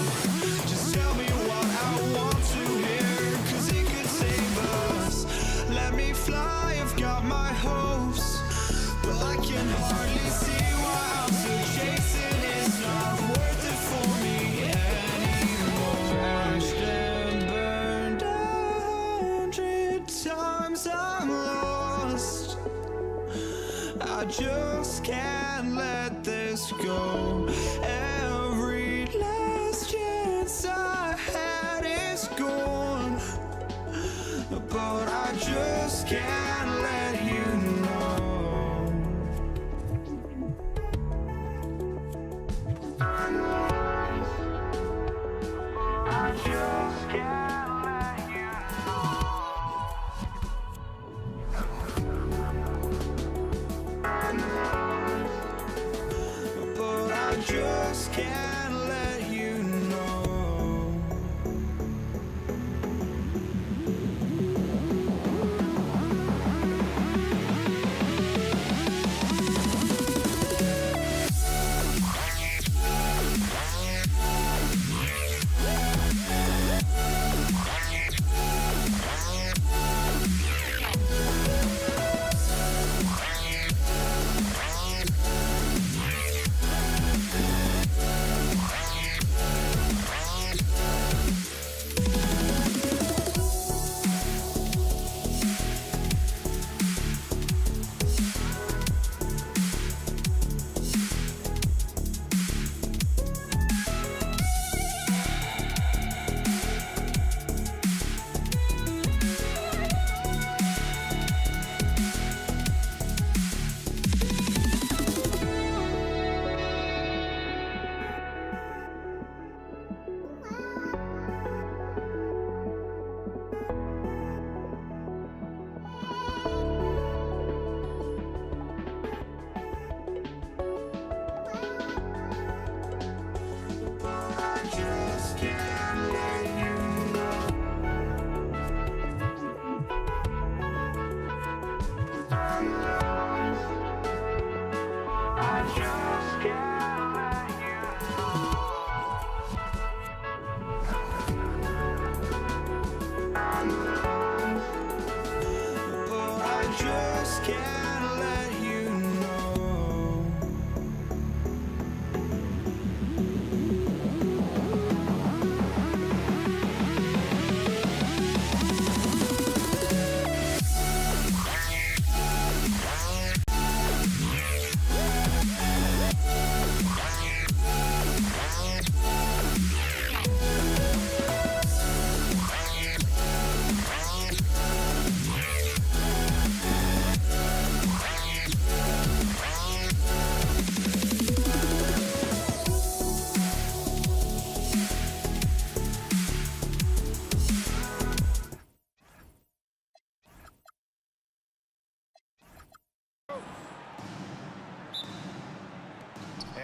Just tell me what I want to hear, 'cause it could save us. Let me fly, I've got my hopes, but I can hardly see why I'm still chasing. It's not worth it for me anymore. Crashed and burned 100 times, I'm lost. I just can't let this go. Every last chance I had is gone, but I just can't let you know. I just can't let you know. But I just can't let you know.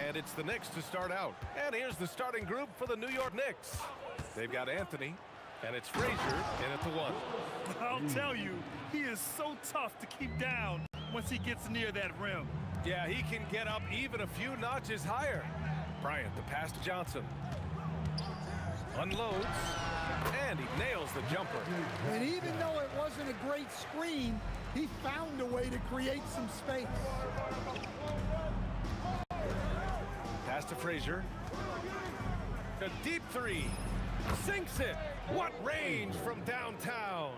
And it's the Knicks to start out. And here's the starting group for the New York Knicks. They've got Anthony, and it's Frazier in at the 1. I'll tell you, he is so tough to keep down once he gets near that rim. Yeah, he can get up even a few notches higher. Bryant, the pass to Johnson. Unloads, and he nails the jumper. And even though it wasn't a great screen, he found a way to create some space. Pass to Frazier. A deep 3. Sinks it. What range from downtown.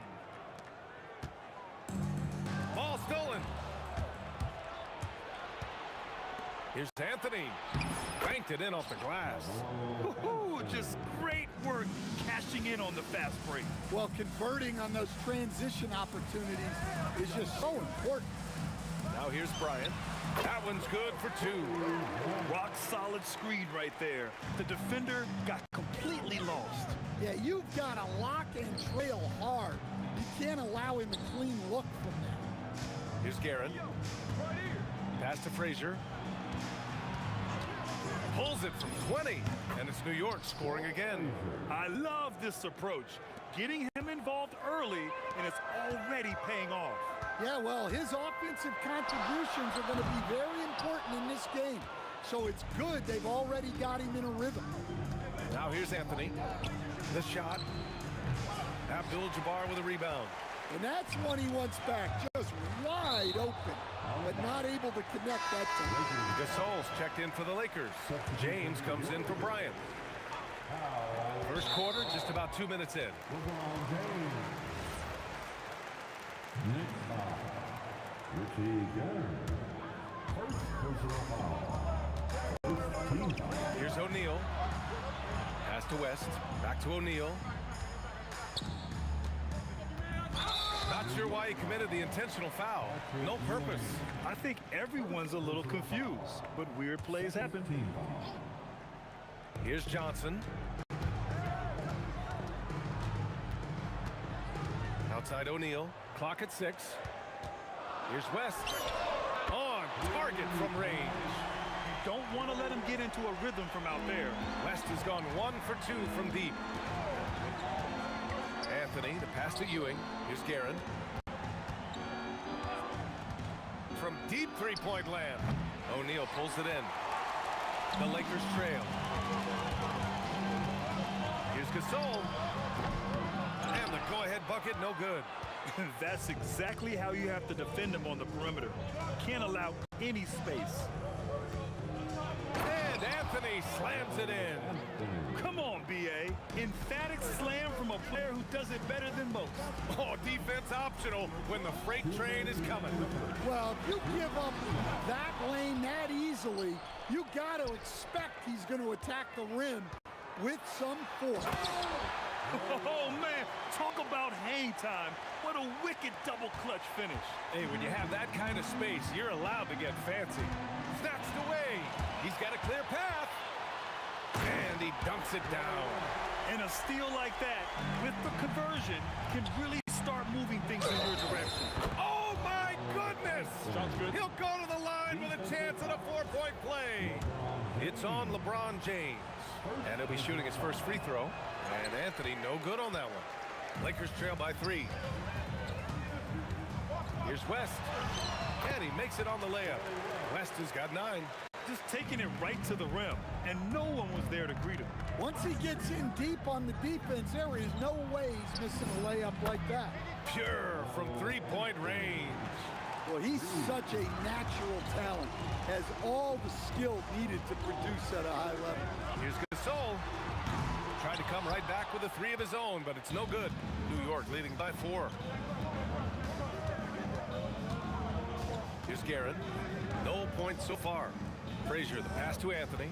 Ball stolen. Here's Anthony. Banked it in off the glass. Just great work cashing in on the fast break. Well, converting on those transition opportunities is just so important. Now here's Bryant. That one's good for 2. Rock solid screen right there. The defender got completely lost. Yeah, you've got to lock and trail hard. You can't allow him a clean look from there. Here's Guerin. Pass to Frazier. Pulls it from 20, and it's New York scoring again. I love this approach. Getting him involved early, and it's already paying off. Yeah, well, his offensive contributions are going to be very important in this game. So it's good they've already got him in a rhythm. Now here's Anthony. The shot. Abdul-Jabbar with a rebound. And that's one he wants back, just wide open, but not able to connect that time. Gasol's checked in for the Lakers. James comes in for Bryant. First quarter, just about 2 minutes in. Here's O'Neal. Pass to West. Back to O'Neal. Not sure why he committed the intentional foul. No purpose. I think everyone's a little confused, but weird plays happen. Here's Johnson. Outside O'Neal. Clock at 6. Here's West. On target from range. Don't want to let him get into a rhythm from out there. West has gone 1 for 2 from deep. Anthony, the pass to Ewing. Here's Guerin. From deep three-point land. O'Neal pulls it in. The Lakers trail. Here's Gasol. And the go-ahead bucket, no good. That's exactly how you have to defend him on the perimeter. Can't allow any space. And Anthony slams it in. Come on, B.A. Emphatic slam from a player who does it better than most. Oh, defense optional when the freight train is coming. Well, if you give up that lane that easily, you got to expect he's going to attack the rim with some force. Oh, man, talk about hang time. What a wicked double clutch finish. Hey, when you have that kind of space, you're allowed to get fancy. Snatched away. He's got a clear path. And he dunks it down. And a steal like that, with the conversion, can really start moving things in your direction. Oh, my goodness! He'll go to the line with a chance at a 4-point play. It's on LeBron James. And he'll be shooting his first free throw. And Anthony, no good on that one. Lakers trail by 3. Here's West. And he makes it on the layup. West has got 9. Just taking it right to the rim, and no one was there to greet him. Once he gets in deep on the defense, there is no way he's missing a layup like that. Pure from three-point range. Well, he's such a natural talent, has all the skill needed to produce at a high level. Here's Gasol. Tried to come right back with a 3 of his own, but it's no good. New York leading by 4. Here's Guerin. No points so far. Frazier, the pass to Anthony.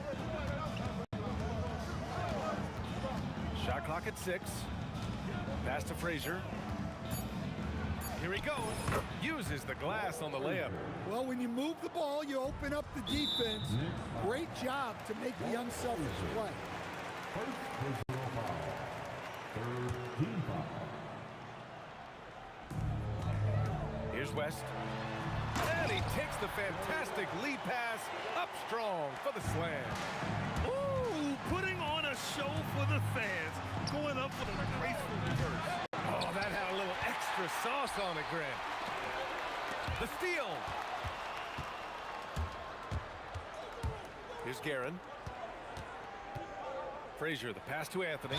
Shot clock at 6. Pass to Frazier. Here he goes. Uses the glass on the layup. Well, when you move the ball, you open up the defense. Great job to make the unselfish play. Here's West. And he takes the fantastic lead pass up strong for the slam. Ooh, putting on a show for the fans. Going up for the graceful reverse. Oh, that had a little extra sauce on it, Grant. The steal. Here's Guerin. Frazier, the pass to Anthony.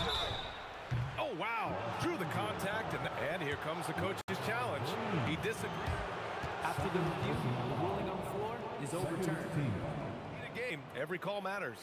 Oh, wow. Drew the contact, and here comes the coach's challenge. He disagrees. After the review, the ruling on the floor is overturned. In a game, every call matters.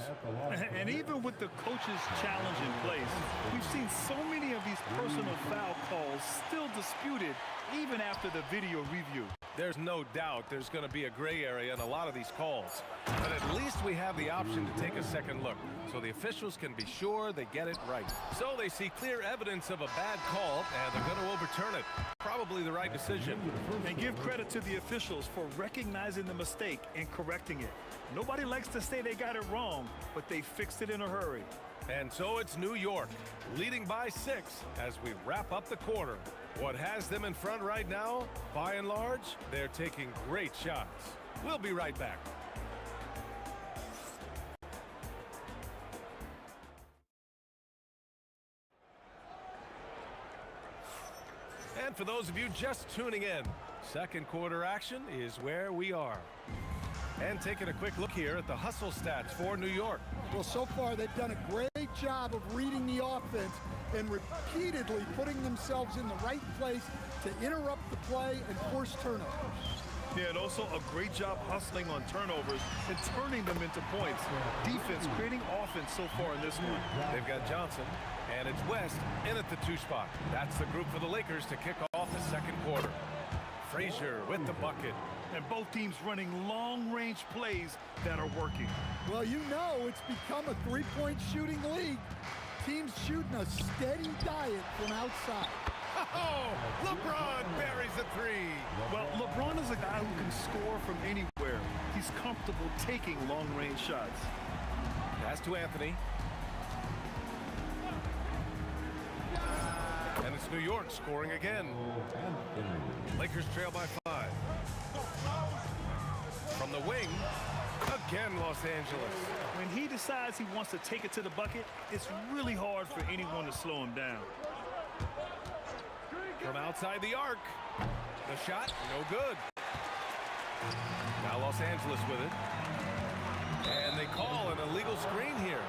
And even with the coach's challenge in place, we've seen so many of these personal foul calls still disputed even after the video review. There's no doubt there's going to be a gray area in a lot of these calls. But at least we have the option to take a second look, so the officials can be sure they get it right. So they see clear evidence of a bad call, and they're going to overturn it. Probably the right decision. And give credit to the officials for recognizing the mistake and correcting it. Nobody likes to say they got it wrong, but they fixed it in a hurry. And so it's New York, leading by 6 as we wrap up the quarter. What has them in front right now? By and large, they're taking great shots. We'll be right back. And for those of you just tuning in, second quarter action is where we are. And taking a quick look here at the hustle stats for New York. Well, so far they've done a great job of reading the offense and repeatedly putting themselves in the right place to interrupt the play and force turnovers. Yeah, and also a great job hustling on turnovers and turning them into points. Defense creating offense so far in this one. They've got Johnson, and it's West in at the 2 spot. That's the group for the Lakers to kick off the second quarter. Frazier with the bucket. And both teams running long-range plays that are working. Well, you know it's become a three-point shooting league. Teams shooting a steady diet from outside. Oh, LeBron buries a 3. Well, LeBron is a guy who can score from anywhere. He's comfortable taking long-range shots. Pass to Anthony. And it's New York scoring again. Lakers trail by 5. From the wing, again Los Angeles. When he decides he wants to take it to the bucket, it's really hard for anyone to slow him down. From outside the arc. The shot, no good. Now Los Angeles with it. And they call an illegal screen here.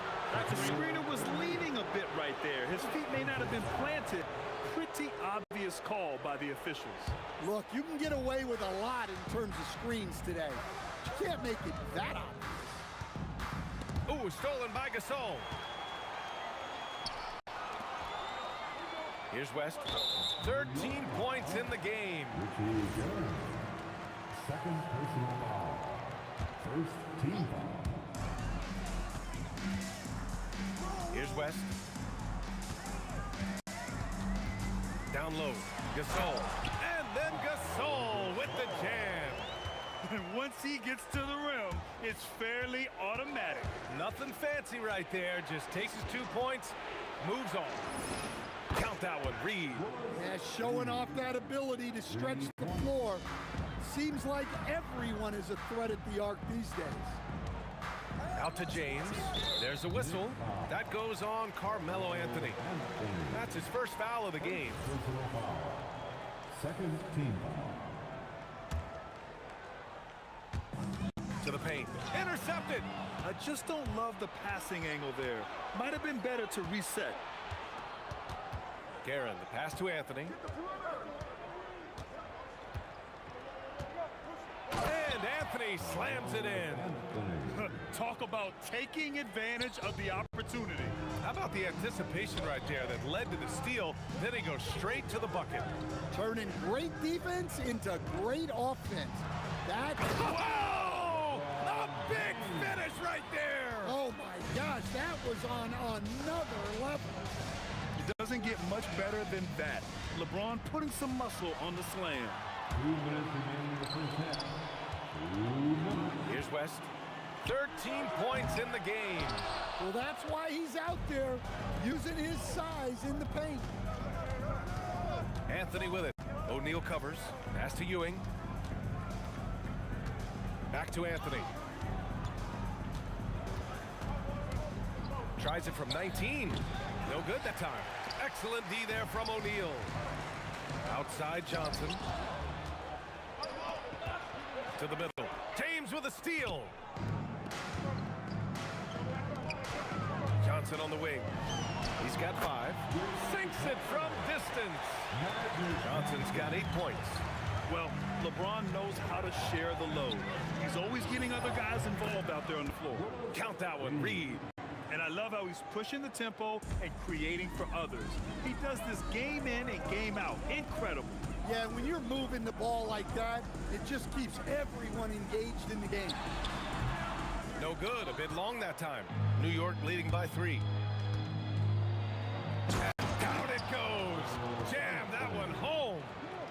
The screener was leaning a bit right there. His feet may not have been planted. Pretty obvious call by the officials. Look, you can get away with a lot in terms of screens today. You can't make it that obvious. Ooh, stolen by Gasol. Here's West. 13 points in the game. Second personal foul. First team foul. Here's West. Down low. Gasol. And then Gasol with the jam. And once he gets to the rim, it's fairly automatic. Nothing fancy right there. Just takes his 2 points, moves on. Count that one, Reed. Yeah, showing off that ability to stretch the floor. Seems like everyone is a threat at the arc these days. Out to James. There's a whistle. That goes on Carmelo Anthony. That's his first foul of the game. Second team foul. To the paint. Intercepted. I just don't love the passing angle there. Might have been better to reset. Guerin, the pass to Anthony. And Anthony slams it in. Talk about taking advantage of the opportunity. How about the anticipation right there that led to the steal? Then he goes straight to the bucket. Turning great defense into great offense. That's... Whoa! A big finish right there! Oh my gosh, that was on another level. It doesn't get much better than that. LeBron putting some muscle on the slam. 2 minutes remaining in the first half. 2 minutes. Here's West. 13 points in the game. Well, that's why he's out there using his size in the paint. Anthony with it. O'Neal covers. Pass to Ewing. Back to Anthony. Tries it from 19. No good that time. Excellent D there from O'Neal. Outside Johnson. To the middle. James with a steal. Johnson on the wing. He's got 5. Sinks it from distance. Johnson's got 8 points. Well, LeBron knows how to share the load. He's always getting other guys involved out there on the floor. Count that one, Reed. And I love how he's pushing the tempo and creating for others. He does this game in and game out. Incredible. Yeah, when you're moving the ball like that, it just keeps everyone engaged in the game. No good. A bit long that time. New York leading by 3. And down it goes. Jam that one home.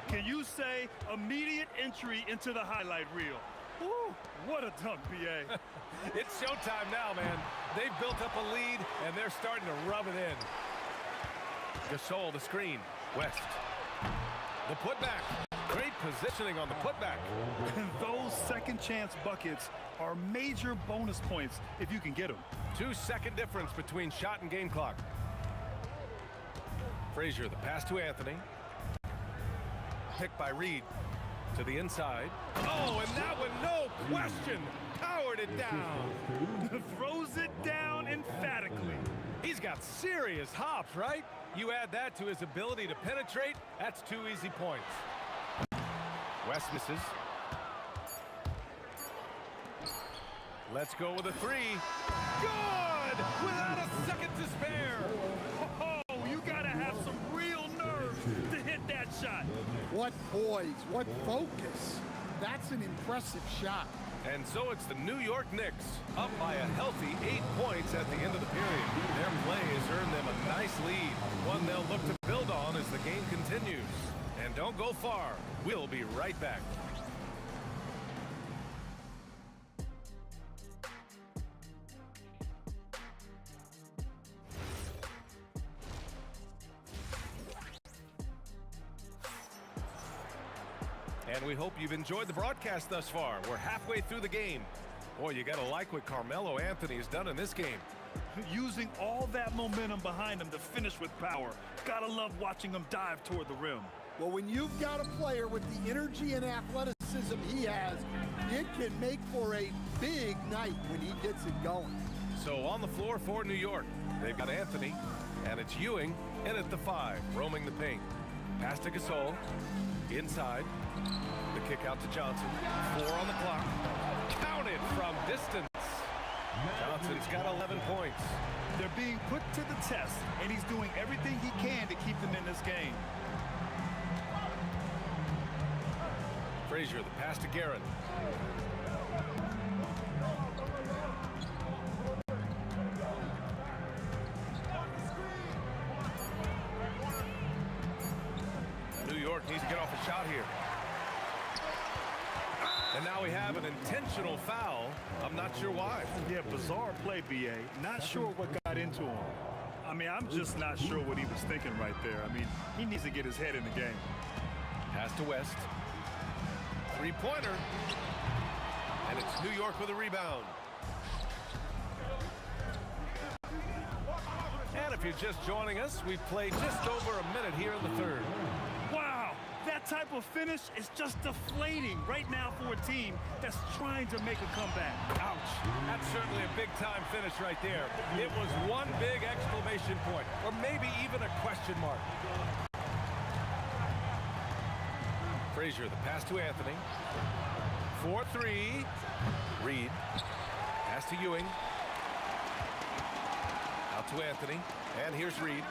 Can you say immediate entry into the highlight reel? Woo, what a dunk, B.A. It's showtime now, man. They've built up a lead, and they're starting to rub it in. Gasol, the screen. West. The putback. Great positioning on the putback. And those second chance buckets are major bonus points if you can get them. 2-second difference between shot and game clock. Frazier, the pass to Anthony. Picked by Reed. To the inside. Oh, and that one, no question, powered it down. Throws it down emphatically. He's got serious hops, right? You add that to his ability to penetrate, that's 2 easy points. West misses. Let's go with a 3. Good! Without a second to spare. Oh, you gotta have some real nerve to hit that shot. What poise, what focus. That's an impressive shot. And so it's the New York Knicks, up by a healthy 8 points at the end of the period. Their play has earned them a nice lead, one they'll look to build on as the game continues. And don't go far. We'll be right back. And we hope you've enjoyed the broadcast thus far. We're halfway through the game. Boy, you got to like what Carmelo Anthony has done in this game. Using all that momentum behind him to finish with power. Gotta love watching him dive toward the rim. Well, when you've got a player with the energy and athleticism he has, it can make for a big night when he gets it going. So on the floor for New York, they've got Anthony, and it's Ewing in at the 5, roaming the paint. Pass to Gasol, inside. The kick out to Johnson. 4 on the clock. Counted from distance. Johnson's got 11 points. They're being put to the test, and he's doing everything he can to keep them in this game. Frazier, the pass to Guerin. New York needs to get off a shot here. And now we have an intentional foul. I'm not sure why. Yeah, bizarre play, B.A. Not sure what got into him. I mean, I'm just not sure what he was thinking right there. I mean, he needs to get his head in the game. Pass to West. 3-pointer. And it's New York with a rebound. And if you're just joining us, we've played just over a minute here in the 3rd. Wow! That type of finish is just deflating right now for a team that's trying to make a comeback. Ouch. That's certainly a big-time finish right there. It was one big exclamation point, or maybe even a question mark. Frazier, the pass to Anthony. 4-3. Reed. Pass to Ewing. Out to Anthony. And here's Reed.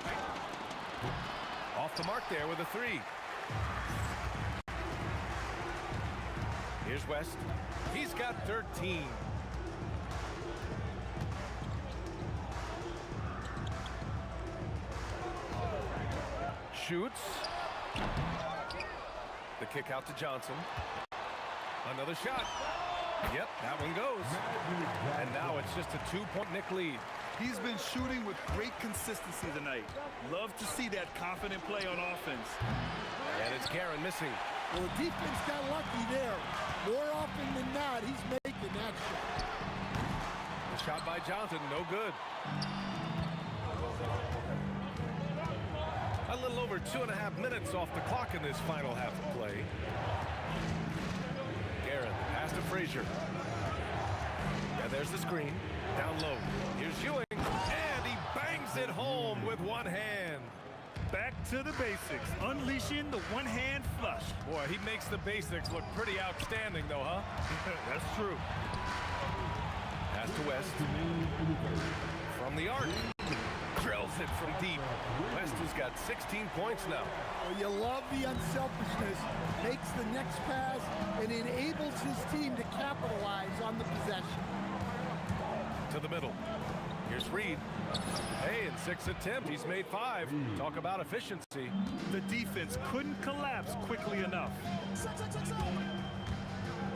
Off the mark there with a 3. Here's West. He's got 13. Shoots. The kick out to Johnson. Another shot. Yep, that one goes. And now it's just a 2-point Knick lead. He's been shooting with great consistency tonight. Love to see that confident play on offense. And it's Guerin missing. Well, the defense got lucky there. More often than not, he's making that shot. The shot by Johnson, no good. A little over 2.5 minutes off the clock in this final half of play. Guerin, pass to Frazier. And there's the screen. Down low. Here's Ewing. And he bangs it home with one hand. Back to the basics. Unleashing the one-hand flush. Boy, he makes the basics look pretty outstanding, though, huh? That's true. Pass to West. From the arc. Drills it from deep. West has got 16 points now. Well, you love the unselfishness. Makes the next pass and enables his team to capitalize on the possession. To the middle. Here's Reed. Hey, in 6 attempts, he's made 5. Talk about efficiency. The defense couldn't collapse quickly enough.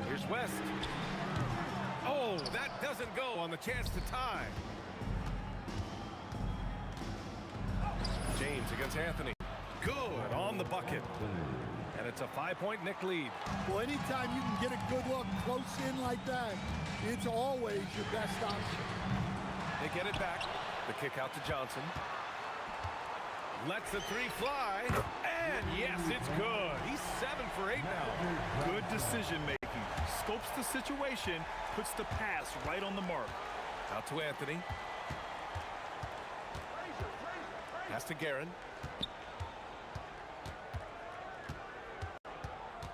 Here's West. Oh, that doesn't go on the chance to tie. James against Anthony. Good on the bucket. And it's a 5-point Knick lead. Well, anytime you can get a good look close in like that, it's always your best option. They get it back. The kick out to Johnson. Lets the 3 fly. And yes, it's good. He's 7 for 8 now. Good decision making. Scopes the situation, puts the pass right on the mark. Out to Anthony. Pass to Guerin.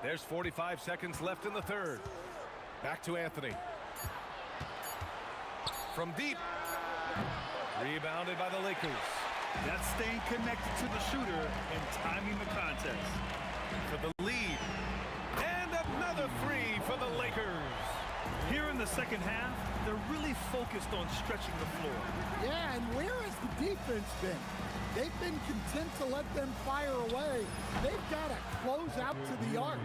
There's 45 seconds left in the third. Back to Anthony. From deep. Rebounded by the Lakers. That's staying connected to the shooter and timing the contest. For the lead. And another three for the Lakers. Here in the second half, they're really focused on stretching the floor. Yeah, and where has the defense been? They've been content to let them fire away. They've got to close out to the arc.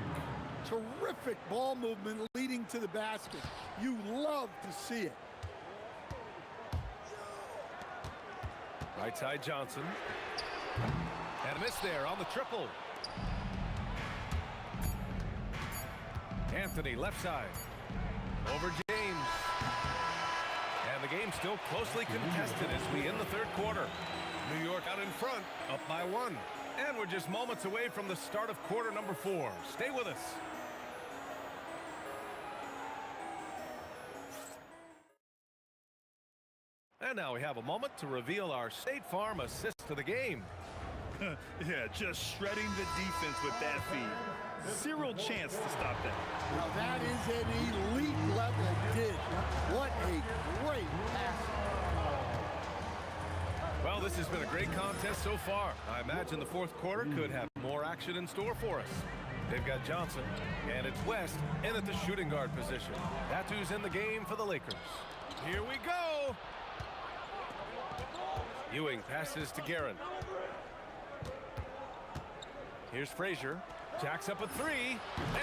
Terrific ball movement leading to the basket. You love to see it. Right side Johnson. And a miss there on the triple. Anthony left side. Over James. And the game still closely contested as we end the third quarter. New York out in front, up by 1. And we're just moments away from the start of quarter number 4. Stay with us. And now we have a moment to reveal our State Farm assist to the game. Yeah, just shredding the defense with that feed. Zero chance to stop that. Now that is an elite level dig. What a great pass. Well, this has been a great contest so far. I imagine the fourth quarter could have more action in store for us. They've got Johnson, and it's West in at the shooting guard position. That's who's in the game for the Lakers. Here we go. Ewing passes to Guerin. Here's Frazier. Jacks up a three,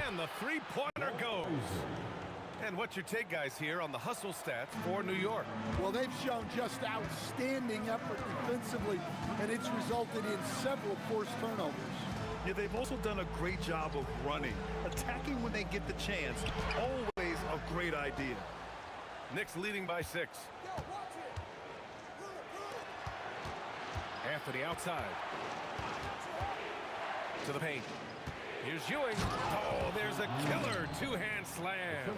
and the three-pointer goes. And what's your take, guys, here on the hustle stats for New York? Well, they've shown just outstanding effort defensively, and it's resulted in several forced turnovers. Yeah, they've also done a great job of running. Attacking when they get the chance, always a great idea. Knicks leading by 6. Anthony outside. To the paint. Here's Ewing. Oh, there's a killer two-hand slam.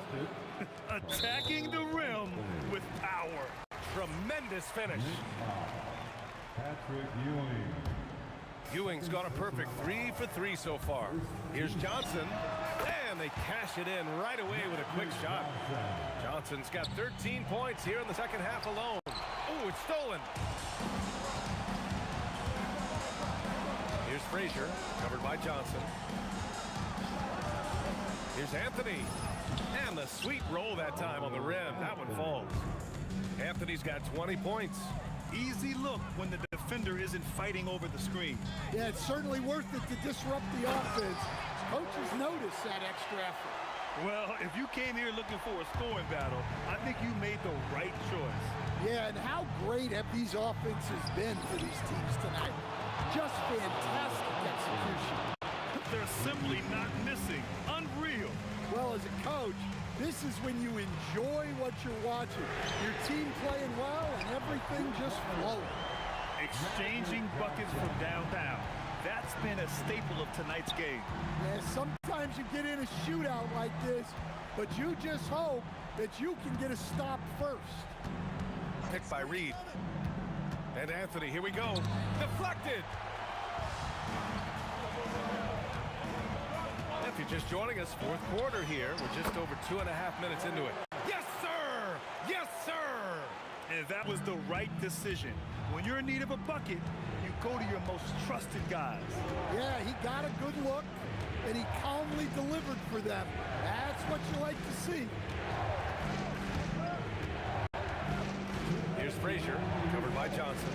Attacking the rim with power. Tremendous finish. Patrick Ewing. Ewing's got a perfect 3 for 3 so far. Here's Johnson. And they cash it in right away with a quick shot. Johnson's got 13 points here in the second half alone. Oh, it's stolen. Here's Frazier, covered by Johnson. Here's Anthony. And the sweet roll that time on the rim. That one falls. Anthony's got 20 points. Easy look when the defender isn't fighting over the screen. Yeah, it's certainly worth it to disrupt the offense. Coaches notice that extra effort. Well, if you came here looking for a scoring battle, I think you made the right choice. Yeah, and how great have these offenses been for these teams tonight? Just fantastic execution. They're simply not missing. Unreal. Well, as a coach, this is when you enjoy what you're watching. Your team playing well and everything just flowing. Exchanging buckets from downtown. That's been a staple of tonight's game. Yeah, sometimes you get in a shootout like this, but you just hope that you can get a stop first. Picked by Reed. And Anthony, here we go. Deflected. If you're just joining us, fourth quarter here. We're just over 2.5 minutes into it. Yes, sir! Yes, sir! And that was the right decision. When you're in need of a bucket, you go to your most trusted guys. Yeah, he got a good look, and he calmly delivered for them. That's what you like to see. Here's Frazier, covered by Johnson.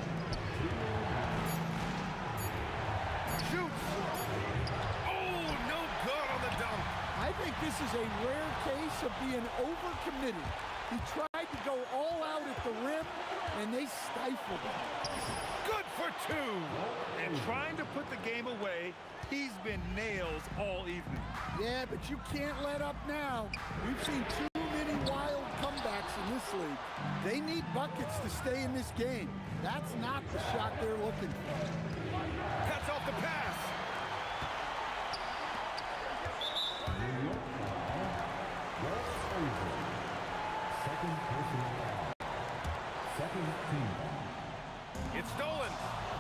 Shoots! Oh, no good on the dunk. I think this is a rare case of being overcommitted. He tried to go all out at the rim, and they stifled him. Good for 2. And trying to put the game away, he's been nails all evening. Yeah, but you can't let up now. We've seen too many wild comebacks in this league. They need buckets to stay in this game. That's not the shot they're looking for. Cuts off the pass. Second personal foul. Second team. It's stolen.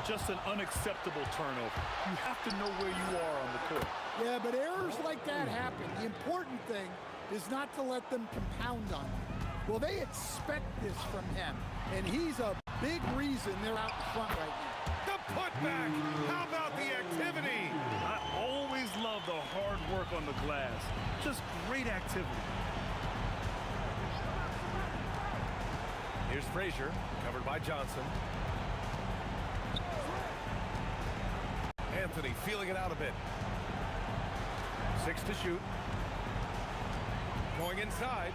Just an unacceptable turnover. You have to know where you are on the court. Yeah, but errors like that happen. The important thing is not to let them compound on you. Well, they expect this from him, and he's a big reason they're out in front right now. The putback. How about the activity? I always love the hard work on the glass. Just great activity. Here's Frazier, covered by Johnson. Anthony feeling it out a bit. 6 to shoot. Going inside.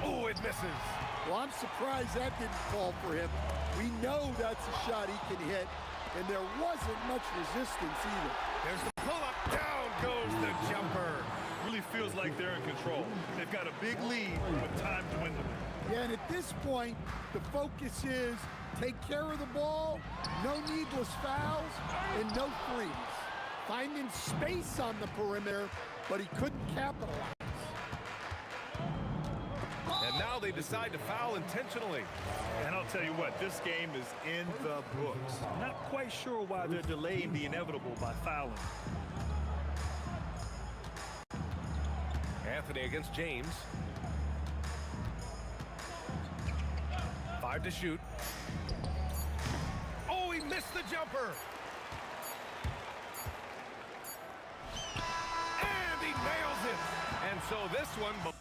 Oh, it misses. Well, I'm surprised that didn't fall for him. We know that's a shot he can hit, and there wasn't much resistance either. There's the pull-up. Down goes the jumper. Really feels like they're in control. They've got a big lead with time dwindling. Yeah, and at this point, the focus is take care of the ball, no needless fouls, and no threes. Finding space on the perimeter, but he couldn't capitalize. And now they decide to foul intentionally. And I'll tell you what, this game is in the books. Not quite sure why they're delaying the inevitable by fouling. Anthony against James. 5 to shoot. Oh, he missed the jumper. And he nails it. And so this one...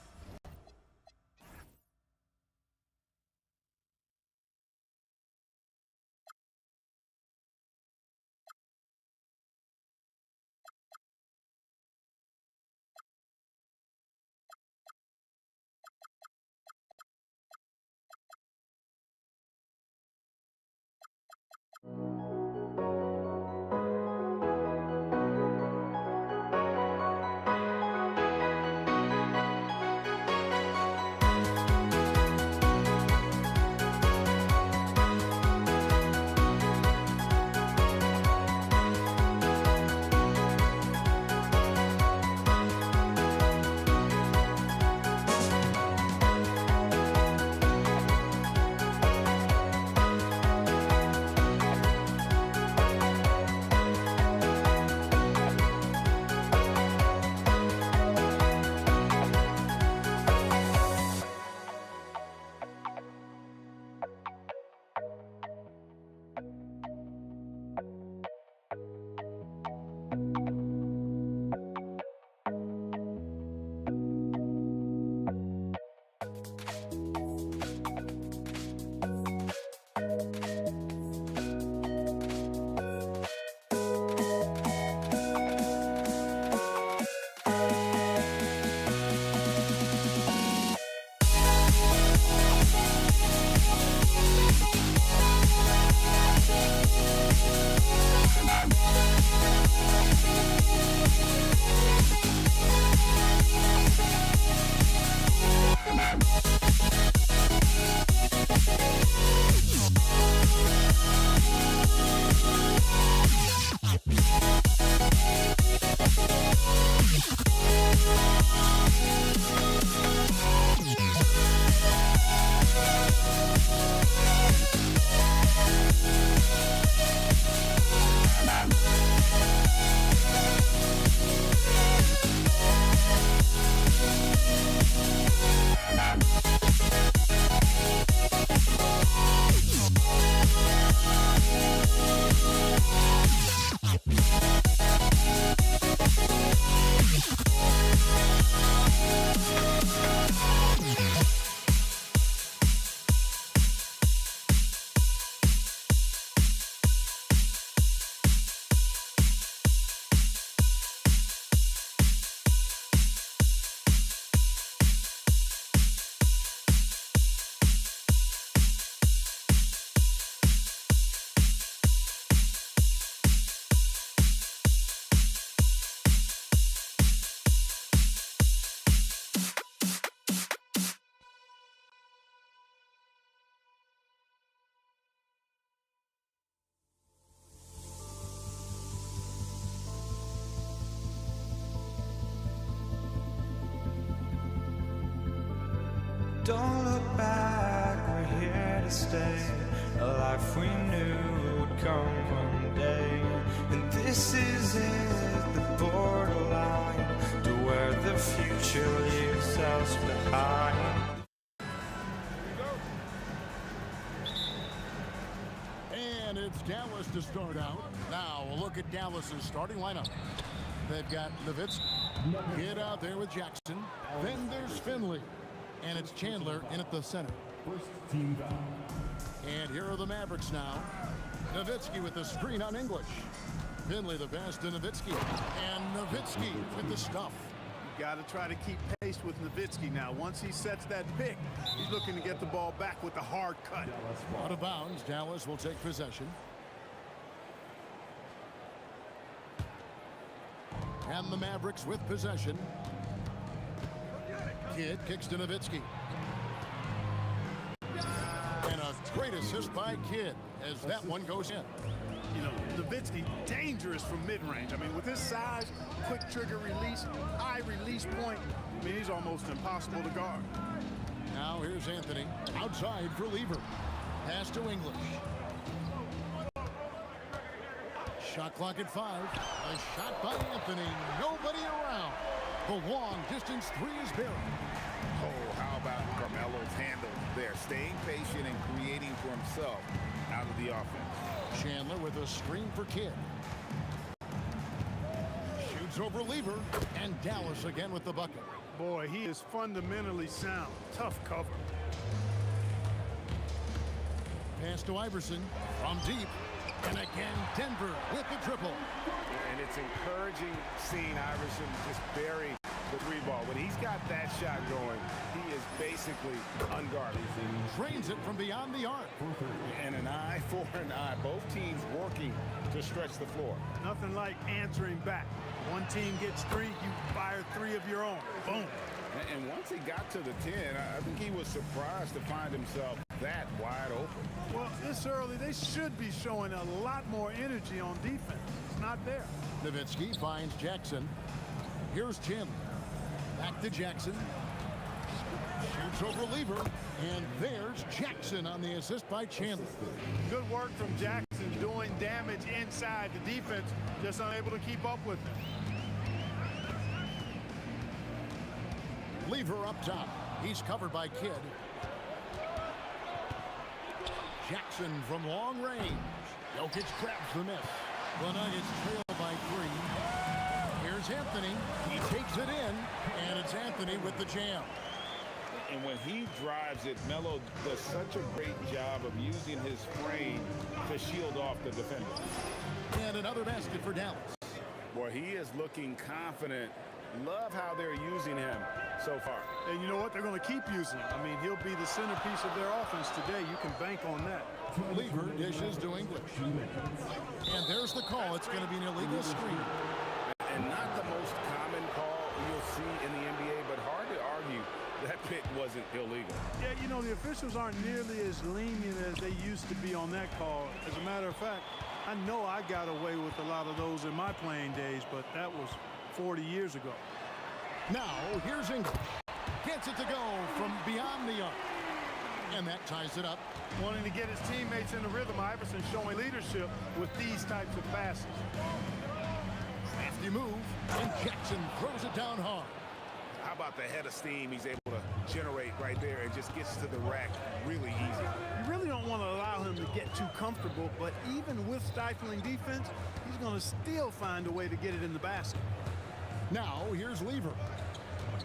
Come on. Don't look back, we're here to stay. A life we knew would come one day. And this is it, the borderline to where the future leaves us behind. And it's Dallas to start out. Now a look at Dallas's starting lineup. They've got Nowitzki, Kidd out there with Jackson. Then there's Finley. And it's Chandler in at the center. First team foul. And here are the Mavericks now. Nowitzki with the screen on English. Finley the pass to Nowitzki. And Nowitzki with the stuff. You got to try to keep pace with Nowitzki now. Once he sets that pick, he's looking to get the ball back with the hard cut. Out of bounds, Dallas will take possession. And the Mavericks with possession. Kidd kicks to Nowitzki. And a great assist by Kidd as that one goes in. You know, Nowitzki dangerous from mid-range. I mean, with his size, quick trigger release, high release point, I mean, he's almost impossible to guard. Now here's Anthony outside for Lever. Pass to English. Shot clock at 5. A shot by Anthony. Nobody around. The long distance three is buried. Oh, how about Carmelo's handle there? Staying patient and creating for himself out of the offense. Chandler with a screen for Kidd. Shoots over Lever. And Dallas again with the bucket. Boy, he is fundamentally sound. Tough cover. Pass to Iverson from deep. And again, Denver with the triple. And it's encouraging seeing Iverson just bury the three ball. When he's got that shot going, he is basically unguarded. Drains it from beyond the arc. And an eye for an eye. Both teams working to stretch the floor. Nothing like answering back. One team gets 3, you fire 3 of your own. Boom. And once he got to the 10, I think he was surprised to find himself that wide open. Well, this early, they should be showing a lot more energy on defense. It's not there. Nowitzki finds Jackson. Here's Chandler. Back to Jackson. Shoots over Lever. And there's Jackson on the assist by Chandler. Good work from Jackson doing damage inside the defense, just unable to keep up with it. Lever up top. He's covered by Kidd. Jackson from long range. Jokic grabs the miss. The Nuggets trail by 3. Here's Anthony. He takes it in, and it's Anthony with the jam. And when he drives it, Melo does such a great job of using his frame to shield off the defender. And another basket for Dallas. Boy, he is looking confident. Love how they're using him so far. And you know what? They're going to keep using him. I mean, he'll be the centerpiece of their offense today. You can bank on that. Lever dishes to English. And there's the call. It's going to be an illegal screen. And not the most common call you'll see in the NBA, but hard to argue that pick wasn't illegal. Yeah, you know, the officials aren't nearly as lenient as they used to be on that call. As a matter of fact, I know I got away with a lot of those in my playing days, but that was 40 years ago. Now, here's English. Gets it to go from beyond the arc. And that ties it up. Wanting to get his teammates in the rhythm, Iverson showing leadership with these types of passes. Crafty move, and Jackson throws it down hard. How about the head of steam he's able to generate right there and just gets to the rack really easy. You really don't want to allow him to get too comfortable, but even with stifling defense, he's going to still find a way to get it in the basket. Now, here's Lever.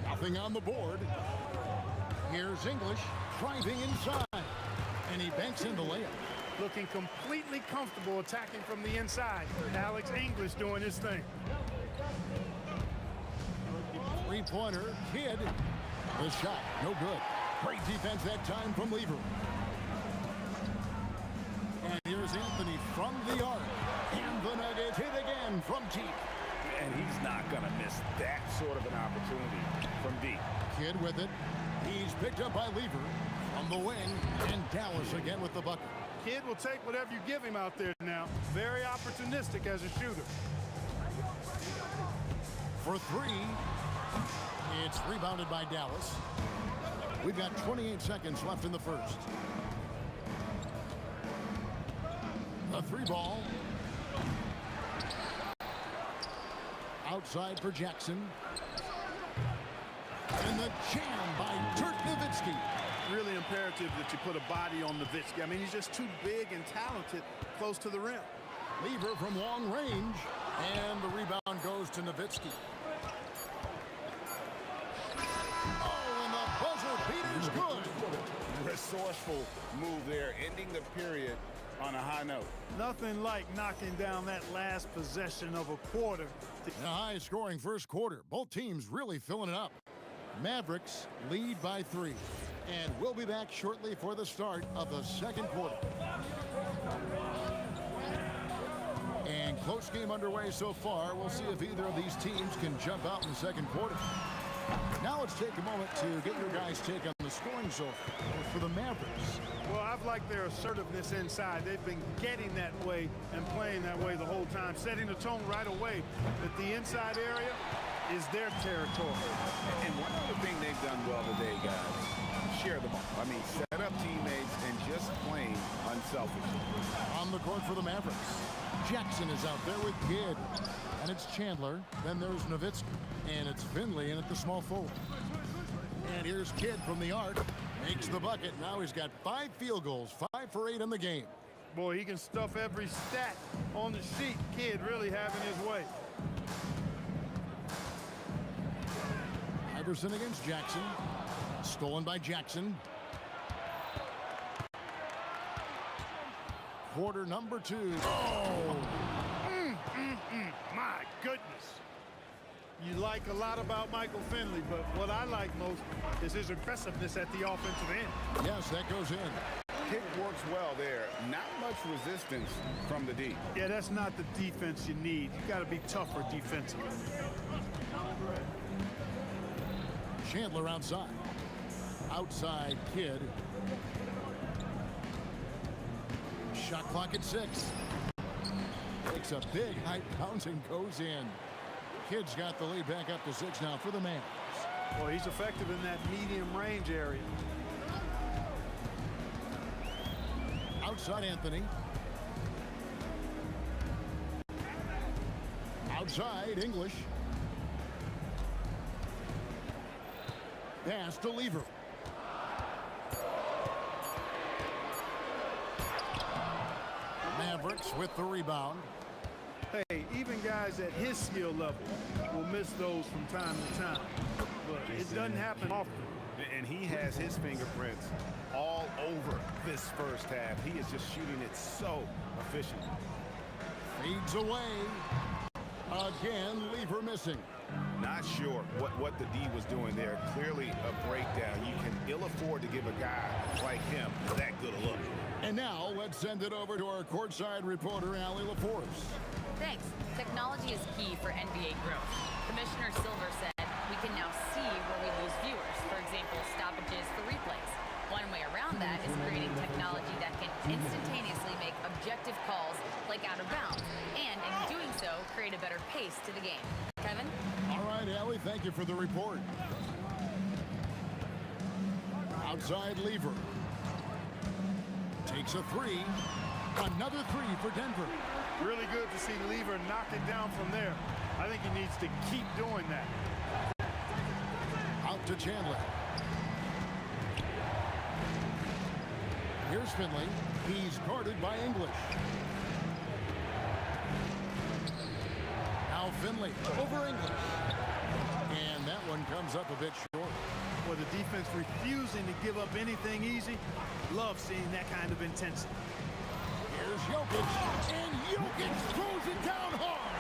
Nothing on the board. Here's English driving inside. And he banks in the layup. Looking completely comfortable attacking from the inside. Alex English doing his thing. Three-pointer, Kidd. The shot, no good. Great defense that time from Lever. And here's Anthony from the arc. And the Nuggets hit again from deep. And he's not going to miss that sort of an opportunity from deep. Kidd with it. He's picked up by Lever from the wing. And Dallas again with the bucket. Kidd will take whatever you give him out there now. Very opportunistic as a shooter. For 3. It's rebounded by Dallas. We've got 28 seconds left in the first. The 3 ball. Outside for Jackson. And the jam by Dirk Nowitzki. Really imperative that you put a body on Nowitzki. I mean, he's just too big and talented close to the rim. Lever from long range. And the rebound goes to Nowitzki. Oh, and the buzzer beater's good. Resourceful move there, ending the period on a high note. Nothing like knocking down that last possession of a quarter. A high-scoring first quarter. Both teams really filling it up. Mavericks lead by 3. And we'll be back shortly for the start of the second quarter. And close game underway so far. We'll see if either of these teams can jump out in the second quarter. Now let's take a moment to get your guys' take on the scoring so far for the Mavericks. Well, I've liked their assertiveness inside. They've been getting that way and playing that way the whole time, setting the tone right away that the inside area is their territory. And one other thing they've done well today, guys, share the ball. I mean, set up teammates and just plain unselfish. On the court for the Mavericks, Jackson is out there with Kidd. And it's Chandler. Then there's Nowitzki. And it's Finley in at the small forward. And here's Kidd from the arc. Makes the bucket. Now he's got 5 field goals. 5 for 8 in the game. Boy, he can stuff every stat on the sheet. Kidd really having his way. Iverson against Jackson. Stolen by Jackson. Quarter number 2. Oh! My goodness. You like a lot about Michael Finley, but what I like most is his aggressiveness at the offensive end. Yes, that goes in. Kick works well there. Not much resistance from the D. Yeah, that's not the defense you need. You got to be tougher defensively. Chandler outside. Outside Kidd. Shot clock at 6. Takes a big high bounce and goes in. Kidd's got the lead back up to 6 now for the Mavs. Well, he's effective in that medium range area. Outside Anthony. Outside English. Pass to Lever. Mavericks with the rebound. Hey, even guys at his skill level will miss those from time to time. But it doesn't happen often. And he has his fingerprints all over this first half. He is just shooting it so efficient. Feeds away. Again, Lever missing. Not sure what the D was doing there. Clearly a breakdown. You can ill afford to give a guy like him that good a look. And now let's send it over to our courtside reporter, Allie LaForce. Thanks. Technology is key for NBA growth. Commissioner Silver said we can now see where we lose viewers. For example, stoppages for replays. One way around that is creating technology that can instantaneously make objective calls like out of bounds, and in doing so, create a better pace to the game. Kevin? All right, Allie, thank you for the report. Outside Lever. Takes a 3. Another 3 for Denver. Really good to see Lever knock it down from there. I think he needs to keep doing that. Out to Chandler. Here's Finley. He's guarded by English. Now Finley over English. And that one comes up a bit short. Well, the defense refusing to give up anything easy. Love seeing that kind of intensity. Here's Jokic, and Jokic throws it down hard.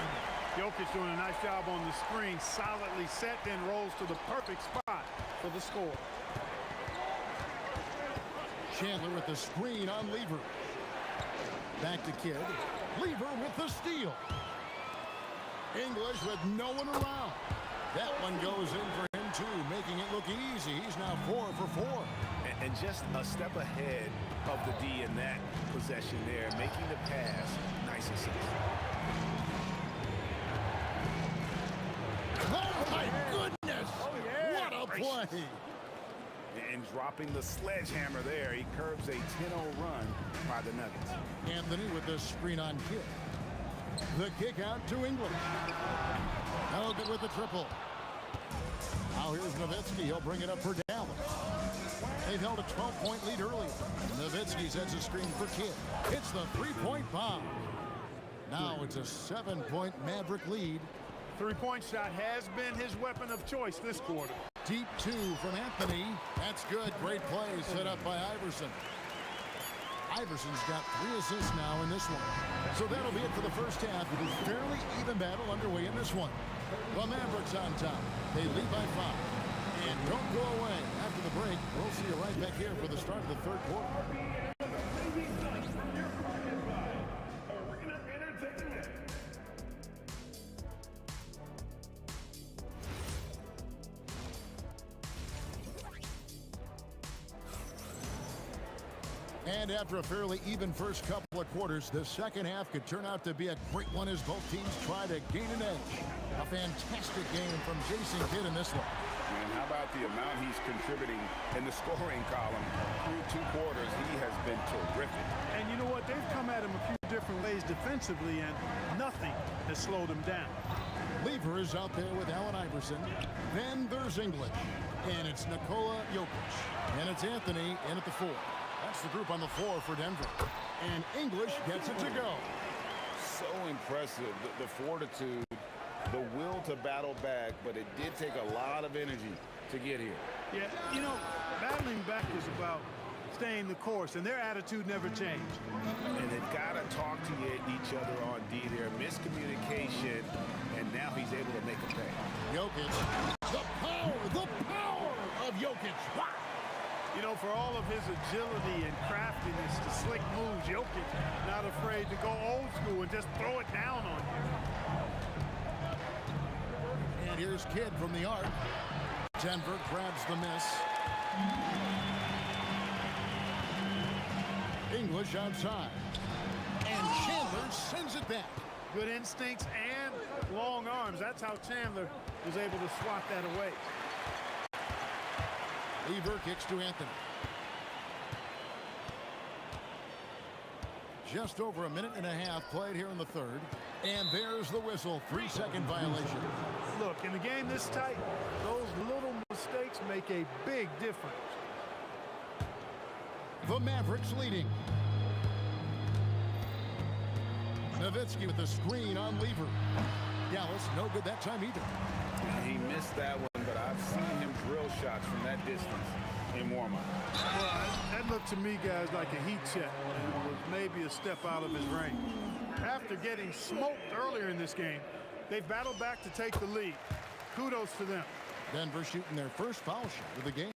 Jokic doing a nice job on the screen, solidly set, then rolls to the perfect spot for the score. Chandler with the screen on Lever. Back to Kidd. Lever with the steal. English with no one around. That one goes in for him too, making it look easy. He's now 4 for 4. And just a step ahead of the D in that possession there, making the pass nice and simple. Oh my goodness! Oh, yeah. What a play! And dropping the sledgehammer there, he curbs a 10-0 run by the Nuggets. Anthony with the screen on Kidd. The kick out to English. No good with the triple. Now here's Nowitzki. He'll bring it up for Dallas. They've held a 12-point lead earlier. Nowitzki sets a screen for Kidd. Hits the three-point bomb. Now it's a 7-point Maverick lead. Three-point shot has been his weapon of choice this quarter. Deep two from Anthony. That's good. Great play set up by Iverson. Iverson's got 3 assists now in this one. So that'll be it for the first half. It is fairly even battle underway in this one. The Mavericks on top. They lead by 5. And don't go away. After the break, we'll see you right back here for the start of the third quarter. And after a fairly even first couple of quarters, the second half could turn out to be a great one as both teams try to gain an edge. A fantastic game from Jason Kidd in this one. And how about the amount he's contributing in the scoring column through 2 quarters? He has been terrific. And you know what? They've come at him a few different ways defensively, and nothing has slowed him down. Lever is out there with Allen Iverson. Then there's English. And it's Nikola Jokic. And it's Anthony in at the 4. That's the group on the floor for Denver. And English gets it to go. So impressive, the fortitude, the will to battle back, but it did take a lot of energy to get here. Yeah, you know, battling back is about staying the course, and their attitude never changed. And they've got to talk to each other on D there. Miscommunication, and now he's able to make a pay. Jokic. The power of Jokic. Wow. You know, for all of his agility and craftiness, the slick moves, Jokic not afraid to go old school and just throw it down on you. And here's Kidd from the arc. Denver grabs the miss. English outside. And Chandler sends it back. Good instincts and long arms. That's how Chandler was able to swat that away. Lever kicks to Anthony. Just over a minute and a half played here in the third. And there's the whistle. 3-second violation. Look, in a game this tight, those little mistakes make a big difference. The Mavericks leading. Nowitzki with the screen on Lever. Dallas, no good that time either. He missed that one, but I've seen him drill shots from that distance in warm-up. Well, that looked to me, guys, like a heat check. It was maybe a step out of his range. After getting smoked earlier in this game, they've battled back to take the lead. Kudos to them. Denver shooting their first foul shot of the game.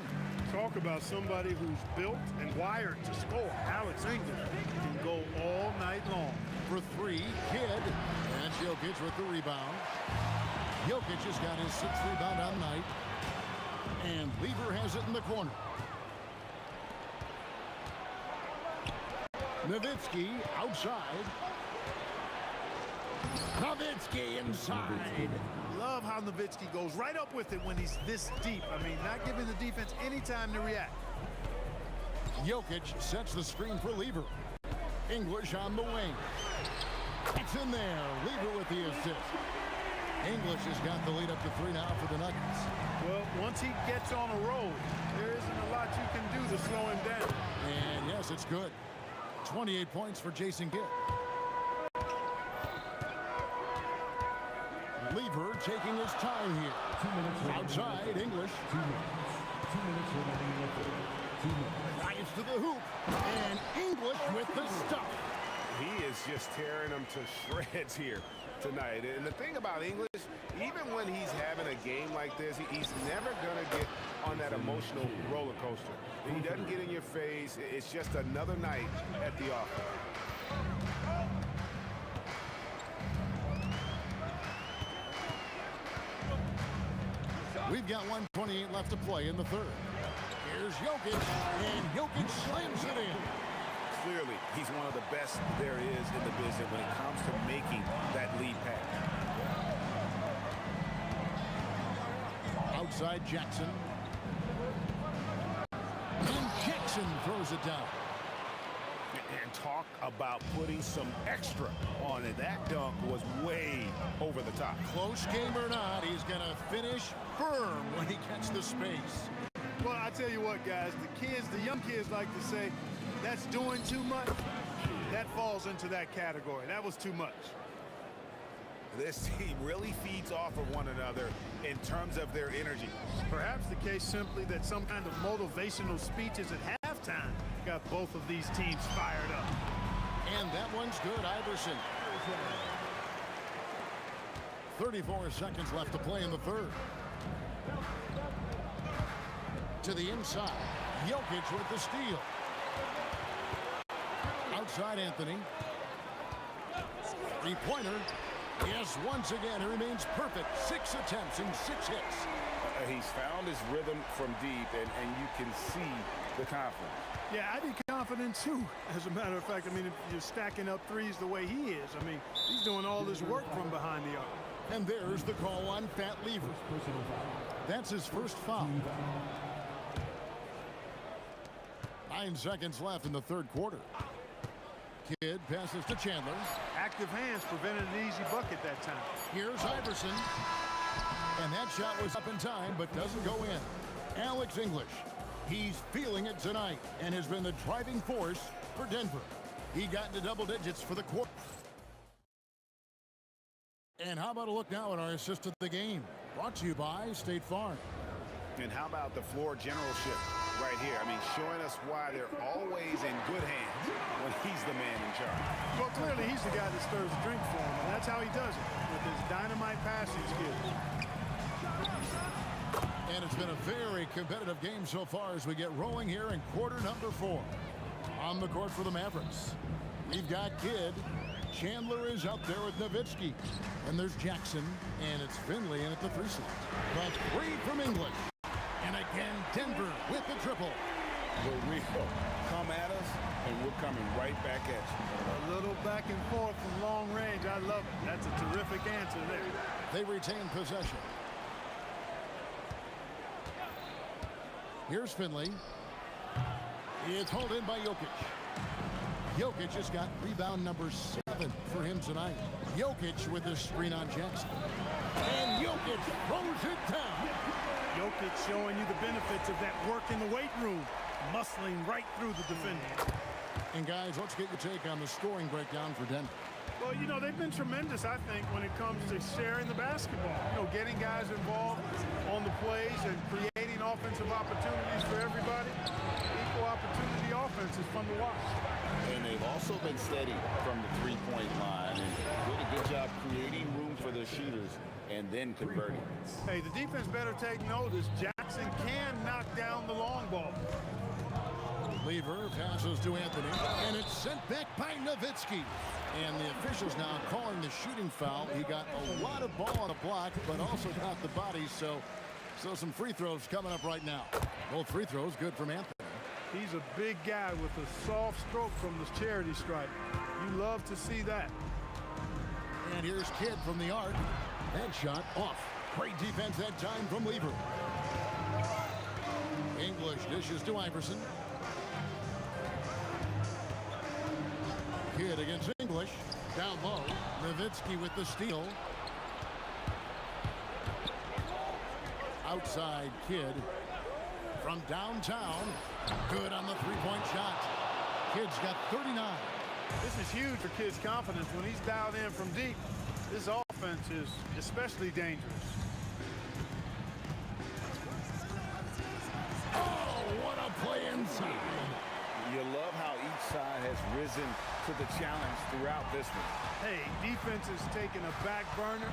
Talk about somebody who's built and wired to score. Alex English can go all night long. For 3, Kidd. And Jokic with the rebound. Jokic has got his 6th rebound on the night. And Lever has it in the corner. Nowitzki outside. Nowitzki inside. Love how Nowitzki goes right up with it when he's this deep. I mean, not giving the defense any time to react. Jokic sets the screen for Lever. English on the wing. It's in there. Lever with the assist. English has got the lead up to 3 now for the Nuggets. Well, once he gets on a roll, there isn't a lot you can do to slow him down. And yes, it's good. 28 points for Jason Kidd. Lever taking his time here. 2 minutes outside, English. 2 minutes. 2 minutes remaining in the third. 2 minutes. Drives to the hoop. And English with the stuff. He is just tearing them to shreds here tonight. And the thing about English, even when he's having a game like this, he's never going to get on that emotional roller coaster. He doesn't get in your face. It's just another night at the office. We've got 1:28 left to play in the third. Here's Jokic, and Jokic slams it in. Clearly, he's one of the best there is in the business when it comes to making that lead pass. Outside Jackson. Jackson throws it down. And talk about putting some extra on it. That dunk was way over the top. Close game or not, he's going to finish firm when he gets the space. Well, I tell you what, guys, the young kids like to say, that's doing too much. That falls into that category. That was too much. This team really feeds off of one another in terms of their energy. Perhaps the case simply that some kind of motivational speeches at halftime got both of these teams fired up. And that one's good, Iverson. 34 seconds left to play in the third. To the inside, Jokic with the steal. Outside Anthony. Three-pointer. Yes, once again, he remains perfect. 6 attempts and 6 hits. He's found his rhythm from deep, and you can see the confidence. Yeah, I'd be confident, too. As a matter of fact, I mean, if you're stacking up threes the way he is, I mean, he's doing all this work from behind the arc. And there's the call on Pat Lever. That's his first foul. 9 seconds left in the third quarter. Kidd passes to Chandler. Active hands prevented an easy bucket that time. Here's Iverson. And that shot was up in time, but doesn't go in. Alex English. He's feeling it tonight and has been the driving force for Denver. He got into double digits for the quarter. And how about a look now at our assist of the game? Brought to you by State Farm. And how about the floor generalship right here? I mean, showing us why they're always in good hands when he's the man in charge. Well, clearly he's the guy that stirs the drink for him, and that's how he does it, with his dynamite passing skills. And it's been a very competitive game so far as we get rolling here in quarter number 4. On the court for the Mavericks, we've got Kidd. Chandler is up there with Nowitzki. And there's Jackson, and it's Finley in at the 3 slot. The 3 from English. And again, Denver with the triple. The real come at us, and we're coming right back at you. A little back and forth from long range. I love it. That's a terrific answer there. They retain possession. Here's Finley. It's hauled in by Jokic. Jokic has got rebound number 7 for him tonight. Jokic with the screen on Jackson. And Jokic throws it down. Jokic showing you the benefits of that work in the weight room, muscling right through the defender. And guys, let's get your take on the scoring breakdown for Denver. Well, you know, they've been tremendous, I think, when it comes to sharing the basketball. You know, getting guys involved on the plays and creating offensive opportunities for everybody. Equal opportunity offense is fun to watch. And they've also been steady from the three-point line and did a good job creating room for their shooters and then converting. Hey, the defense better take notice. Jackson can knock down the long ball. Lever passes to Anthony, and it's sent back by Nowitzki. And the officials now calling the shooting foul. He got a lot of ball on the block, but also got the body, so some free throws coming up right now. Both free throws good from Anthony. He's a big guy with a soft stroke from the charity stripe. You love to see that. And here's Kidd from the arc. That shot off. Great defense that time from Lever. English dishes to Iverson. Kidd against English. Down low. Nowitzki with the steal. Outside Kidd. From downtown. Good on the three-point shot. Kidd's got 39. This is huge for Kidd's confidence. When he's dialed in from deep, this offense is especially dangerous. Oh, what a play inside. You love how each side has risen to the challenge throughout this one. Hey, defense is taking a back burner,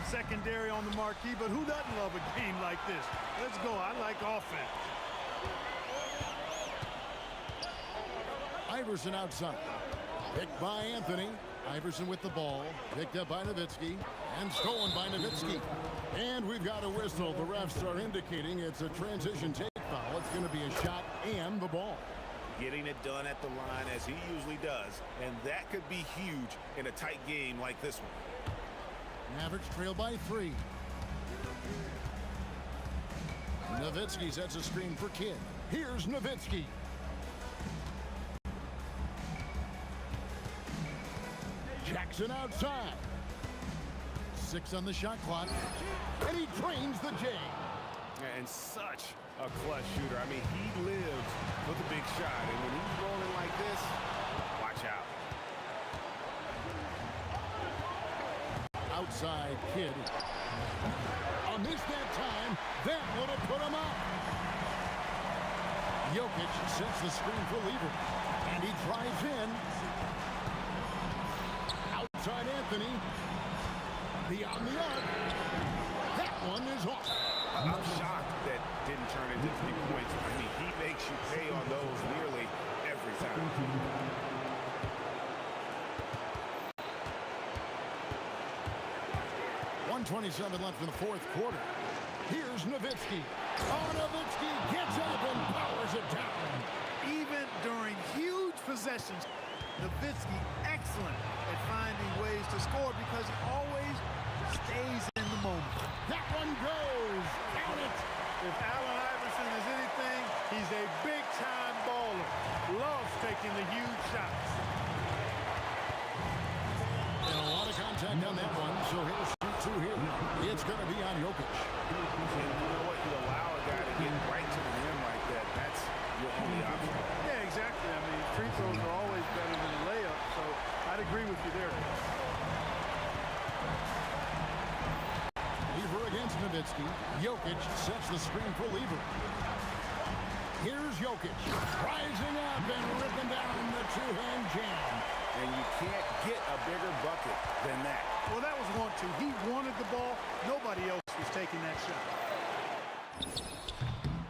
secondary on the marquee, but who doesn't love a game like this? Let's go. I like offense. Iverson outside. Picked by Anthony. Iverson with the ball. Picked up by Nowitzki. And stolen by Nowitzki. And we've got a whistle. The refs are indicating it's a transition take foul. It's going to be a shot and the ball. Getting it done at the line as he usually does. And that could be huge in a tight game like this one. Mavericks trail by 3. Nowitzki sets a screen for Kidd. Here's Nowitzki. Jackson outside. 6 on the shot clock. And he drains the J. And such a clutch shooter. I mean, he lives with a big shot. And when he's rolling like this, watch out. Outside Kidd. A miss that time. That would have put him up. Jokic sets the screen for Lever. And he drives in. Outside Anthony. Beyond the arc. That one is off. I'm shocked that didn't turn into 3 points. I mean, he makes you pay on those nearly every time. 1:27 left in the fourth quarter. Here's Nowitzki. Oh, Nowitzki gets up and powers it down. Even during huge possessions, Nowitzki excellent at finding ways to score because he always stays in the moment. That one goes. Count it. If Allen Iverson is anything, he's a big-time baller. Loves taking the huge shots. And a lot of contact on that one, so he'll shoot 2 here. It's going to be on Jokic. And you know what? You allow a guy to get right to the rim like that. That's your only option. Yeah, exactly. I mean, free throws are always better than a layup, so I'd agree with you there. Lever against Nowitzki. Jokic sets the screen for Lever. Here's Jokic, rising up and ripping down the 2-hand jam. And you can't get a bigger bucket than that. Well, that was 1-2. He wanted the ball. Nobody else was taking that shot.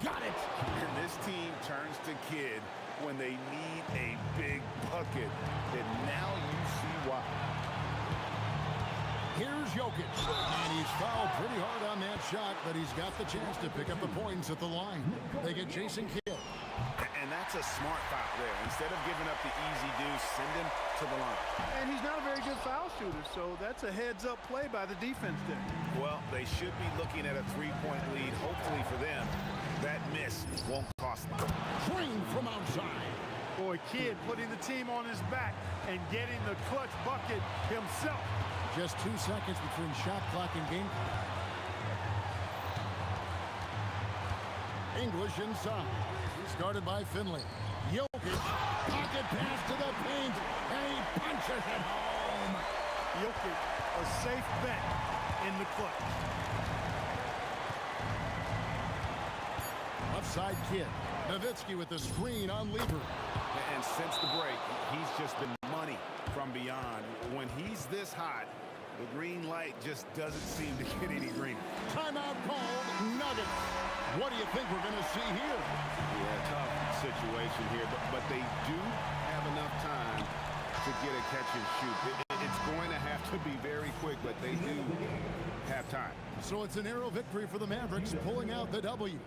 Got it. And this team turns to Kidd when they need a big bucket. And now you see why. Here's Jokic. And he's fouled pretty hard on that shot, but he's got the chance to pick up the points at the line. They get Jason Kidd. And that's a smart foul there. Instead of giving up the easy deuce, send him to the line. And he's not a very good foul shooter, so that's a heads-up play by the defense there. Well, they should be looking at a 3-point lead, hopefully for them. That miss won't cost them. Drain from outside. Boy, Kidd putting the team on his back and getting the clutch bucket himself. Just 2 seconds between shot clock and game clock. English inside. Started by Finley. Jokic, pocket pass to the paint, and he punches it home. Jokic, a safe bet in the clutch. Offside Kidd. Nowitzki with the screen on Lever. And since the break, he's just been money from beyond. When he's this hot, the green light just doesn't seem to get any greener. Timeout called. Nuggets. What do you think we're going to see here? Yeah, tough situation here, but they do have enough time to get a catch and shoot. It's going to have to be very quick, but they do have time. So it's a narrow victory for the Mavericks, pulling out the W.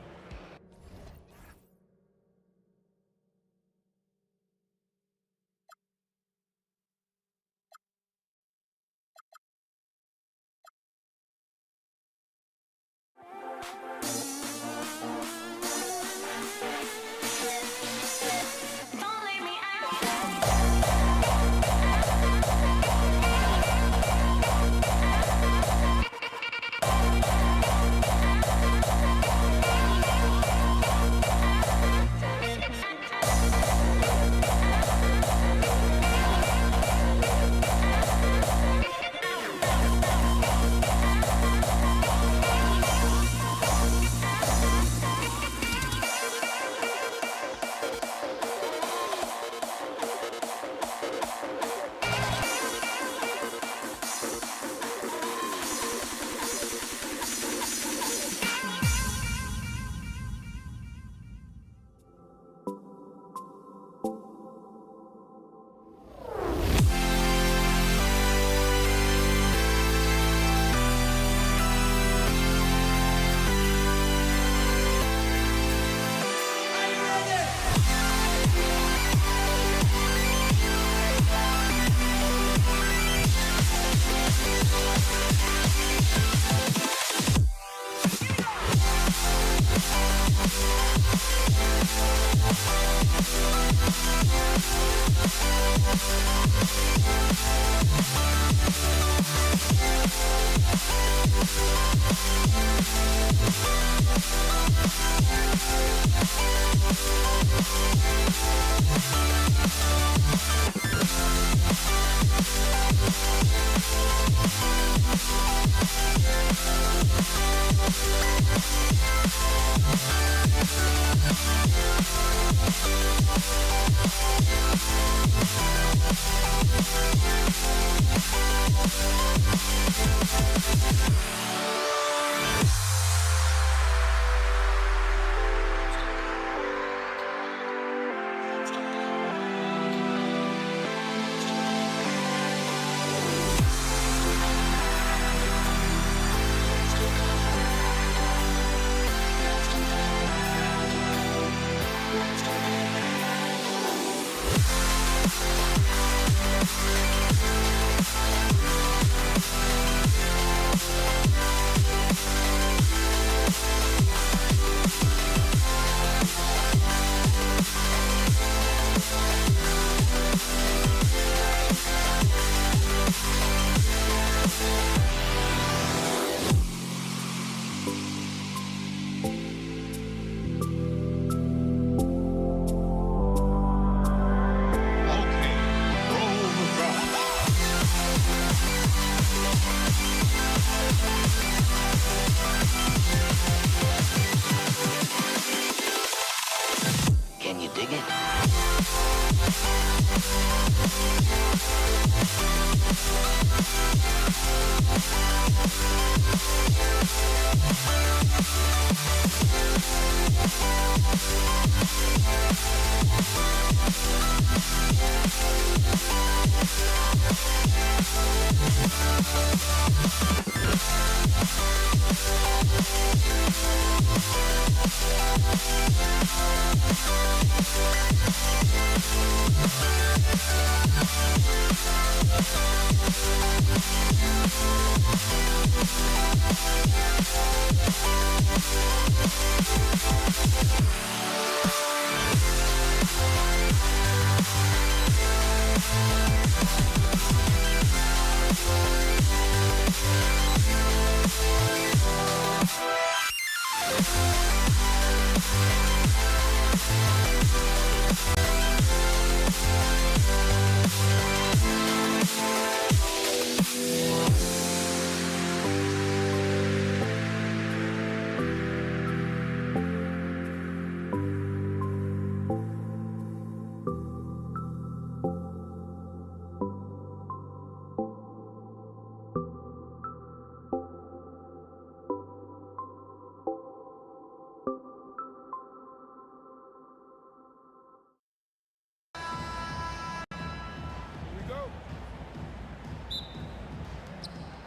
You dig it?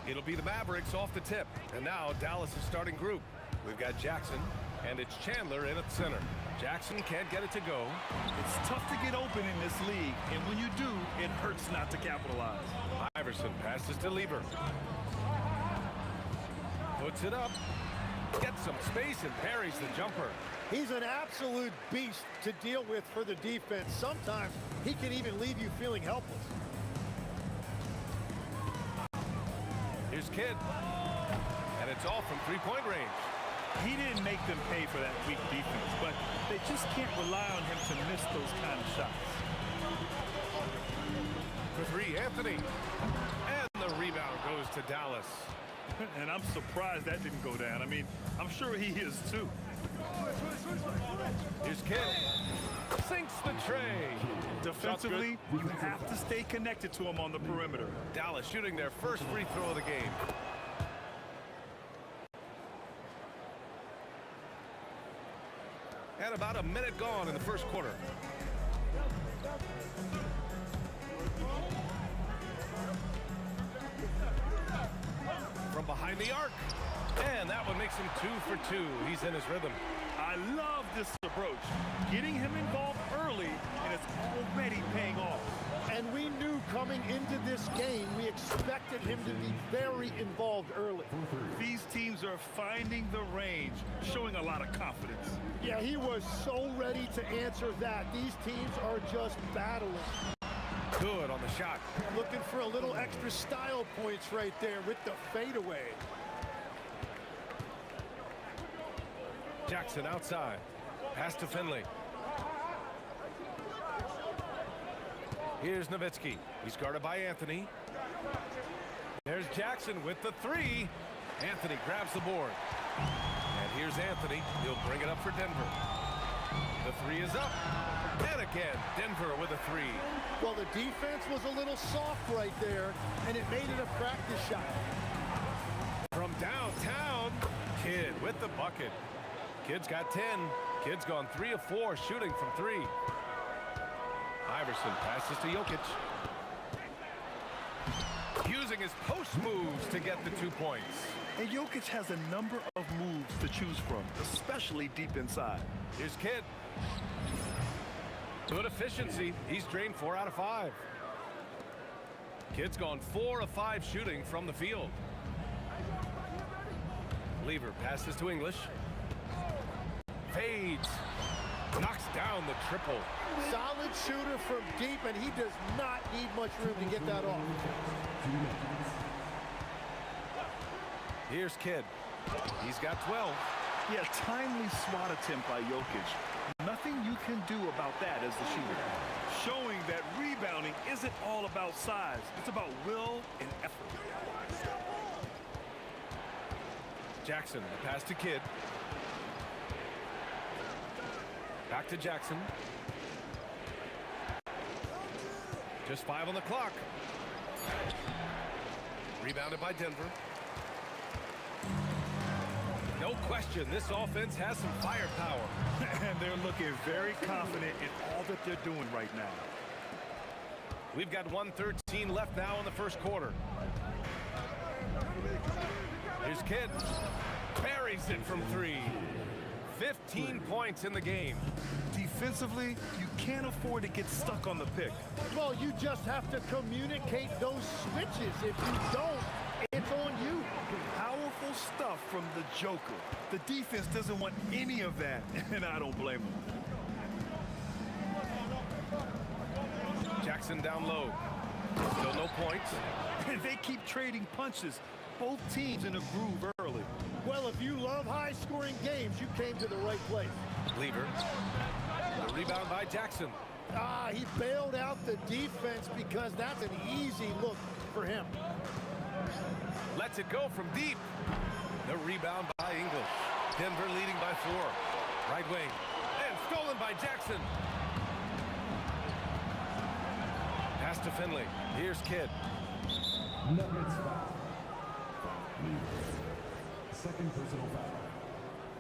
It'll be the Mavericks off the tip. And now Dallas' starting group. We've got Jackson, and it's Chandler in at the center. Jackson can't get it to go. It's tough to get open in this league, and when you do, it hurts not to capitalize. Iverson passes to Lieber. Puts it up. Gets some space and parries the jumper. He's an absolute beast to deal with for the defense. Sometimes he can even leave you feeling helpless. Here's Kidd. And it's all from three-point range. He didn't make them pay for that weak defense, but they just can't rely on him to miss those kind of shots. For three, Anthony. And the rebound goes to Dallas. And I'm surprised that didn't go down. I mean, I'm sure he is too. Here's Kidd. Sinks the tray. Defensively, you have to stay connected to him on the perimeter. Dallas shooting their first free throw of the game. And about a minute gone in the first quarter. From behind the arc. And that one makes him 2 for 2. He's in his rhythm. I love this approach. Getting him involved early, and it's already paying off. And we knew coming into this game, we expected him to be very involved early. These teams are finding the range, showing a lot of confidence. Yeah, he was so ready to answer that. These teams are just battling. Good on the shot. Looking for a little extra style points right there with the fadeaway. Jackson outside. Pass to Finley. Here's Nowitzki. He's guarded by Anthony. There's Jackson with the three. Anthony grabs the board. And here's Anthony. He'll bring it up for Denver. The three is up. And again, Denver with a three. Well, the defense was a little soft right there, and it made it a practice shot. From downtown, Kidd with the bucket. Kidd's got 10. Kidd's gone 3 of 4 shooting from 3. Iverson passes to Jokic. Using his post moves to get the 2 points. And Jokic has a number of moves to choose from, especially deep inside. Here's Kidd. Good efficiency. He's drained 4 out of 5. Kidd's gone 4 of 5 shooting from the field. Lieber passes to English. Fades. Knocks down the triple. Solid shooter from deep, and he does not need much room to get that off. Here's Kidd. He's got 12. Yeah, timely swat attempt by Jokic. Nothing you can do about that as the shooter. Showing that rebounding isn't all about size. It's about will and effort. Jackson, the pass to Kidd. Back to Jackson. Just 5 on the clock. Rebounded by Denver. No question, this offense has some firepower. And they're looking very confident in all that they're doing right now. We've got 1:13 left now in the first quarter. Here's Kidd. Buries it from 3. 15 points in the game. Defensively, you can't afford to get stuck on the pick. Well, you just have to communicate those switches. If you don't, it's on you. Powerful stuff from the Joker. The defense doesn't want any of that, and I don't blame them. Jackson down low. Still no points. And they keep trading punches. Both teams in a groove early. Well, if you love high-scoring games, you came to the right place. Lever. The rebound by Jackson. He bailed out the defense because that's an easy look for him. Lets it go from deep. The rebound by English. Denver leading by 4. Right wing. And stolen by Jackson. Pass to Finley. Here's Kidd. Nuggets foul. Second personal foul.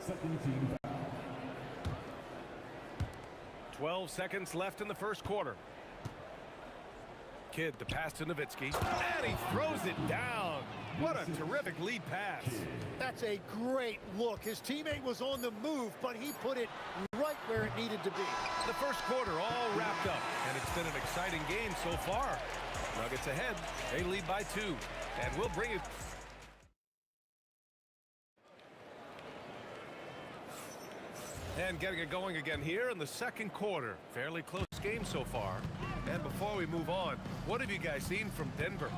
Second team foul. 12 seconds left in the first quarter. Kidd to pass to Nowitzki. And he throws it down. What a terrific lead pass. That's a great look. His teammate was on the move, but he put it right where it needed to be. The first quarter all wrapped up, and it's been an exciting game so far. Nuggets ahead. They lead by 2, and we'll bring it. And getting it going again here in the second quarter. Fairly close game so far. And before we move on, what have you guys seen from Denver?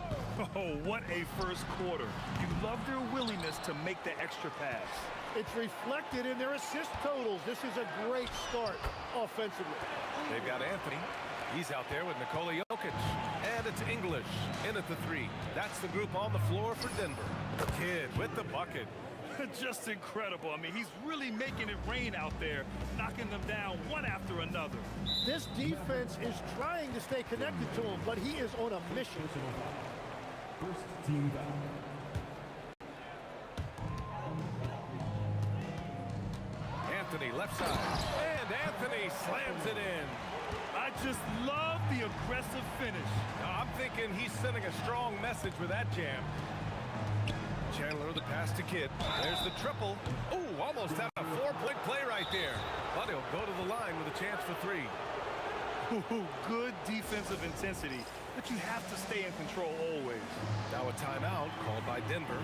Oh, what a first quarter. You love their willingness to make the extra pass. It's reflected in their assist totals. This is a great start offensively. They've got Anthony. He's out there with Nikola Jokic. And it's English in at the 3. That's the group on the floor for Denver. Kidd with the bucket. Just incredible. I mean, he's really making it rain out there, knocking them down one after another. This defense is trying to stay connected to him, but he is on a mission. First team foul. Anthony left side. And Anthony slams it in. I just love the aggressive finish. Now, I'm thinking he's sending a strong message with that jam. Chandler the pass to Kidd. There's the triple. Ooh, almost had a 4-point play right there. But he'll go to the line with a chance for 3. Ooh, good defensive intensity, but you have to stay in control always. Now a timeout called by Denver.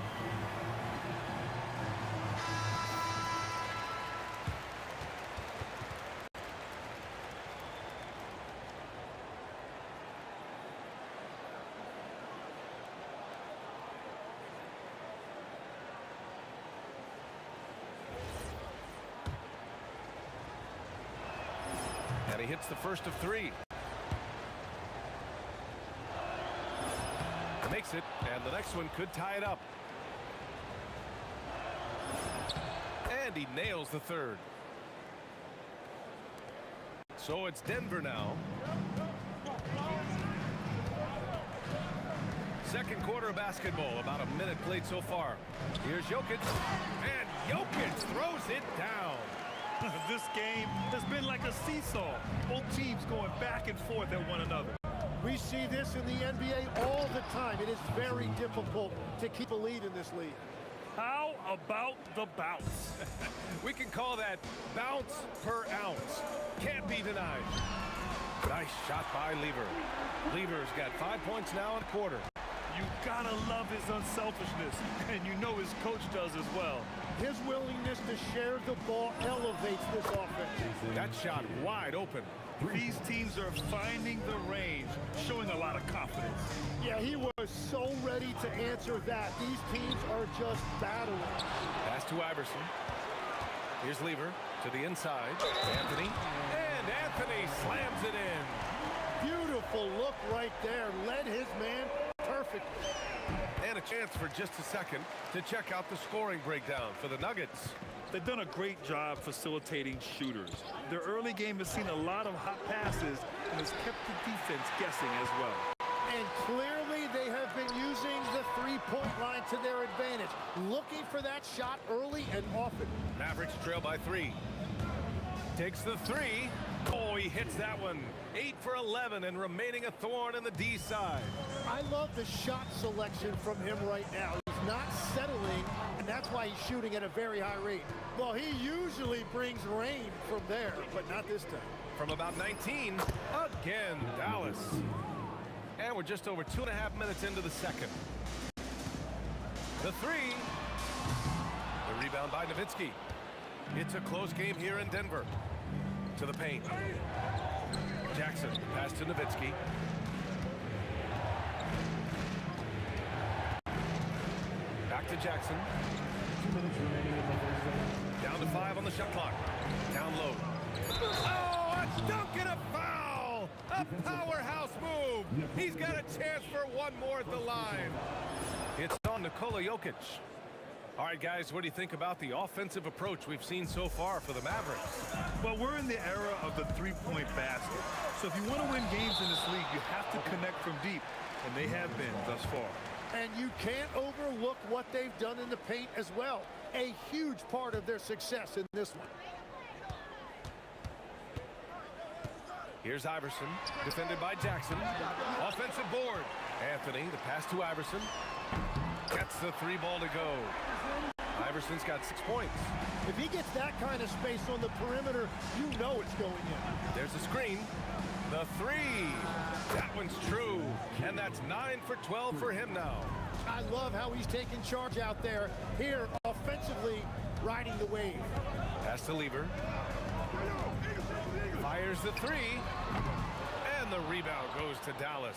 And he hits the first of 3. Makes it, and the next one could tie it up. And he nails the 3rd. So it's Denver now. Second quarter of basketball, about a minute played so far. Here's Jokic, and Jokic throws it down. This game has been like a seesaw. Both teams going back and forth at one another. We see this in the NBA all the time. It is very difficult to keep a lead in this league. How about the bounce? We can call that bounce per ounce. Can't be denied. Nice shot by Lever. Lever's got 5 points now in a quarter. You gotta love his unselfishness, and you know his coach does as well. His willingness to share the ball elevates this offense. That shot wide open. These teams are finding the range, showing a lot of confidence. Yeah, he was so ready to answer that. These teams are just battling. Pass to Iverson. Here's Lever to the inside. Anthony. And Anthony slams it in. Beautiful look right there. Led his man perfectly. And a chance for just a second to check out the scoring breakdown for the Nuggets. They've done a great job facilitating shooters. Their early game has seen a lot of hot passes and has has kept the defense guessing as well. And clearly they have been using the three-point line to their advantage, looking for that shot early and often. Mavericks trail by 3. Takes the 3. Oh, he hits that one. 8 for 11 and remaining a thorn in the D side. I love the shot selection from him right now. He's not settling, and that's why he's shooting at a very high rate. Well, he usually brings rain from there, but not this time. From about 19, again, Dallas. And we're just over 2.5 minutes into the second. The 3. The rebound by Nowitzki. It's a close game here in Denver. To the paint. Jackson, pass to Nowitzki. Back to Jackson. 2 minutes remaining in the first half. Down to 5 on the shot clock. Down low. Oh, a dunk and a foul! A powerhouse move! He's got a chance for one more at the line. It's on Nikola Jokic. All right, guys, what do you think about the offensive approach we've seen so far for the Mavericks? Well, we're in the era of the three-point basket. So if you want to win games in this league, you have to connect from deep, and they have been thus far. And you can't overlook what they've done in the paint as well. A huge part of their success in this one. Here's Iverson, defended by Jackson. Offensive board. Anthony, the pass to Iverson. Gets the 3 ball to go. Iverson's got 6 points. If he gets that kind of space on the perimeter, you know it's going in. There's a screen. The 3. That one's true. And that's 9 for 12 for him now. I love how he's taking charge out there. Here, offensively, riding the wave. Pass to Lever. Fires the 3. And the rebound goes to Dallas.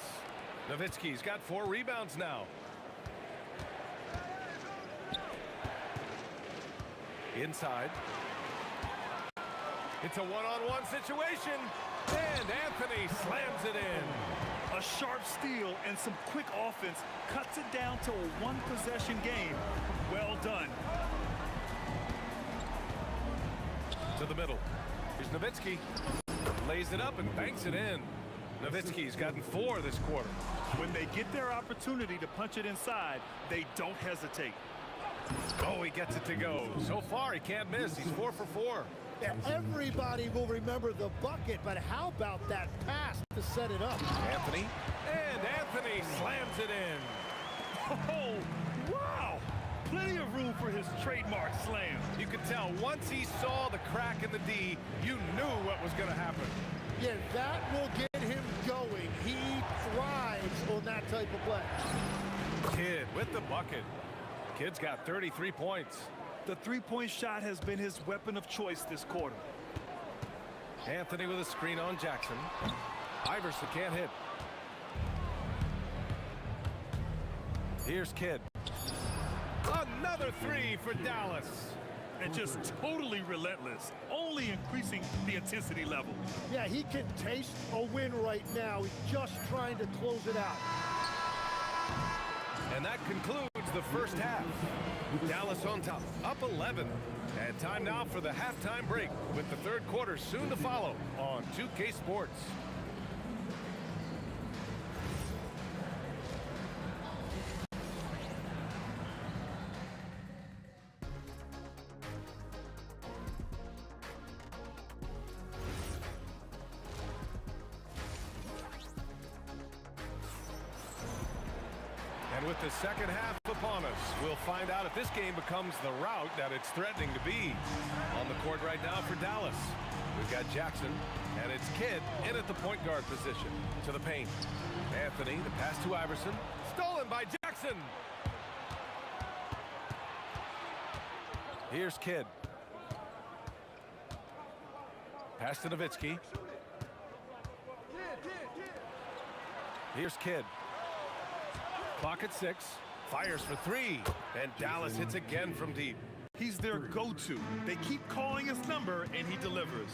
Nowitzki's got 4 rebounds now. Inside. It's a one-on-one situation. And Anthony slams it in. A sharp steal and some quick offense cuts it down to a one-possession game. Well done. To the middle. Here's Nowitzki. Lays it up and banks it in. Nowitzki's gotten 4 this quarter. When they get their opportunity to punch it inside, they don't hesitate. Oh, he gets it to go. So far, he can't miss. He's 4 for 4. Yeah, everybody will remember the bucket, but how about that pass to set it up? Anthony. And Anthony slams it in. Oh, wow. Plenty of room for his trademark slam. You could tell once he saw the crack in the D, you knew what was going to happen. Yeah, that will get him going. He thrives on that type of play. Kidd with the bucket. Kidd's got 33 points. The three-point shot has been his weapon of choice this quarter. Anthony with a screen on Jackson. Iverson can't hit. Here's Kidd. Another 3 for Dallas. And just totally relentless, only increasing the intensity level. Yeah, he can taste a win right now. He's just trying to close it out. And that concludes the first half. Dallas on top, up 11. And time now for the halftime break with the third quarter soon to follow on 2K Sports. And with the second half upon us, we'll find out if this game becomes the route that it's threatening to be. On the court right now for Dallas, we've got Jackson, and it's Kidd in at the point guard position. To the paint. Anthony, the pass to Iverson. Stolen by Jackson. Here's Kidd. Pass to Nowitzki. Here's Kidd. Clock at 6. Fires for 3. And Dallas hits again from deep. He's their go-to. They keep calling his number, and he delivers.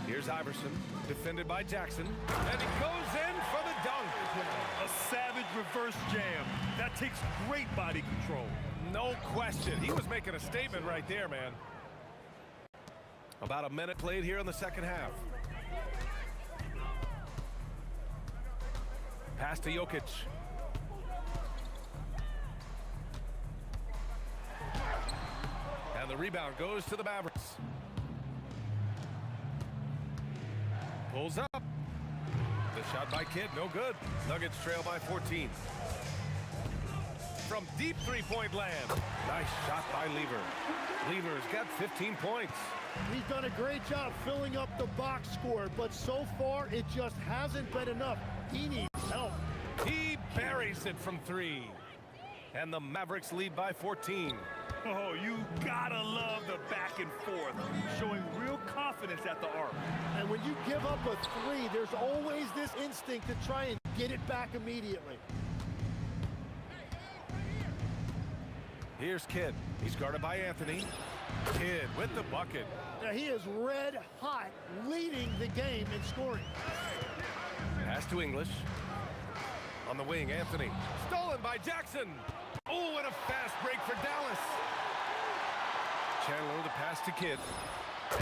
Here's Iverson, defended by Jackson. And he goes in for the dunk. A savage reverse jam. That takes great body control. No question. He was making a statement right there, man. About a minute played here in the second half. Pass to Jokic. And the rebound goes to the Mavericks. Pulls up. The shot by Kidd, no good. Nuggets trail by 14. From deep three-point land. Nice shot by Lever. Lever's got 15 points. He's done a great job filling up the box score, but so far it just hasn't been enough. He needs help. He buries it from three. And the Mavericks lead by 14. Oh, you gotta love the back and forth, showing real confidence at the arc. And when you give up a three, there's always this instinct to try and get it back immediately. Here's Kidd. He's guarded by Anthony. Kidd with the bucket. Now he is red hot, leading the game in scoring. Pass to English. On the wing, Anthony. Stolen by Jackson. Oh, and a fast break for Dallas. Chandler the pass to Kidd.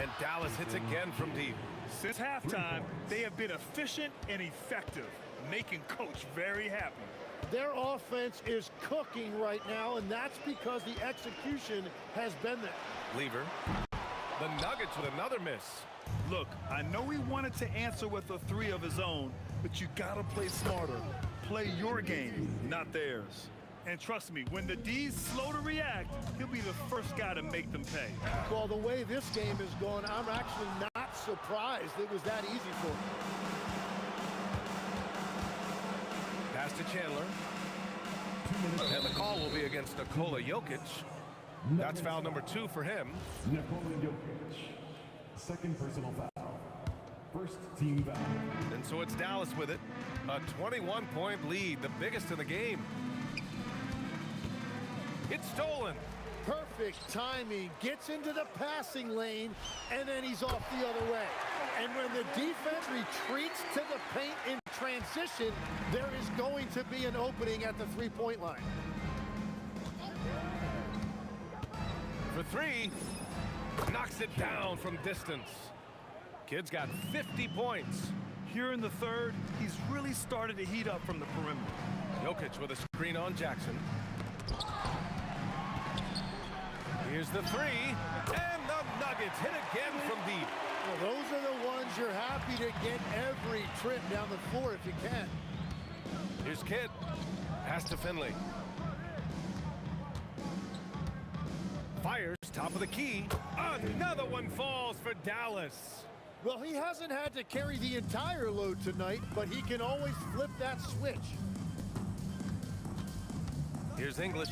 And Dallas hits again from deep. Since halftime, they have been efficient and effective, making Coach very happy. Their offense is cooking right now, and that's because the execution has been there. Lever. The Nuggets with another miss. Look, I know he wanted to answer with a three of his own, but you gotta play smarter. Play your game, not theirs. And trust me, when the D's slow to react, he'll be the first guy to make them pay. Well, the way this game is going, I'm actually not surprised it was that easy for him. Pass to Chandler. And the call will be against Nikola Jokic. That's foul number 2 for him. Nikola Jokic, second personal foul. First team foul. And so it's Dallas with it. A 21-point lead, the biggest in the game. It's stolen. Perfect timing. Gets into the passing lane, and then he's off the other way. And when the defense retreats to the paint in transition, there is going to be an opening at the three-point line. For 3. Knocks it down from distance. Kid's got 50 points. Here in the third, he's really started to heat up from the perimeter. Jokic with a screen on Jackson. Here's the 3, and the Nuggets hit again from deep. Well, those are the ones you're happy to get every trip down the floor if you can. Here's Kidd. Pass to Finley. Fires, top of the key. Another one falls for Dallas. Well, he hasn't had to carry the entire load tonight, but he can always flip that switch. Here's English.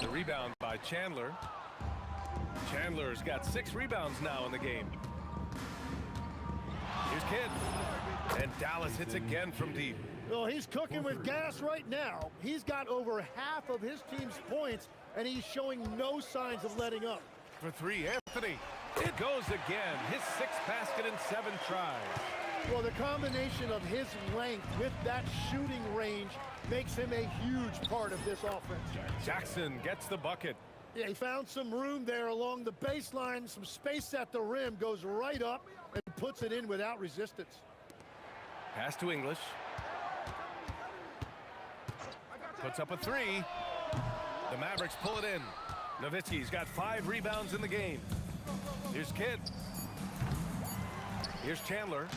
The rebound by Chandler. Chandler's got 6 rebounds now in the game. Here's Kidd. And Dallas hits again from deep. Well, he's cooking with gas right now. He's got over half of his team's points, and he's showing no signs of letting up. For 3, Anthony. It goes again. His 6th basket in 7 tries. Well, the combination of his length with that shooting range makes him a huge part of this offense. Jackson gets the bucket. Yeah, he found some room there along the baseline, some space at the rim, goes right up and puts it in without resistance. Pass to English. Puts up a 3. The Mavericks pull it in. Nowitzki's got 5 rebounds in the game. Here's Kidd. Here's Chandler.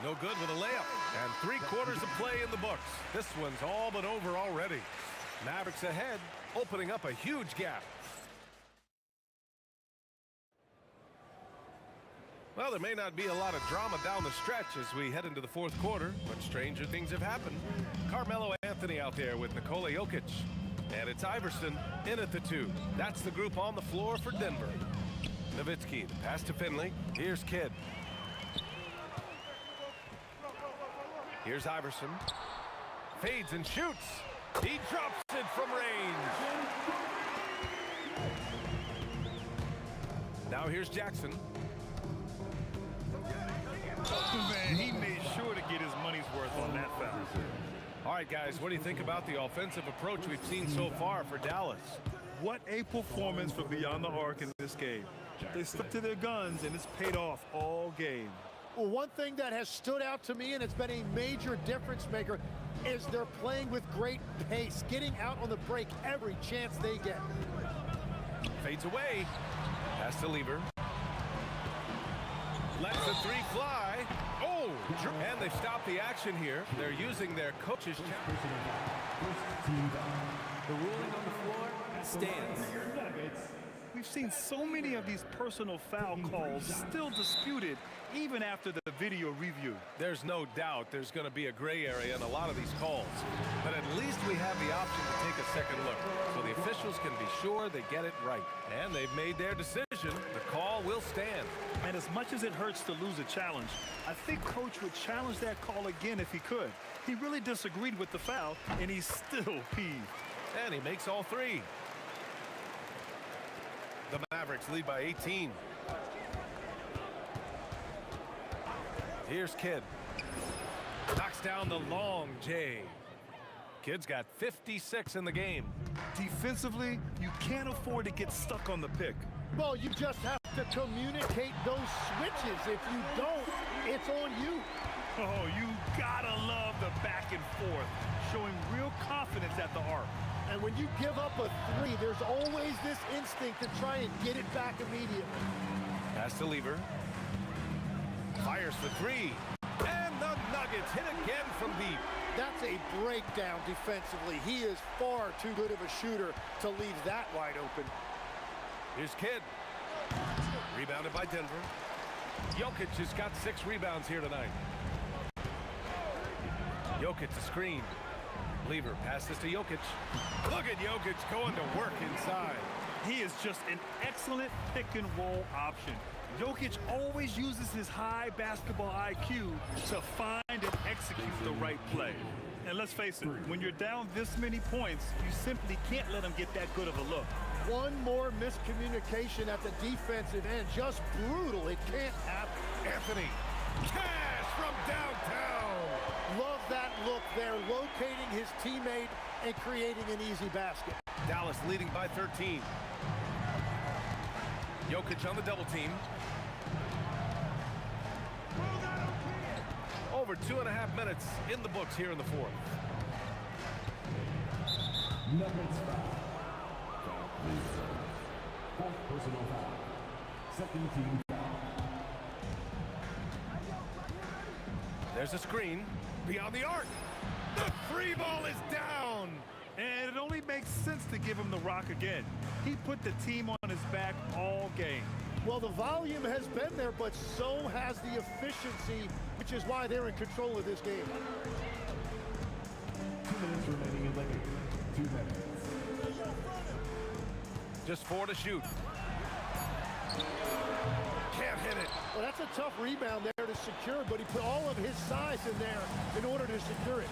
No good with a layup. And 3/4 of play in the books. This one's all but over already. Mavericks ahead, opening up a huge gap. Well, there may not be a lot of drama down the stretch as we head into the 4th quarter, but stranger things have happened. Carmelo Anthony out there with Nikola Jokic. And it's Iverson in at the 2. That's the group on the floor for Denver. Nowitzki, the pass to Finley. Here's Kidd. Here's Iverson. Fades and shoots. He drops it from range. Now here's Jackson. Man, he made sure to get his money's worth on that foul. All right, guys, what do you think about the offensive approach we've seen so far for Dallas? What a performance from beyond the arc in this game. They stuck to their guns, and it's paid off all game. Well, one thing that has stood out to me, and it's been a major difference maker, is they're playing with great pace, getting out on the break every chance they get. Fades away. Has to leave her. Lets the three fly. Oh, and they've stopped the action here. They're using their coach's challenge. The ruling on the floor stands. We've seen so many of these personal foul calls still disputed even after the video review. There's no doubt there's going to be a gray area in a lot of these calls. But at least we have the option to take a second look, so the officials can be sure they get it right. And they've made their decision. The call will stand. And as much as it hurts to lose a challenge, I think Coach would challenge that call again if he could. He really disagreed with the foul, and he's still peeved. And he makes all three. The Mavericks lead by 18. Here's Kidd. Knocks down the long J. Kidd's got 56 in the game. Defensively, you can't afford to get stuck on the pick. Well, you just have to communicate those switches. If you don't, it's on you. Oh, you gotta love the back and forth, showing real confidence at the arc. And when you give up a three, there's always this instinct to try and get it back immediately. Has to leave her. Fires for three. And the Nuggets hit again from deep. That's a breakdown defensively. He is far too good of a shooter to leave that wide open. Here's Kidd. Rebounded by Denver. Jokic has got 6 rebounds here tonight. Jokic to screen. Lever passes to Jokic. Look at Jokic going to work inside. He is just an excellent pick-and-roll option. Jokic always uses his high basketball IQ to find and execute the right play. And let's face it, when you're down this many points, you simply can't let him get that good of a look. One more miscommunication at the defensive end. Just brutal. It can't happen. Anthony. Cash from downtown. Love that look there, locating his teammate and creating an easy basket. Dallas leading by 13. Jokic on the double team. Over 2.5 minutes in the books here in the fourth. Nuggets foul. Fourth personal foul. Second team foul. There's a screen beyond the arc. The three ball is down. And it only makes sense to give him the rock again. He put the team on his back all game. Well, the volume has been there, but so has the efficiency, which is why they're in control of this game. 2 minutes remaining in the game. 2 minutes. Just 4 to shoot. Can't hit it. Well, that's a tough rebound there to secure, but he put all of his size in there in order to secure it.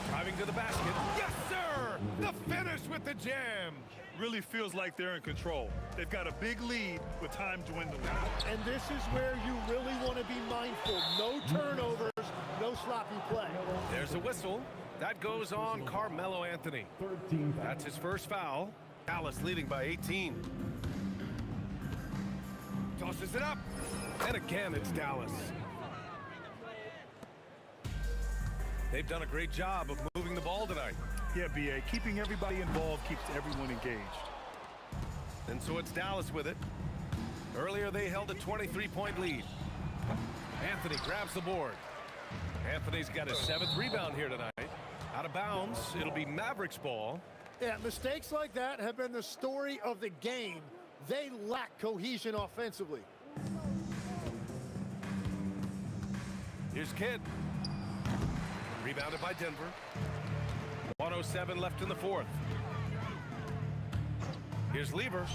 Driving to the basket. Yes, sir! The finish with the jam. Really feels like they're in control. They've got a big lead with time dwindling. And this is where you really want to be mindful. No turnovers, no sloppy play. There's a whistle. That goes on Carmelo Anthony. That's his first foul. Dallas leading by 18. Tosses it up. And again, it's Dallas. They've done a great job of moving the ball tonight. Yeah, B.A. Keeping everybody involved keeps everyone engaged. And so it's Dallas with it. Earlier, they held a 23-point lead. Anthony grabs the board. Anthony's got his 7th rebound here tonight. Out of bounds, it'll be Mavericks ball. Yeah, mistakes like that have been the story of the game. They lack cohesion offensively. Here's Kidd. Rebounded by Denver. 1:07 left in the fourth. Here's Lever.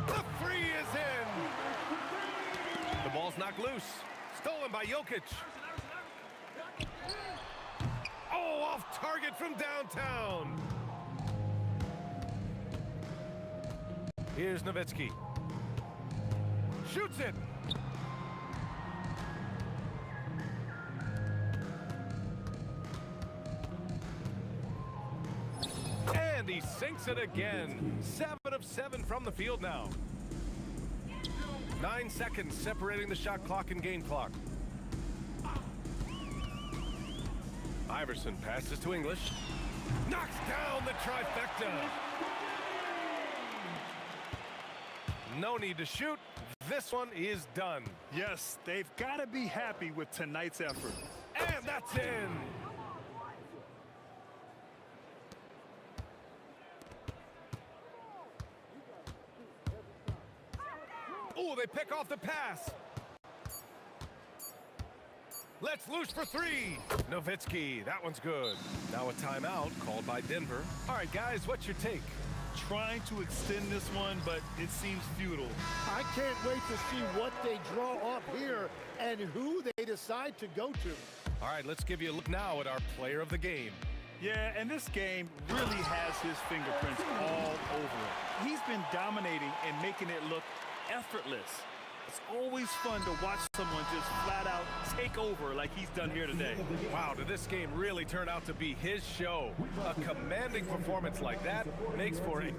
The three is in. The ball's knocked loose. Stolen by Jokic. Oh, off target from downtown. Here's Nowitzki. Shoots it. And he sinks it again. 7 of 7 from the field now. 9 seconds separating the shot clock and game clock. Iverson passes to English. Knocks down the trifecta. No need to shoot. This one is done. Yes, they've got to be happy with tonight's effort. And that's in. Oh, they pick off the pass. Let's loose for 3. Nowitzki, that one's good. Now a timeout called by Denver. All right, guys, what's your take? Trying to extend this one, but it seems futile. I can't wait to see what they draw up here and who they decide to go to. All right, let's give you a look now at our player of the game. Yeah, and this game really has his fingerprints all over it. He's been dominating and making it look effortless. It's always fun to watch someone just flat out take over like he's done here today. Wow, did this game really turn out to be his show? A commanding performance like that makes for a...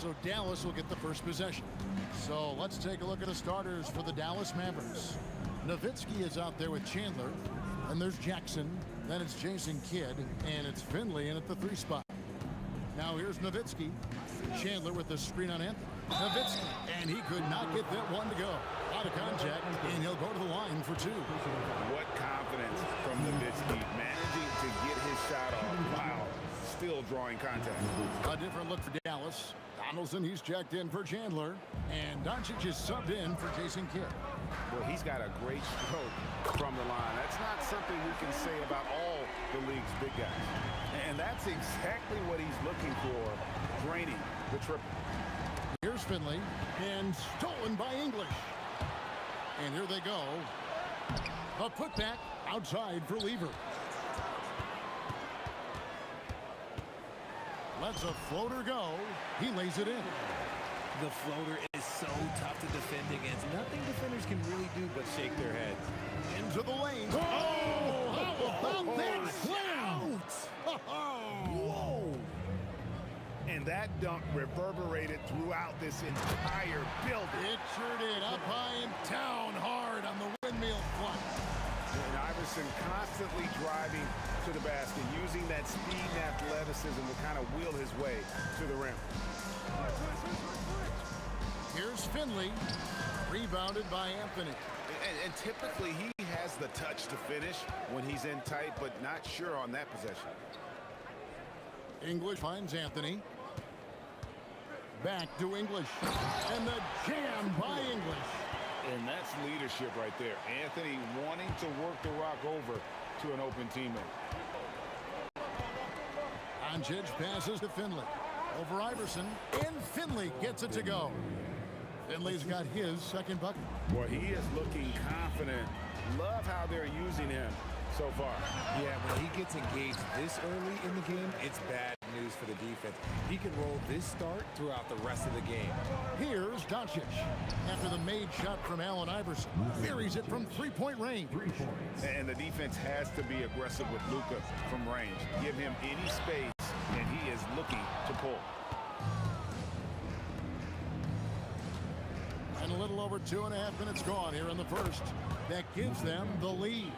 So Dallas will get the first possession. So let's take a look at the starters for the Dallas Mavericks. Nowitzki is out there with Chandler. And there's Jackson. Then it's Jason Kidd. And it's Finley in at the 3 spot. Now here's Nowitzki. Chandler with the screen on Anthony. Nowitzki. And he could not get that one to go. Out of contact, and he'll go to the line for 2. What confidence from Nowitzki, managing to get his shot off while still drawing contact. A different look for Dallas. Donaldson, he's checked in for Chandler. And Doncic is subbed in for Jason Kidd. Well, he's got a great stroke from the line. That's not something we can say about all the league's big guys. And that's exactly what he's looking for, draining the triple. Here's Finley, and stolen by English. And here they go. A putback outside for Lever. Lets a floater go. He lays it in. The floater is so tough to defend against. Nothing defenders can really do but shake their heads. Into the lane. Oh, how about that slam? Whoa! And that dunk reverberated throughout this entire building. It sure did. Up high and down hard on the windmill front. And Iverson constantly driving to the basket, using that speed and athleticism to kind of wheel his way to the rim. Here's Finley, rebounded by Anthony. And typically he has the touch to finish when he's in tight, but not sure on that possession. English finds Anthony. Back to English. And the jam by English. And that's leadership right there. Anthony wanting to work the rock over to an open teammate. Doncic passes to Finley. Over Iverson. And Finley gets it to go. Finley's got his second bucket. Boy, he is looking confident. Love how they're using him so far. Yeah, when he gets engaged this early in the game, it's bad news for the defense. He can roll this start throughout the rest of the game. Here's Doncic. After the made shot from Allen Iverson. Buries it from three-point range. And the defense has to be aggressive with Luka from range. Give him any space, and he is looking to pull. And a little over 2.5 minutes gone here in the first. That gives them the lead.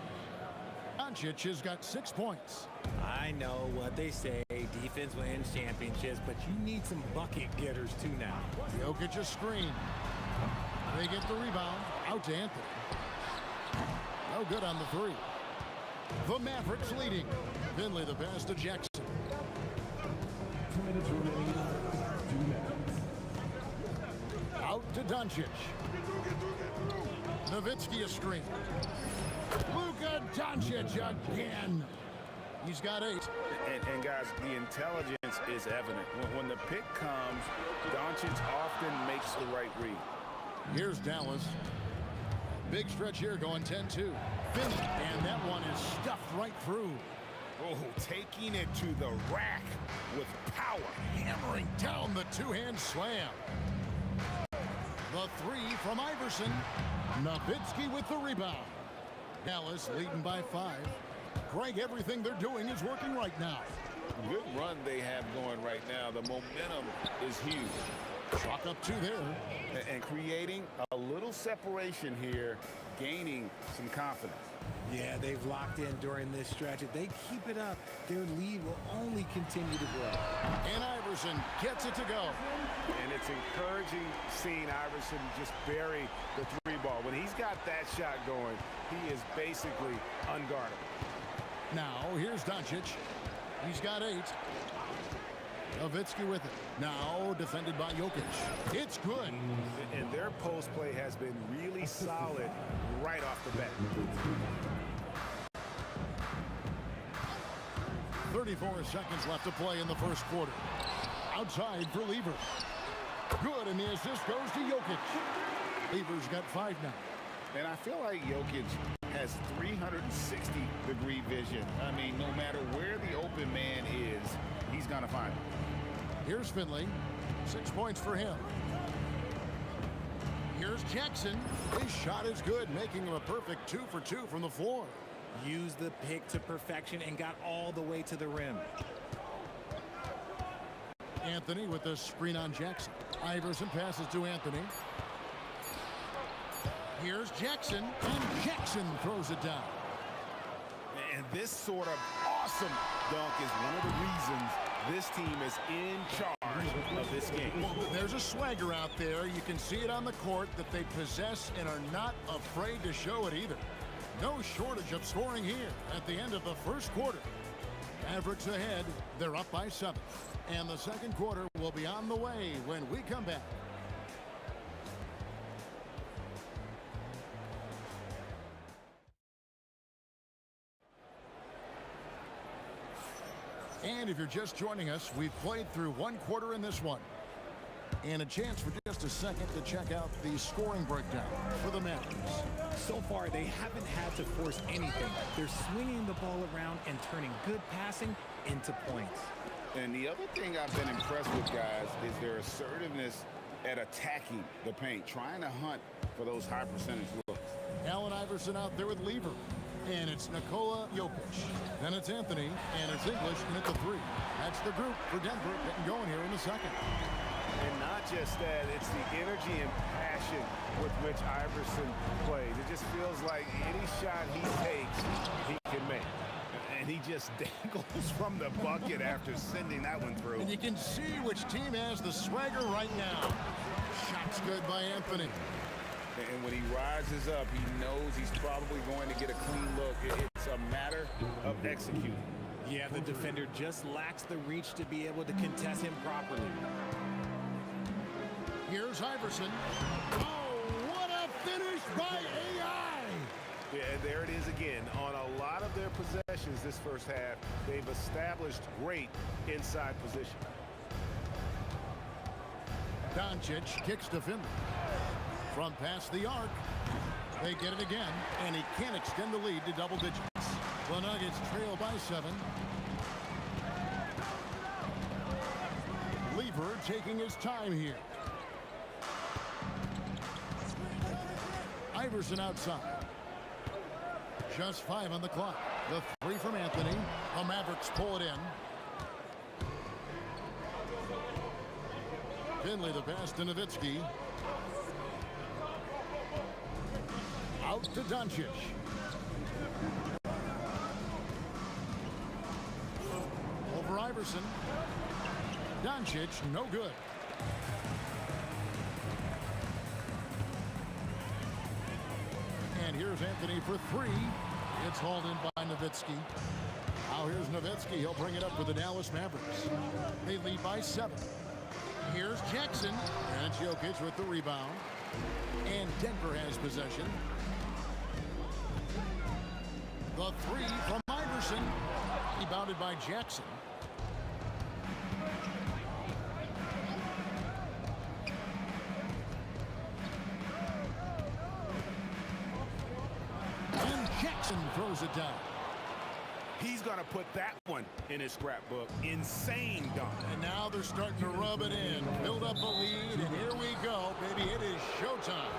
Doncic has got 6 points. I know what they say, defense wins championships, but you need some bucket getters too now. Jokic a screen. They get the rebound. Out to Anthony. No good on the three. The Mavericks leading. Finley the pass to Jackson. 2 minutes remaining. 2 minutes. Out to Doncic. Nowitzki a screen. Luka Doncic again. He's got 8. And guys, the intelligence is evident. When the pick comes, Doncic often makes the right read. Here's Dallas. Big stretch here going 10-2. Finney, and that one is stuffed right through. Oh, taking it to the rack with power. Hammering down the two-hand slam. The three from Iverson. Nowitzki with the rebound. Dallas leading by 5. Greg, everything they're doing is working right now. Good run they have going right now. The momentum is huge. Chalk up 2 there. And creating a little separation here, gaining some confidence. Yeah, they've locked in during this stretch. If they keep it up, their lead will only continue to grow. And Iverson gets it to go. And it's encouraging seeing Iverson just bury the 3 ball. When he's got that shot going, he is basically unguardable. Now, here's Doncic. He's got 8. Nowitzki with it. Now defended by Jokic. It's good. And their post play has been really solid right off the bat. 34 seconds left to play in the first quarter. Outside for Lever. Good, and the assist goes to Jokic. Lever's got 5 now. And I feel like Jokic has 360-degree vision. I mean, no matter where the open man is, he's going to find him. Here's Finley. 6 points for him. Here's Jackson. His shot is good, making him a perfect 2 for 2 from the floor. Used the pick to perfection and got all the way to the rim. Anthony with the screen on Jackson. Iverson passes to Anthony. Here's Jackson, and Jackson throws it down. And this sort of awesome dunk is one of the reasons this team is in charge of this game. Well, there's a swagger out there. You can see it on the court that they possess and are not afraid to show it either. No shortage of scoring here at the end of the first quarter. Mavericks ahead. They're up by 7. And the second quarter will be on the way when we come back. And if you're just joining us, we've played through one quarter in this one. And a chance for just a second to check out the scoring breakdown for the Mavericks. So far, they haven't had to force anything. They're swinging the ball around and turning good passing into points. And the other thing I've been impressed with, guys, is their assertiveness at attacking the paint, trying to hunt for those high percentage looks. Allen Iverson out there with Lever. And it's Nikola Jokic. Then it's Anthony, and it's English, and it's a 3. That's the group for Denver getting going here in the second. And not just that, it's the energy and passion with which Iverson plays. It just feels like any shot he takes, he can make. And he just dangles from the bucket after sending that one through. And you can see which team has the swagger right now. Shot's good by Anthony. And when he rises up, he knows he's probably going to get a clean look. It's a matter of executing. Yeah, the defender just lacks the reach to be able to contest him properly. Here's Iverson. Oh, what a finish by AI! Yeah, there it is again. On a lot of their possessions this first half, they've established great inside position. Doncic kicks to Finley. From past the arc, they get it again, and he can't extend the lead to double digits. The Nuggets trail by 7. Lever taking his time here. Iverson outside. Just 5 on the clock. The 3 from Anthony. The Mavericks pull it in. Finley the pass to Nowitzki. Out to Doncic. Over Iverson. Doncic, no good. And here's Anthony for 3. It's hauled in by Nowitzki. Now here's Nowitzki. He'll bring it up for the Dallas Mavericks. They lead by 7. Here's Jackson. And it's Jokic with the rebound. And Denver has possession. The 3 from Iverson. Rebounded by Jackson. And Jackson throws it down. He's going to put that one in his scrapbook. Insane dunk. And now they're starting to rub it in. Build up a lead, and here we go, baby. It is showtime.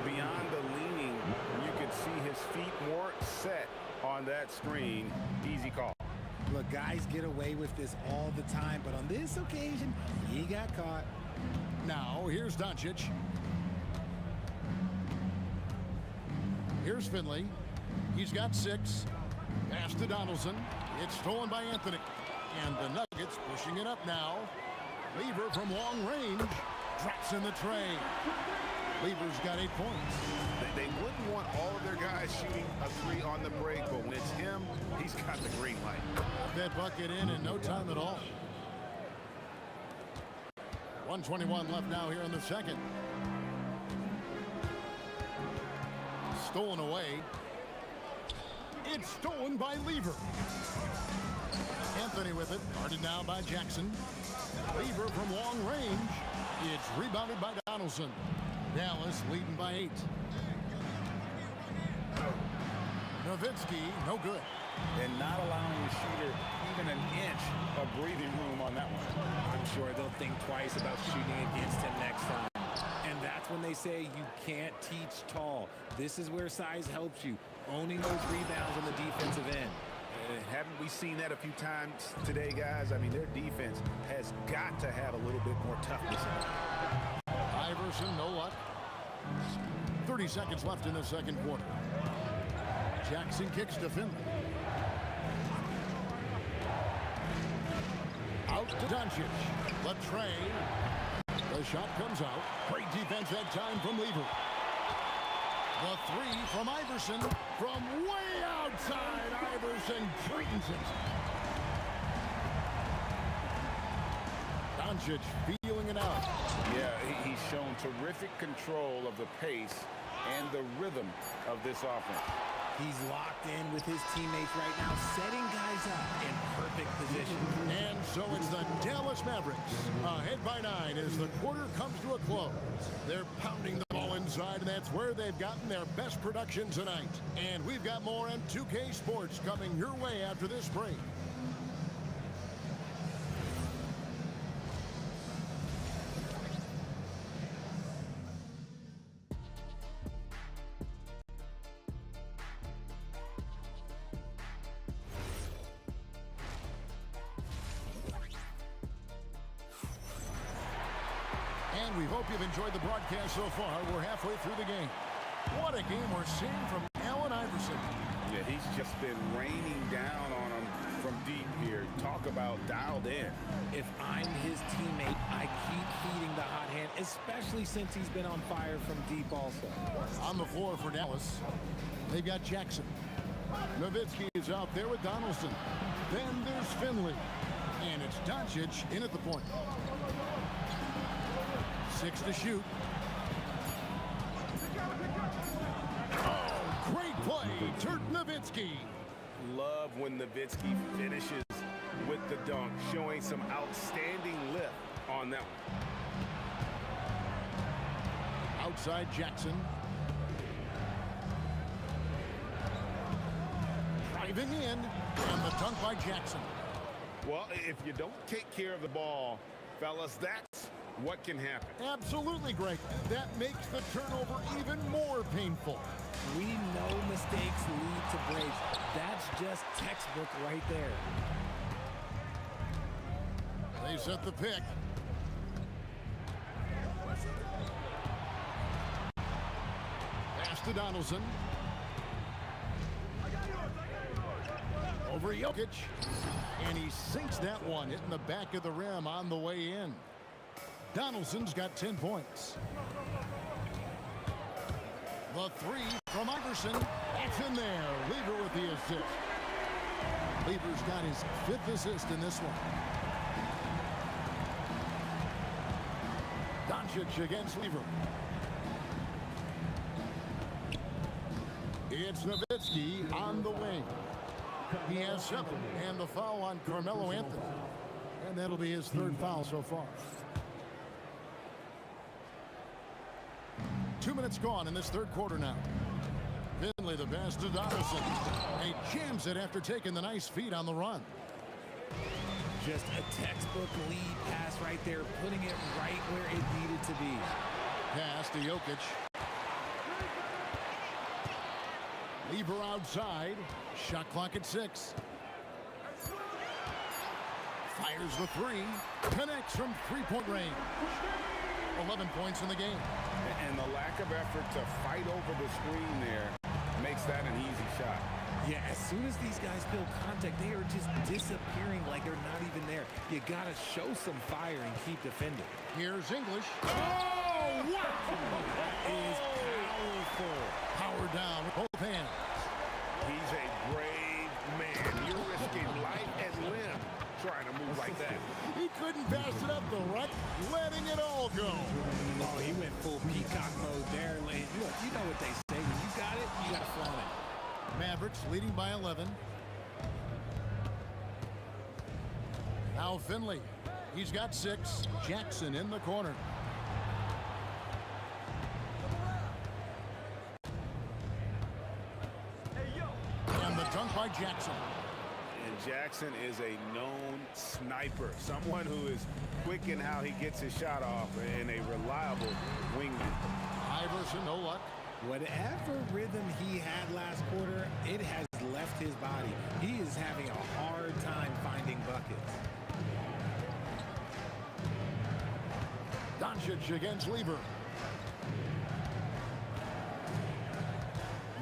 Beyond the leaning, you can see his feet more set on that screen. Easy call. Look, guys get away with this all the time, but on this occasion, he got caught. Now, here's Doncic. Here's Finley. He's got 6. Pass to Donaldson. It's stolen by Anthony. And the Nuggets pushing it up now. Lever from long range. Drops in the tray. Lever's got 8 points. They wouldn't want all of their guys shooting a 3 on the break, but when it's him, he's got the green light. That bucket in no time at all. 1:21 left now here in the second. Stolen away. It's stolen by Lever. Anthony with it. Guarded now by Jackson. Lever from long range. It's rebounded by Donaldson. Dallas leading by 8. Nowitzki, no good. And not allowing the shooter even an inch of breathing room on that one. I'm sure they'll think twice about shooting against him next time. And that's when they say you can't teach tall. This is where size helps you. Owning those rebounds on the defensive end. Haven't we seen that a few times today, guys? I mean, their defense has got to have a little bit more toughness in it. Iverson, no luck. 30 seconds left in the second quarter. Jackson kicks to Finley. out to Doncic. Latre. The shot comes out. Great defense that time from Lever. The three from Iverson. From way outside, Iverson straightens it. Doncic feeling it out. Yeah, he's shown terrific control of the pace and the rhythm of this offense. He's locked in with his teammates right now, setting guys up in perfect position. And so it's the Dallas Mavericks ahead by 9 as the quarter comes to a close. They're pounding the ball inside, and that's where they've gotten their best production tonight. And we've got more on 2K Sports coming your way after this break. And we hope you've enjoyed the broadcast so far. We're halfway through the game. What a game we're seeing from Allen Iverson. Yeah, he's just been raining down on him from deep here. Talk about dialed in. If I'm his teammate, I keep feeding the hot hand, especially since he's been on fire from deep also. On the floor for Dallas, they've got Jackson. Nowitzki is out there with Donaldson. Then there's Finley. And it's Doncic in at the point. 6 to shoot. Oh, great play, Dirk Nowitzki. Love when Nowitzki finishes with the dunk, showing some outstanding lift on that one. Outside Jackson. Driving in, and the dunk by Jackson. Well, if you don't take care of the ball, fellas, that's what can happen. Absolutely, Greg. That makes the turnover even more painful. We know mistakes lead to breaks. That's just textbook right there. They set the pick. Pass to Donaldson. Over Jokic. And he sinks that one, hitting the back of the rim on the way in. Donaldson's got 10 points. The three from Iverson. That's in there. Lever with the assist. Lever's got his 5th assist in this one. Doncic against Lever. It's Nowitzki on the wing. He has 7, and the foul on Carmelo Anthony. And that'll be his 3rd foul so far. 2 minutes gone in this 3rd quarter now. Finley the pass to Donaldson. He jams it after taking the nice feed on the run. Just a textbook lead pass right there, putting it right where it needed to be. Pass to Jokic. Lever outside. Shot clock at 6. Fires the 3. Connects from 3-point range. 11 points in the game. And the lack of effort to fight over the screen there makes that an easy shot. Yeah, as soon as these guys feel contact, they are just disappearing like they're not even there. You got to show some fire and keep defending. Here's English. Oh, wow! That is powerful. Power down with both hands. He's a brave man. You're risking life and limb trying to move like that. He couldn't pass it up the right, letting it all go. Oh, he went full peacock mode there, Lane. Look, you know what they say. When you got it, you got to flaunt it. Mavericks leading by 11. Now Finley. He's got 6. Jackson in the corner. And the dunk by Jackson. And Jackson is a known sniper. Someone who is quick in how he gets his shot off and a reliable wingman. Iverson, no luck. Whatever rhythm he had last quarter, it has left his body. He is having a hard time finding buckets. Doncic against Lever.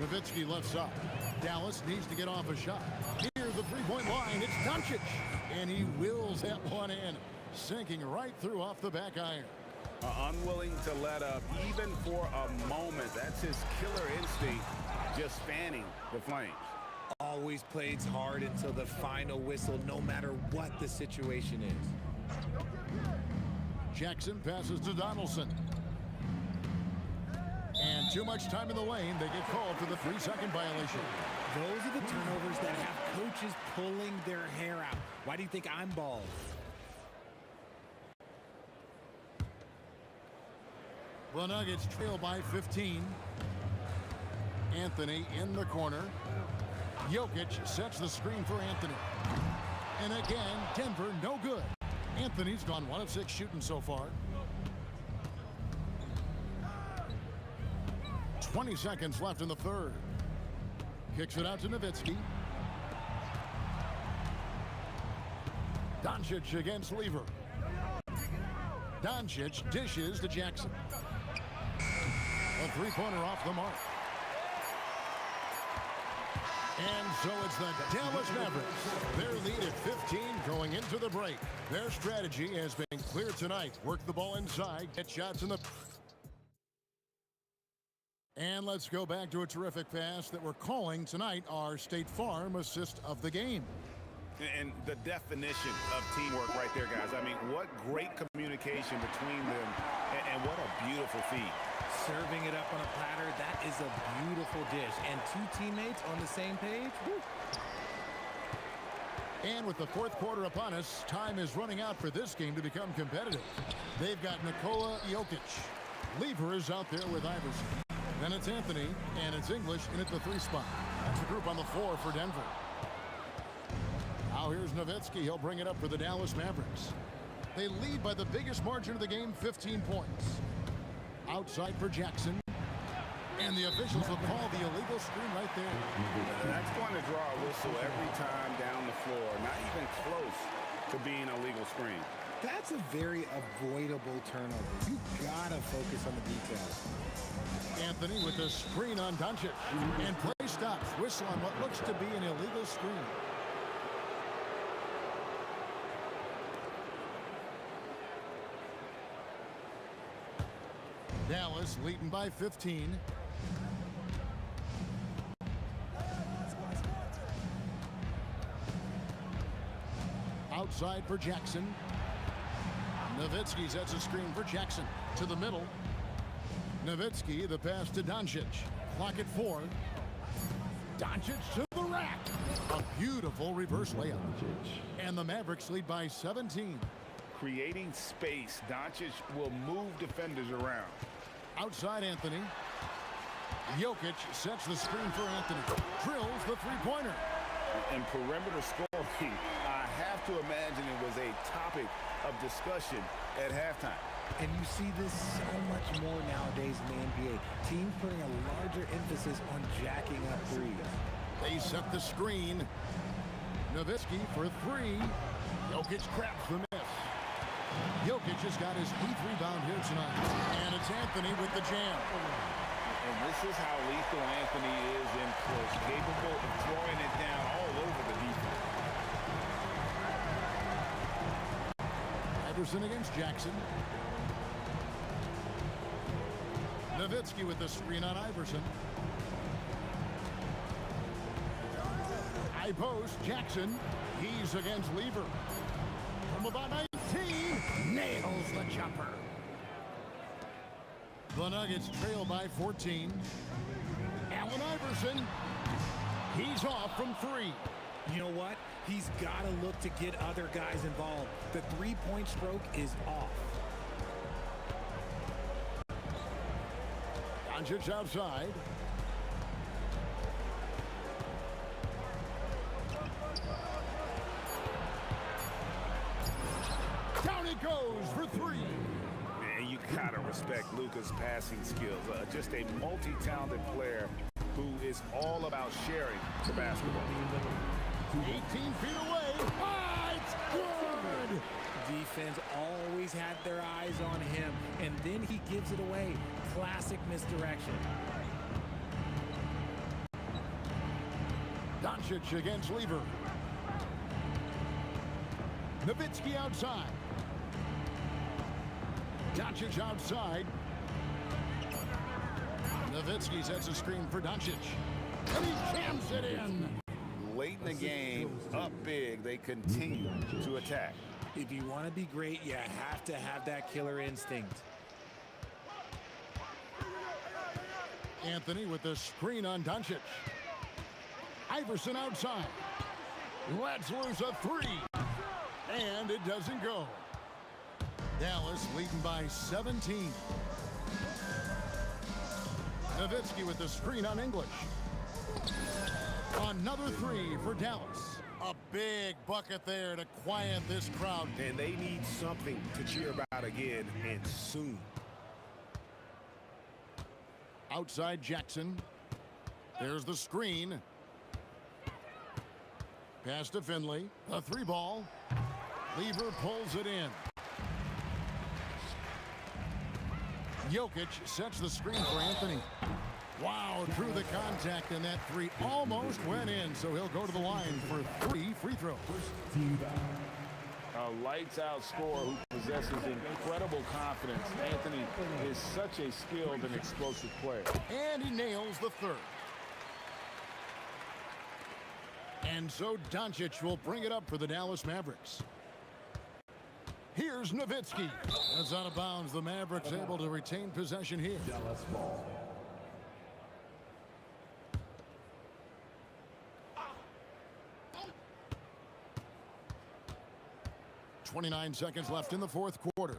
Nowitzki lifts up. Dallas needs to get off a shot. Near the three-point line, it's Doncic. And he wills that one in, sinking right through off the back iron. Unwilling to let up even for a moment. That's his killer instinct, just fanning the flames. Always plays hard until the final whistle, no matter what the situation is. Jackson passes to Donaldson. And too much time in the lane. They get called for the 3-second violation. Those are the turnovers that have coaches pulling their hair out. Why do you think I'm bald? The Nuggets trail by 15. Anthony in the corner. Jokic sets the screen for Anthony. And again, Denver no good. Anthony's gone 1 of 6 shooting so far. 20 seconds left in the third. Kicks it out to Nowitzki. Doncic against Lever. Doncic dishes to Jackson. A three-pointer off the mark. And so it's the Dallas Mavericks. Their lead at 15 going into the break. Their strategy has been clear tonight. Work the ball inside, get shots in the... And let's go back to a terrific pass that we're calling tonight our State Farm assist of the game. And the definition of teamwork right there, guys. I mean, what great communication between them, and what a beautiful feed. Serving it up on a platter, that is a beautiful dish. And 2 teammates on the same page. Woo. And with the fourth quarter upon us, time is running out for this game to become competitive. They've got Nikola Jokic. Lever is out there with Iverson. Then it's Anthony, and it's English in at the 3 spot. That's the group on the floor for Denver. Now here's Nowitzki. He'll bring it up for the Dallas Mavericks. They lead by the biggest margin of the game, 15 points. Outside for Jackson. And the officials will call the illegal screen right there. That's going to draw a whistle every time down the floor. Not even close to being a legal screen. That's a very avoidable turnover. You gotta focus on the details. Anthony with the screen on Doncic. And play stops. Whistle on what looks to be an illegal screen. Dallas leading by 15. Outside for Jackson. Nowitzki sets a screen for Jackson. To the middle. Nowitzki, the pass to Doncic. Clock at 4. Doncic to the rack. A beautiful reverse layup. And the Mavericks lead by 17. Creating space. Doncic will move defenders around. Outside Anthony. Jokic sets the screen for Anthony. Drills the three-pointer. And perimeter scoring, I have to imagine it was a topic of discussion at halftime. And you see this so much more nowadays in the NBA. Teams putting a larger emphasis on jacking up threes. They set the screen. Nowitzki for 3. Jokic cracks the miss. Jokic has got his 8th rebound here tonight. And it's Anthony with the jam. And this is how lethal Anthony is in close, capable of throwing it down all over the defense. Iverson against Jackson. Nowitzki with the screen on Iverson. High post, Jackson. He's against Lever. From about 19, nails the jumper. The Nuggets trail by 14. Allen Iverson. He's off from 3. You know what? He's got to look to get other guys involved. The three-point stroke is off. Doncic outside. Down it goes for 3. Man, you gotta respect Luka's passing skills. Just a multi-talented player who is all about sharing the basketball. 18 feet away. Ah, it's good. Defense always had their eyes on him, and then he gives it away. Classic misdirection. Doncic against Lever. Nowitzki outside. Doncic outside. Nowitzki sets a screen for Doncic. And he jams it in. Late in the game, up big, they continue to attack. If you want to be great, you have to have that killer instinct. Anthony with the screen on Doncic. Iverson outside. Lets loose a three. And it doesn't go. Dallas leading by 17. Nowitzki with the screen on English. Another three for Dallas. A big bucket there to quiet this crowd. And they need something to cheer about again, and soon. Outside Jackson. There's the screen. Pass to Finley. A three ball. Lever pulls it in. Jokic sets the screen for Anthony. Wow, through the contact, and that three almost went in, so he'll go to the line for 3 free throws. A lights-out scorer who possesses incredible confidence. Anthony is such a skilled and explosive player. And he nails the third. And so Doncic will bring it up for the Dallas Mavericks. Here's Nowitzki. That's out of bounds. The Mavericks able to retain possession here. Dallas ball. .29 seconds left in the fourth quarter.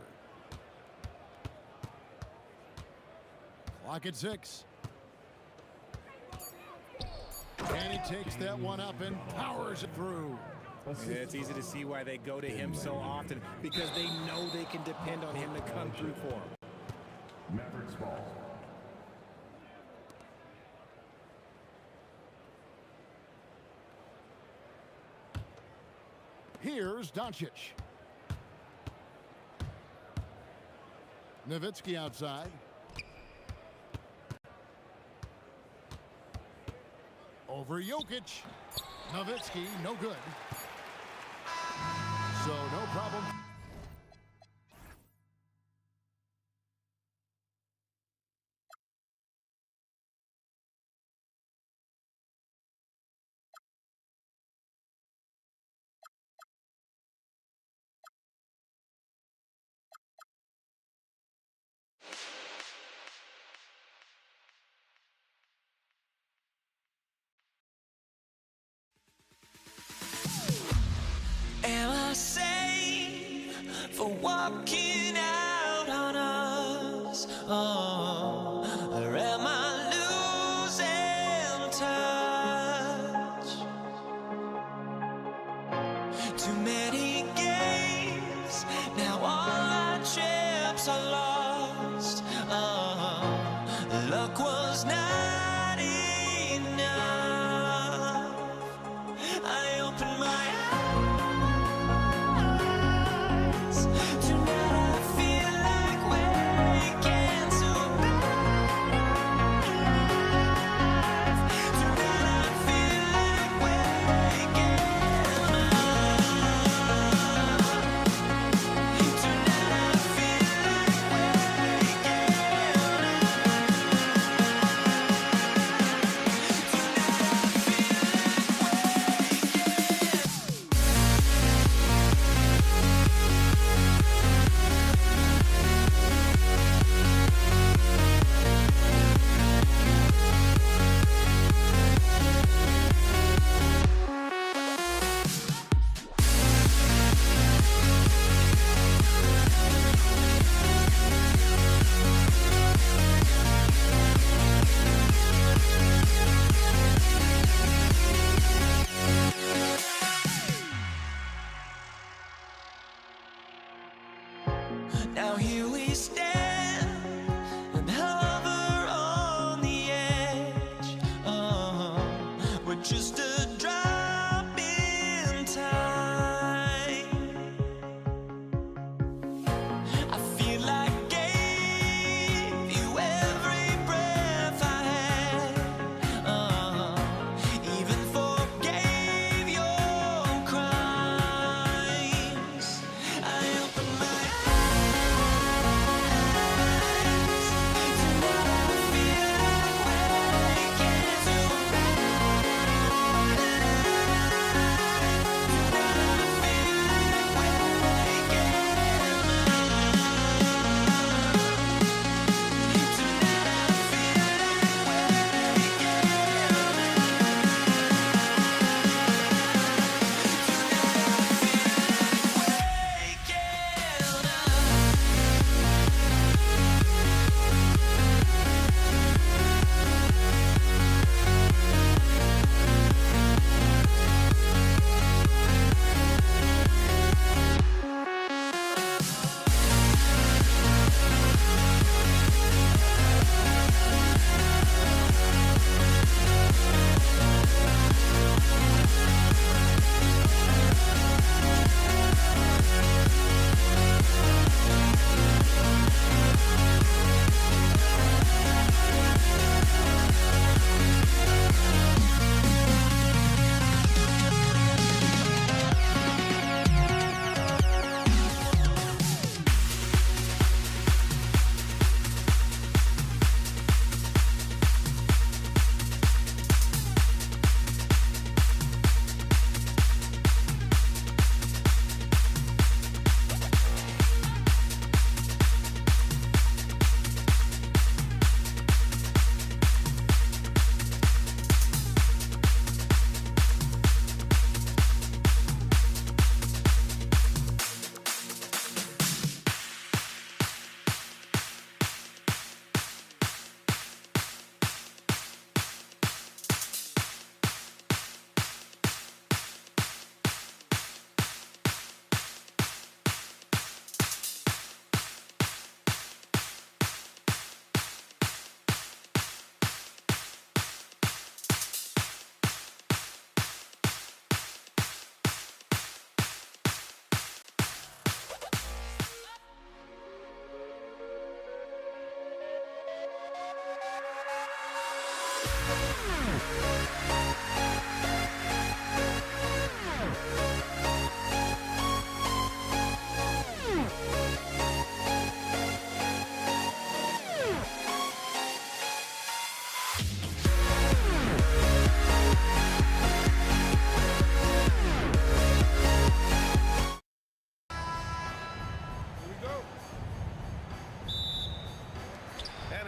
Clock at 6. And he takes that one up and powers it through. Yeah, it's easy to see why they go to him so often, because they know they can depend on him to come through for them. Mavericks ball. Here's Doncic. Nowitzki outside. Over Jokic. Nowitzki, no good. So no problem. Am I sane for walking out on us? Oh, or am I losing touch? Too many games, now all our chips are lost. Oh, luck was not enough. I opened my eyes. Now here we stand and hover on the edge. We're just a drop in time. I feel like I gave you every breath I had. Even forgave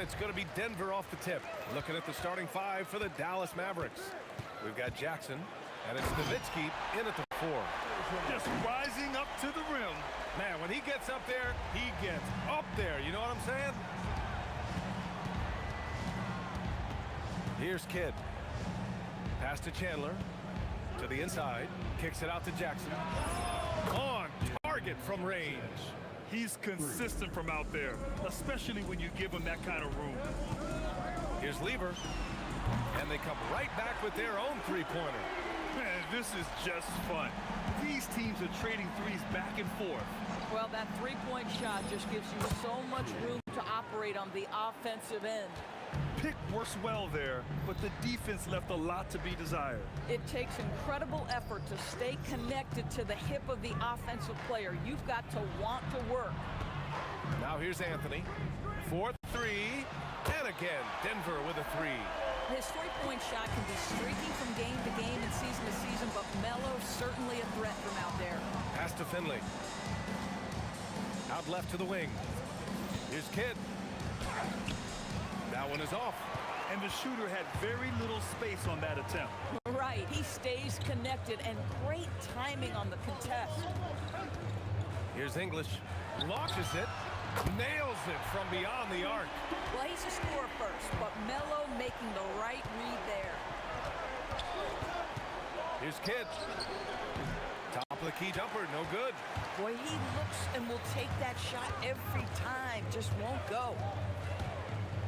it's going to be Denver off the tip. Looking at the starting five for the Dallas Mavericks. We've got Jackson, and it's Nowitzki in at the 4. Just rising up to the rim. Man, when he gets up there, he gets up there. You know what I'm saying? Here's Kidd. Pass to Chandler. To the inside. Kicks it out to Jackson. On target from range. He's consistent from out there, especially when you give him that kind of room. Here's Lever. And they come right back with their own three-pointer. Man, this is just fun. These teams are trading threes back and forth. Well, that three-point shot just gives you so much room to operate on the offensive end. Pick works well there, but the defense left a lot to be desired. It takes incredible effort to stay connected to the hip of the offensive player. You've got to want to work. Now here's Anthony. 4-3. And again, Denver with a 3. His three-point shot can be streaky from game to game and season to season, but Melo's certainly a threat from out there. Pass to Finley. Out left to the wing. Here's Kidd. That one is off. And the shooter had very little space on that attempt. Right, he stays connected, and great timing on the contest. Here's English. Launches it. Nails it from beyond the arc. Well, he's a scorer first, but Melo making the right read there. Here's Kidd. Top of the key jumper, no good. Boy, he looks and will take that shot every time, just won't go.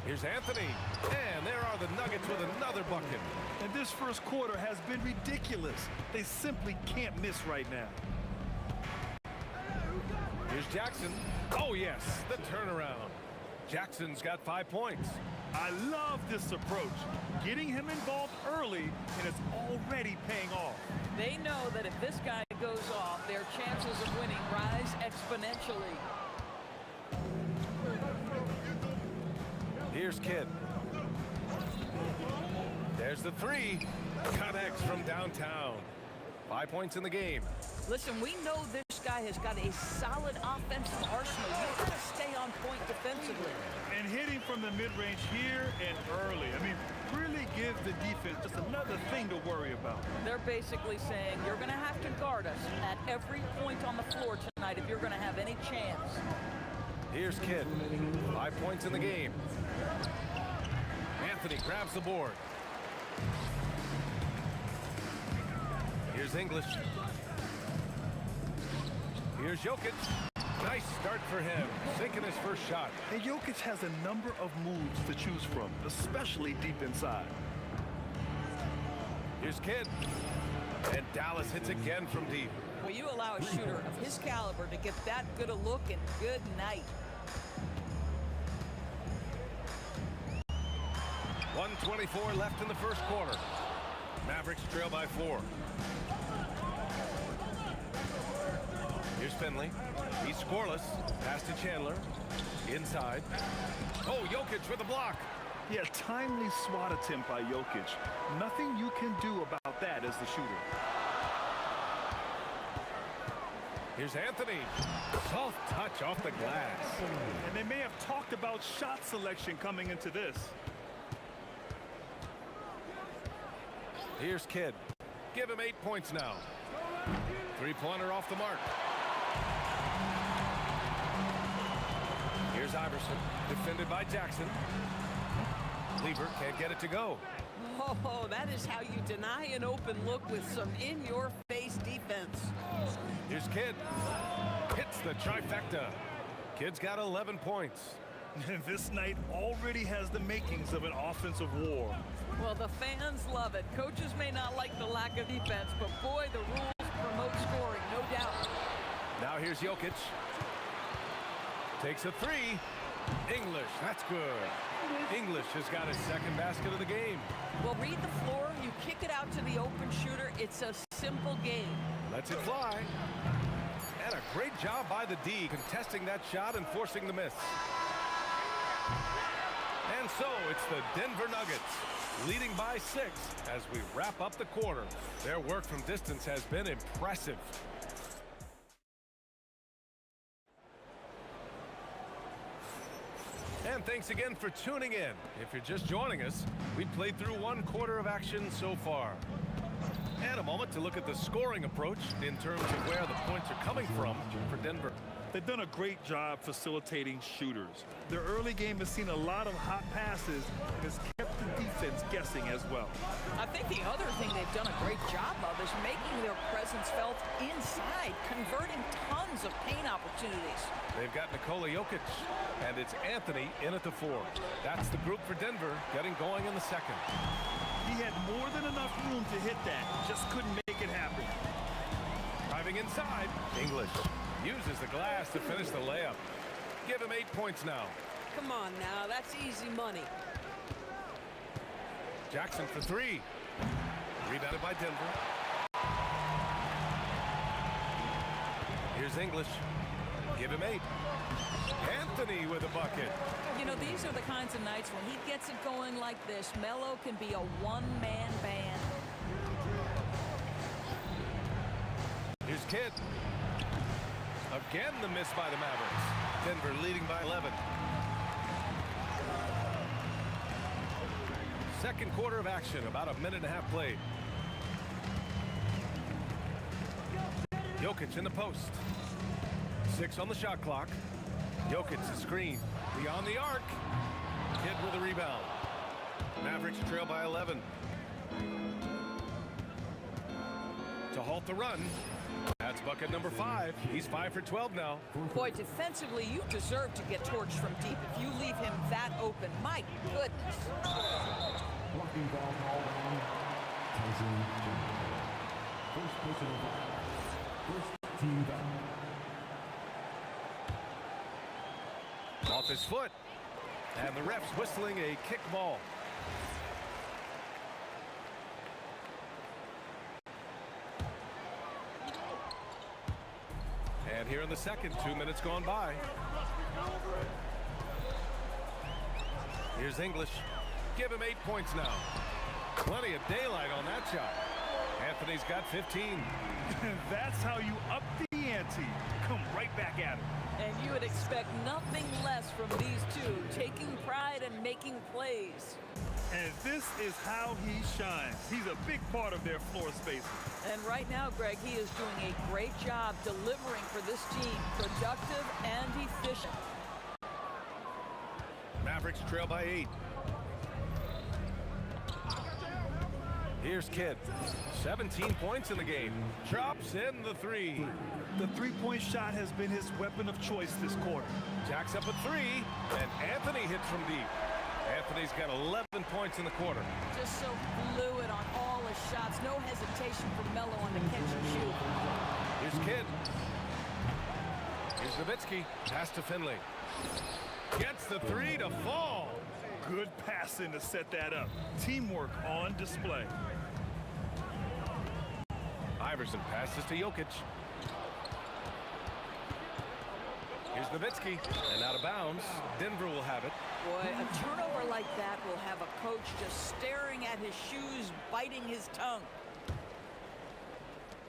Here's Anthony. And there are the Nuggets with another bucket. And this first quarter has been ridiculous. They simply can't miss right now. Here's Jackson. Oh, yes, the turnaround. Jackson's got 5 points. I love this approach. Getting him involved early, and it's already paying off. They know that if this guy goes off, their chances of winning rise exponentially. Here's Kidd. There's the 3. Connects from downtown. 5 points in the game. Listen, we know this guy has got a solid offensive arsenal. You've got to stay on point defensively. And hitting from the mid-range here and early. I mean, really give the defense just another thing to worry about. They're basically saying you're going to have to guard us at every point on the floor tonight if you're going to have any chance. Here's Kidd. 5 points in the game. Anthony grabs the board. Here's English. Here's Jokic. Nice start for him, sinking his first shot. And Jokic has a number of moves to choose from, especially deep inside. Here's Kidd. And Dallas hits again from deep. Well, you allow a shooter of his caliber to get that good a look, and good night. 1:24 left in the first quarter. Mavericks trail by 4. Here's Finley. He's scoreless. Pass to Chandler. Inside. Oh, Jokic with a block. Yeah, timely swat attempt by Jokic. Nothing you can do about that as the shooter. Here's Anthony. Soft touch off the glass. And they may have talked about shot selection coming into this. Here's Kidd. Give him 8 points now. Three-pointer off the mark. Here's Iverson, defended by Jackson. Lever can't get it to go. Oh, that is how you deny an open look with some in-your-face defense. Here's Kidd. Hits the trifecta. Kidd's got 11 points. This night already has the makings of an offensive war. Well, the fans love it. Coaches may not like the lack of defense, but boy, the rules promote scoring, no doubt. Now here's Jokic. Takes a 3. English, that's good. English has got his second basket of the game. Well, read the floor. You kick it out to the open shooter. It's a simple game. Lets it fly. And a great job by the D, contesting that shot and forcing the miss. And so it's the Denver Nuggets, leading by 6 as we wrap up the quarter. Their work from distance has been impressive. And thanks again for tuning in. If you're just joining us, we've played through 1 quarter of action so far. And a moment to look at the scoring approach in terms of where the points are coming from for Denver. They've done a great job facilitating shooters. Their early game has seen a lot of hot passes and has kept the defense guessing as well. I think the other thing they've done a great job of is making their presence felt inside, converting tons of paint opportunities. They've got Nikola Jokic, and it's Anthony in at the 4. That's the group for Denver getting going in the second. He had more than enough room to hit that, just couldn't make it happen. Driving inside, English uses the glass to finish the layup. Give him 8 points now. Come on now, that's easy money. Jackson for 3. Rebounded by Denver. Here's English. Give him 8. Anthony with a bucket. You know, these are the kinds of nights when he gets it going like this. Melo can be a one-man band. Here's Kidd. Again, the miss by the Mavericks. Denver leading by 11. Second quarter of action, about a minute and a half played. Jokic in the post. 6 on the shot clock. Jokic the screen. Beyond the arc. Kidd with a rebound. Mavericks trail by 11. To halt the run. That's bucket number 5. He's 5 for 12 now. Boy, defensively, you deserve to get torched from deep if you leave him that open. My goodness. Blocking foul called on Tyson Jones. First personal foul. First team foul. Off his foot. And the ref's whistling a kick ball. And here in the second, 2 minutes gone by. Here's English. Give him 8 points now. Plenty of daylight on that shot. Anthony's got 15. That's how you up the ante. Come right back at him. And you would expect nothing less from these two, taking pride and making plays. And this is how he shines. He's a big part of their floor spacing. And right now, Greg, he is doing a great job delivering for this team, productive and efficient. Mavericks trail by 8. Here's Kidd. 17 points in the game. Drops in the 3. The three-point shot has been his weapon of choice this quarter. Jack's up at 3, and Anthony hits from deep. Anthony's got 11 points in the quarter. Just so fluid on all his shots. No hesitation for Melo on the catch and shoot. Here's Kidd. Here's Nowitzki. Pass to Finley. Gets the 3 to fall. Good passing to set that up. Teamwork on display. Iverson passes to Jokic. Here's Nowitzki, and out of bounds. Denver will have it. Boy, a turnover like that will have a coach just staring at his shoes, biting his tongue.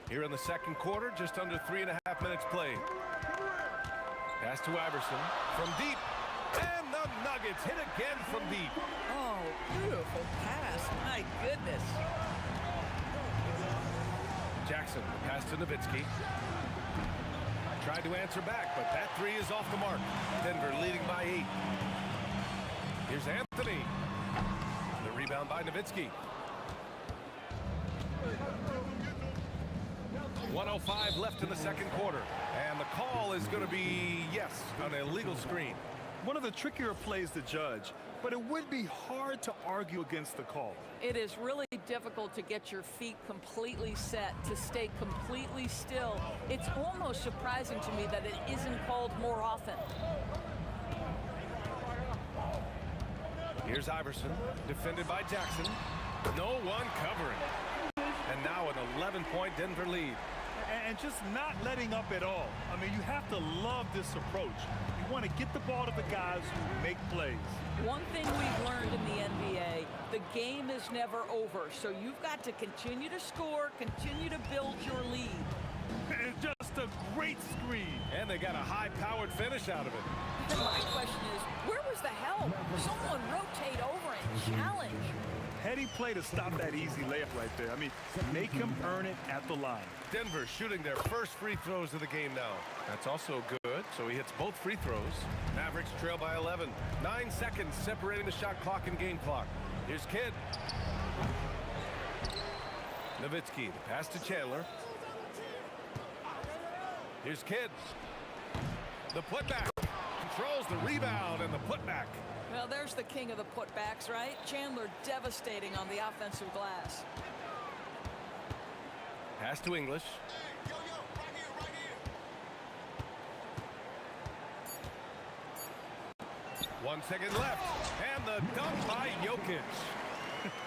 Here in the second quarter, just under 3.5 minutes played. Pass to Iverson from deep. And the Nuggets hit again from deep. Oh, beautiful pass. My goodness. Jackson, pass to Nowitzki. Tried to answer back, but that 3 is off the mark. Denver leading by 8. Here's Anthony. The rebound by Nowitzki. 1:05 left in the second quarter. And the call is going to be, yes, an illegal screen. One of the trickier plays to judge, but it would be hard to argue against the call. It is really difficult to get your feet completely set, to stay completely still. It's almost surprising to me that it isn't called more often. Here's Iverson, defended by Jackson. No one covering. And now an 11-point Denver lead. And just not letting up at all. I mean, you have to love this approach. You want to get the ball to the guys who make plays. One thing we've learned in the NBA, the game is never over. So you've got to continue to score, continue to build your lead. And just a great screen. And they got a high-powered finish out of it. My question is, where was the help? Someone rotate over and challenge. Heady play to stop that easy layup right there. I mean, make him earn it at the line. Denver shooting their first free throws of the game now. That's also good, so he hits both free throws. Mavericks trail by 11. 9 seconds separating the shot clock and game clock. Here's Kidd. Nowitzki, the pass to Chandler. Here's Kidd. The putback. Controls the rebound and the putback. Well, there's the king of the putbacks, right? Chandler devastating on the offensive glass. Pass to English. 1 second left. And the dunk by Jokic.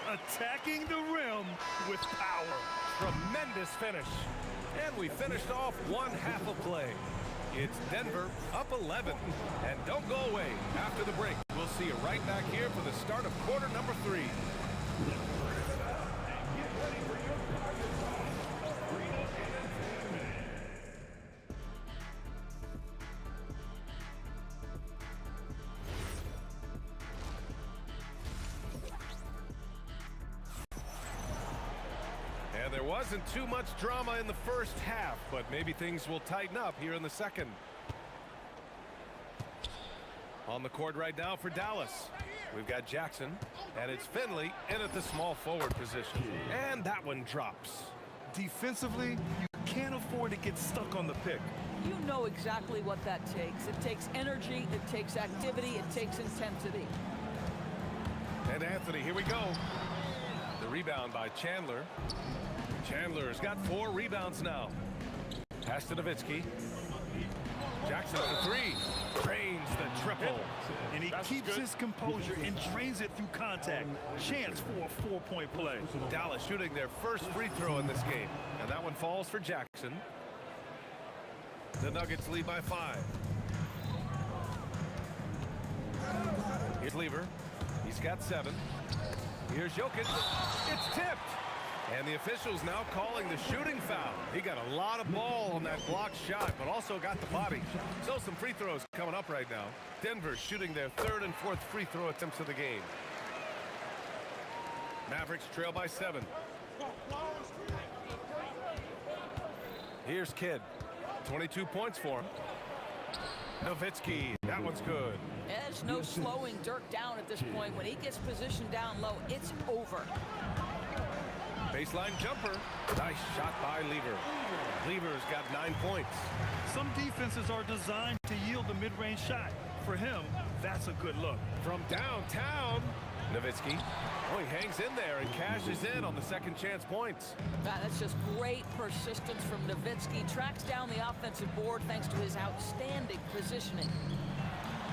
Attacking the rim with power. Tremendous finish. And we finished off one half of play. It's Denver up 11. And don't go away. After the break, we'll see you right back here for the start of quarter number 3. And there wasn't too much drama in the first half, but maybe things will tighten up here in the second. On the court right now for Dallas, we've got Jackson, and it's Finley in at the small forward position. And that one drops. Defensively, you can't afford to get stuck on the pick. You know exactly what that takes. It takes energy, it takes activity, it takes intensity. And Anthony, here we go. The rebound by Chandler. Chandler's got 4 rebounds now. Pass to Nowitzki. Jackson for 3. Drains the triple. And he keeps his composure and drains it through contact. Chance for a 4-point play. Dallas shooting their first free throw in this game. And that one falls for Jackson. The Nuggets lead by 5. Here's Lever. He's got 7. Here's Jokic. It's tipped. And the officials now calling the shooting foul. He got a lot of ball on that blocked shot, but also got the body. So some free throws coming up right now. Denver shooting their 3rd and 4th free throw attempts of the game. Mavericks trail by 7. Here's Kidd. 22 points for him. Nowitzki, that one's good. There's no slowing Dirk down at this point. When he gets positioned down low, it's over. Baseline jumper. Nice shot by Lever. Lever's got 9 points. Some defenses are designed to yield the mid-range shot. For him, that's a good look. From downtown, Nowitzki. Oh, he hangs in there and cashes in on the second chance points. That's just great persistence from Nowitzki. Tracks down the offensive board thanks to his outstanding positioning.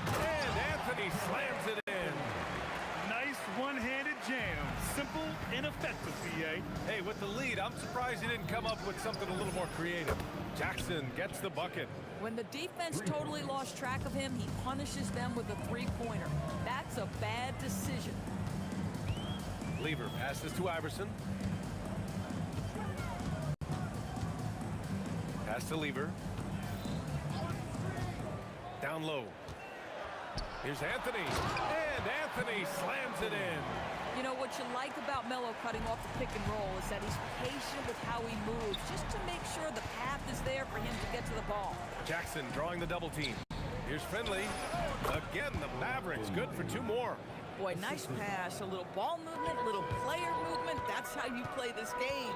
And Anthony slams it in. Nice one-handed jam. Simple and effective, BA. Hey, with the lead, I'm surprised he didn't come up with something a little more creative. Jackson gets the bucket. When the defense totally lost track of him, he punishes them with a 3-pointer. That's a bad decision. Lever passes to Iverson. Pass to Lever. Down low. Here's Anthony. And Anthony slams it in. You know, what you like about Melo cutting off the pick and roll is that he's patient with how he moves, just to make sure the path is there for him to get to the ball. Jackson drawing the double team. Here's Finley. Again, the Mavericks good for 2 more. Boy, nice pass. A little ball movement, a little player movement. That's how you play this game.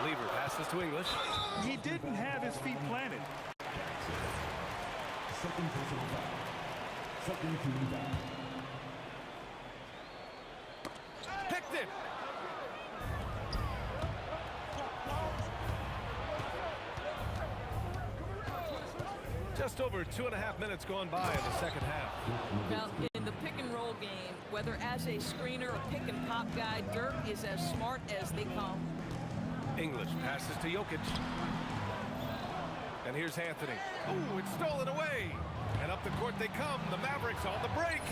Lever passes to English. He didn't have his feet planted. Second personal foul. Second team foul. Picked it. Just over 2.5 minutes gone by in the second half. Now, in the pick and roll game, whether as a screener or pick and pop guy, Dirk is as smart as they come. English passes to Jokic. And here's Anthony. Ooh, it's stolen away. And up the court they come. The Mavericks on the break.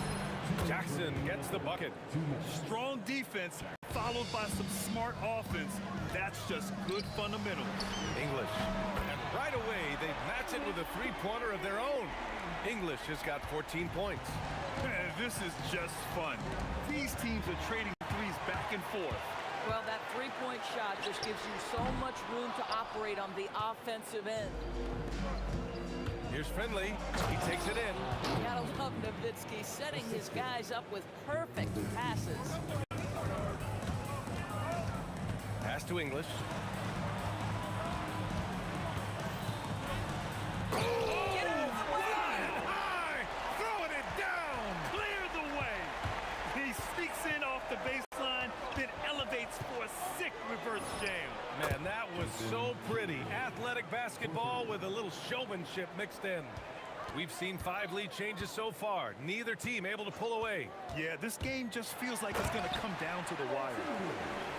Jackson gets the bucket. Strong defense followed by some smart offense. That's just good fundamentals. English. And right with a three-pointer of their own. English has got 14 points. Man, this is just fun. These teams are trading threes back and forth. Well, that three-point shot just gives you so much room to operate on the offensive end. Here's Finley. He takes it in. You gotta love Nowitzki setting his guys up with perfect passes. Pass to English. Get out! High! Throwing it down! Clear the way! He sneaks in off the baseline, then elevates for a sick reverse jam. Man, that was so pretty. Athletic basketball with a little showmanship mixed in. We've seen 5 lead changes so far. Neither team able to pull away. Yeah, this game just feels like it's going to come down to the wire.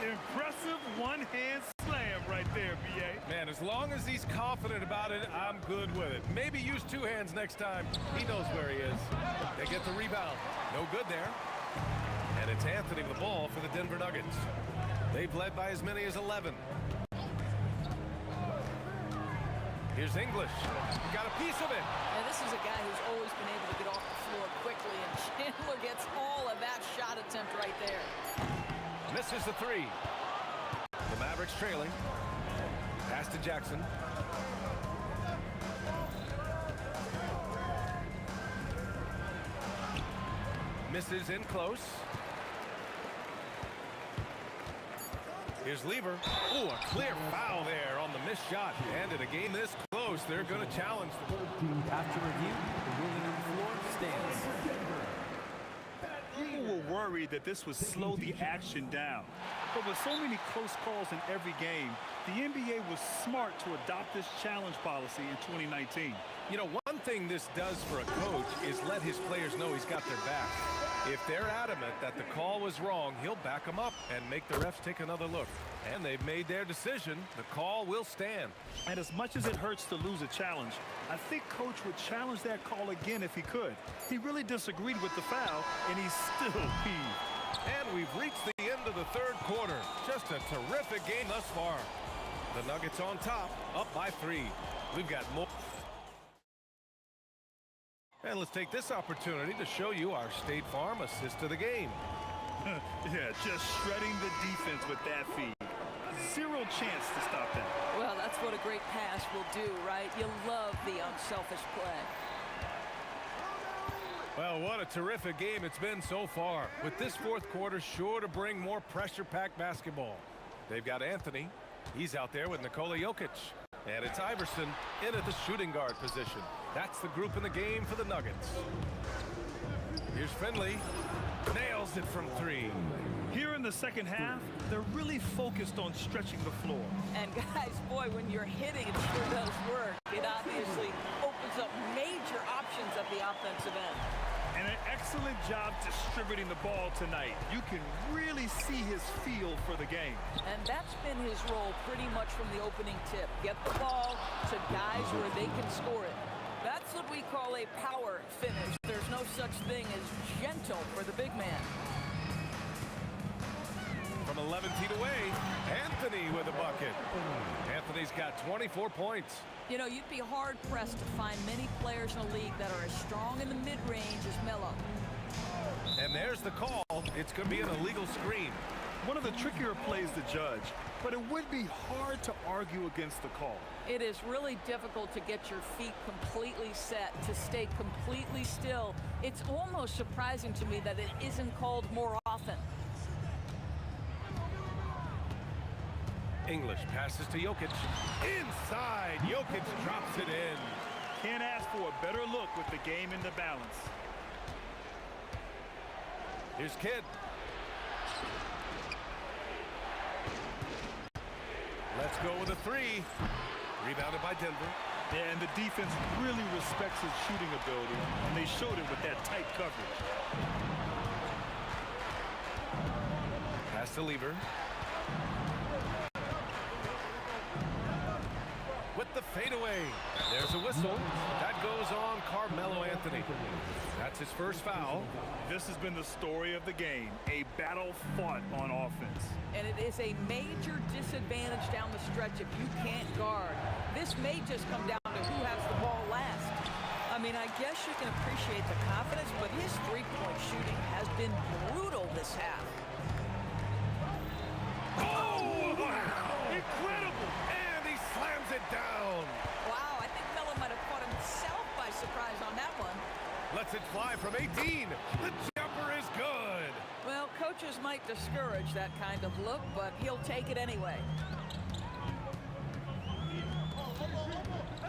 Impressive one-hand slam right there, B.A. Man, as long as he's confident about it, I'm good with it. Maybe use 2 hands next time. He knows where he is. They get the rebound. No good there. And it's Anthony with the ball for the Denver Nuggets. They've led by as many as 11. Here's English. He got a piece of it. And this is a guy who's always been able to get off the floor quickly, and Chandler gets all of that shot attempt right there. Misses the 3. The Mavericks trailing. Pass to Jackson. Misses in close. Here's Lever. Ooh, a clear foul there on the missed shot. And in a game this close, they're going to challenge them. After review, the ruling on the floor stands. People were worried that this would slow the action down. But with so many close calls in every game, the NBA was smart to adopt this challenge policy in 2019. You know, one thing this does for a coach is let his players know he's got their back. If they're adamant that the call was wrong, he'll back them up and make the refs take another look. And they've made their decision. The call will stand. And as much as it hurts to lose a challenge, I think Coach would challenge that call again if he could. He really disagreed with the foul, and he's still peeved. And we've reached the end of the 3rd quarter. Just a terrific game thus far. The Nuggets on top, up by 3. We've got more. And let's take this opportunity to show you our State Farm assist of the game. Yeah, just shredding the defense with that feed. Zero chance to stop that. Well, that's what a great pass will do, right? You love the unselfish play. Well, what a terrific game it's been so far. With this 4th quarter sure to bring more pressure-packed basketball. They've got Anthony. He's out there with Nikola Jokic. And it's Iverson in at the shooting guard position. That's the group in the game for the Nuggets. Here's Finley. Nails it from 3. Here in the second half, they're really focused on stretching the floor. And guys, boy, when you're hitting, it sure does work. It obviously opens up major options at the offensive end. And an excellent job distributing the ball tonight. You can really see his feel for the game. And that's been his role pretty much from the opening tip. Get the ball to guys where they can score it. That's what we call a power finish. There's no such thing as gentle for the big man. From 11 feet away, Anthony with a bucket. Anthony's got 24 points. You know, you'd be hard-pressed to find many players in the league that are as strong in the mid-range as Melo. And there's the call. It's going to be an illegal screen. One of the trickier plays to judge, but it would be hard to argue against the call. It is really difficult to get your feet completely set, to stay completely still. It's almost surprising to me that it isn't called more often. English passes to Jokic. Inside, Jokic drops it in. Can't ask for a better look with the game in the balance. Here's Kidd. Let's go with a 3. Rebounded by Denver. Yeah, and the defense really respects his shooting ability, and they showed it with that tight coverage. Pass to Lever. With the fadeaway. There's a whistle. That goes on Carmelo Anthony. That's his first foul. This has been the story of the game, a battle fought on offense. And it is a major disadvantage down the stretch if you can't guard. This may just come down to who has the ball I mean, I guess you can appreciate the confidence, but his three-point shooting has been brutal this half. Oh! Incredible! And he slams it down. Wow, I think Melo might have caught himself by surprise on that one. Lets it fly from 18. The jumper is good. Well, coaches might discourage that kind of look, but he'll take it anyway.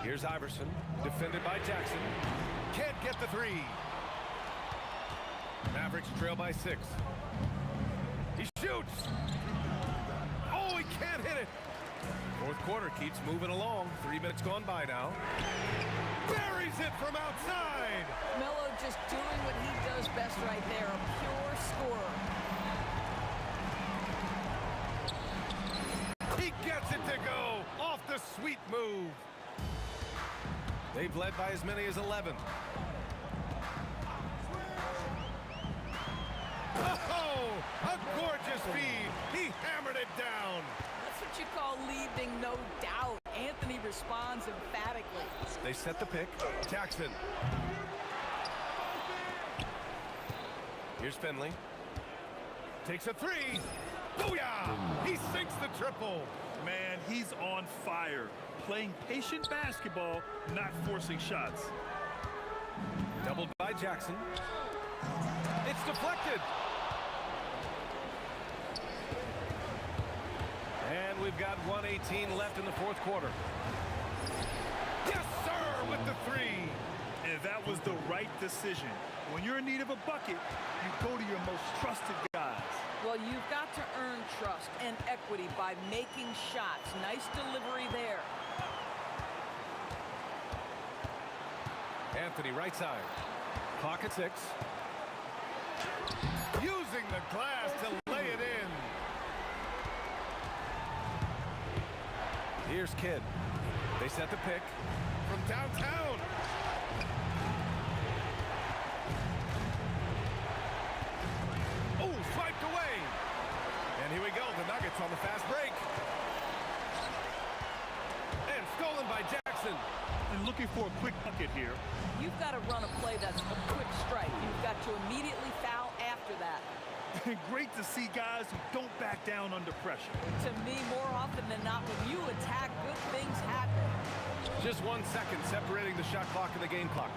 Here's Iverson, defended by Jackson. Can't get the three. Mavericks trail by 6. He shoots. Oh, he can't hit it. Fourth quarter keeps moving along. 3 minutes gone by now. Buries it from outside. Melo just doing what he does best right there, a pure scorer. He gets it to go off the sweet move. They've led by as many as 11. Oh, a gorgeous feed. He hammered it down. That's what you call leaving no doubt. Anthony responds emphatically. They set the pick. Jackson. Here's Finley. Takes a three. Booyah! He sinks the triple. Man, he's on fire. Playing patient basketball, not forcing shots. Doubled by Jackson. It's deflected. And we've got 1:18 left in the fourth quarter. Yes, sir, with the three. And that was the right decision. When you're in need of a bucket, you go to your most trusted guys. Well, you've got to earn trust and equity by making shots. Nice delivery there. Anthony, right side. Clock at 6. Using the glass to lay it in. Here's Kidd. They set the pick from downtown. Oh, swiped away. And here we go. The Nuggets on the fast break. And stolen by Jackson. And looking for a quick bucket here. You've got to run a play that's a quick strike. You've got to immediately foul after that. Great to see guys who don't back down under pressure. To me, more often than not, when you attack, good things happen. Just 1 second separating the shot clock and the game clock.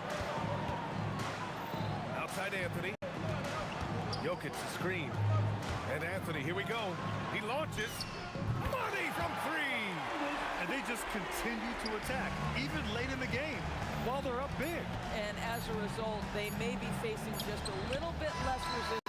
Outside Anthony. Jokic the screen. And Anthony, here we go. He launches. Money from 3. And they just continue to attack, even late in the game, while they're up big. And as a result, they may be facing just a little bit less resistance